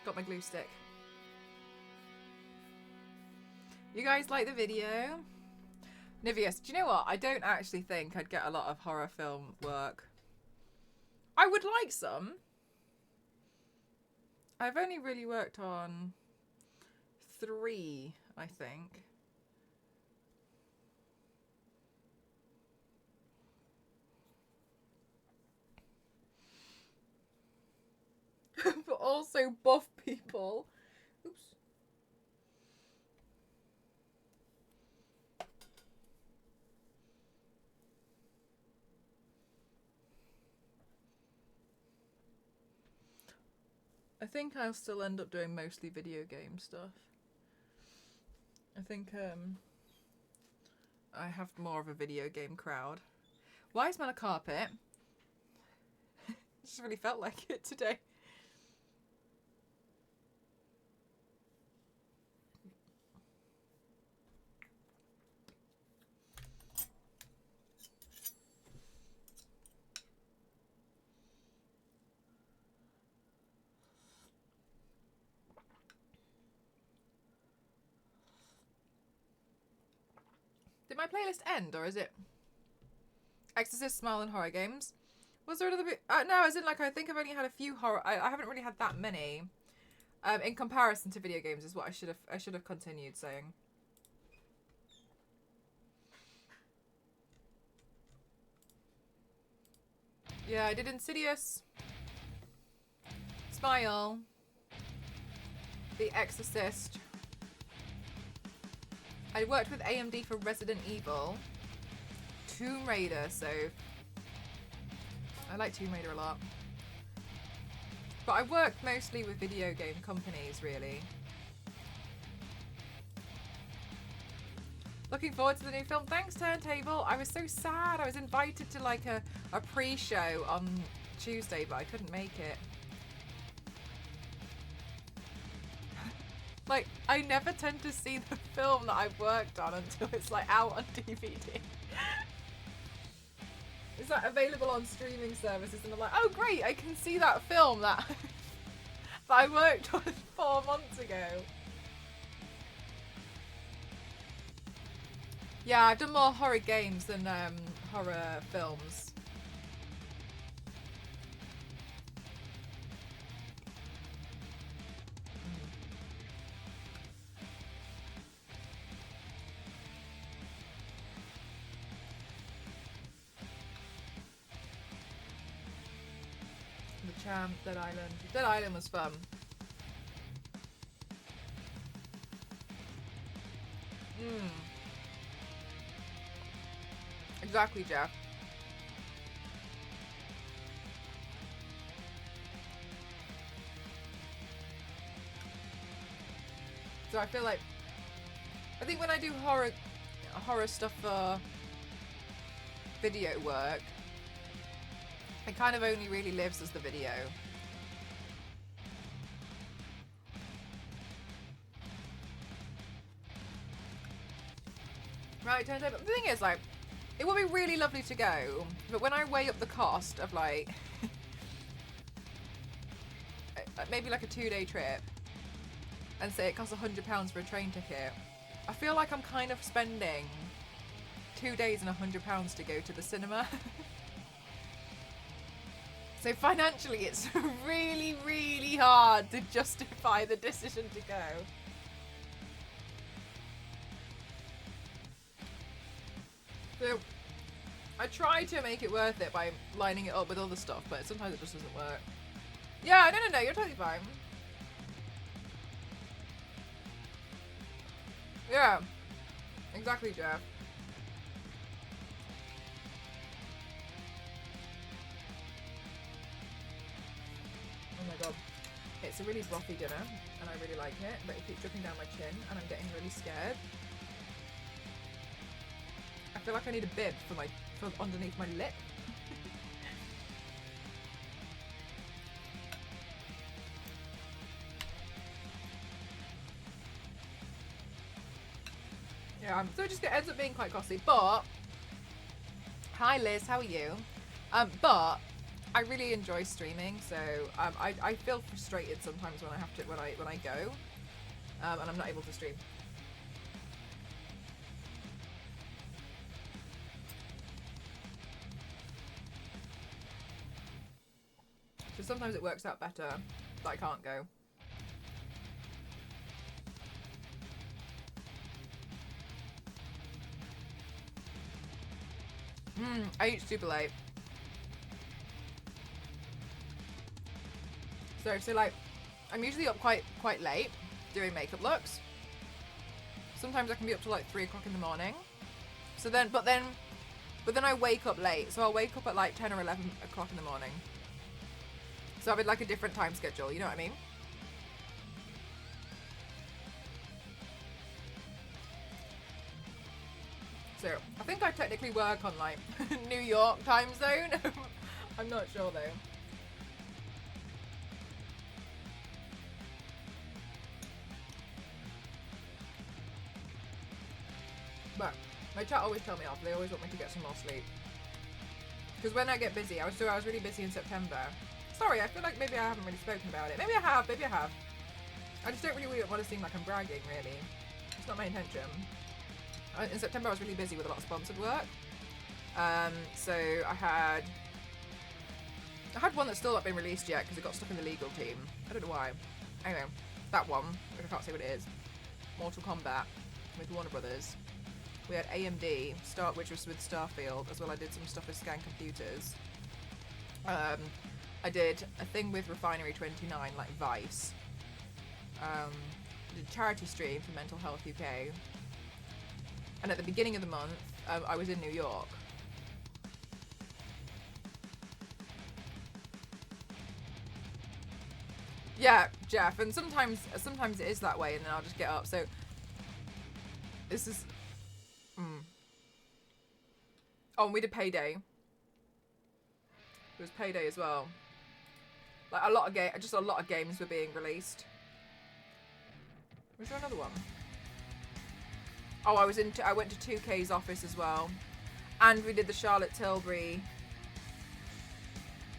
Got my glue stick. You guys like the video? Nivius, do you know what? I don't actually think I'd get a lot of horror film work. I would like some. I've only really worked on 3, I think. But also buff people. Oops. I think I'll still end up doing mostly video game stuff. I think I have more of a video game crowd. Why smell a carpet? Just really felt like it today. Did my playlist end, or is it Exorcist, Smile, and horror games? Was there another bit? No, as in, like, I think I've only had a few horror. I haven't really had that many. In comparison to video games, is what I should have continued saying. Yeah, I did Insidious, Smile, The Exorcist. I worked with AMD for Resident Evil, Tomb Raider, so I like Tomb Raider a lot. But I worked mostly with video game companies, really. Looking forward to the new film. Thanks, Turntable. I was so sad. I was invited to like a pre-show on Tuesday, but I couldn't make it. Like, I never tend to see the film that I've worked on until it's like out on DVD. It's like available on streaming services, and I'm like, oh great, I can see that film that that I worked on 4 months ago. Yeah, I've done more horror games than horror films. The Champ, Dead Island. Dead Island was fun. Exactly, Jeff. So I feel like, I think when I do horror stuff for video work, it kind of only really lives as the video. Right, turntable. The thing is, like, it would be really lovely to go, but when I weigh up the cost of, like, maybe like a 2-day trip, and say it costs £100 for a train ticket, I feel like I'm kind of spending 2 days and £100 to go to the cinema. So financially, it's really, really hard to justify the decision to go. So I try to make it worth it by lining it up with other stuff, but sometimes it just doesn't work. Yeah, no, you're totally fine. Yeah, exactly, Jeff. Oh my god. It's a really brothy dinner, and I really like it, but it keeps dripping down my chin, and I'm getting really scared. I feel like I need a bib for underneath my lip. Yeah, so it just ends up being quite costly, but hi Liz, how are you? But I really enjoy streaming, so I feel frustrated sometimes when I have to when I go, and I'm not able to stream. So sometimes it works out better that I can't go. I eat super late. So like, I'm usually up quite late doing makeup looks. Sometimes I can be up to like 3 o'clock in the morning. So then, but then I wake up late. So I'll wake up at like 10 or 11 o'clock in the morning. So I've had like a different time schedule, you know what I mean? So I think I technically work on like New York time zone. I'm not sure though. But my chat always tell me off. They always want me to get some more sleep. Because when I get busy, I was really busy in September. Sorry, I feel like maybe I haven't really spoken about it. Maybe I have. I just don't really want to seem like I'm bragging, really. It's not my intention. In September, I was really busy with a lot of sponsored work. So I had one that's still not been released yet because it got stuck in the legal team. I don't know why. Anyway, that one, which I can't say what it is. Mortal Kombat with Warner Brothers. We had AMD, which was with Starfield, as well. I did some stuff with Scan Computers. I did a thing with Refinery 29, like Vice. I did a charity stream for Mental Health UK. And at the beginning of the month, I was in New York. Yeah, Jeff, and sometimes it is that way, and then I'll just get up. So this is. Oh, and we did Payday. It was Payday as well. Like a lot of games were being released. Was there another one? Oh, I went to 2K's office as well, and we did the Charlotte Tilbury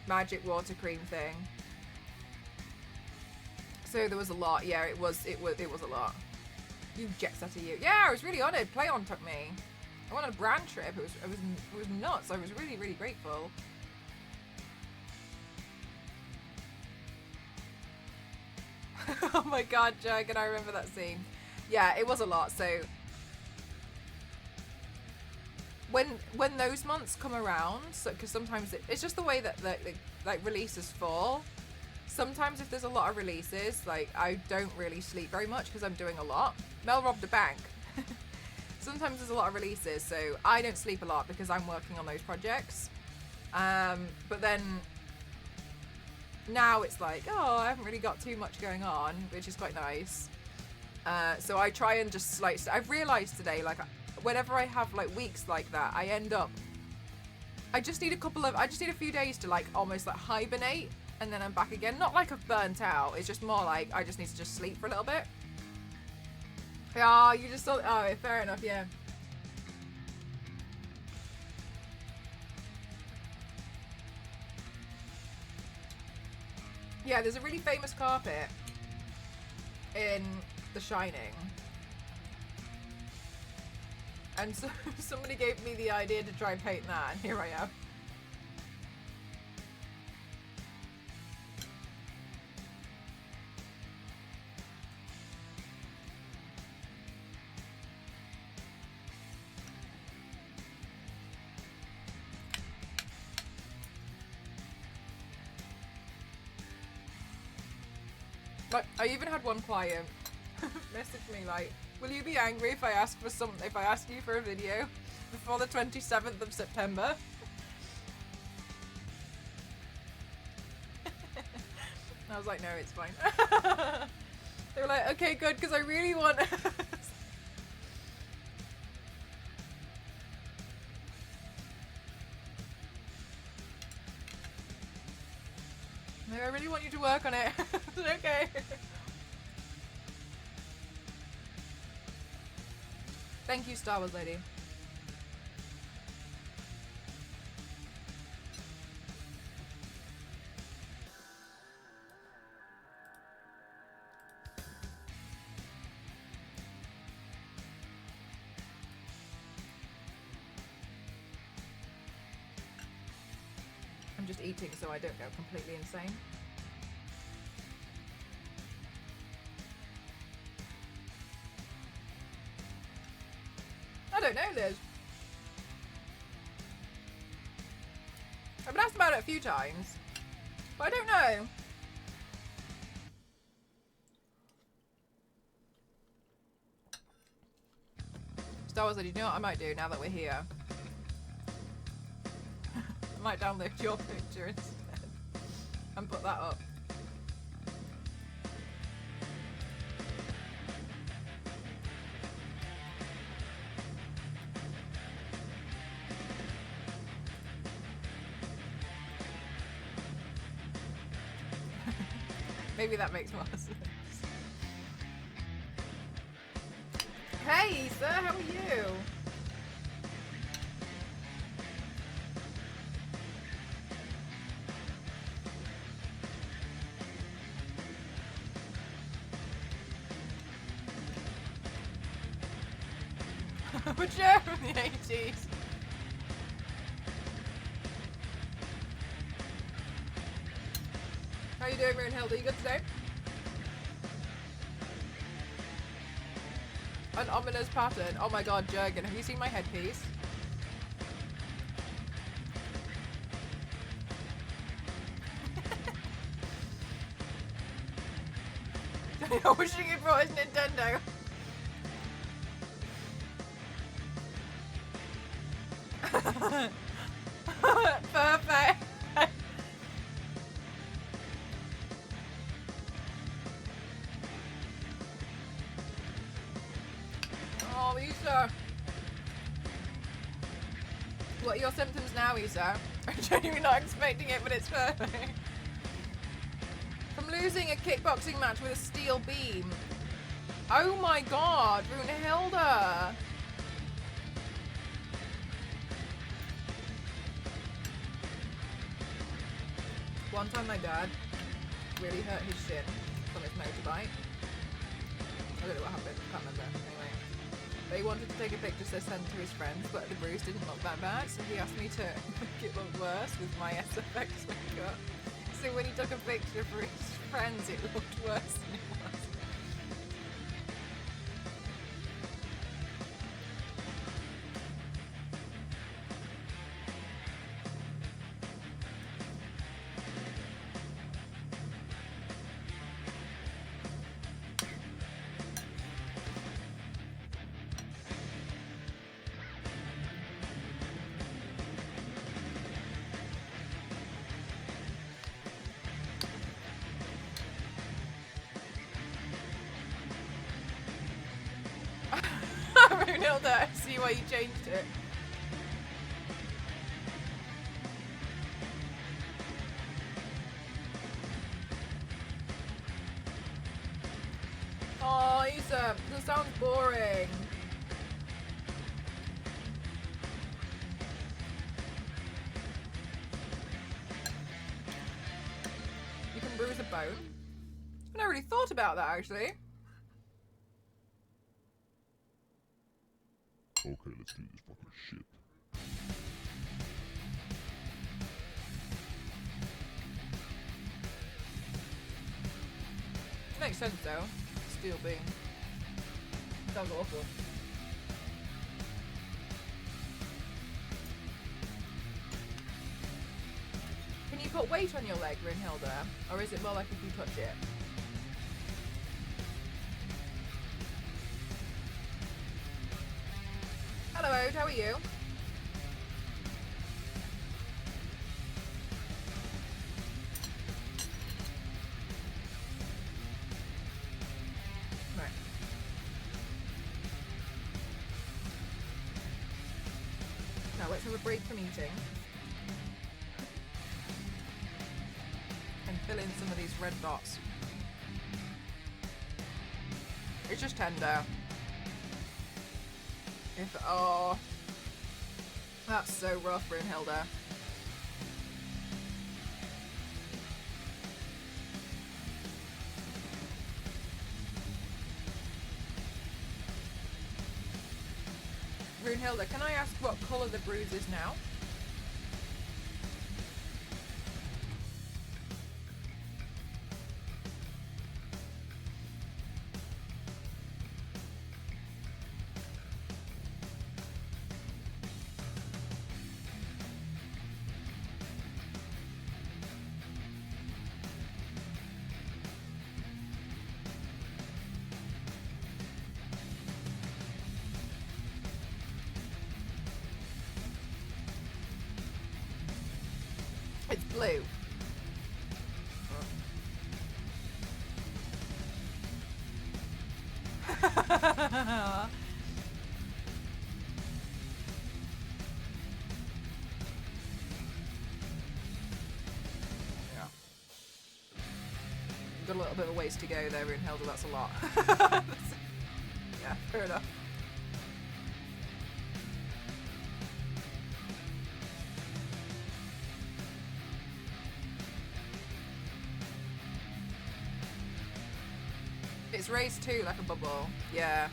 magic water cream thing. So there was a lot. Yeah, it was a lot. You jet setter, you. Yeah, I was really honoured. PlayOn took me. I went on a brand trip. It was nuts. I was really, really grateful. Oh my god, Jug, and I remember that scene. Yeah, it was a lot. So when those months come around, because sometimes it's just the way that like releases fall. Sometimes if there's a lot of releases, like I don't really sleep very much because I'm doing a lot. Mel robbed a bank. Sometimes there's a lot of releases, so I don't sleep a lot because I'm working on those projects. But then now it's like, oh, I haven't really got too much going on, which is quite nice. So I try and just like, I've realized today, like whenever I have like weeks like that, I end up, I just need a few days to like almost like hibernate, and then I'm back again. Not like I've burnt out, it's just more like I just need to just sleep for a little bit. Oh, you just saw, oh, fair enough, yeah. Yeah, there's a really famous carpet in The Shining. And so somebody gave me the idea to try and paint that, and here I am. Like, I even had one client message me like, will you be angry if I ask you for a video before the 27th of September? And I was like, no, it's fine. They were like, okay, good, because I really want... No, I really want you to work on it. Okay. Thank you, Star Wars Lady. just eating so I don't go completely insane. I don't know, Liz. I've been asked about it a few times, but I don't know. Star Wars said, you know what I might do now that we're here? I might download your picture instead and put that up. Maybe that makes more sense. Hey, Issa, how are you? We're Joe from the 80s. How you doing, Runehilda? You good today? An ominous pattern. Oh my god, Jurgen, have you seen my headpiece? I'm wishing he brought his Nintendo. Perfect. Oh, Issa. What are your symptoms now, Issa? I'm genuinely not expecting it, but it's perfect. From losing a kickboxing match with a steel beam. Oh my god, Runehilda. One time my dad really hurt his shin from his motorbike. I don't know what happened, I can't remember. Anyway, they wanted to take a picture to send to his friends, but the bruise didn't look that bad, so he asked me to make it look worse with my SFX makeup. So when he took a picture for his friends, it looked worse than it was. Runehilda, I see why you changed it. Oh, Issa, this sounds boring. You can bruise a bone. I never really thought about that, actually. Okay, let's do this fucking shit. Makes sense though. Steel beam. Sounds awful. Can you put weight on your leg, Runehilda? Or is it more like if you touch it? Hello, Ode, how are you? Right. Now let's have a break from eating. And fill in some of these red dots. It's just tender. Oh, that's so rough, Runehilda. Runehilda, can I ask what colour the bruise is now? blue. Yeah. Got a little bit of a ways to go there, Runehilda, that's a lot. Yeah, fair enough. It's raised too, like a bubble. Yeah.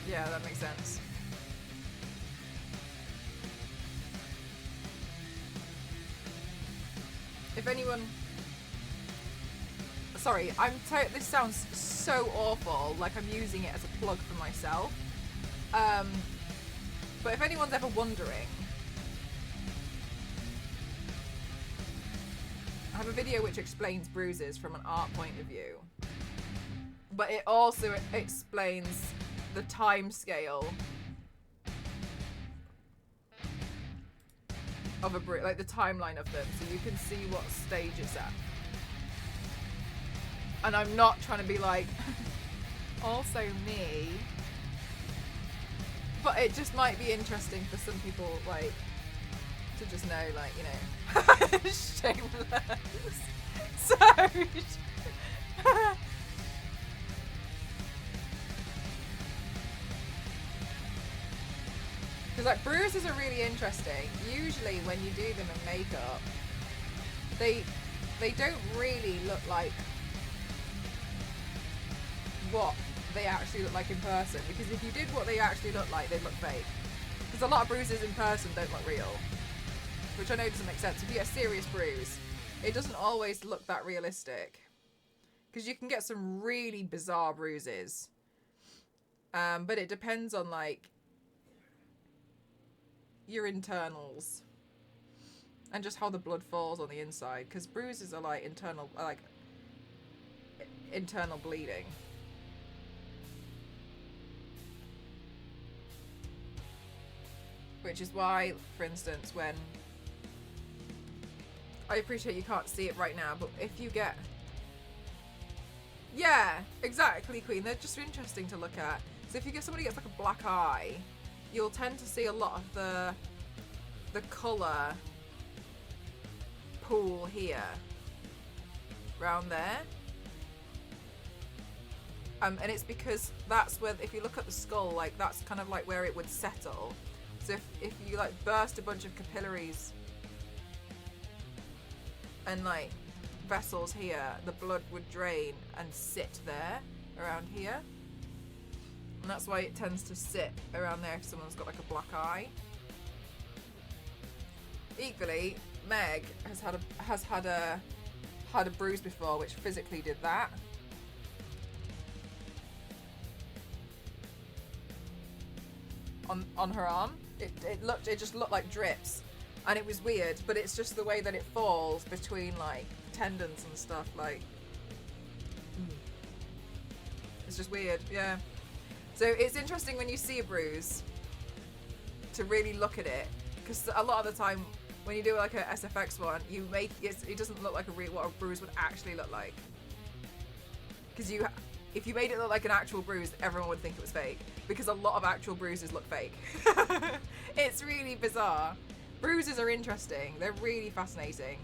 Yeah, that makes sense. If anyone... Sorry, this sounds so awful, like I'm using it as a plug for myself. But if anyone's ever wondering, I have a video which explains bruises from an art point of view. But it also explains the time scale of a bruise, like the timeline of them, so you can see what stage it's at. And I'm not trying to be like, also me. But it just might be interesting for some people, like, to just know, like, you know, shameless. So, because, like, bruises are really interesting. Usually when you do them in makeup, they don't really look like what they actually look like in person, because if you did what they actually look like, they'd look fake. Because a lot of bruises in person don't look real, which I know doesn't make sense. If you get a serious bruise, it doesn't always look that realistic, because you can get some really bizarre bruises, but it depends on like your internals and just how the blood falls on the inside, because bruises are like internal bleeding. Which is why, for instance, when... I appreciate you can't see it right now, but if you get... Yeah, exactly, Queen. They're just interesting to look at. So if somebody gets like a black eye, you'll tend to see a lot of the colour pool here. Around there. And it's because that's where, if you look at the skull, like that's kind of like where it would settle. So if you like burst a bunch of capillaries and like vessels here, the blood would drain and sit there around here. And that's why it tends to sit around there if someone's got like a black eye. Equally, Meg has had a bruise before which physically did that. On her arm. It just looked like drips, and it was weird, but it's just the way that it falls between like tendons and stuff, like it's just weird. Yeah, so it's interesting when you see a bruise to really look at it, because a lot of the time when you do like a SFX one, it doesn't look like what a bruise would actually look like, because if you made it look like an actual bruise, everyone would think it was fake, because a lot of actual bruises look fake. It's really bizarre. Bruises are interesting. They're really fascinating.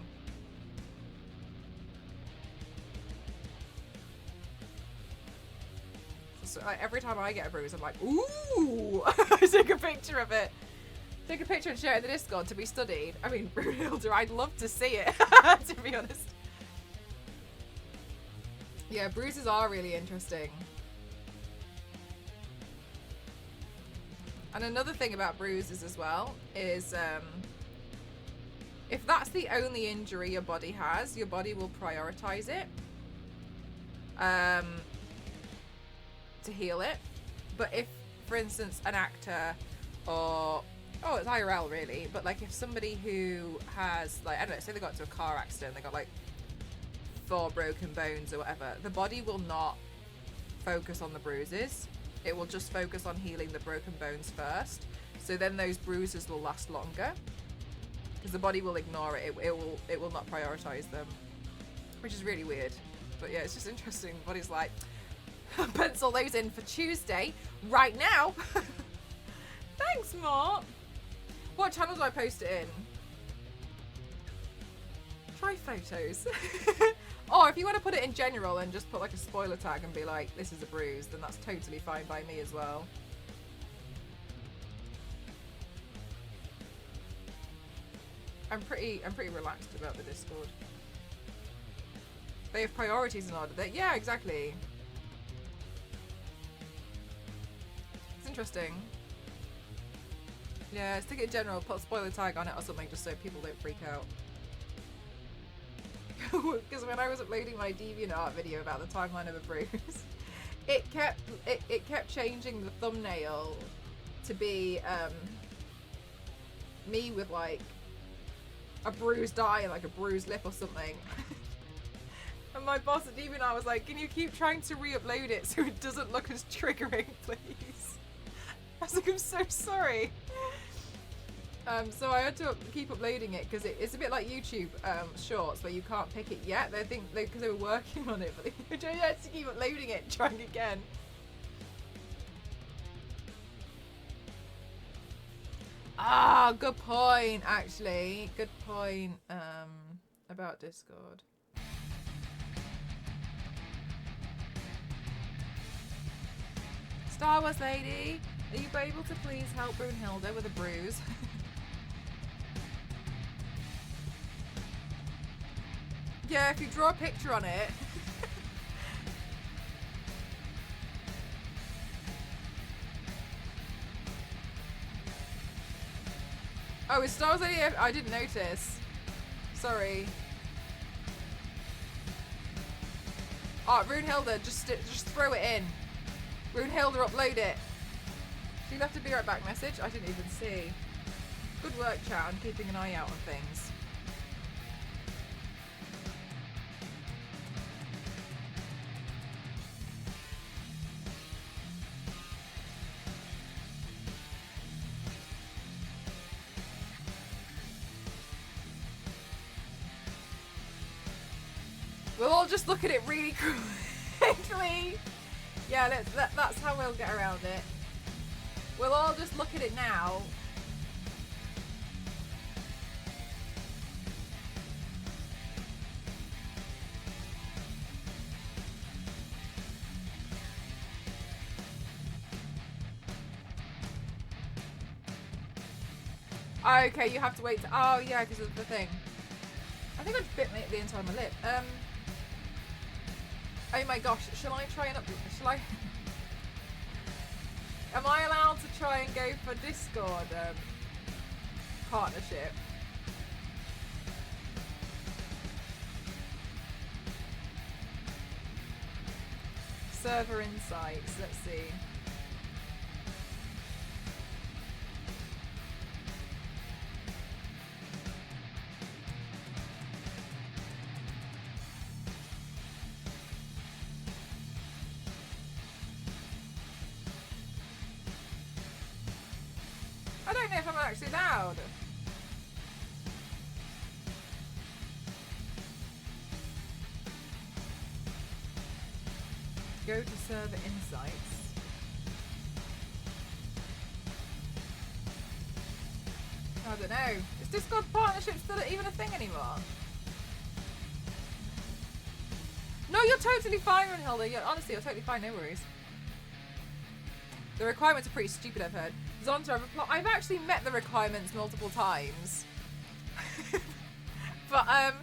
So every time I get a bruise, I'm like, ooh! I take a picture of it. Take a picture and share it in the Discord to be studied. I mean, Brunhilde, I'd love to see it, to be honest. Yeah, bruises are really interesting. And another thing about bruises as well is if that's the only injury your body has, your body will prioritize it to heal it. But if, for instance, an actor or... Oh, it's IRL really, but like if somebody who has, like, I don't know, say they got into a car accident, they got like 4 broken bones or whatever, the body will not focus on the bruises. It will just focus on healing the broken bones first. So then those bruises will last longer. because the body will ignore it. It will not prioritize them, which is really weird. But yeah, it's just interesting. The body's like, pencil those in for Tuesday, right now. Thanks, Mark. What channel do I post it in? Try photos. Or if you want to put it in general and just put like a spoiler tag and be like, this is a bruise, then that's totally fine by me as well. I'm pretty relaxed about the Discord. They have priorities in order. Yeah, exactly. It's interesting. Yeah, stick it in general, put a spoiler tag on it or something just so people don't freak out. Because when I was uploading my DeviantArt video about the timeline of a bruise, it kept changing the thumbnail to be me with like a bruised eye and like a bruised lip or something. And my boss at DeviantArt was like, can you keep trying to re-upload it so it doesn't look as triggering, please? I was like, I'm so sorry. So I had to keep uploading it because it's a bit like YouTube shorts where you can't pick it yet. They think because they were working on it, but they had to keep uploading it and trying again. Ah, good point, actually. Good point about Discord. Star Wars lady, are you able to please help Brunhilde with a bruise? Yeah, if you draw a picture on it. Oh, is Star Wars lady? I didn't notice. Sorry. Oh, Brunhilde, just throw it in. Brunhilde, upload it. She left a be right back message. I didn't even see. Good work, chat. I'm keeping an eye out on things. We'll all just look at it really quickly. Yeah, that's how we'll get around it. We'll all just look at it now. Oh, okay, you have to wait. Oh, yeah, because of the thing. I think I bit the inside of my lip. Oh my gosh, shall I try and shall I? Am I allowed to try and go for Discord partnership? Server insights, let's see. I don't know if I'm actually loud. Go to server insights. I don't know. Is Discord partnership still even a thing anymore? No, you're totally fine, Brunhilde. Honestly, you're totally fine. No worries. The requirements are pretty stupid, I've heard. Zonta, I've actually met the requirements multiple times. But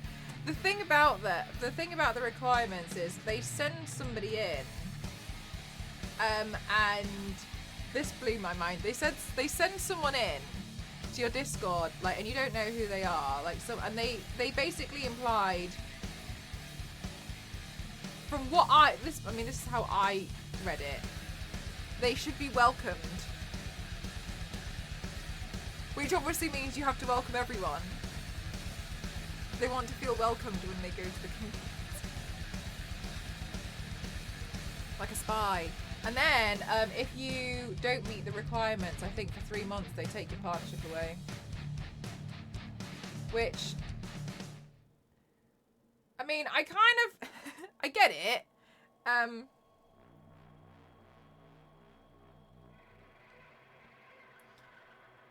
the thing about the requirements is they send somebody in, and this blew my mind. They send someone in to your Discord, like, and you don't know who they are, like, and they basically implied, from what this is how I read it, they should be welcomed. Which obviously means you have to welcome everyone. They want to feel welcomed when they go to the community. Like a spy. And then, if you don't meet the requirements, I think for 3 months they take your partnership away. Which, I mean, I kind of, I get it.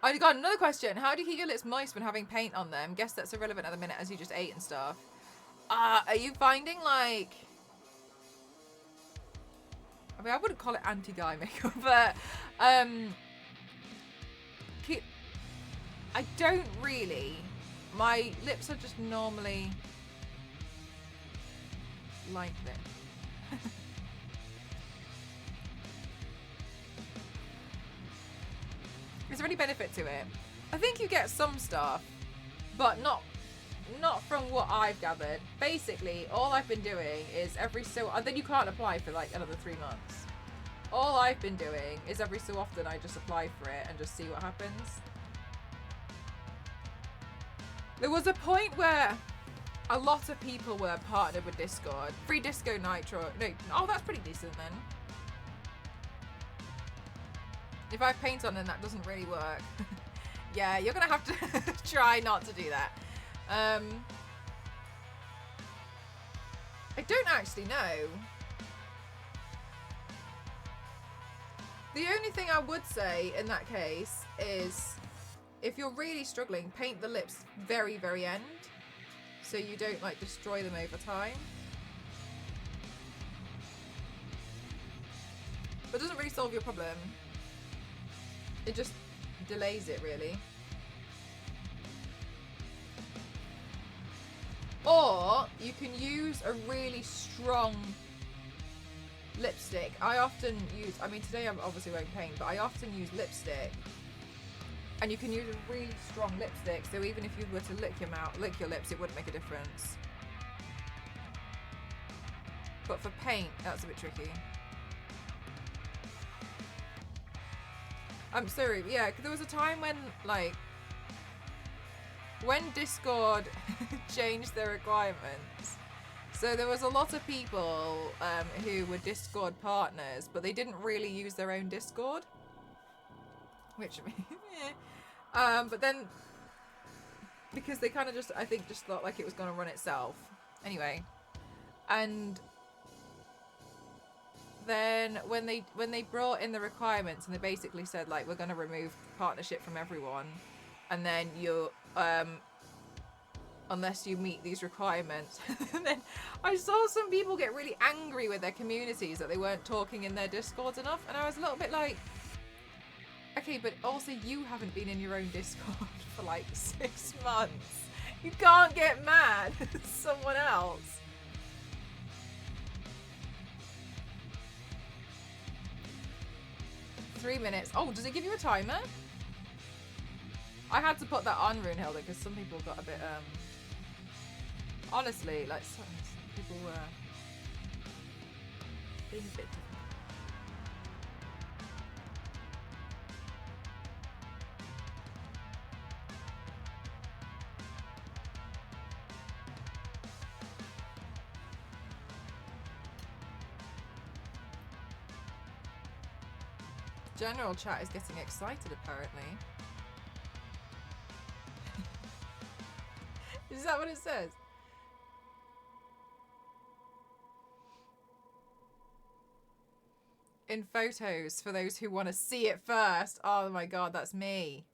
I got another question. How do you keep your lips moist when having paint on them? Guess that's irrelevant at the minute as you just ate and stuff. Are you finding like... I mean, I wouldn't call it anti-guy makeup, but... I don't really. My lips are just normally like this. Is there any benefit to it? I think you get some stuff, but not from what I've gathered. Basically, all I've been doing is and then you can't apply for like another 3 months. All I've been doing is every so often I just apply for it and just see what happens. There was a point where a lot of people were partnered with Discord. Free Disco Nitro. No, oh, that's pretty decent then. If I have paint on, then that doesn't really work. Yeah, you're gonna have to try not to do that. I don't actually know. The only thing I would say in that case is if you're really struggling, paint the lips very, very end so you don't like destroy them over time. But it doesn't really solve your problem. It just delays it, really. Or you can use a really strong lipstick. I often use, I mean today I obviously won't paint, but I often use lipstick. And you can use a really strong lipstick, so even if you were to lick your lips, it wouldn't make a difference. But for paint, that's a bit tricky. I'm sorry, yeah, because there was a time when, like, when Discord changed their requirements, so there was a lot of people who were Discord partners, but they didn't really use their own Discord. Which, but then, because they kind of just, I think, just thought like it was going to run itself. Anyway, and then when they brought in the requirements and they basically said like we're going to remove partnership from everyone, and then you unless you meet these requirements. And then I saw some people get really angry with their communities that they weren't talking in their Discords enough, and I was a little bit like, okay, but also you haven't been in your own Discord for like 6 months. You can't get mad at someone else. Three minutes. Oh, does it give you a timer? I had to put that on, Runehilda, because some people got a bit, honestly, like, some people were being a bit different. General chat is getting excited, apparently. Is that what it says? In photos, for those who want to see it first. Oh my god, that's me.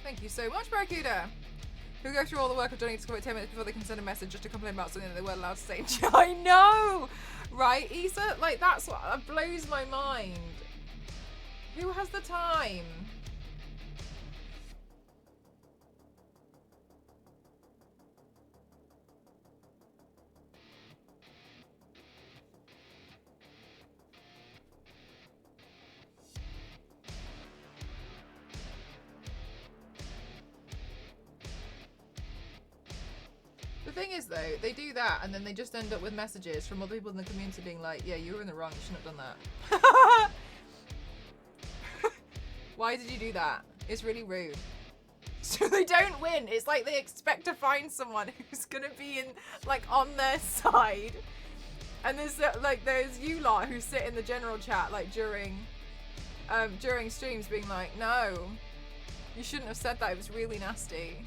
Thank you so much, Barracuda. Who go through all the work of doing to cover 10 minutes before they can send a message just to complain about something that they weren't allowed to say in chat. I know! Right, Issa? Like, that's what that blows my mind. Who has the time? The thing is, though, they do that and then they just end up with messages from other people in the community being like, yeah, you were in the wrong, you shouldn't have done that. Why did you do that? It's really rude. So they don't win. It's like they expect to find someone who's gonna be in, like, on their side. And there's like there's you lot who sit in the general chat like during streams being like, no, you shouldn't have said that. It was really nasty.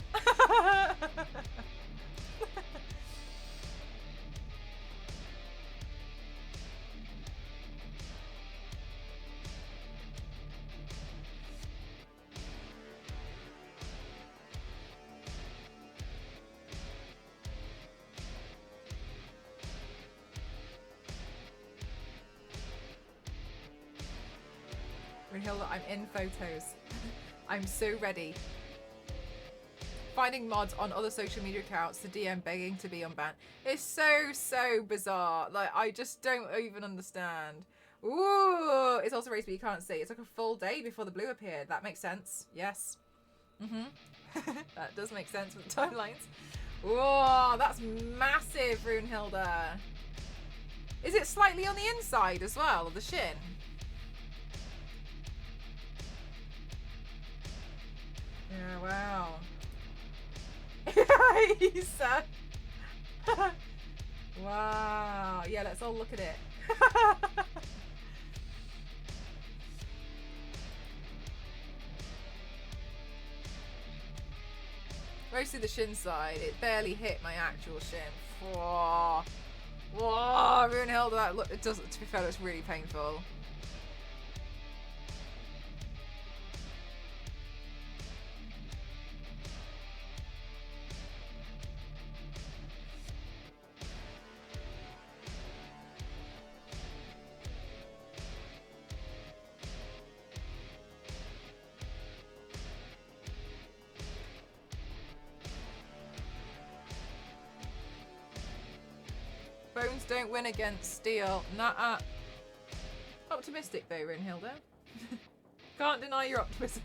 Hilda, I'm in photos. I'm so ready. Finding mods on other social media accounts to DM begging to be unbanned. It's so bizarre. Like, I just don't even understand. Ooh, it's also race, but you can't see. It's like a full day before the blue appeared. That makes sense. Yes. That does make sense with the timelines. Whoa, that's massive, Runehilda. Is it slightly on the inside as well, of the shin? Yeah, wow. He's wow. Yeah, let's all look at it. Mostly the shin side. It barely hit my actual shin. Whoa. Whoa, Runehilda, that look, it does, to be fair, it's really painful. Bones don't win against steel. Nah. Optimistic though, Runehilda. Can't deny your optimism.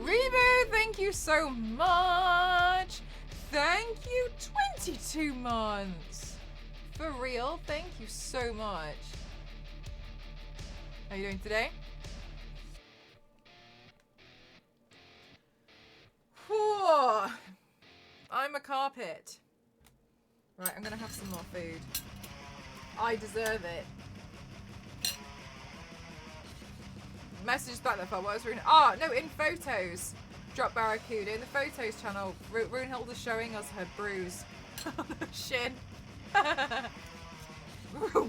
Rebo, thank you so much. Thank you, 22 months. For real, thank you so much. How are you doing today? Whew. I'm a carpet. Right, I'm gonna have some more food. I deserve it. Message back that far. What was Rune? Oh, no, in photos. Drop Barracuda. In the photos channel, Runehilda's showing us her bruise on her shin.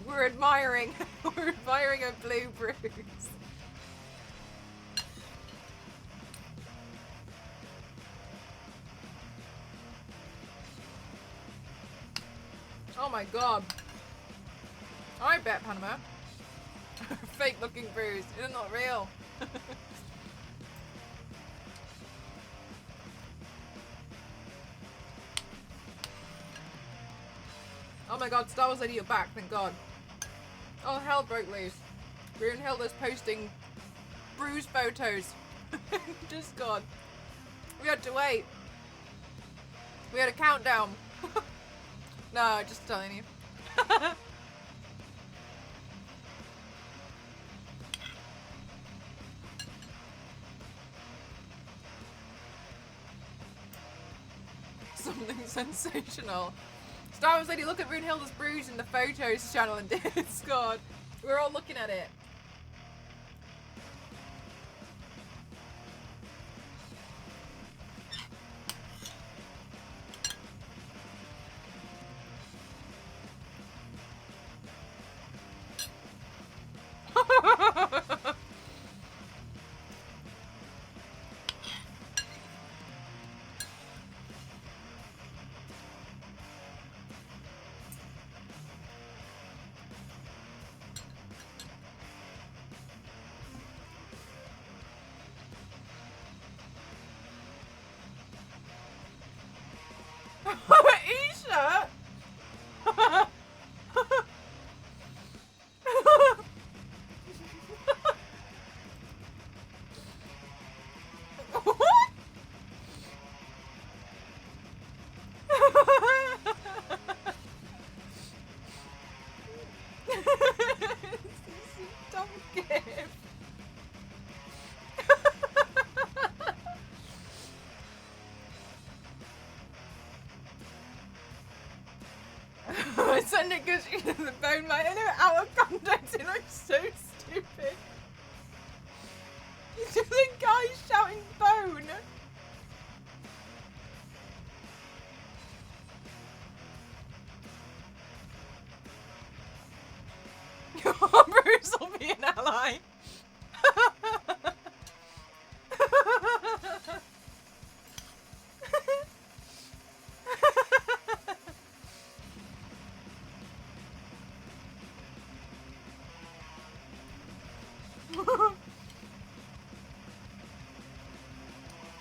We're admiring her blue bruise. Oh my god. I bet, Panama. Fake looking bruise. It's not real. Oh my god, Star Wars Lady, you're back, thank god. Oh, hell broke loose. Runehilda's posting bruise photos. Just god. We had to wait. We had a countdown. No, just telling you. Something sensational. Star Wars Lady, look at Runehilda's bruise in the photos channel and Discord. We're all looking at it. Isha! send it because you know the bone like I know out of context it looks so stupid. You see the guy shouting bone. Bruce will be an ally.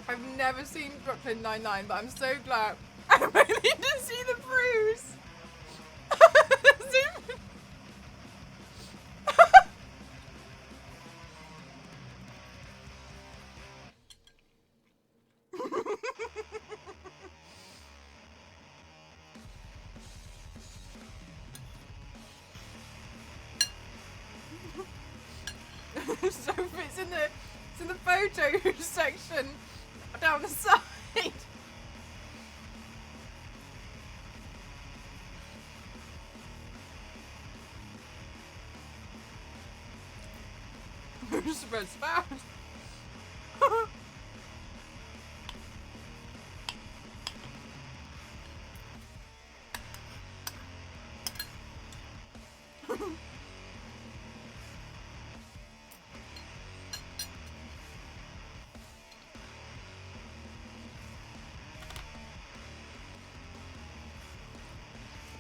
I've never seen Brooklyn Nine-Nine, but I'm so glad I'm ready to see the bruise. So it's in the photo section down the side. Spread fast.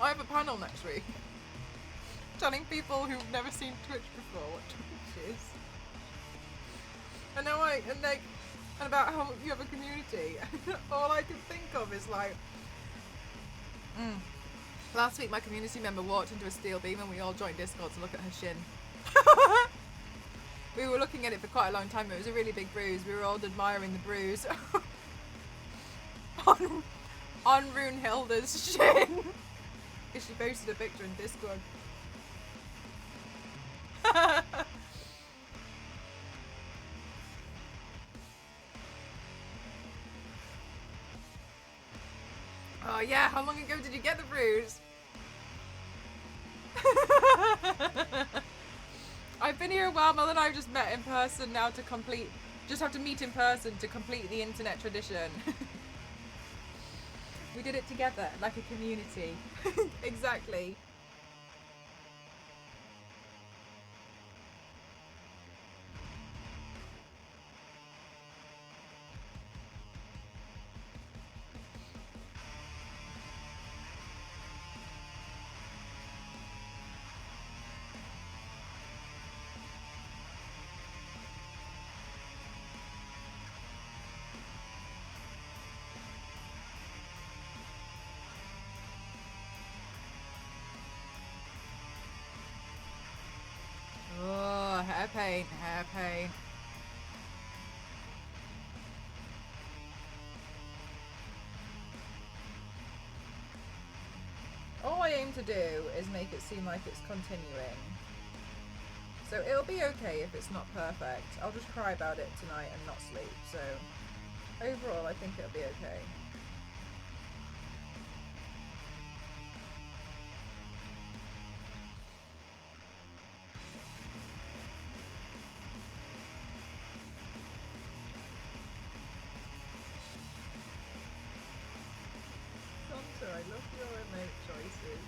I have a panel next week telling people who've never seen Twitch before what Twitch is. And about how you have a community. All I can think of is like, last week my community member walked into a steel beam and we all joined Discord to look at her shin. We were looking at it for quite a long time. It was a really big bruise. We were all admiring the bruise on Runehilda's shin. Because she posted a picture in Discord. Oh yeah, how long ago did you get the bruise? I've been here a while. Mel and I have just met in person now to complete, just have to meet in person to complete the internet tradition. We did it together, like a community. Exactly. Oh, hair pain, hair pain. All I aim to do is make it seem like it's continuing. So it'll be okay if it's not perfect. I'll just cry about it tonight and not sleep. So overall, I think it'll be okay. Hunter, I love your remote choices.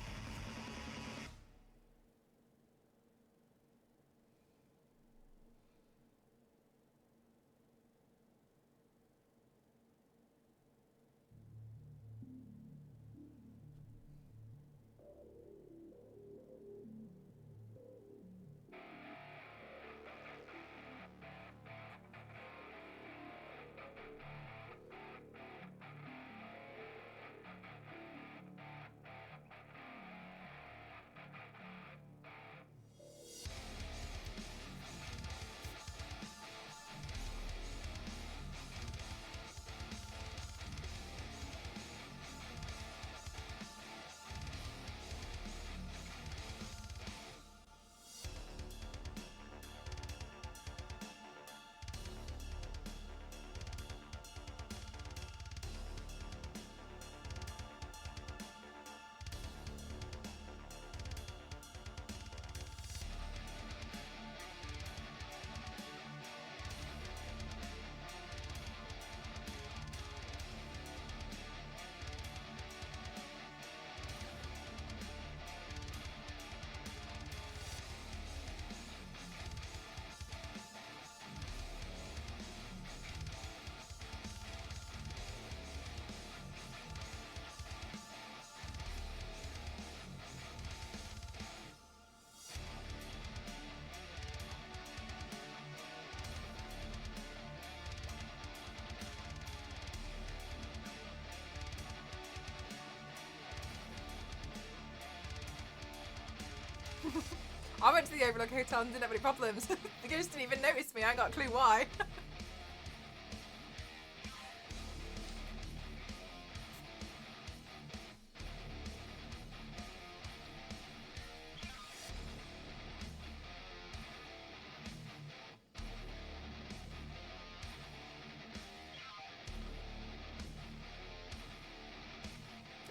I went to the Overlook Hotel and didn't have any problems. The ghost didn't even notice me. I ain't got a clue why.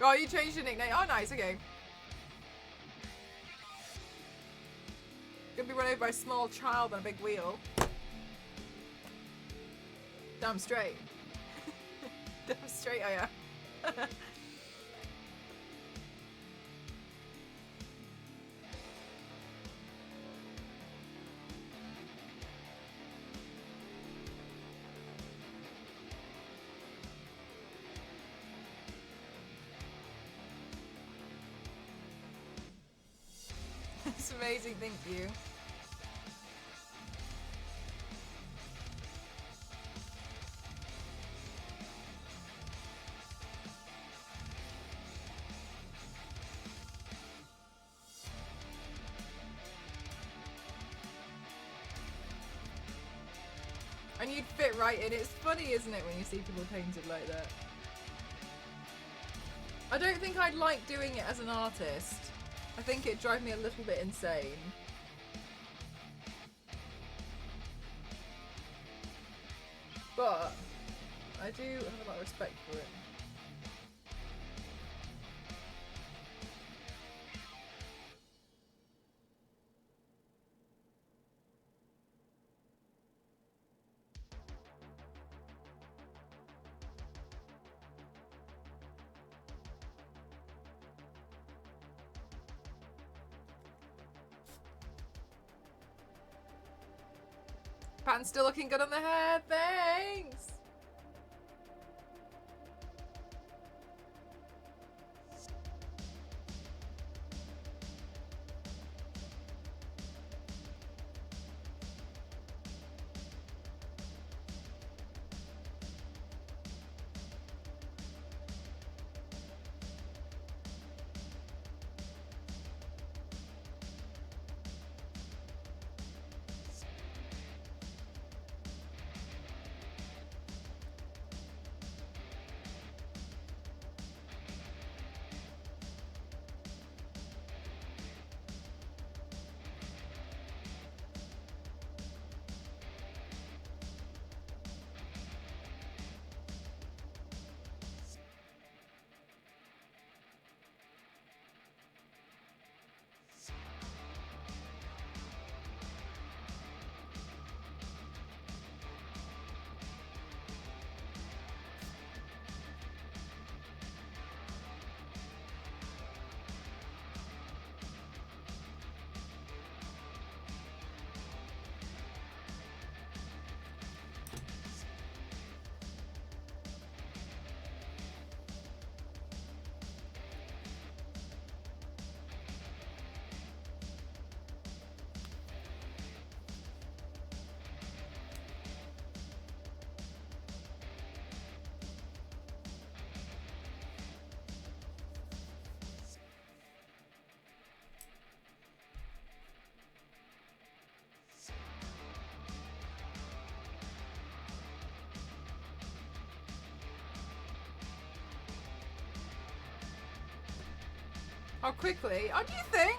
Oh, you changed your nickname. Oh, nice. Okay. Gonna be run over by a small child on a big wheel. Damn straight. Damn straight I am. It's amazing, thank you. And you'd fit right in. It's funny, isn't it, when you see people painted like that? I don't think I'd like doing it as an artist. I think it'd drive me a little bit insane. But I do have a lot of respect for it. Pattern's still looking good on the hair, thanks! How quickly? How do you think?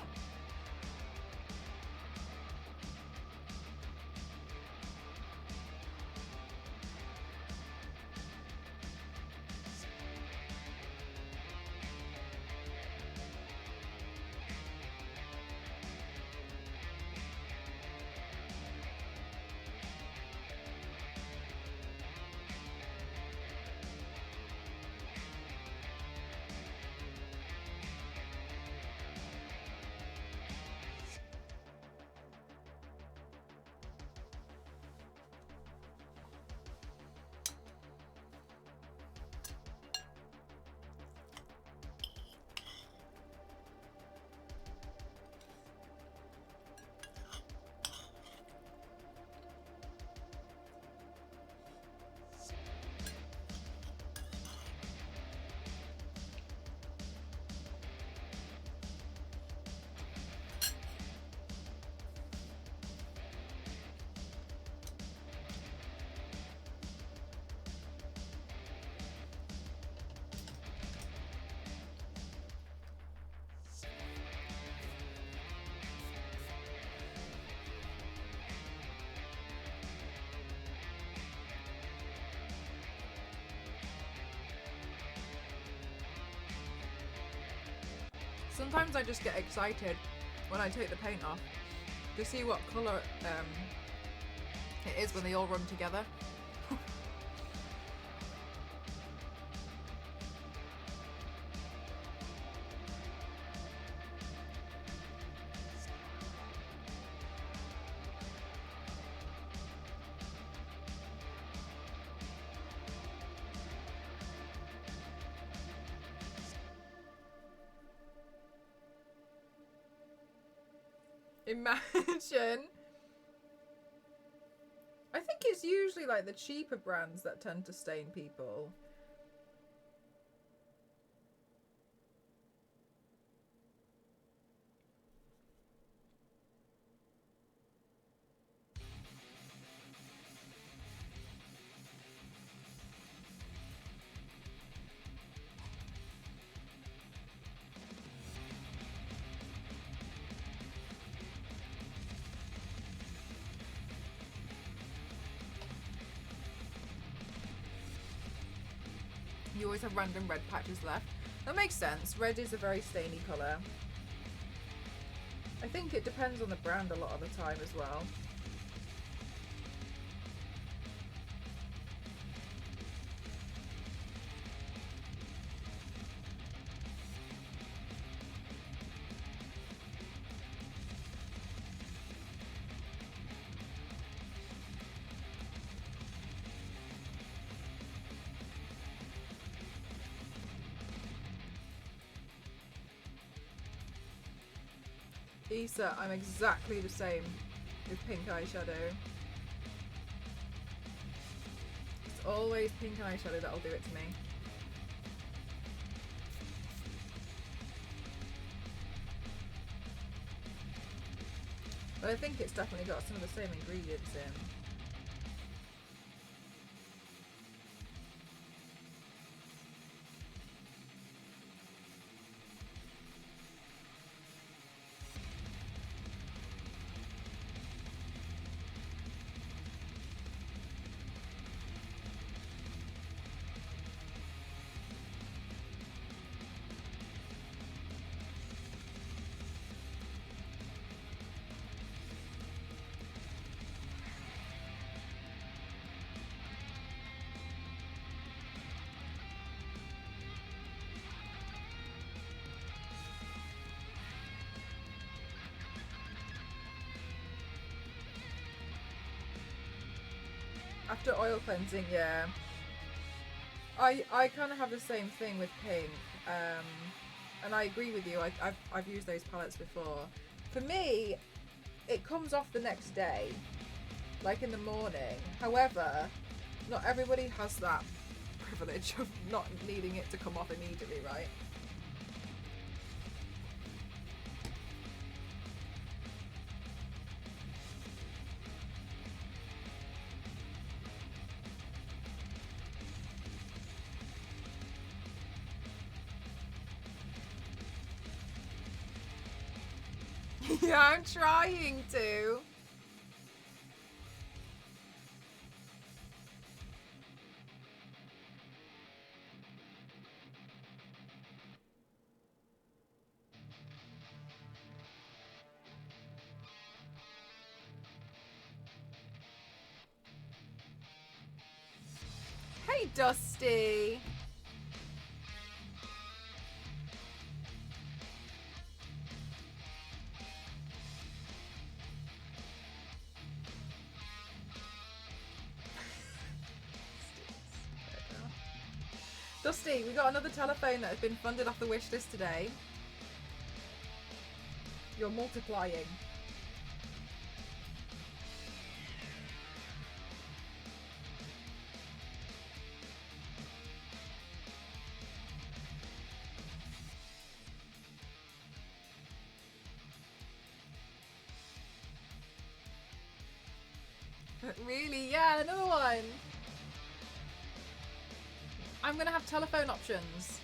Sometimes I just get excited when I take the paint off to see what colour it is when they all run together. Imagine. I think it's usually like the cheaper brands that tend to stain people. You always have random red patches left. That makes sense. Red is a very stainy colour. I think it depends on the brand a lot of the time as well. Issa, I'm exactly the same with pink eyeshadow. It's always pink eyeshadow that'll do it to me. But I think it's definitely got some of the same ingredients in. After oil cleansing, yeah. I kind of have the same thing with pink, and I agree with you. I've used those palettes before. For me, it comes off the next day, like in the morning. However, not everybody has that privilege of not needing it to come off immediately, right? Yeah, I'm trying to. Hey, Dusty. Dusty, we got another telephone that has been funded off the wish list today. You're multiplying. Really? Yeah, another one. I'm gonna have telephone options.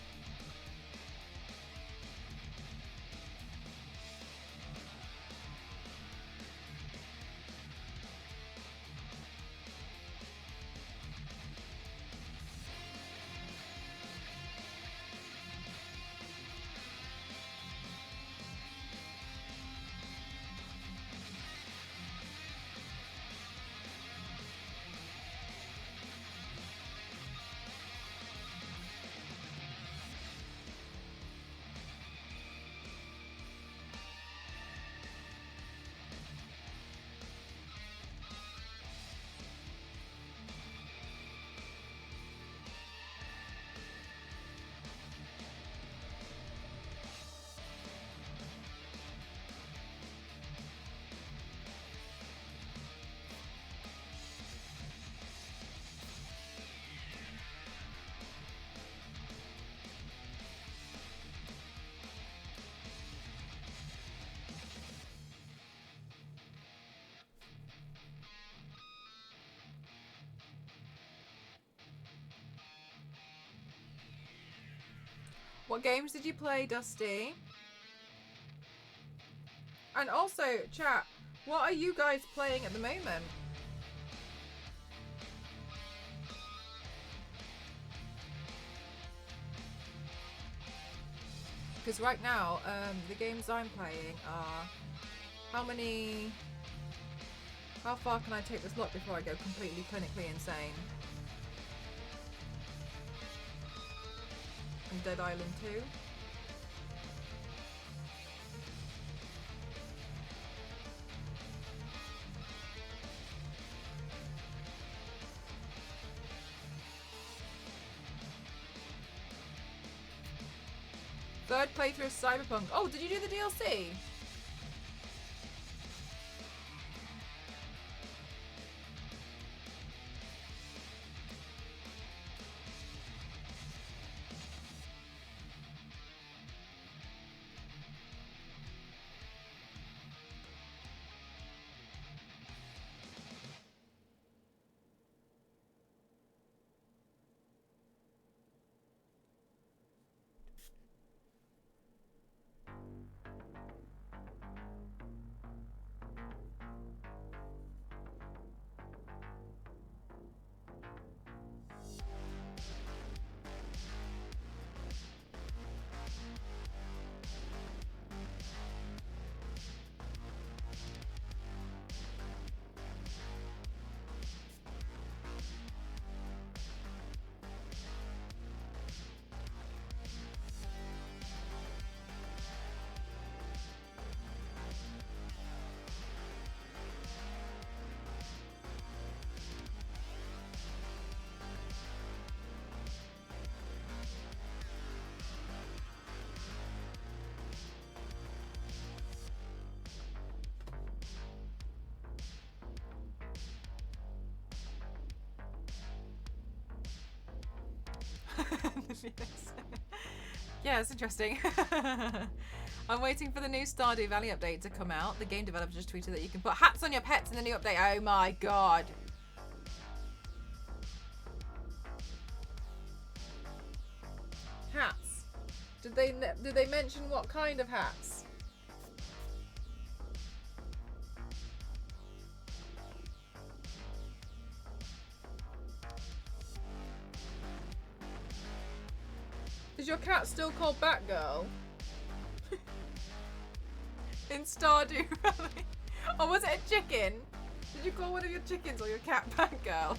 What games did you play, Dusty? And also, chat, what are you guys playing at the moment? Because right now, the games I'm playing are... How far can I take this lot before I go completely clinically insane? And Dead Island 2. Third playthrough of Cyberpunk. Oh, did you do the DLC? Yeah, it's interesting. I'm waiting for the new Stardew Valley update to come out. The game developer just tweeted that you can put hats on your pets in the new update. Oh my god. Hats. Did they mention what kind of hats? Is your cat still called Batgirl? In Stardew Valley? Or was it a chicken? Did you call one of your chickens or your cat Batgirl?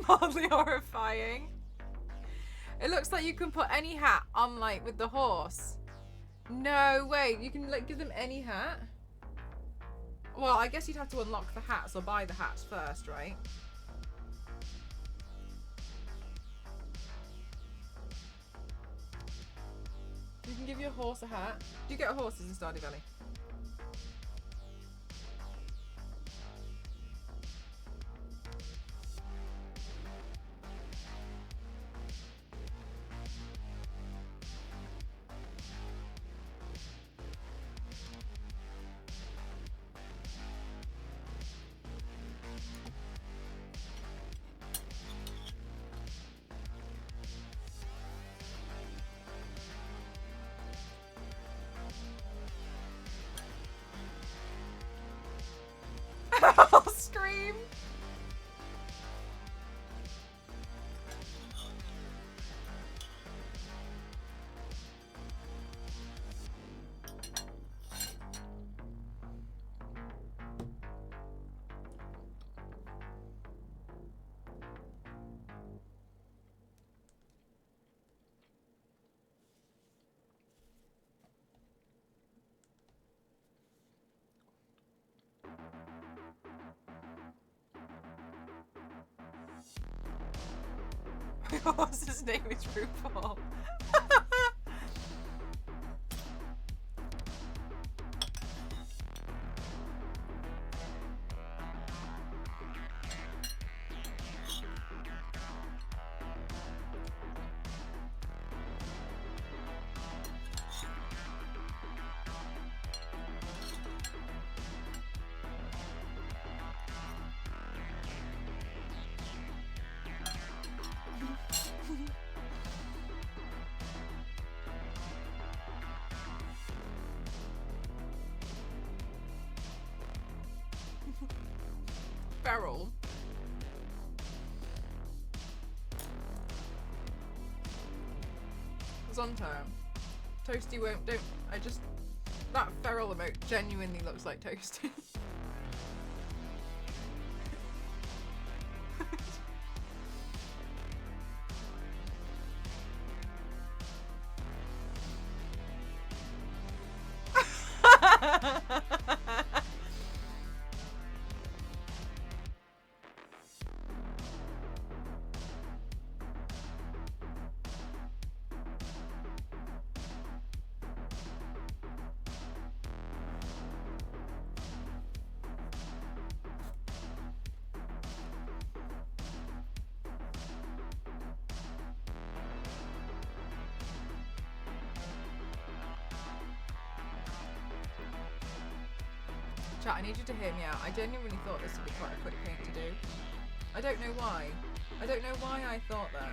Mildly horrifying. It looks like you can put any hat on, like, with the horse. No way, you can, like, give them any hat? Well, I guess you'd have to unlock the hats or buy the hats first, right? You can give your horse a hat. Do you get horses in Stardew Valley? I'll scream. my horse's name is RuPaul. Feral. Zonta. Toasty won't, don't, I just, that feral emote genuinely looks like Toasty. Chat, I need you to hear me out. I genuinely thought this would be quite a quick paint to do. I don't know why. I don't know why I thought that.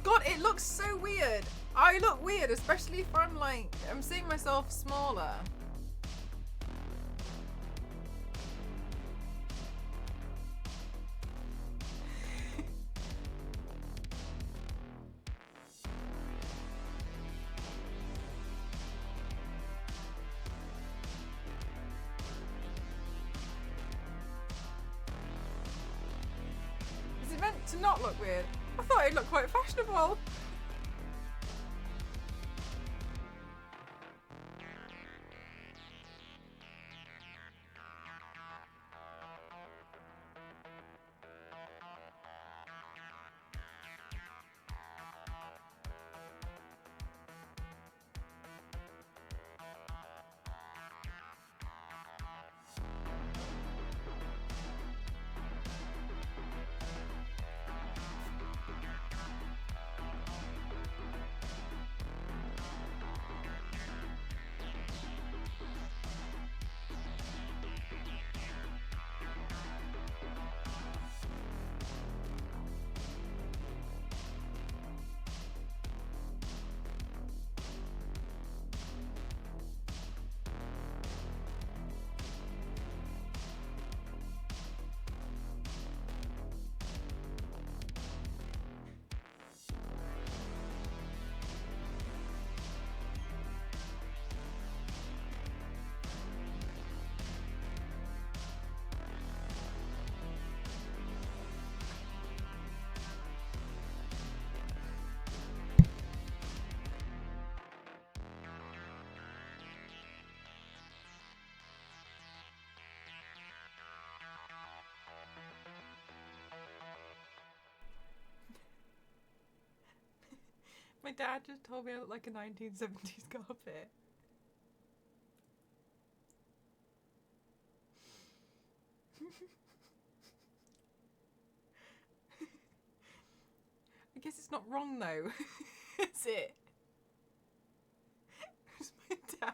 God, it looks so weird. I look weird, especially if I'm like, I'm seeing myself smaller. Is it meant to not look weird? I thought it looked quite fashionable. My dad just told me I look like a 1970s carpet. I guess it's not wrong though, is it? It's my dad.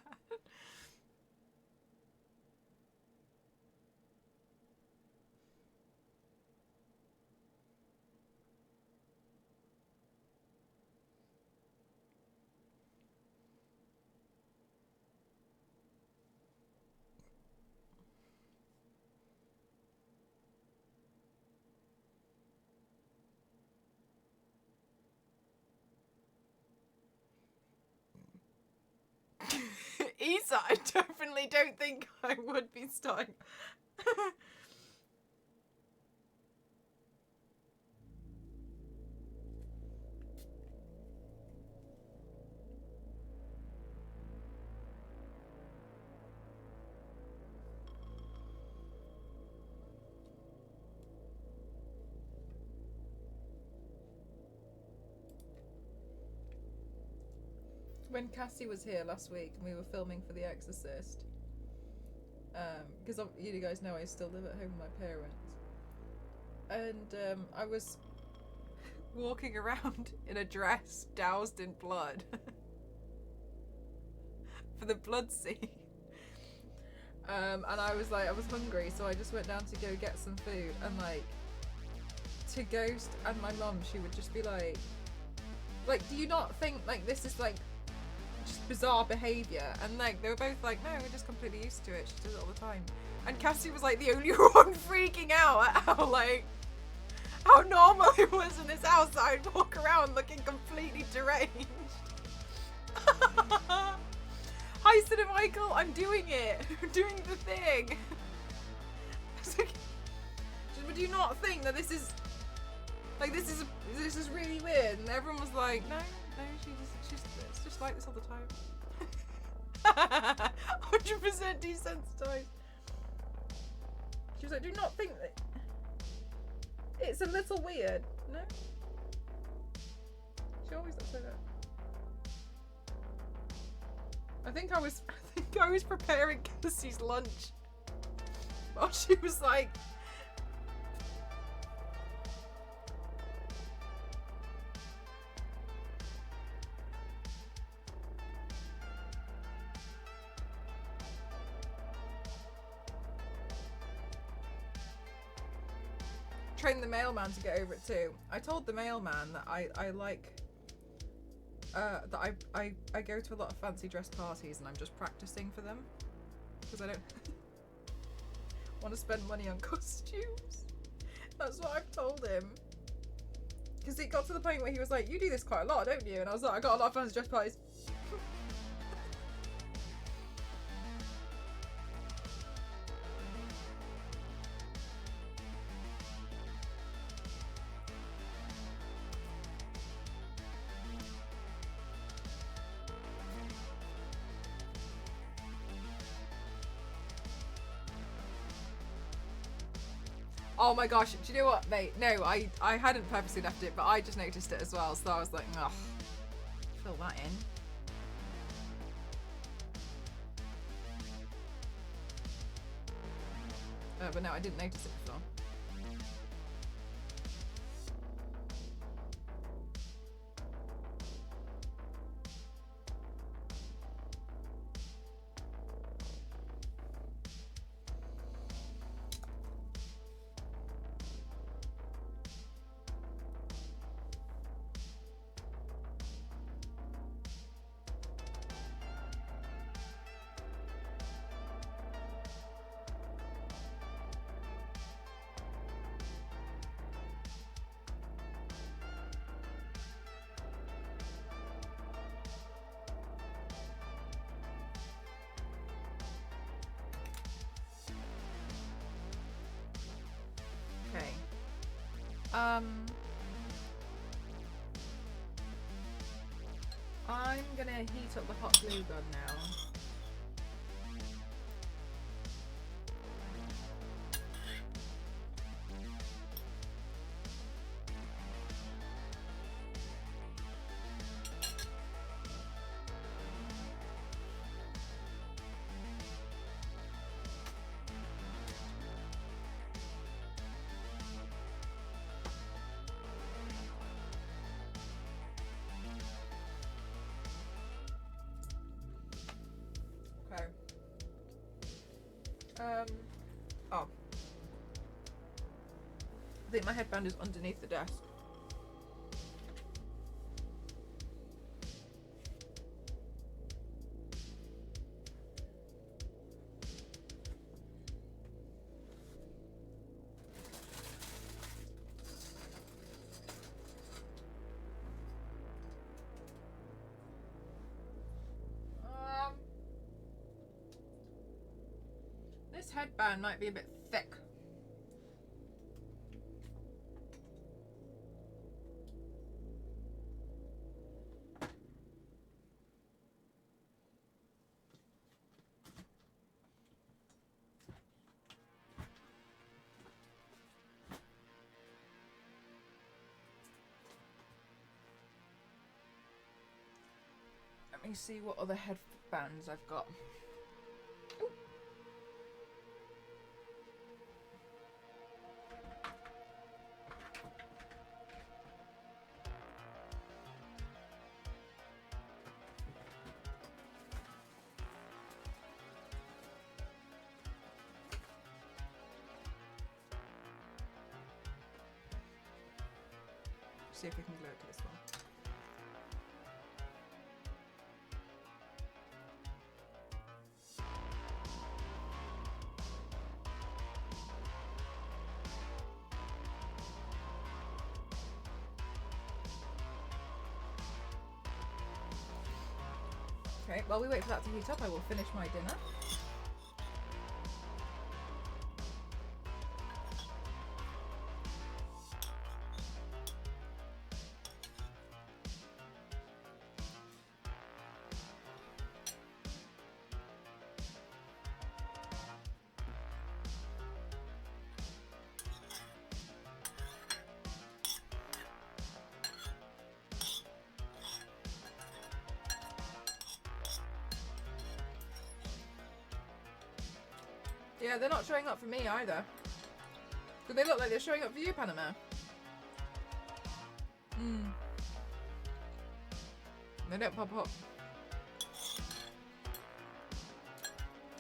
Isa, I definitely don't think I would be starting. when Cassie was here last week and we were filming for The Exorcist, because you guys know I still live at home with my parents, and I was walking around in a dress doused in blood for the blood scene. And I was hungry, so I just went down to go get some food, and like, to Ghost and my mum, she would just be like, do you not think like this is like just bizarre behaviour? And like they were both like, no, we're just completely used to it, she does it all the time. And Cassie was like the only one freaking out at how normal it was in this house that I'd walk around looking completely deranged. Hi, Sir Michael, I'm doing it. I'm doing the thing. I was like, but do you not think that this is like this is really weird? And everyone was like, no, it's just like this all the time. 100% desensitized. She was like, do you not think that it's a little weird? No. She always looks like that. I think I was preparing Cassie's lunch while she was like, train the mailman to get over it too. I told the mailman that I like that I go to a lot of fancy dress parties and I'm just practicing for them because I don't want to spend money on costumes. That's what I've told him. Because it got to the point where he was like, you do this quite a lot, don't you? And I was like, I got a lot of fancy dress parties. Oh my gosh, do you know what, mate? No, I hadn't purposely left it, but I just noticed it as well, so I was like, ugh, fill that in. But no, I didn't notice it before. I'm gonna heat up the hot glue gun now. Oh. I think my headband is underneath the desk. This headband might be a bit thick. Let me see what other headbands I've got. Ooh. See if we can glue it to this one. Okay, while we wait for that to heat up, I will finish my dinner. Yeah, they're not showing up for me either. Do they look like they're showing up for you, Panama? They don't pop up.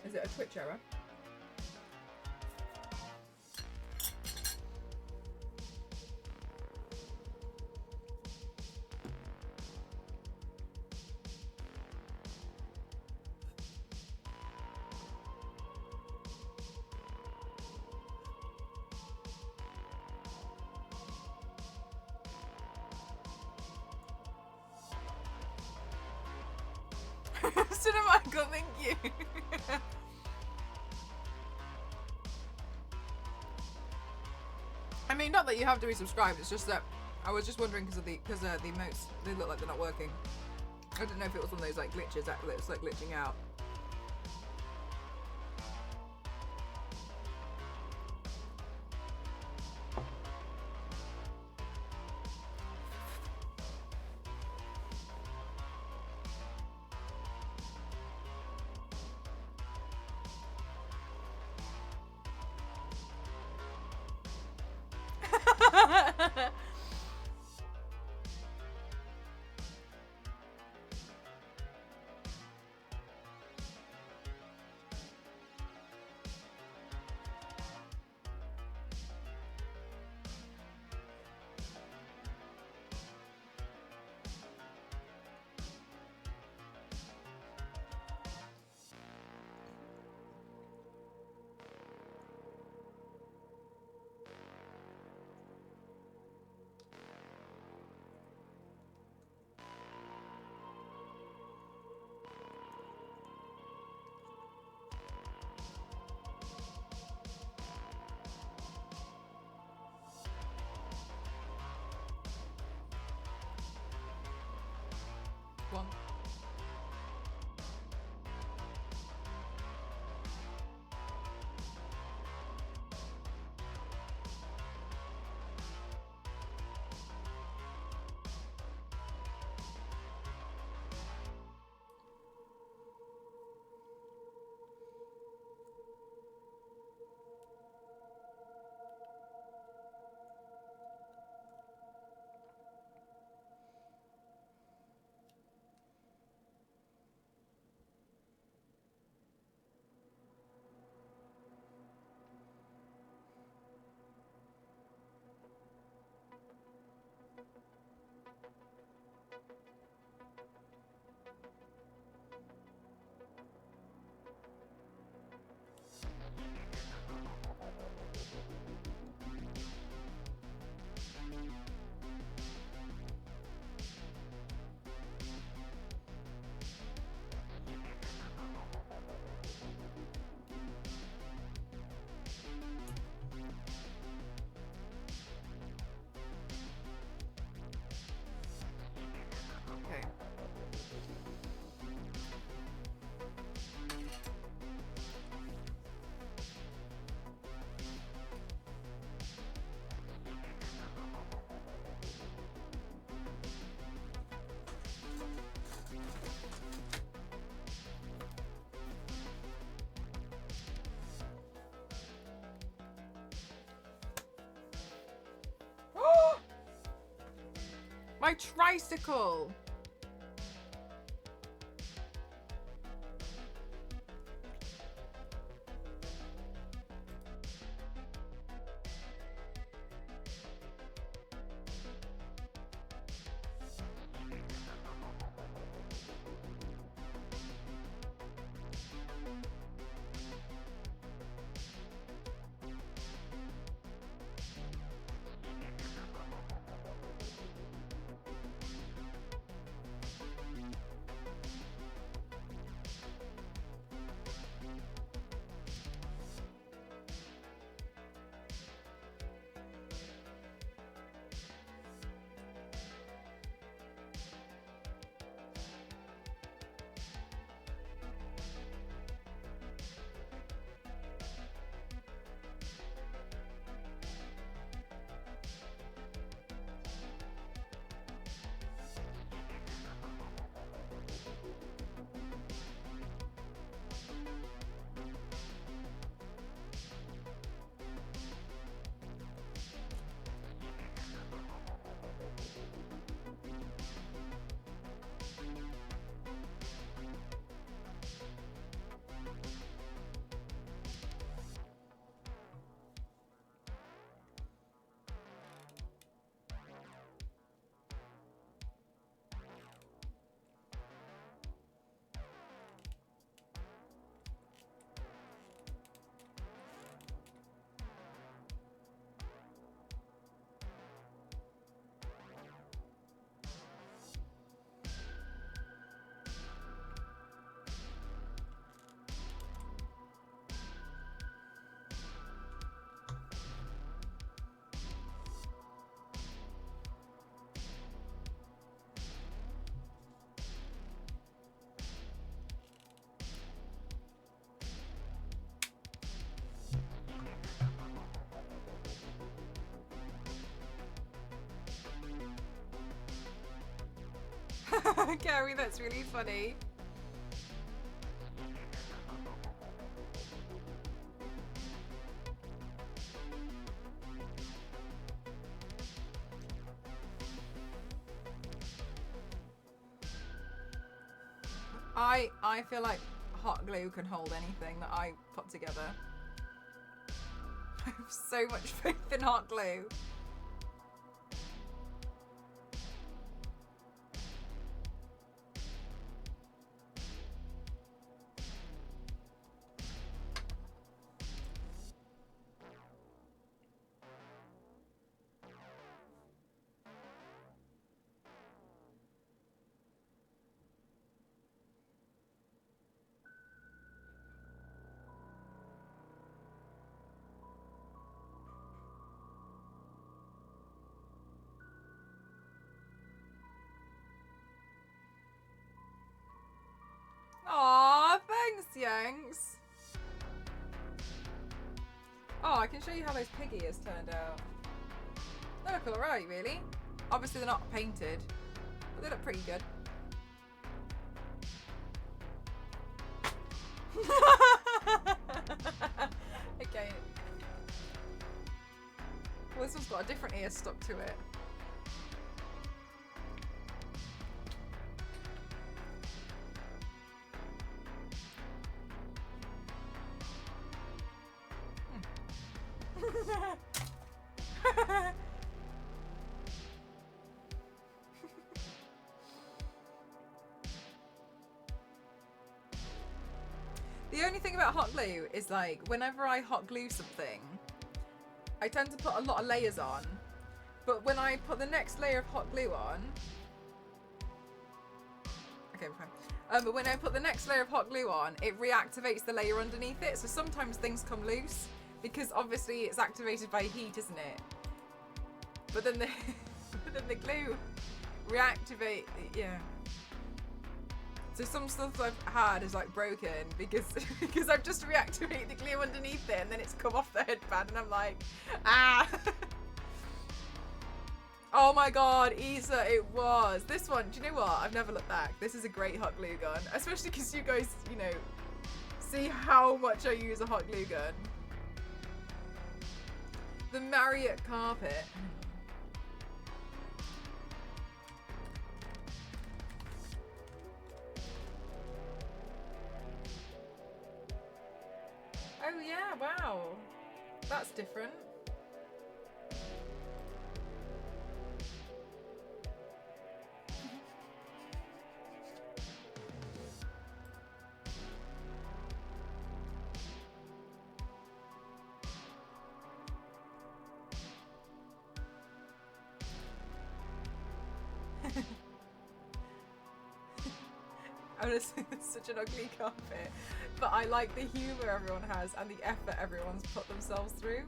Is it a Twitch error? Cinemagical, thank you. I mean, not that you have to be subscribed. It's just that I was just wondering because the emotes, they look like they're not working. I didn't know if it was one of those like glitches that it's like glitching out. One. My tricycle. Gary, that's really funny. I feel like hot glue can hold anything that I put together. I have so much faith in hot glue. Aw, thanks, Yanks. Oh, I can show you how those pig ears turned out. They look alright, really. Obviously they're not painted, but they look pretty good. Okay. Well, this one's got a different ear stuck to it. The only thing about hot glue is, like, whenever I hot glue something, I tend to put a lot of layers on, but when I put the next layer of hot glue on, okay, fine. But when I put the next layer of hot glue on, it reactivates the layer underneath it, so sometimes things come loose, because obviously it's activated by heat, isn't it? But then the, then the glue reactivate, yeah. So some stuff I've had is like broken because I've just reactivated the glue underneath it and then it's come off the headband and I'm like, ah. Oh my god, Isa, it was. This one, do you know what? I've never looked back. This is a great hot glue gun, especially because you guys, you know, see how much I use a hot glue gun. The Marriott carpet. That's different. Honestly, it's such an ugly carpet, but I like the humour everyone has and the effort everyone's put themselves through.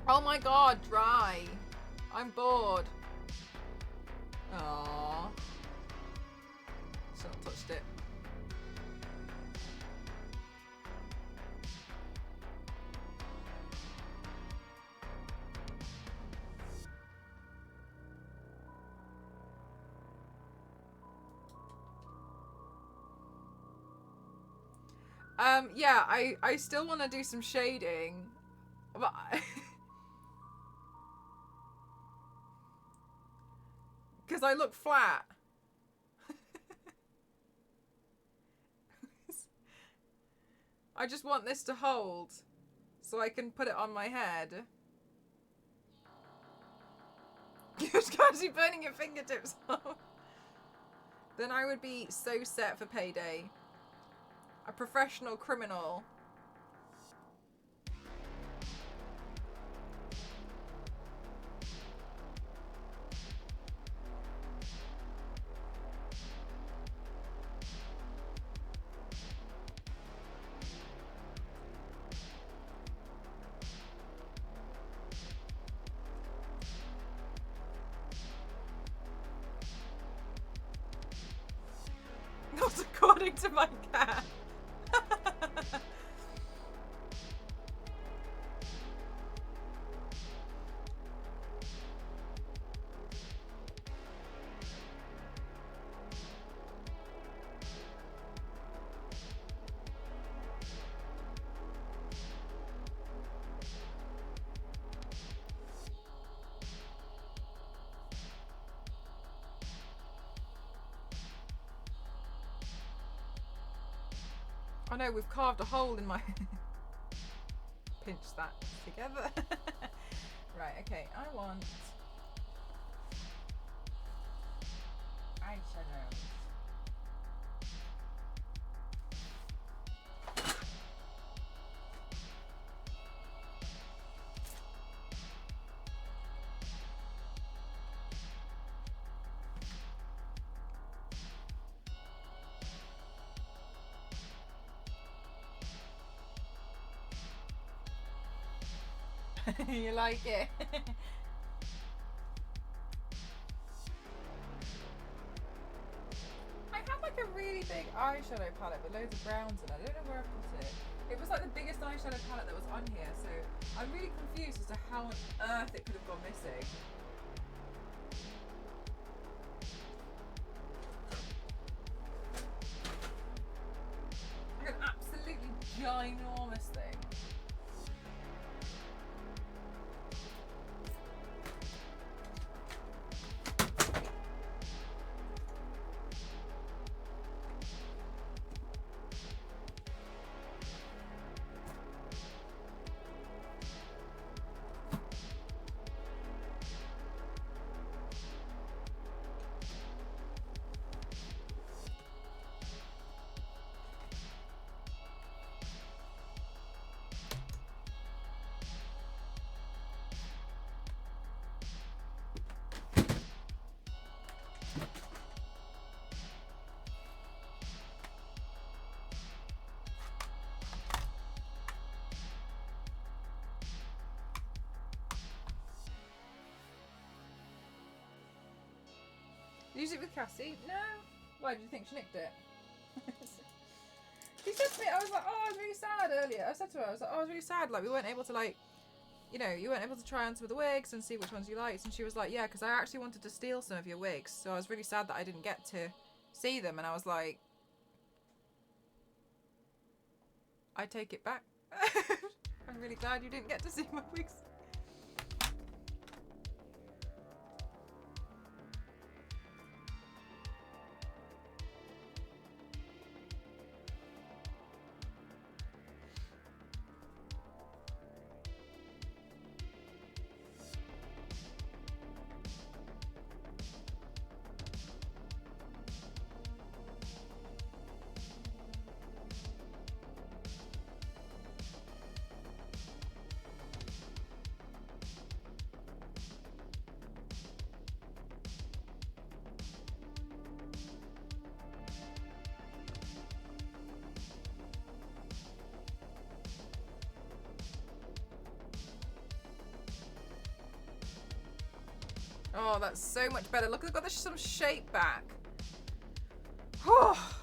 Oh my god, dry. I'm bored. Aww. Shouldn't have touched it. Yeah, I still want to do some shading, but because I look flat. I just want this to hold so I can put it on my head. You're actually burning your fingertips off. Then I would be so set for payday. A professional criminal. Not according to my cat. Oh no, we've carved a hole in my... Pinch that together. Right, okay, I want... eyeshadow. You like it? I had like a really big eyeshadow palette with loads of browns in it. I don't know where I put it. It was like the biggest eyeshadow palette that was on here, so I'm really confused as to how on earth it could have gone missing. Like an absolutely ginormous thing. Use it with Cassie? No. Why, do you think she nicked it? She said to me, I was like, oh, I was really sad earlier. I said to her, I was like, oh, I was really sad. Like, we weren't able to, like, you know, you weren't able to try on some of the wigs and see which ones you liked. And she was like, yeah, because I actually wanted to steal some of your wigs. So I was really sad that I didn't get to see them. And I was like, I take it back. I'm really glad you didn't get to see my wigs. Oh, that's so much better. Look, I've got some shape back. Oh.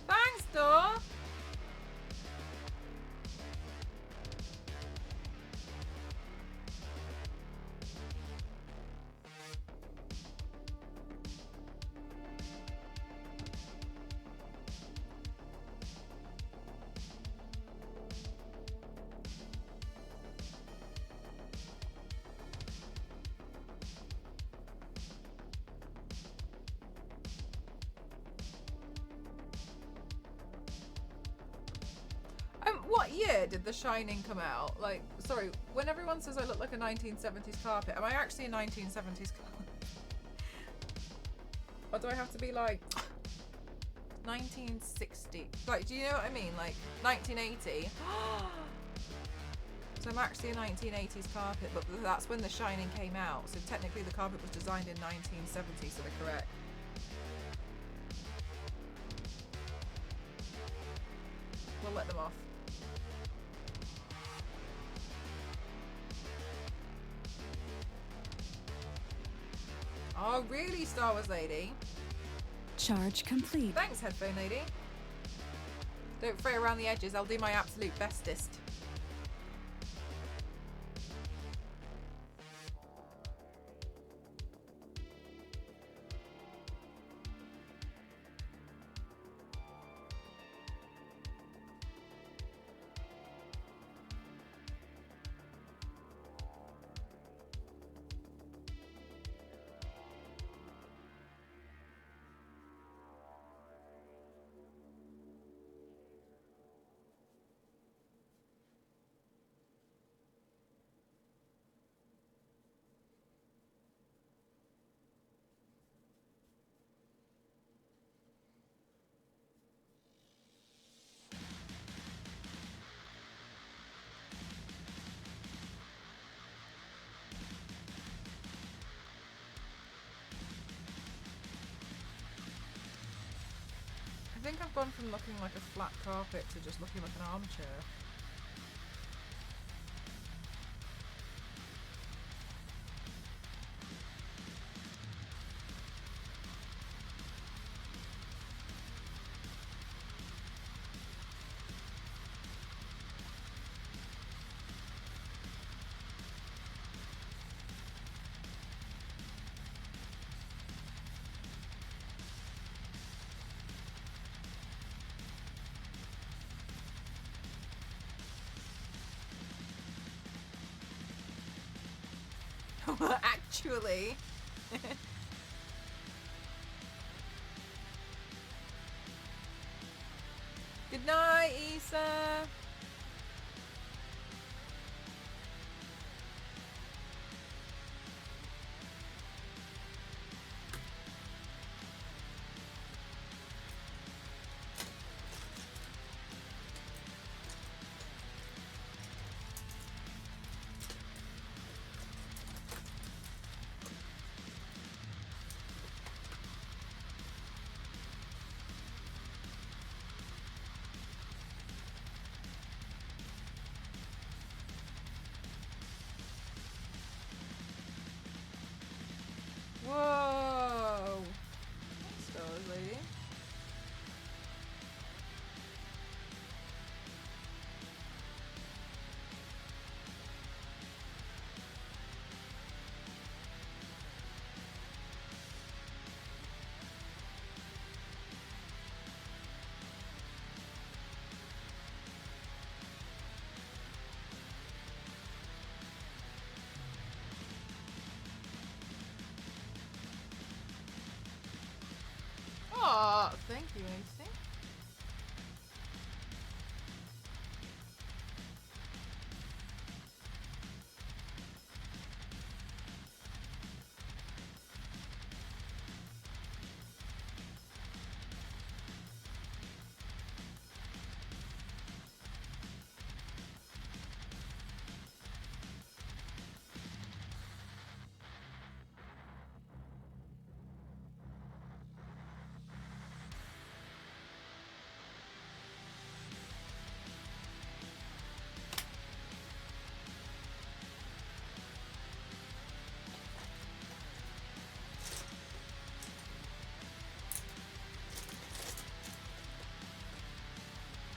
Thanks, Dor. What year did The Shining come out? Like, sorry, when everyone says I look like a 1970s carpet, am I actually a 1970s carpet? Or do I have to be like 1960? Like, do you know what I mean? Like 1980? So I'm actually a 1980s carpet, but that's when The Shining came out. So technically the carpet was designed in 1970, so they're correct. We'll let them off. Oh, really, Star Wars Lady? Charge complete. Thanks, Headphone Lady. Don't fray around the edges. I'll do my absolute bestest. I think I've gone from looking like a flat carpet to just looking like an armchair. Actually. Good night, Issa. Oh, thank you, AC.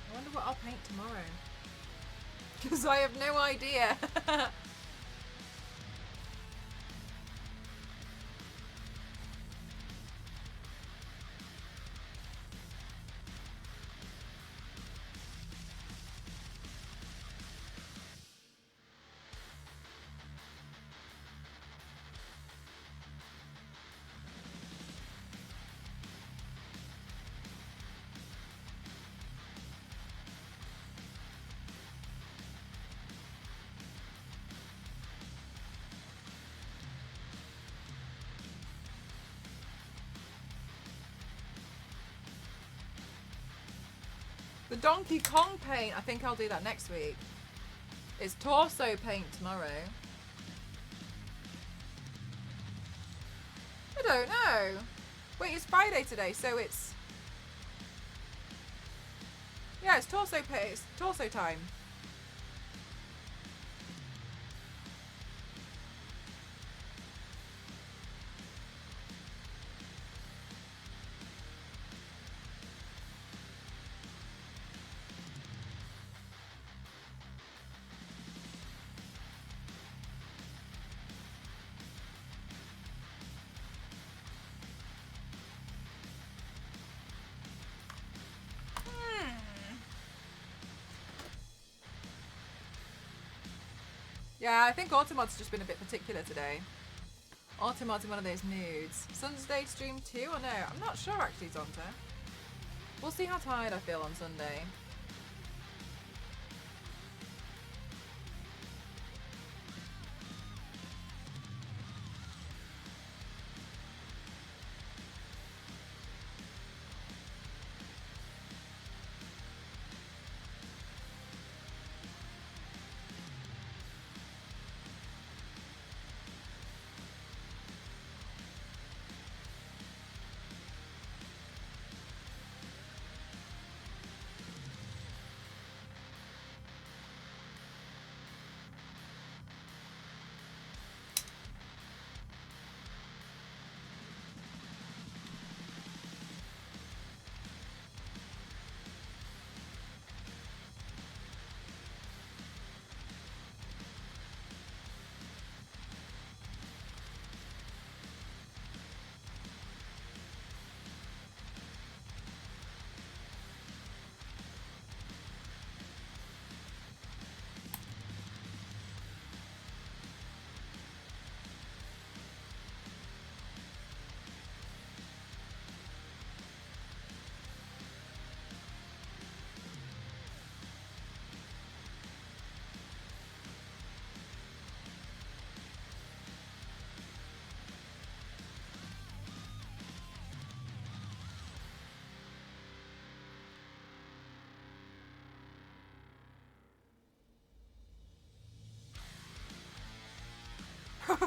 I wonder what I'll paint tomorrow. Because I have no idea. The Donkey Kong paint, I think I'll do that next week. It's torso paint tomorrow. I don't know. Wait, it's Friday today, so it's... Yeah, it's torso paint. It's torso time. Yeah, I think Automod's just been a bit particular today. Automod's in one of those moods. Sunday stream too, or no? I'm not sure actually, Zonta. We'll see how tired I feel on Sunday.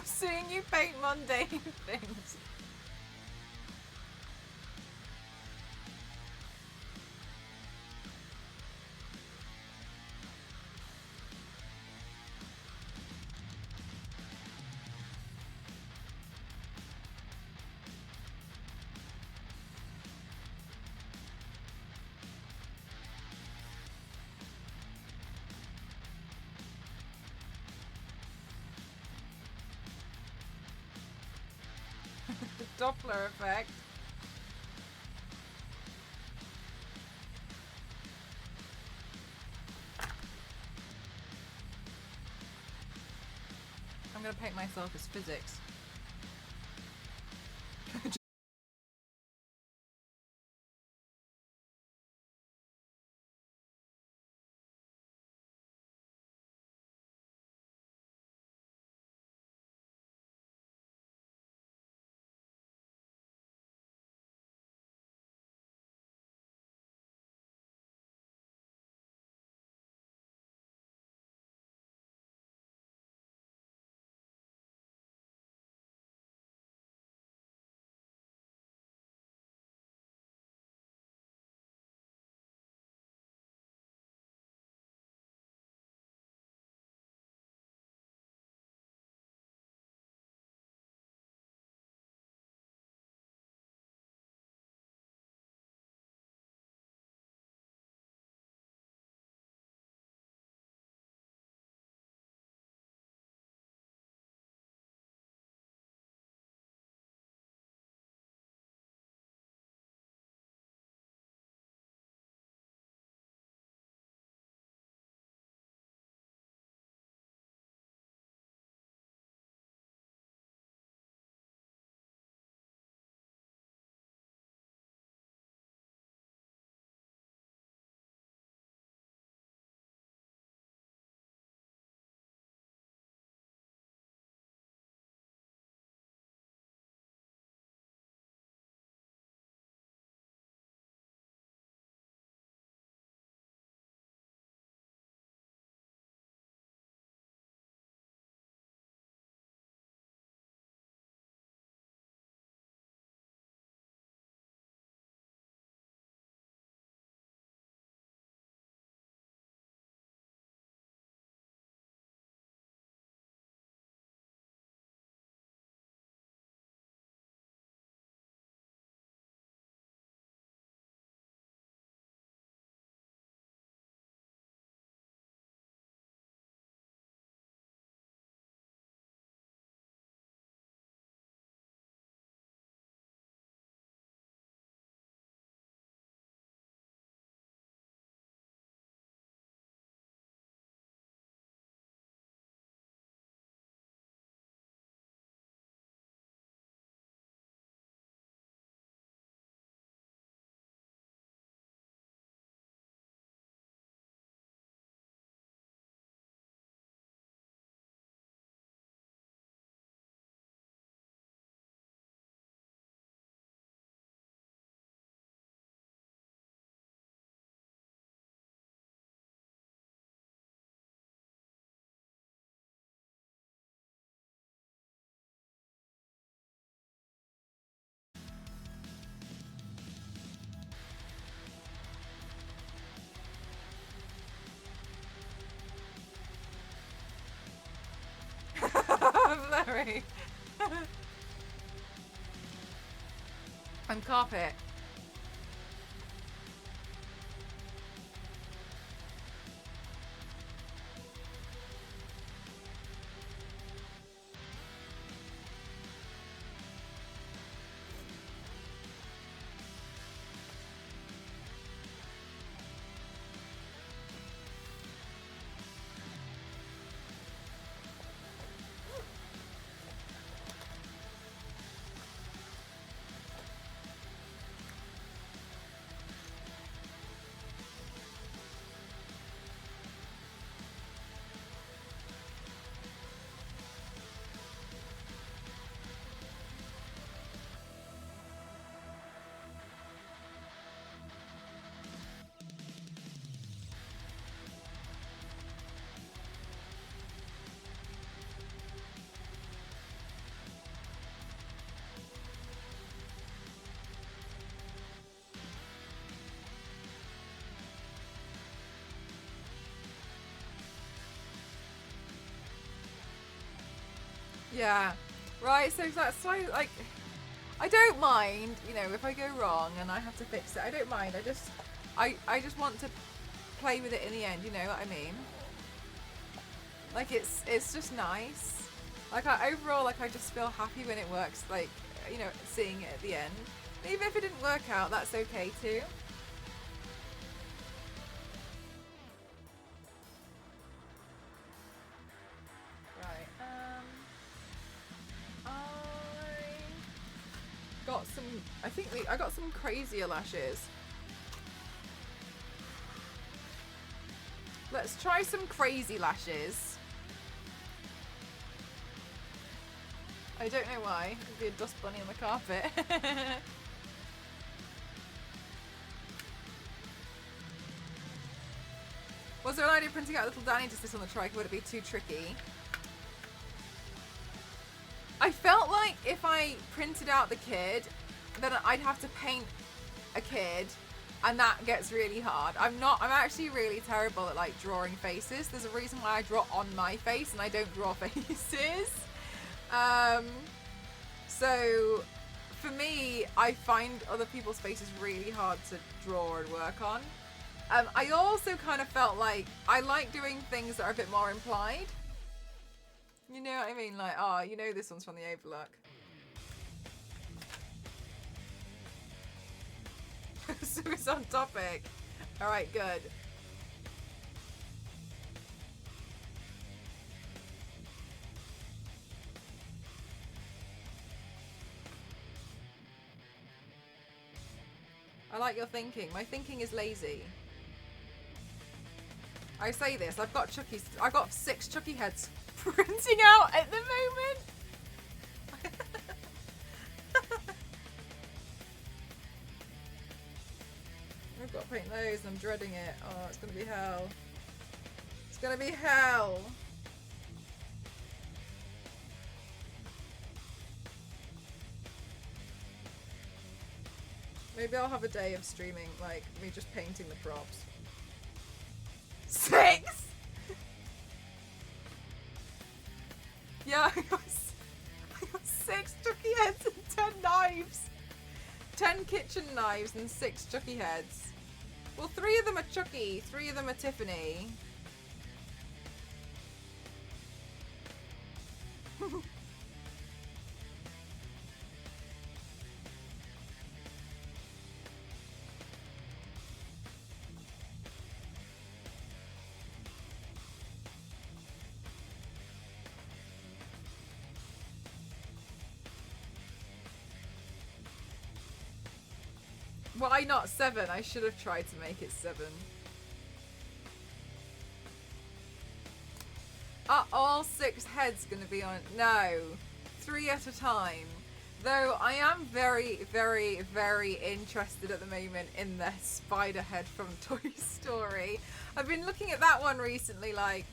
Seeing you paint mundane things. The Doppler effect. I'm gonna paint myself as physics. true. I'm carpet. Yeah, right. So that's why, like, I don't mind, you know, if I go wrong and I have to fix it. I don't mind. I just want to play with it in the end. You know what I mean? Like, it's just nice. Like, overall, like, I just feel happy when it works. Like, you know, seeing it at the end. Even if it didn't work out, that's okay too. I got some crazier lashes. Let's try some crazy lashes. I don't know why. There'd be a dust bunny on the carpet. Was there an idea of printing out a little Danny to sit on the trike? Would it be too tricky? I felt like if I printed out the kid, then I'd have to paint a kid, and that gets really hard. I'm actually really terrible at like drawing faces. There's a reason why I draw on my face and I don't draw faces. So for me, I find other people's faces really hard to draw and work on. I also kind of felt like I like doing things that are a bit more implied. You know what I mean? Like, oh, you know this one's from the Overlook. So it's on topic. Alright, good. I like your thinking. My thinking is lazy. I say this, I've got 6 Chucky heads printing out at the moment. I've got to paint those and I'm dreading it. Oh, it's gonna be hell. It's gonna be hell. Maybe I'll have a day of streaming, like, me just painting the props. 6? Yeah, I got 6 Chucky heads and 10 knives. 10 kitchen knives and 6 Chucky heads. Well, 3 of them are Chucky, 3 of them are Tiffany. Why not 7? I should have tried to make it 7. Are all 6 heads going to be on? No. 3 at a time. Though I am very, very, very interested at the moment in the spider head from Toy Story. I've been looking at that one recently like,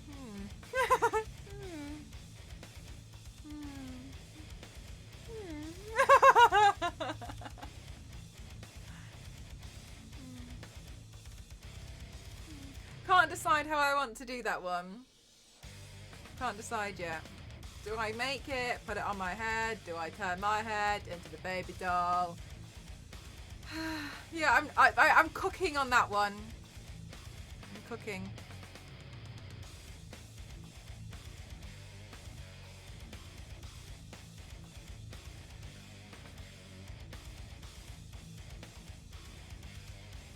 Can't decide how I want to do that one. Can't decide yet. Do I make it, put it on my head? Do I turn my head into the baby doll? Yeah, I'm cooking on that one. I'm cooking.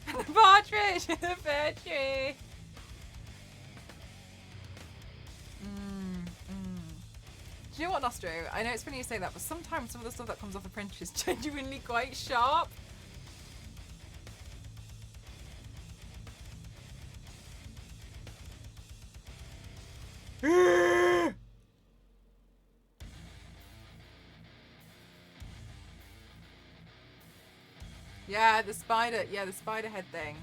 The partridge in the pear tree. Do you know what, Nostro? I know it's funny you say that, but sometimes some of the stuff that comes off the printer is genuinely quite sharp. Yeah, the spider head thing.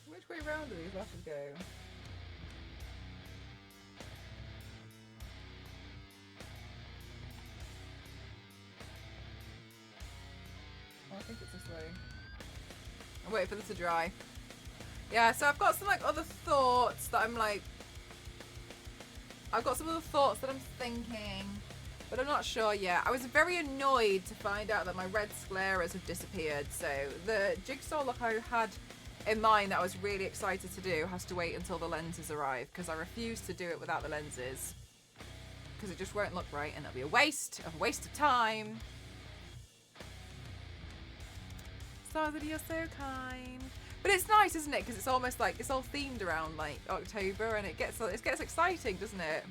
Which way round do these lashes go? Oh, I think it's this way. I'm waiting for this to dry. Yeah, so I've got some like other thoughts that I'm like... I've got some other thoughts that I'm thinking, but I'm not sure yet. I was very annoyed to find out that my red scleras have disappeared, so the jigsaw look I had in mind that I was really excited to do has to wait until the lenses arrive, because I refuse to do it without the lenses, because it just won't look right and it'll be a waste of time. Starlet, you're so kind. But it's nice, isn't it? Because it's almost like it's all themed around like October, and it gets exciting, doesn't it?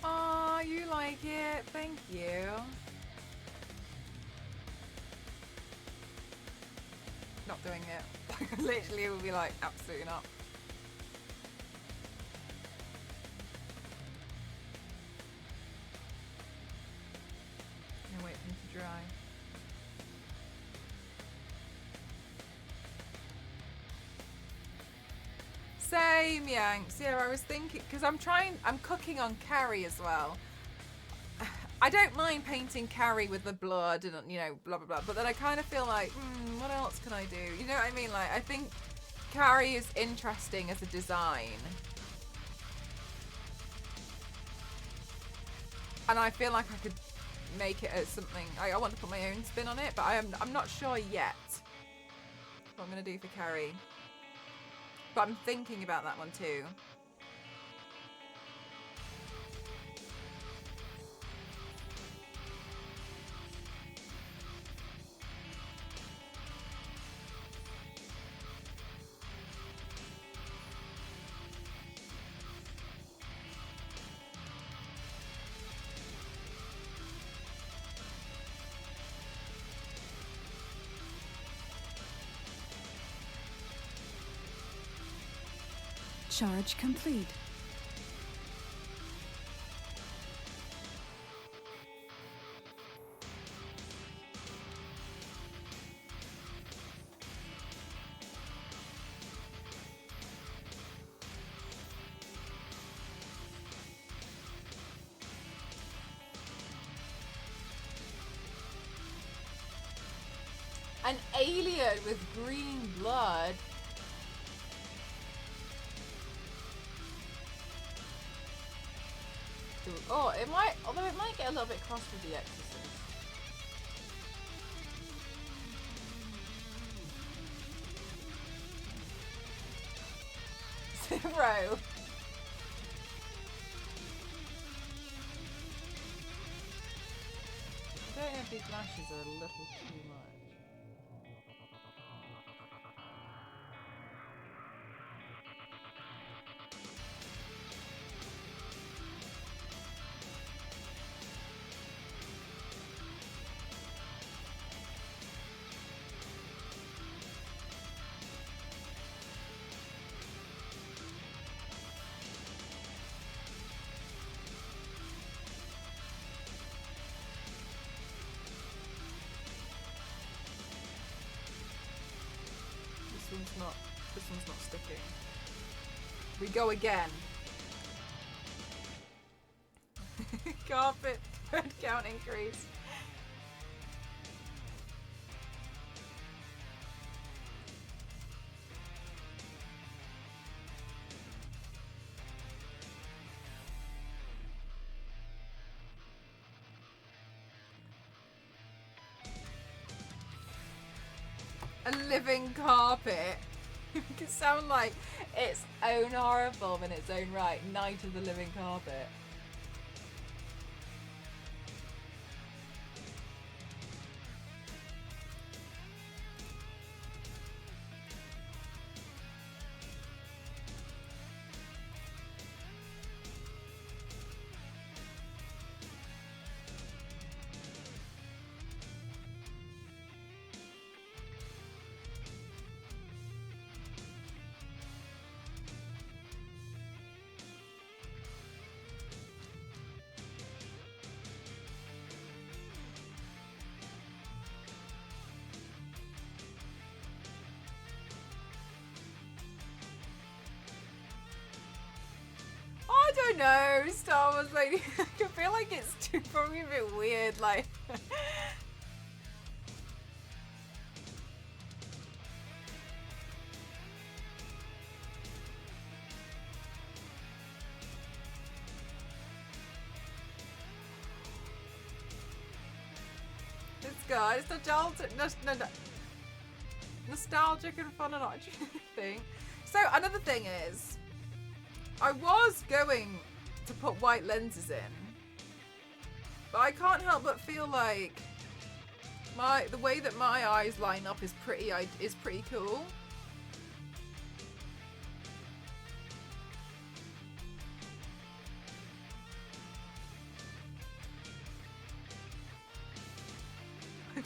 Aw, you like it? Thank you. Not doing it. Literally, it would be like absolutely not. Wait for them to dry. Same, Yanks. Yeah, I was thinking, because I'm cooking on Carrie as well. I don't mind painting Carrie with the blood and, you know, blah, blah, blah. But then I kind of feel like, what else can I do? You know what I mean? Like, I think Carrie is interesting as a design. And I feel like I could make it as something I want to put my own spin on it, but I'm not sure yet what I'm gonna do for Carrie, but I'm thinking about that one too. Charge complete. An alien with green blood. Oh, it might, although it might get a little bit cross with the Exorcist. Zero. I don't know if these lashes are a little too much. This one's not sticking. We go again. Carpet thread count increase. A living carpet. It can sound like its own horror film in its own right. Night of the Living Carpet. I don't know, Star Wars Lady. I feel like it's probably a bit weird, like. This guy, it's nostalgic and fun and thing. So another thing is, I was going to put white lenses in, but I can't help but feel like the way that my eyes line up is pretty cool.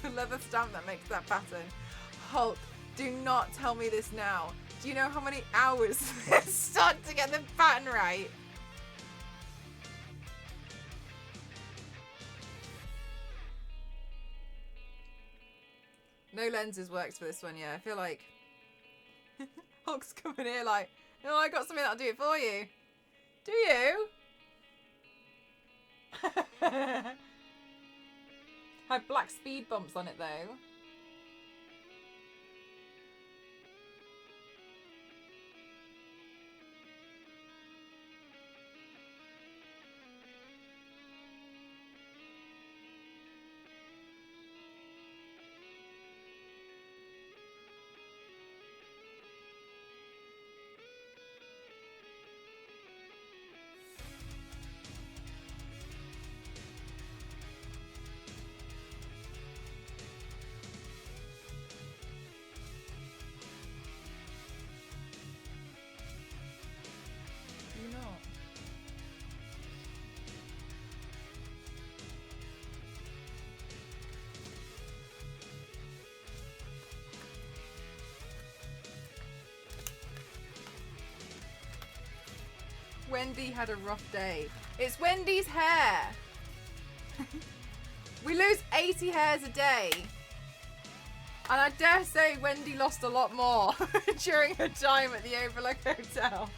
The leather stamp that makes that pattern. Hulk, do not tell me this now. Do you know how many hours it took to get the pattern right? No lenses works for this one, yeah. I feel like Hulk's coming here like, oh, I got something that'll do it for you. Do you? Had black speed bumps on it though. Wendy had a rough day. It's Wendy's hair. We lose 80 hairs a day. And I dare say Wendy lost a lot more during her time at the Overlook Hotel.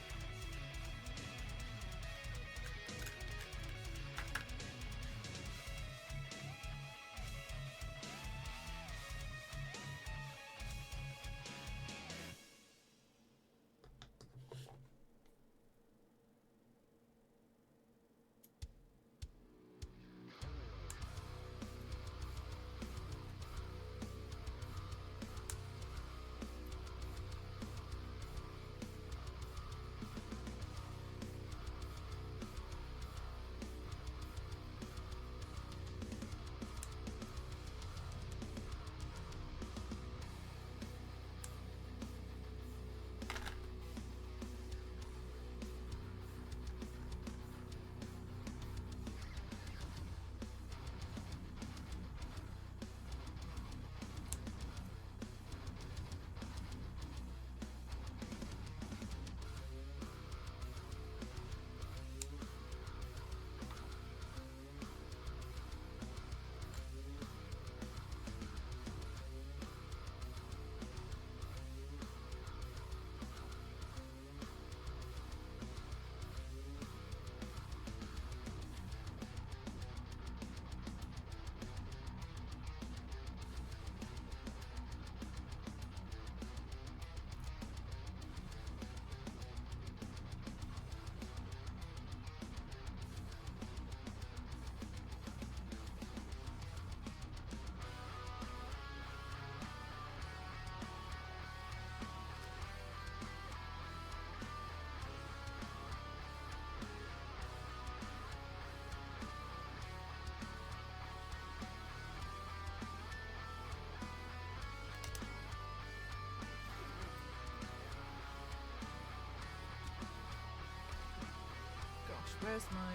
Where's my...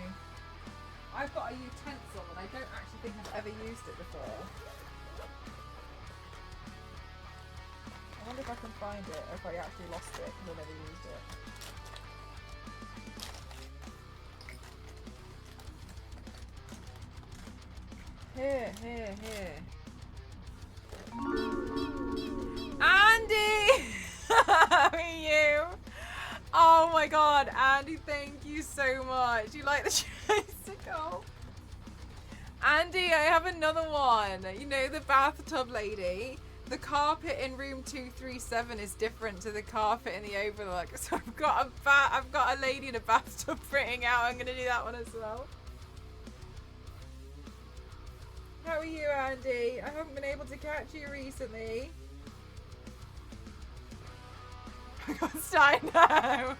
I've got a utensil and I don't actually think I've ever used it before. I wonder if I can find it or if I actually lost it because I never used it. Here. Andy! How are you? Oh my god, Andy, thank you so much. You like the tricycle? Andy, I have another one. You know, the bathtub lady. The carpet in room 237 is different to the carpet in the Overlook. So I've got a lady in a bathtub printing out. I'm gonna do that one as well. How are you, Andy? I haven't been able to catch you recently. I got started now.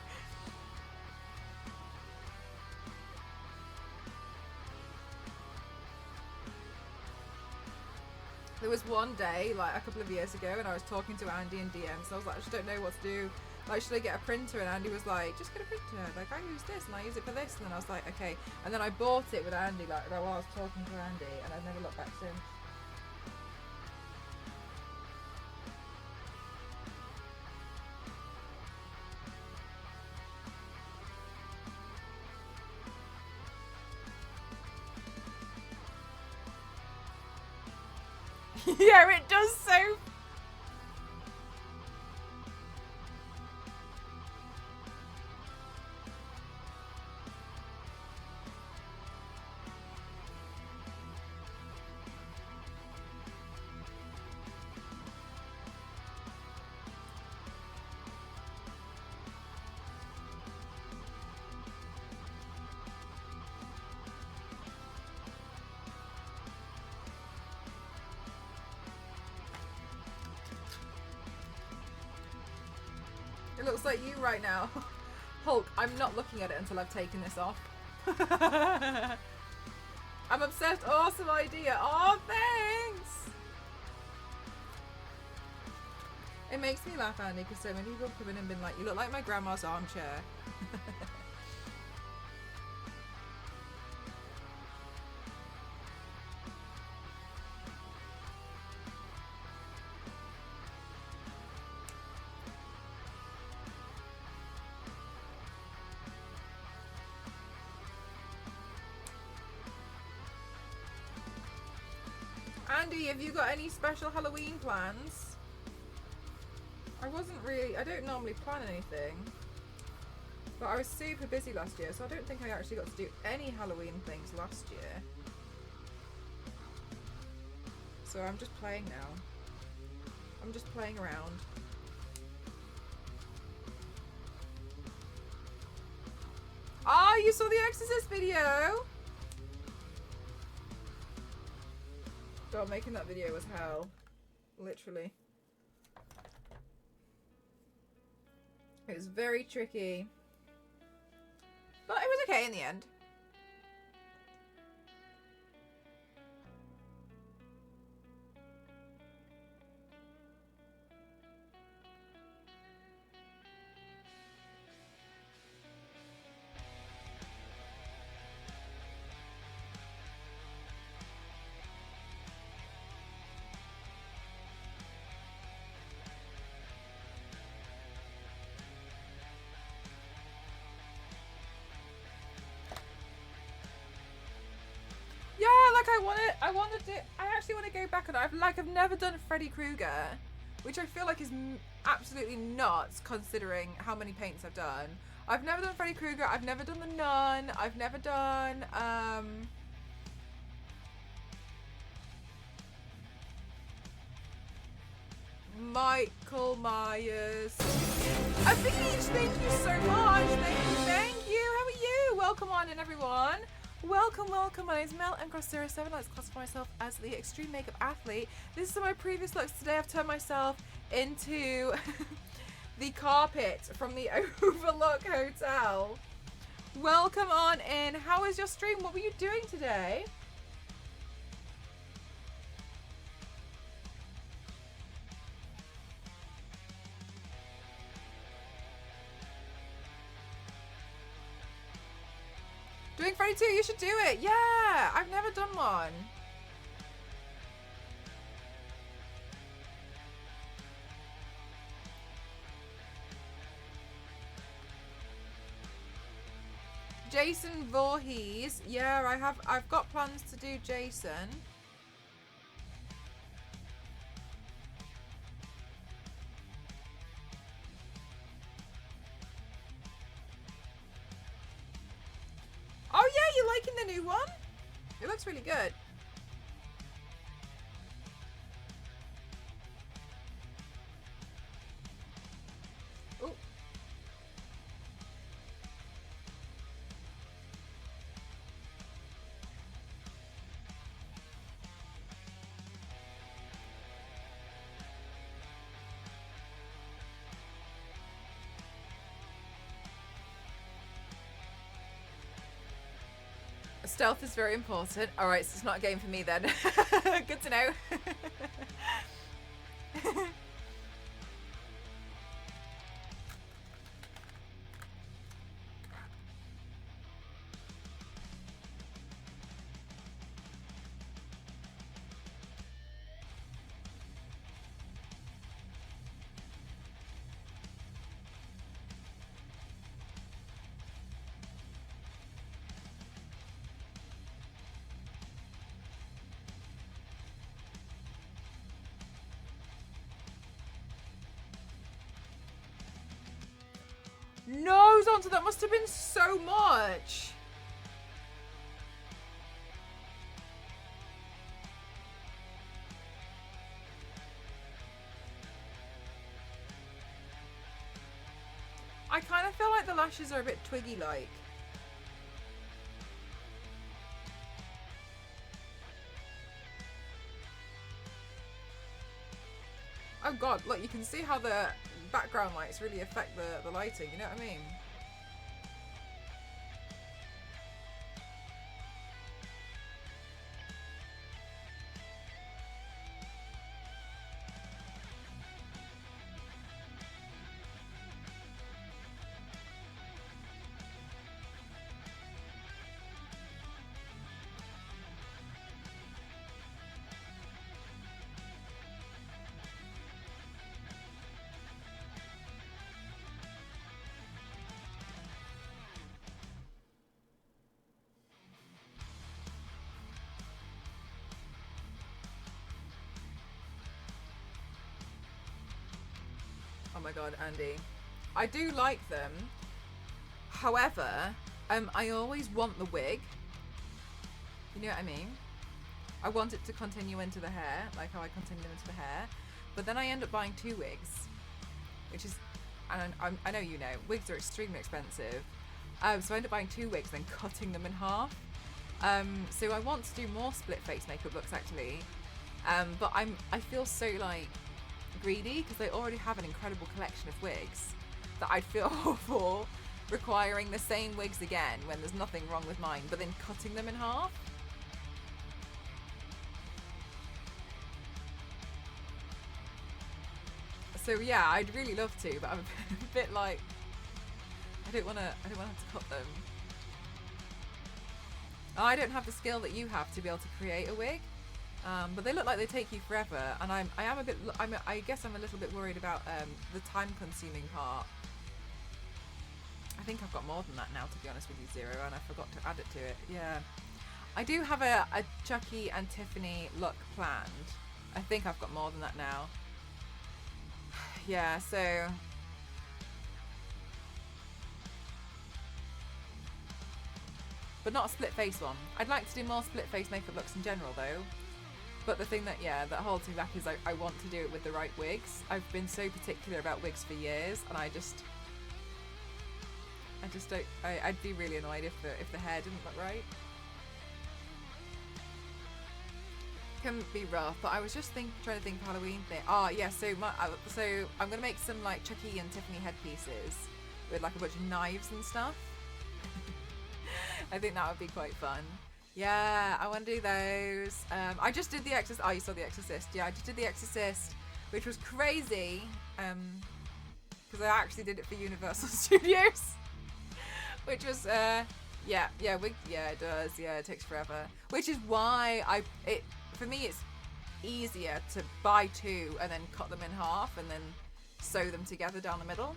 There was one day, like a couple of years ago, and I was talking to Andy in DMs, so I was like, I just don't know what to do. Like, should I get a printer? And Andy was like, just get a printer. Like, I use this and I use it for this. And then I was like, okay. And then I bought it with Andy, like, while I was talking to Andy, and I've never looked back since. Yeah, it does so. It looks like you right now. Hulk, I'm not looking at it until I've taken this off. I'm obsessed. Awesome idea. Oh, thanks. It makes me laugh, Andy, because so many people have come in and been like, you look like my grandma's armchair. Andy, have you got any special Halloween plans? I don't normally plan anything. But I was super busy last year, so I don't think I actually got to do any Halloween things last year. So I'm just playing now. I'm just playing around. Oh, you saw the Exorcist video? God, making that video was hell. Literally. It was very tricky. But it was okay in the end. I actually want to go back and I've never done Freddy Krueger, which I feel like is absolutely nuts considering how many paints I've done. I've never done Freddy Krueger, I've never done The Nun, I've never done, Michael Myers. A beach, thank you so much, thank you, how are you? Welcome on in, everyone. Welcome. My name's Mel and Cross07. I like to classify myself as the extreme makeup athlete. This is my previous looks. Today I've turned myself into the carpet from the Overlook Hotel. Welcome on in. How was your stream? What were you doing today? Doing Freddy 2, you should do it. Yeah, I've never done one. Jason Voorhees. Yeah, I've got plans to do Jason. Oh yeah, you liking the new one? It looks really good. Oh. Stealth is very important. Alright, so it's not a game for me then. Good to know. No, Zonta, that must have been so much. I kind of feel like the lashes are a bit twiggy-like. Oh god, look, you can see how the background lights really affect the lighting, you know what I mean? Oh my god, Andy. I do like them. However, I always want the wig. You know what I mean? I want it to continue into the hair, like how I continue into the hair. But then I end up buying 2 wigs, which is, and I know you know, wigs are extremely expensive. So I end up buying 2 wigs, then cutting them in half. So I want to do more split face makeup looks actually. But I feel so like greedy because they already have an incredible collection of wigs that I'd feel awful requiring the same wigs again when there's nothing wrong with mine, but then cutting them in half. So yeah, I'd really love to, but I'm a bit like I don't want to have to cut them. I don't have the skill that you have to be able to create a wig. But they look like they take you forever, and I guess I'm a little bit worried about the time-consuming part. I think I've got more than that now, to be honest with you, Zero, and I forgot to add it to it. Yeah, I do have a Chucky and Tiffany look planned. I think I've got more than that now. Yeah, so but not a split face one. I'd like to do more split face makeup looks in general though. But the thing that holds me back is I want to do it with the right wigs. I've been so particular about wigs for years, and I just don't. I'd be really annoyed if the hair didn't look right. Can be rough, but I was just trying to think of Halloween thing. Oh yeah, so I'm gonna make some like Chucky and Tiffany headpieces with like a bunch of knives and stuff. I think that would be quite fun. Yeah, I want to do those. I just did The Exorcist. Oh, you saw The Exorcist. Yeah, I just did The Exorcist, which was crazy. Because I actually did it for Universal Studios, which was Yeah, it does. Yeah, it takes forever. Which is why for me, it's easier to buy 2 and then cut them in half and then sew them together down the middle.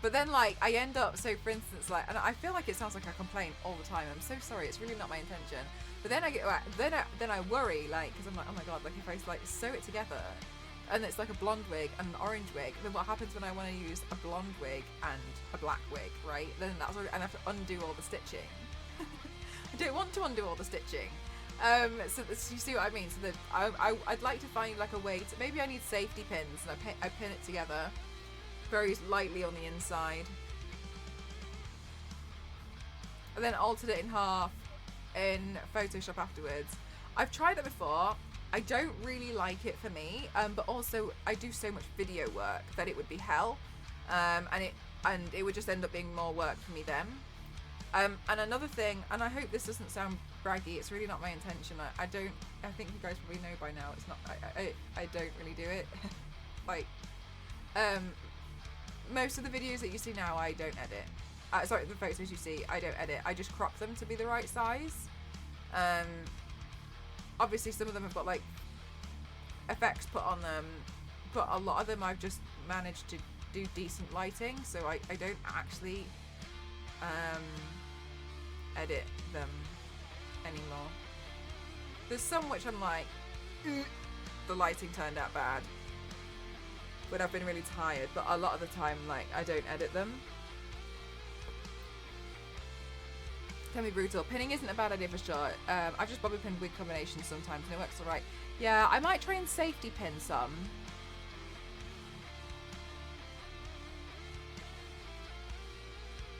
But then, like, I end up, so for instance, like, and I feel like it sounds like I complain all the time. I'm so sorry. It's really not my intention. But then I get, then I worry, like, because I'm like, oh my god, like if I like sew it together, and it's like a blonde wig and an orange wig, then what happens when I want to use a blonde wig and a black wig, right? Then that's and I have to undo all the stitching. I don't want to undo all the stitching. So you see what I mean? So that I'd like to find like a way to, maybe I need safety pins and I pin it together very lightly on the inside, and then altered it in half in Photoshop afterwards. I've tried it before. I don't really like it for me, but also I do so much video work that it would be hell, and it would just end up being more work for me then. And another thing, and I hope this doesn't sound braggy, it's really not my intention. I think you guys probably know by now. It's not. I don't really do it. Like, most of the videos that you see now, I don't edit. Sorry, the photos you see, I don't edit. I just crop them to be the right size. Obviously some of them have got like effects put on them, but a lot of them I've just managed to do decent lighting, so I don't actually edit them anymore. There's some which I'm like, the lighting turned out bad when I've been really tired, but a lot of the time, like, I don't edit them. Can be brutal. Pinning isn't a bad idea for sure. I've just bobby pinned wig combinations sometimes and it works alright. Yeah, I might try and safety pin some.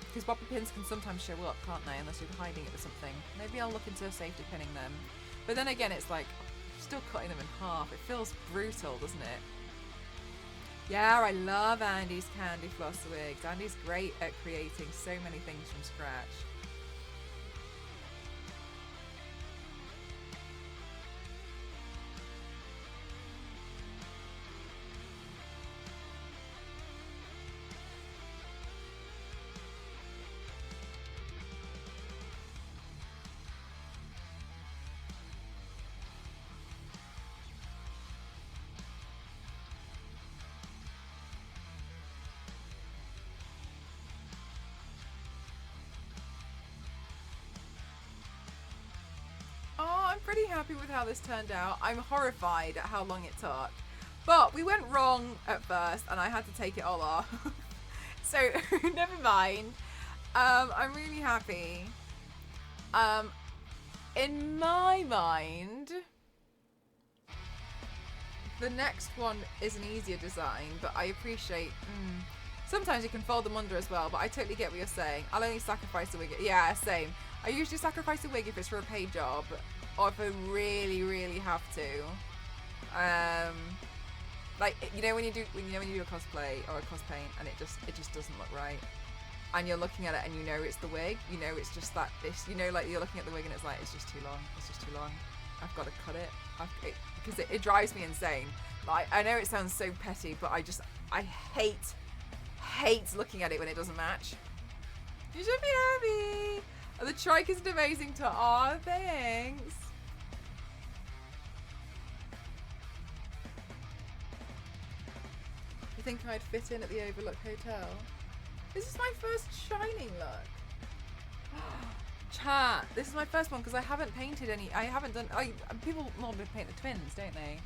Because bobby pins can sometimes show up, can't they? Unless you're hiding it with something. Maybe I'll look into safety pinning them. But then again, it's like, still cutting them in half. It feels brutal, doesn't it? Yeah, I love Andy's candy floss wigs. Andy's great at creating so many things from scratch. I'm pretty happy with how this turned out. I'm horrified at how long it took. But we went wrong at first and I had to take it all off. So, never mind. I'm really happy. In my mind, the next one is an easier design, but I appreciate... sometimes you can fold them under as well, but I totally get what you're saying. I'll only sacrifice a wig. Yeah, same. I usually sacrifice a wig if it's for a paid job, or if I really, really have to. Like, you know when you do a cosplay or a cos paint and it just doesn't look right, and you're looking at it and you know it's the wig, you know it's just that this, you know, like you're looking at the wig and it's like it's just too long. It's just too long. I've got to cut it. Because it drives me insane. Like, I know it sounds so petty, but I hate looking at it when it doesn't match. You should be happy. Oh, the trike is an amazing top. Aw, thanks. You think I'd fit in at the Overlook Hotel? This is my first Shining look. Chat, this is my first one because I haven't painted any. I haven't done. People normally paint the twins, don't they?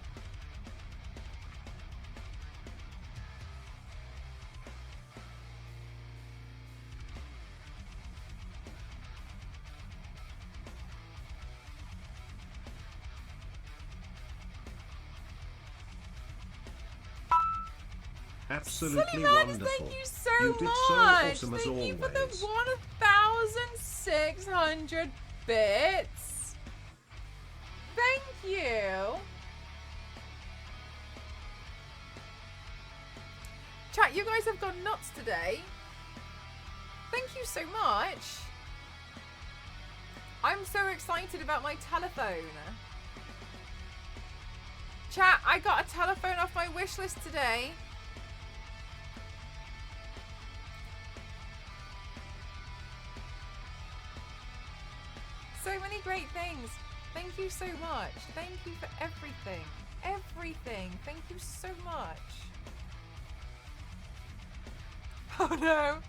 Absolutely Suleiman, wonderful. thank you so You much. did so awesome as thank you for the always. 1,600 bits. Thank you. Chat, you guys have gone nuts today. Thank you so much. I'm so excited about my telephone. Chat, I got a telephone off my wish list today. many great things. Thank you so much. Thank you for everything. Everything. Thank you so much. Oh no.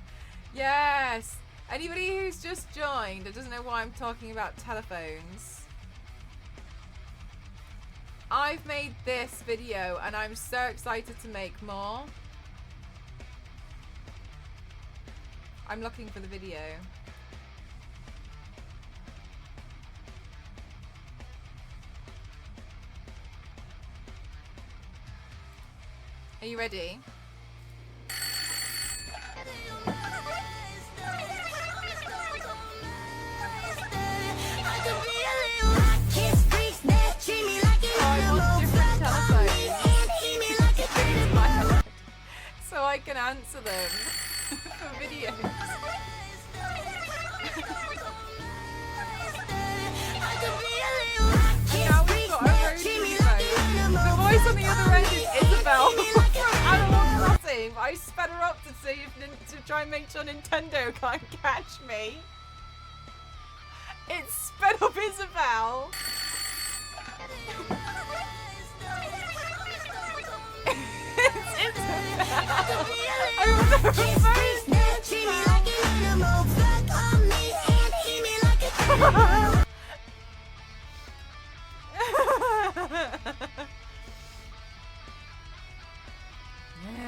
Yes. Anybody who's just joined and doesn't know why I'm talking about telephones, I've made this video and I'm so excited to make more. I'm looking for the video. Are you ready? So I can answer them for videos. Now we've got a roadie phone. The voice on the other end is Isabel from Animal Crossing. I sped her up to see if to try and make sure Nintendo can't catch me. It sped up Isabel. It's Isabel.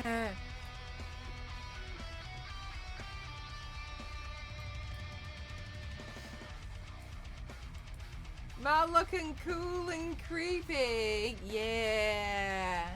Yeah. Not looking cool and creepy. Yeah.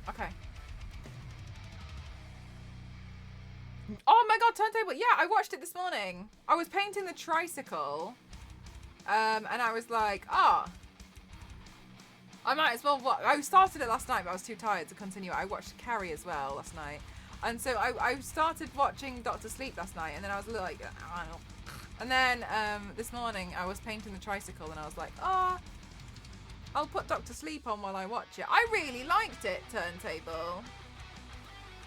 Okay. Oh my god, turntable. Yeah, I watched it this morning. I was painting the tricycle. And I was like, I might as well watch. I started it last night, but I was too tired to continue. I watched Carrie as well last night. And so I started watching Doctor Sleep last night, and then I was a little like, I don't know. And then this morning I was painting the tricycle, and I was like, I'll put Doctor Sleep on while I watch it. I really liked it, Turntable.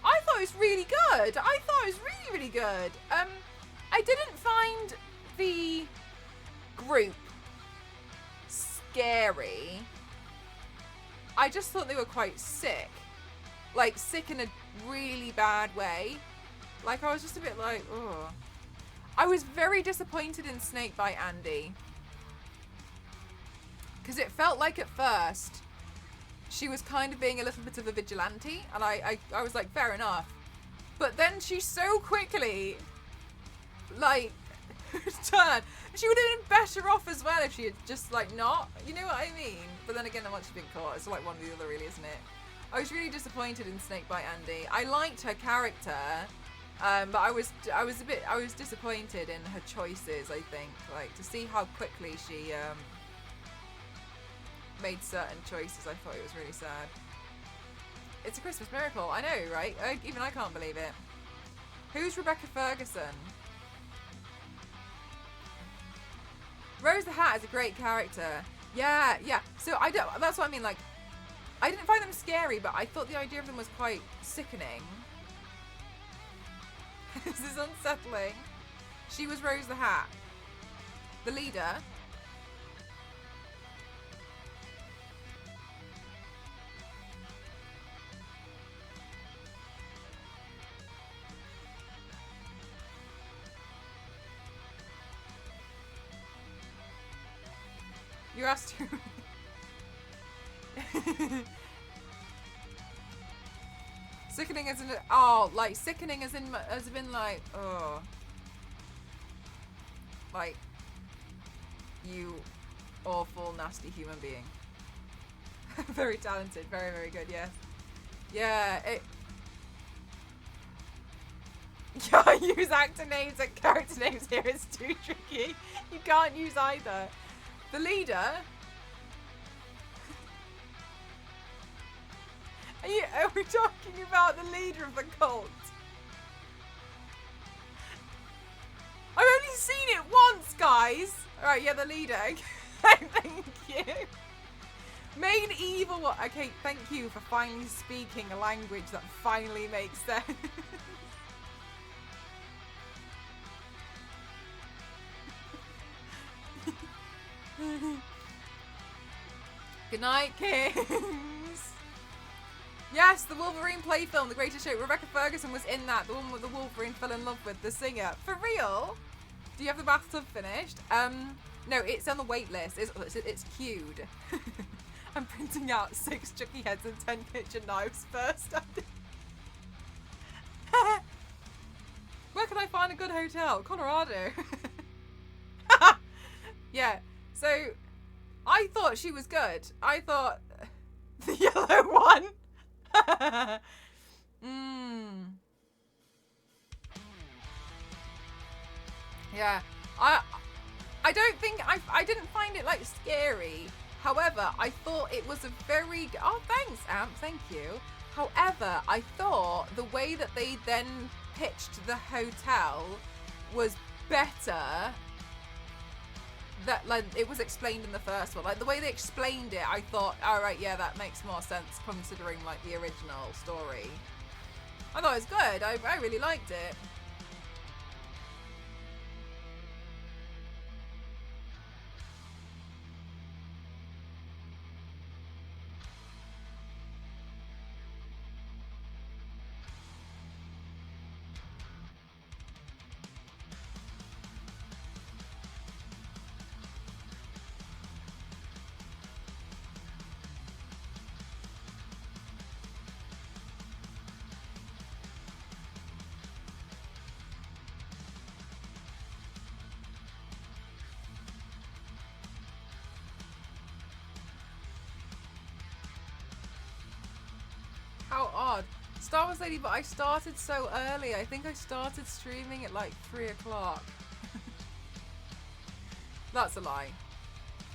I thought it was really good. I thought it was really, really good. I didn't find the group scary. I just thought they were quite sick. Like, sick in a really bad way. Like, I was just a bit like, ugh. I was very disappointed in Snakebite Andy. Because it felt like at first she was kind of being a little bit of a vigilante, and I was like, fair enough. But then she so quickly, like, turned. She would have been better off as well if she had just, like, not. You know what I mean? But then again, once she's been caught, it's like one or the other, really, isn't it? I was really disappointed in Snakebite Andy. I liked her character, but I was disappointed in her choices, I think. Like, to see how quickly she, made certain choices, I thought it was really sad. It's a Christmas miracle. I know, right? Even I can't believe it. Who's Rebecca Ferguson? Rose the Hat is a great character. Yeah. So that's what I mean. Like, I didn't find them scary, but I thought the idea of them was quite sickening. This is unsettling. She was Rose the Hat, the leader. You asked who. Sickening as in like sickening as in like like you awful nasty human being. Very talented, very, very good. Yes. Yeah. Yeah, use actor names and character names here is too tricky. You can't use either. The leader. Are we talking about the leader of the cult? I've only seen it once, guys. Alright, yeah, the leader. Thank you. Main evil one. Okay, thank you for finally speaking a language that finally makes sense. Good night, kings. Yes, the Wolverine play film, The Greatest Show. Rebecca Ferguson was in that. The one with the Wolverine fell in love with, the singer. For real? Do you have the bathtub finished? No, it's on the wait list. It's queued. I'm printing out 6 Chucky heads and 10 kitchen knives first. Where can I find a good hotel? Colorado. Yeah, so I thought she was good. I thought the yellow one. Yeah, I don't think I didn't find it like scary. However, I thought it was a very oh thanks Amp, thank you. However, I thought the way that they then pitched the hotel was better. That like it was explained in the first one. Like the way they explained it, I thought, all right, yeah, that makes more sense considering like the original story. I thought it was good. I really liked it. How odd. Star Wars Lady, but I started so early. I think I started streaming at like 3 o'clock. That's a lie.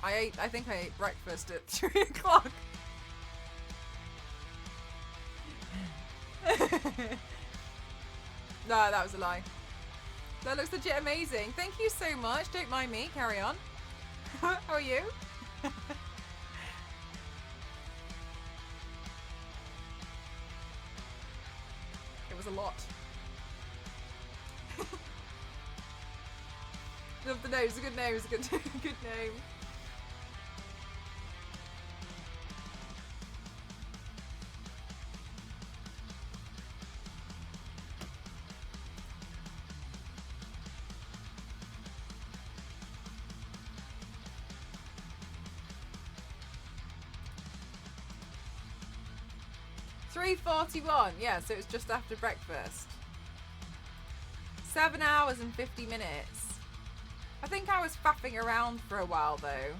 I think I ate breakfast at 3 o'clock. No, that was a lie. That looks legit amazing. Thank you so much. Don't mind me. Carry on. How are you? It was a lot. Love the name. It's a good name. It's a good, good name. $3:41. Yeah, so it's just after breakfast. 7 hours and 50 minutes. I think I was faffing around for a while though.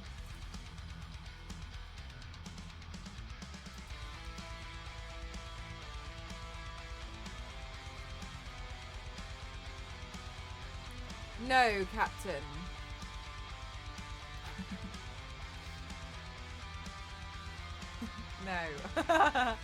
No, Captain. No.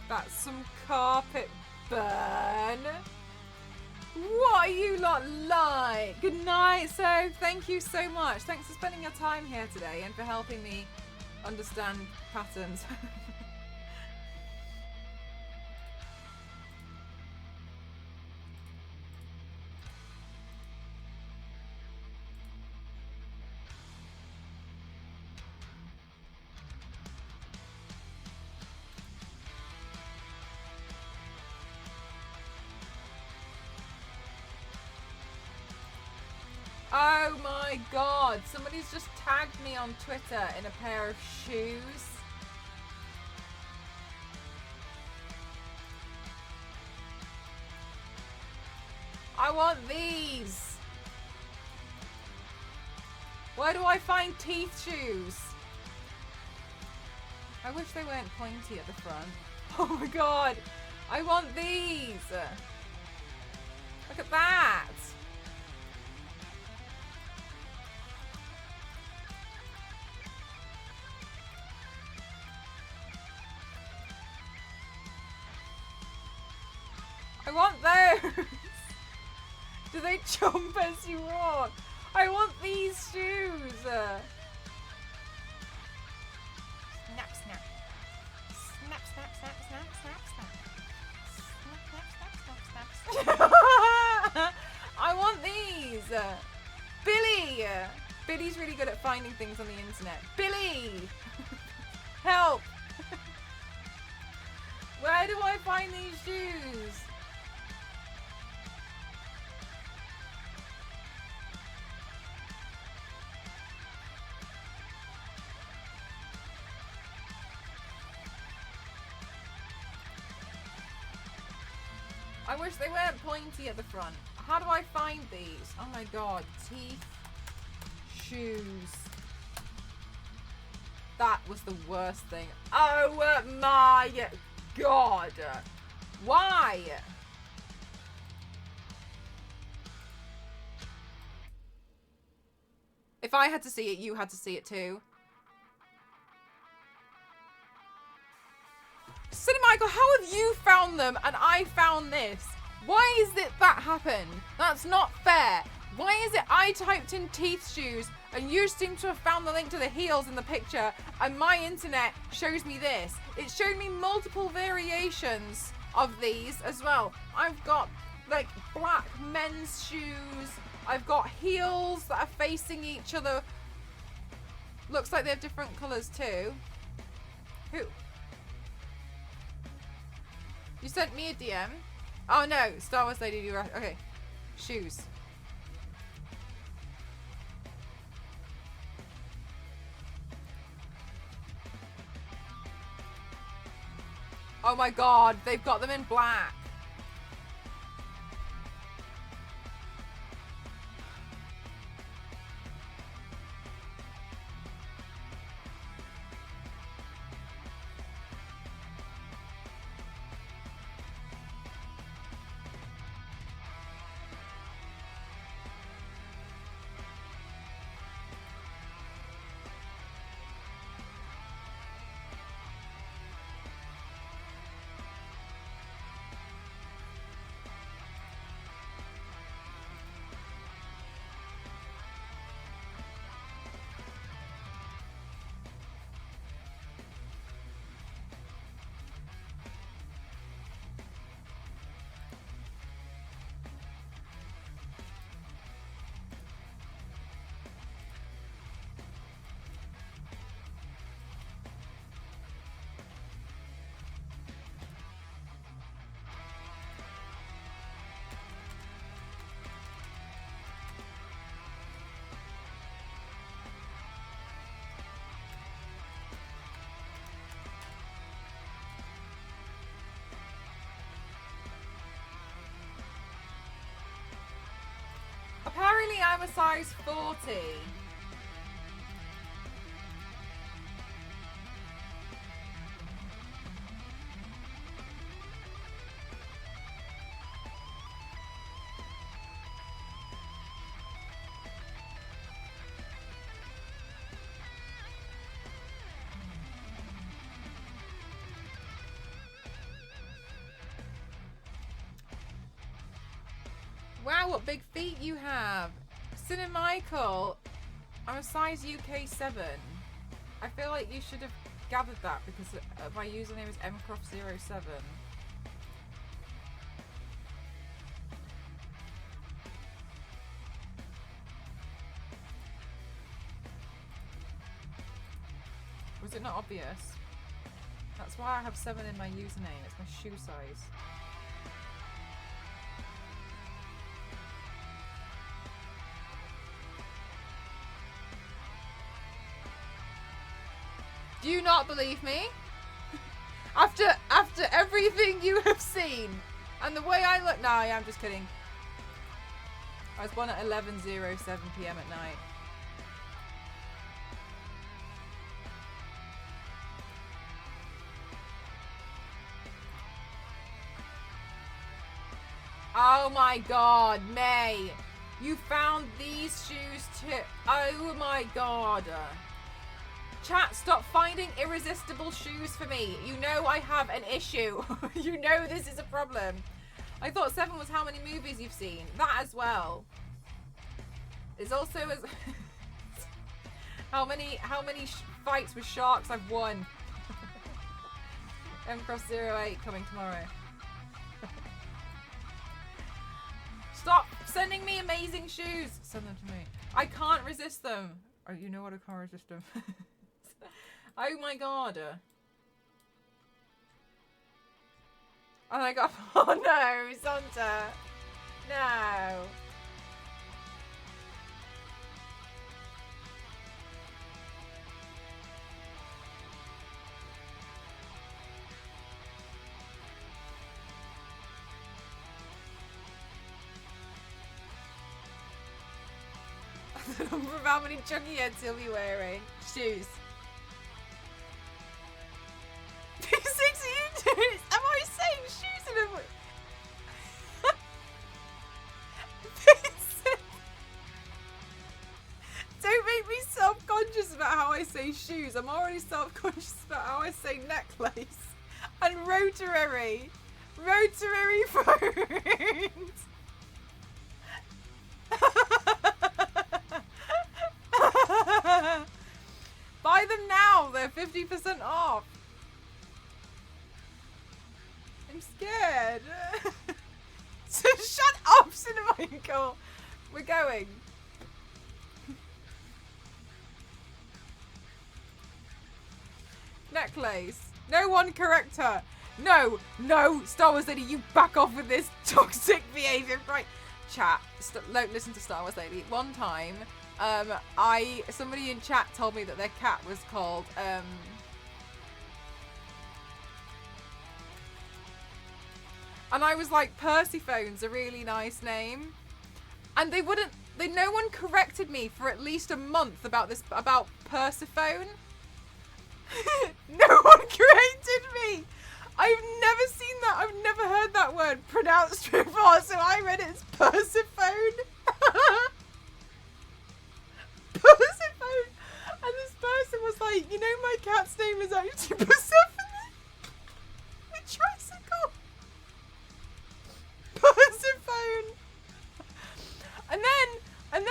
That's some carpet burn. What are you lot like? Good night, so thank you so much. Thanks for spending your time here today and for helping me understand patterns. Oh my god, somebody's just tagged me on Twitter in a pair of shoes. I want these. Where do I find teeth shoes? I wish they weren't pointy at the front. Oh my god, I want these. Look at that. I want those. Do they jump as you walk? I want these shoes. Snap, snap. Snap, snap, snap, snap, snap, snap. Snap, snap, snap, snap, snap. I want these. Billy. Billy's really good at finding things on the internet. Billy. Help. Where do I find these shoes? I wish they weren't pointy at the front. How do I find these? Oh my god. Teeth. Shoes. That was the worst thing. Oh my god. Why? If I had to see it, you had to see it too. Cinemichael, how have you found them and I found this? Why is it that happened? That's not fair. Why is it I typed in teeth shoes and you seem to have found the link to the heels in the picture and my internet shows me this? It showed me multiple variations of these as well. I've got like black men's shoes. I've got heels that are facing each other. Looks like they have different colours too. Who? You sent me a DM? Oh no, Star Wars Lady. Okay. Shoes. Oh my god, they've got them in black. Apparently I'm a size 40. Wow, what big feet you have. Cinemichael, I'm a size UK 7. I feel like you should have gathered that because my username is mcroft07. Was it not obvious? That's why I have 7 in my username. It's my shoe size. Do you not believe me? After everything you have seen and the way I look. No, I'm just kidding. I was born at 11:07 p.m. at night. Oh my god, May! You found these shoes too. Oh my god. Chat, stop finding irresistible shoes for me. You know I have an issue. You know this is a problem. I thought 7 was how many movies you've seen. That as well. It's also as how many fights with sharks I've won. M-Cross08 coming tomorrow. Stop sending me amazing shoes. Send them to me. I can't resist them. Oh, you know what? I can't resist them. Oh my god. And I got. Oh no, Santa. No. The number of how many chunky heads he'll be wearing. Shoes. P6 YouTubers! Am I saying shoes in a way? Don't make me self-conscious about how I say shoes. I'm already self-conscious about how I say necklace. And rotary. Rotary phones. Buy them now, they're 50% off. I'm scared. So shut up, Cinemichael. We're going. Necklace. No one correct her. No, no, Star Wars Lady, you back off with this toxic behavior. Right, chat, listen to Star Wars Lady. One time, somebody in chat told me that their cat was called, and I was like, Persephone's a really nice name. And no one corrected me for at least a month about Persephone. No one corrected me. I've never seen that. I've never heard that word pronounced before, so I read it as Persephone. Persephone. And this person was like, you know my cat's name is actually Persephone. A tricycle. Persephone. And then and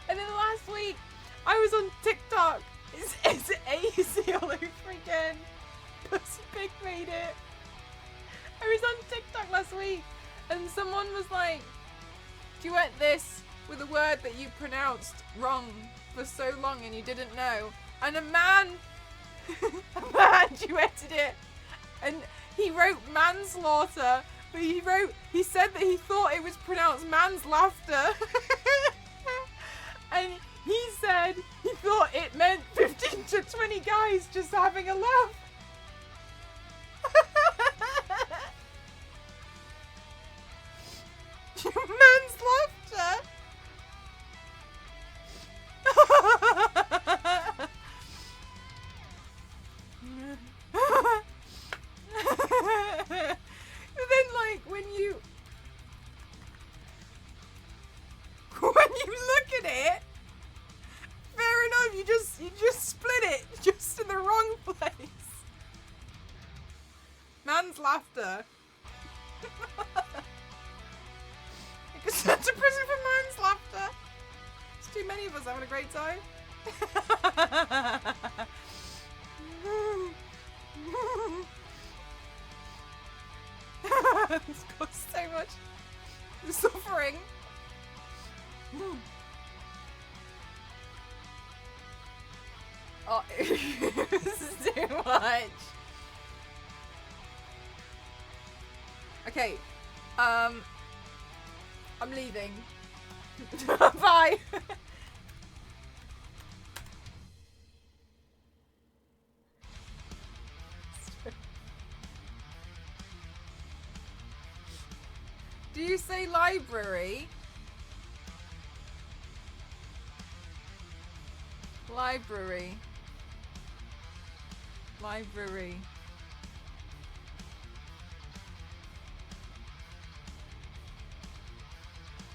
then last week I was on TikTok. It's easy all over again. Pussy Pig made it. I was on TikTok last week and someone was like, duet this with a word that you pronounced wrong for so long and you didn't know. And a man duetted it. And he wrote manslaughter, but he said that he thought it was pronounced man's laughter. And he said he thought it meant 15 to 20 guys just having a laugh. Man's laughter. But then, like, when you look at it, fair enough, you just split it just in the wrong place. Man's laughter. I could send to prison for man's laughter. There's too many of us having a great time. This caused so much suffering. Oh, this is too much. Okay, I'm leaving. Bye. Do you say library? Library. Library.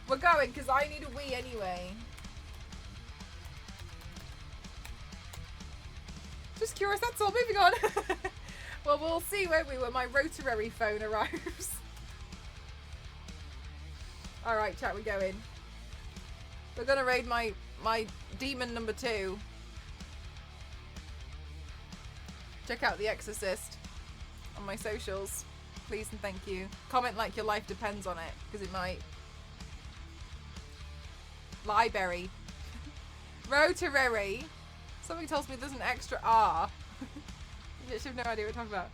We're going because I need a wee anyway. Just curious, that's all. Moving on. Well, we'll see, won't we, when my rotary phone arrives. Alright, chat, we're going. We're gonna raid my demon number 2. Check out The Exorcist on my socials. Please and thank you. Comment like your life depends on it, because it might. Library. Rotary. Somebody tells me there's an extra R. I literally have no idea what we're talking about.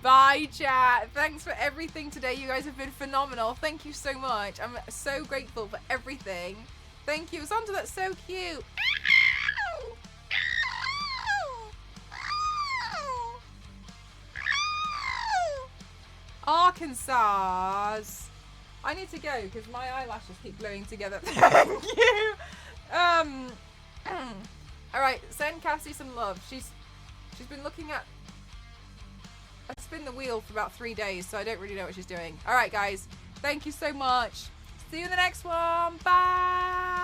Bye, chat. Thanks for everything today. You guys have been phenomenal. Thank you so much. I'm so grateful for everything. Thank you. Santa, that's so cute. Arkansas. I need to go because my eyelashes keep gluing together. Thank you. All right, send Cassie some love. She's been looking at. I spin the wheel for about 3 days, so I don't really know what she's doing. All right, guys. Thank you so much. See you in the next one. Bye.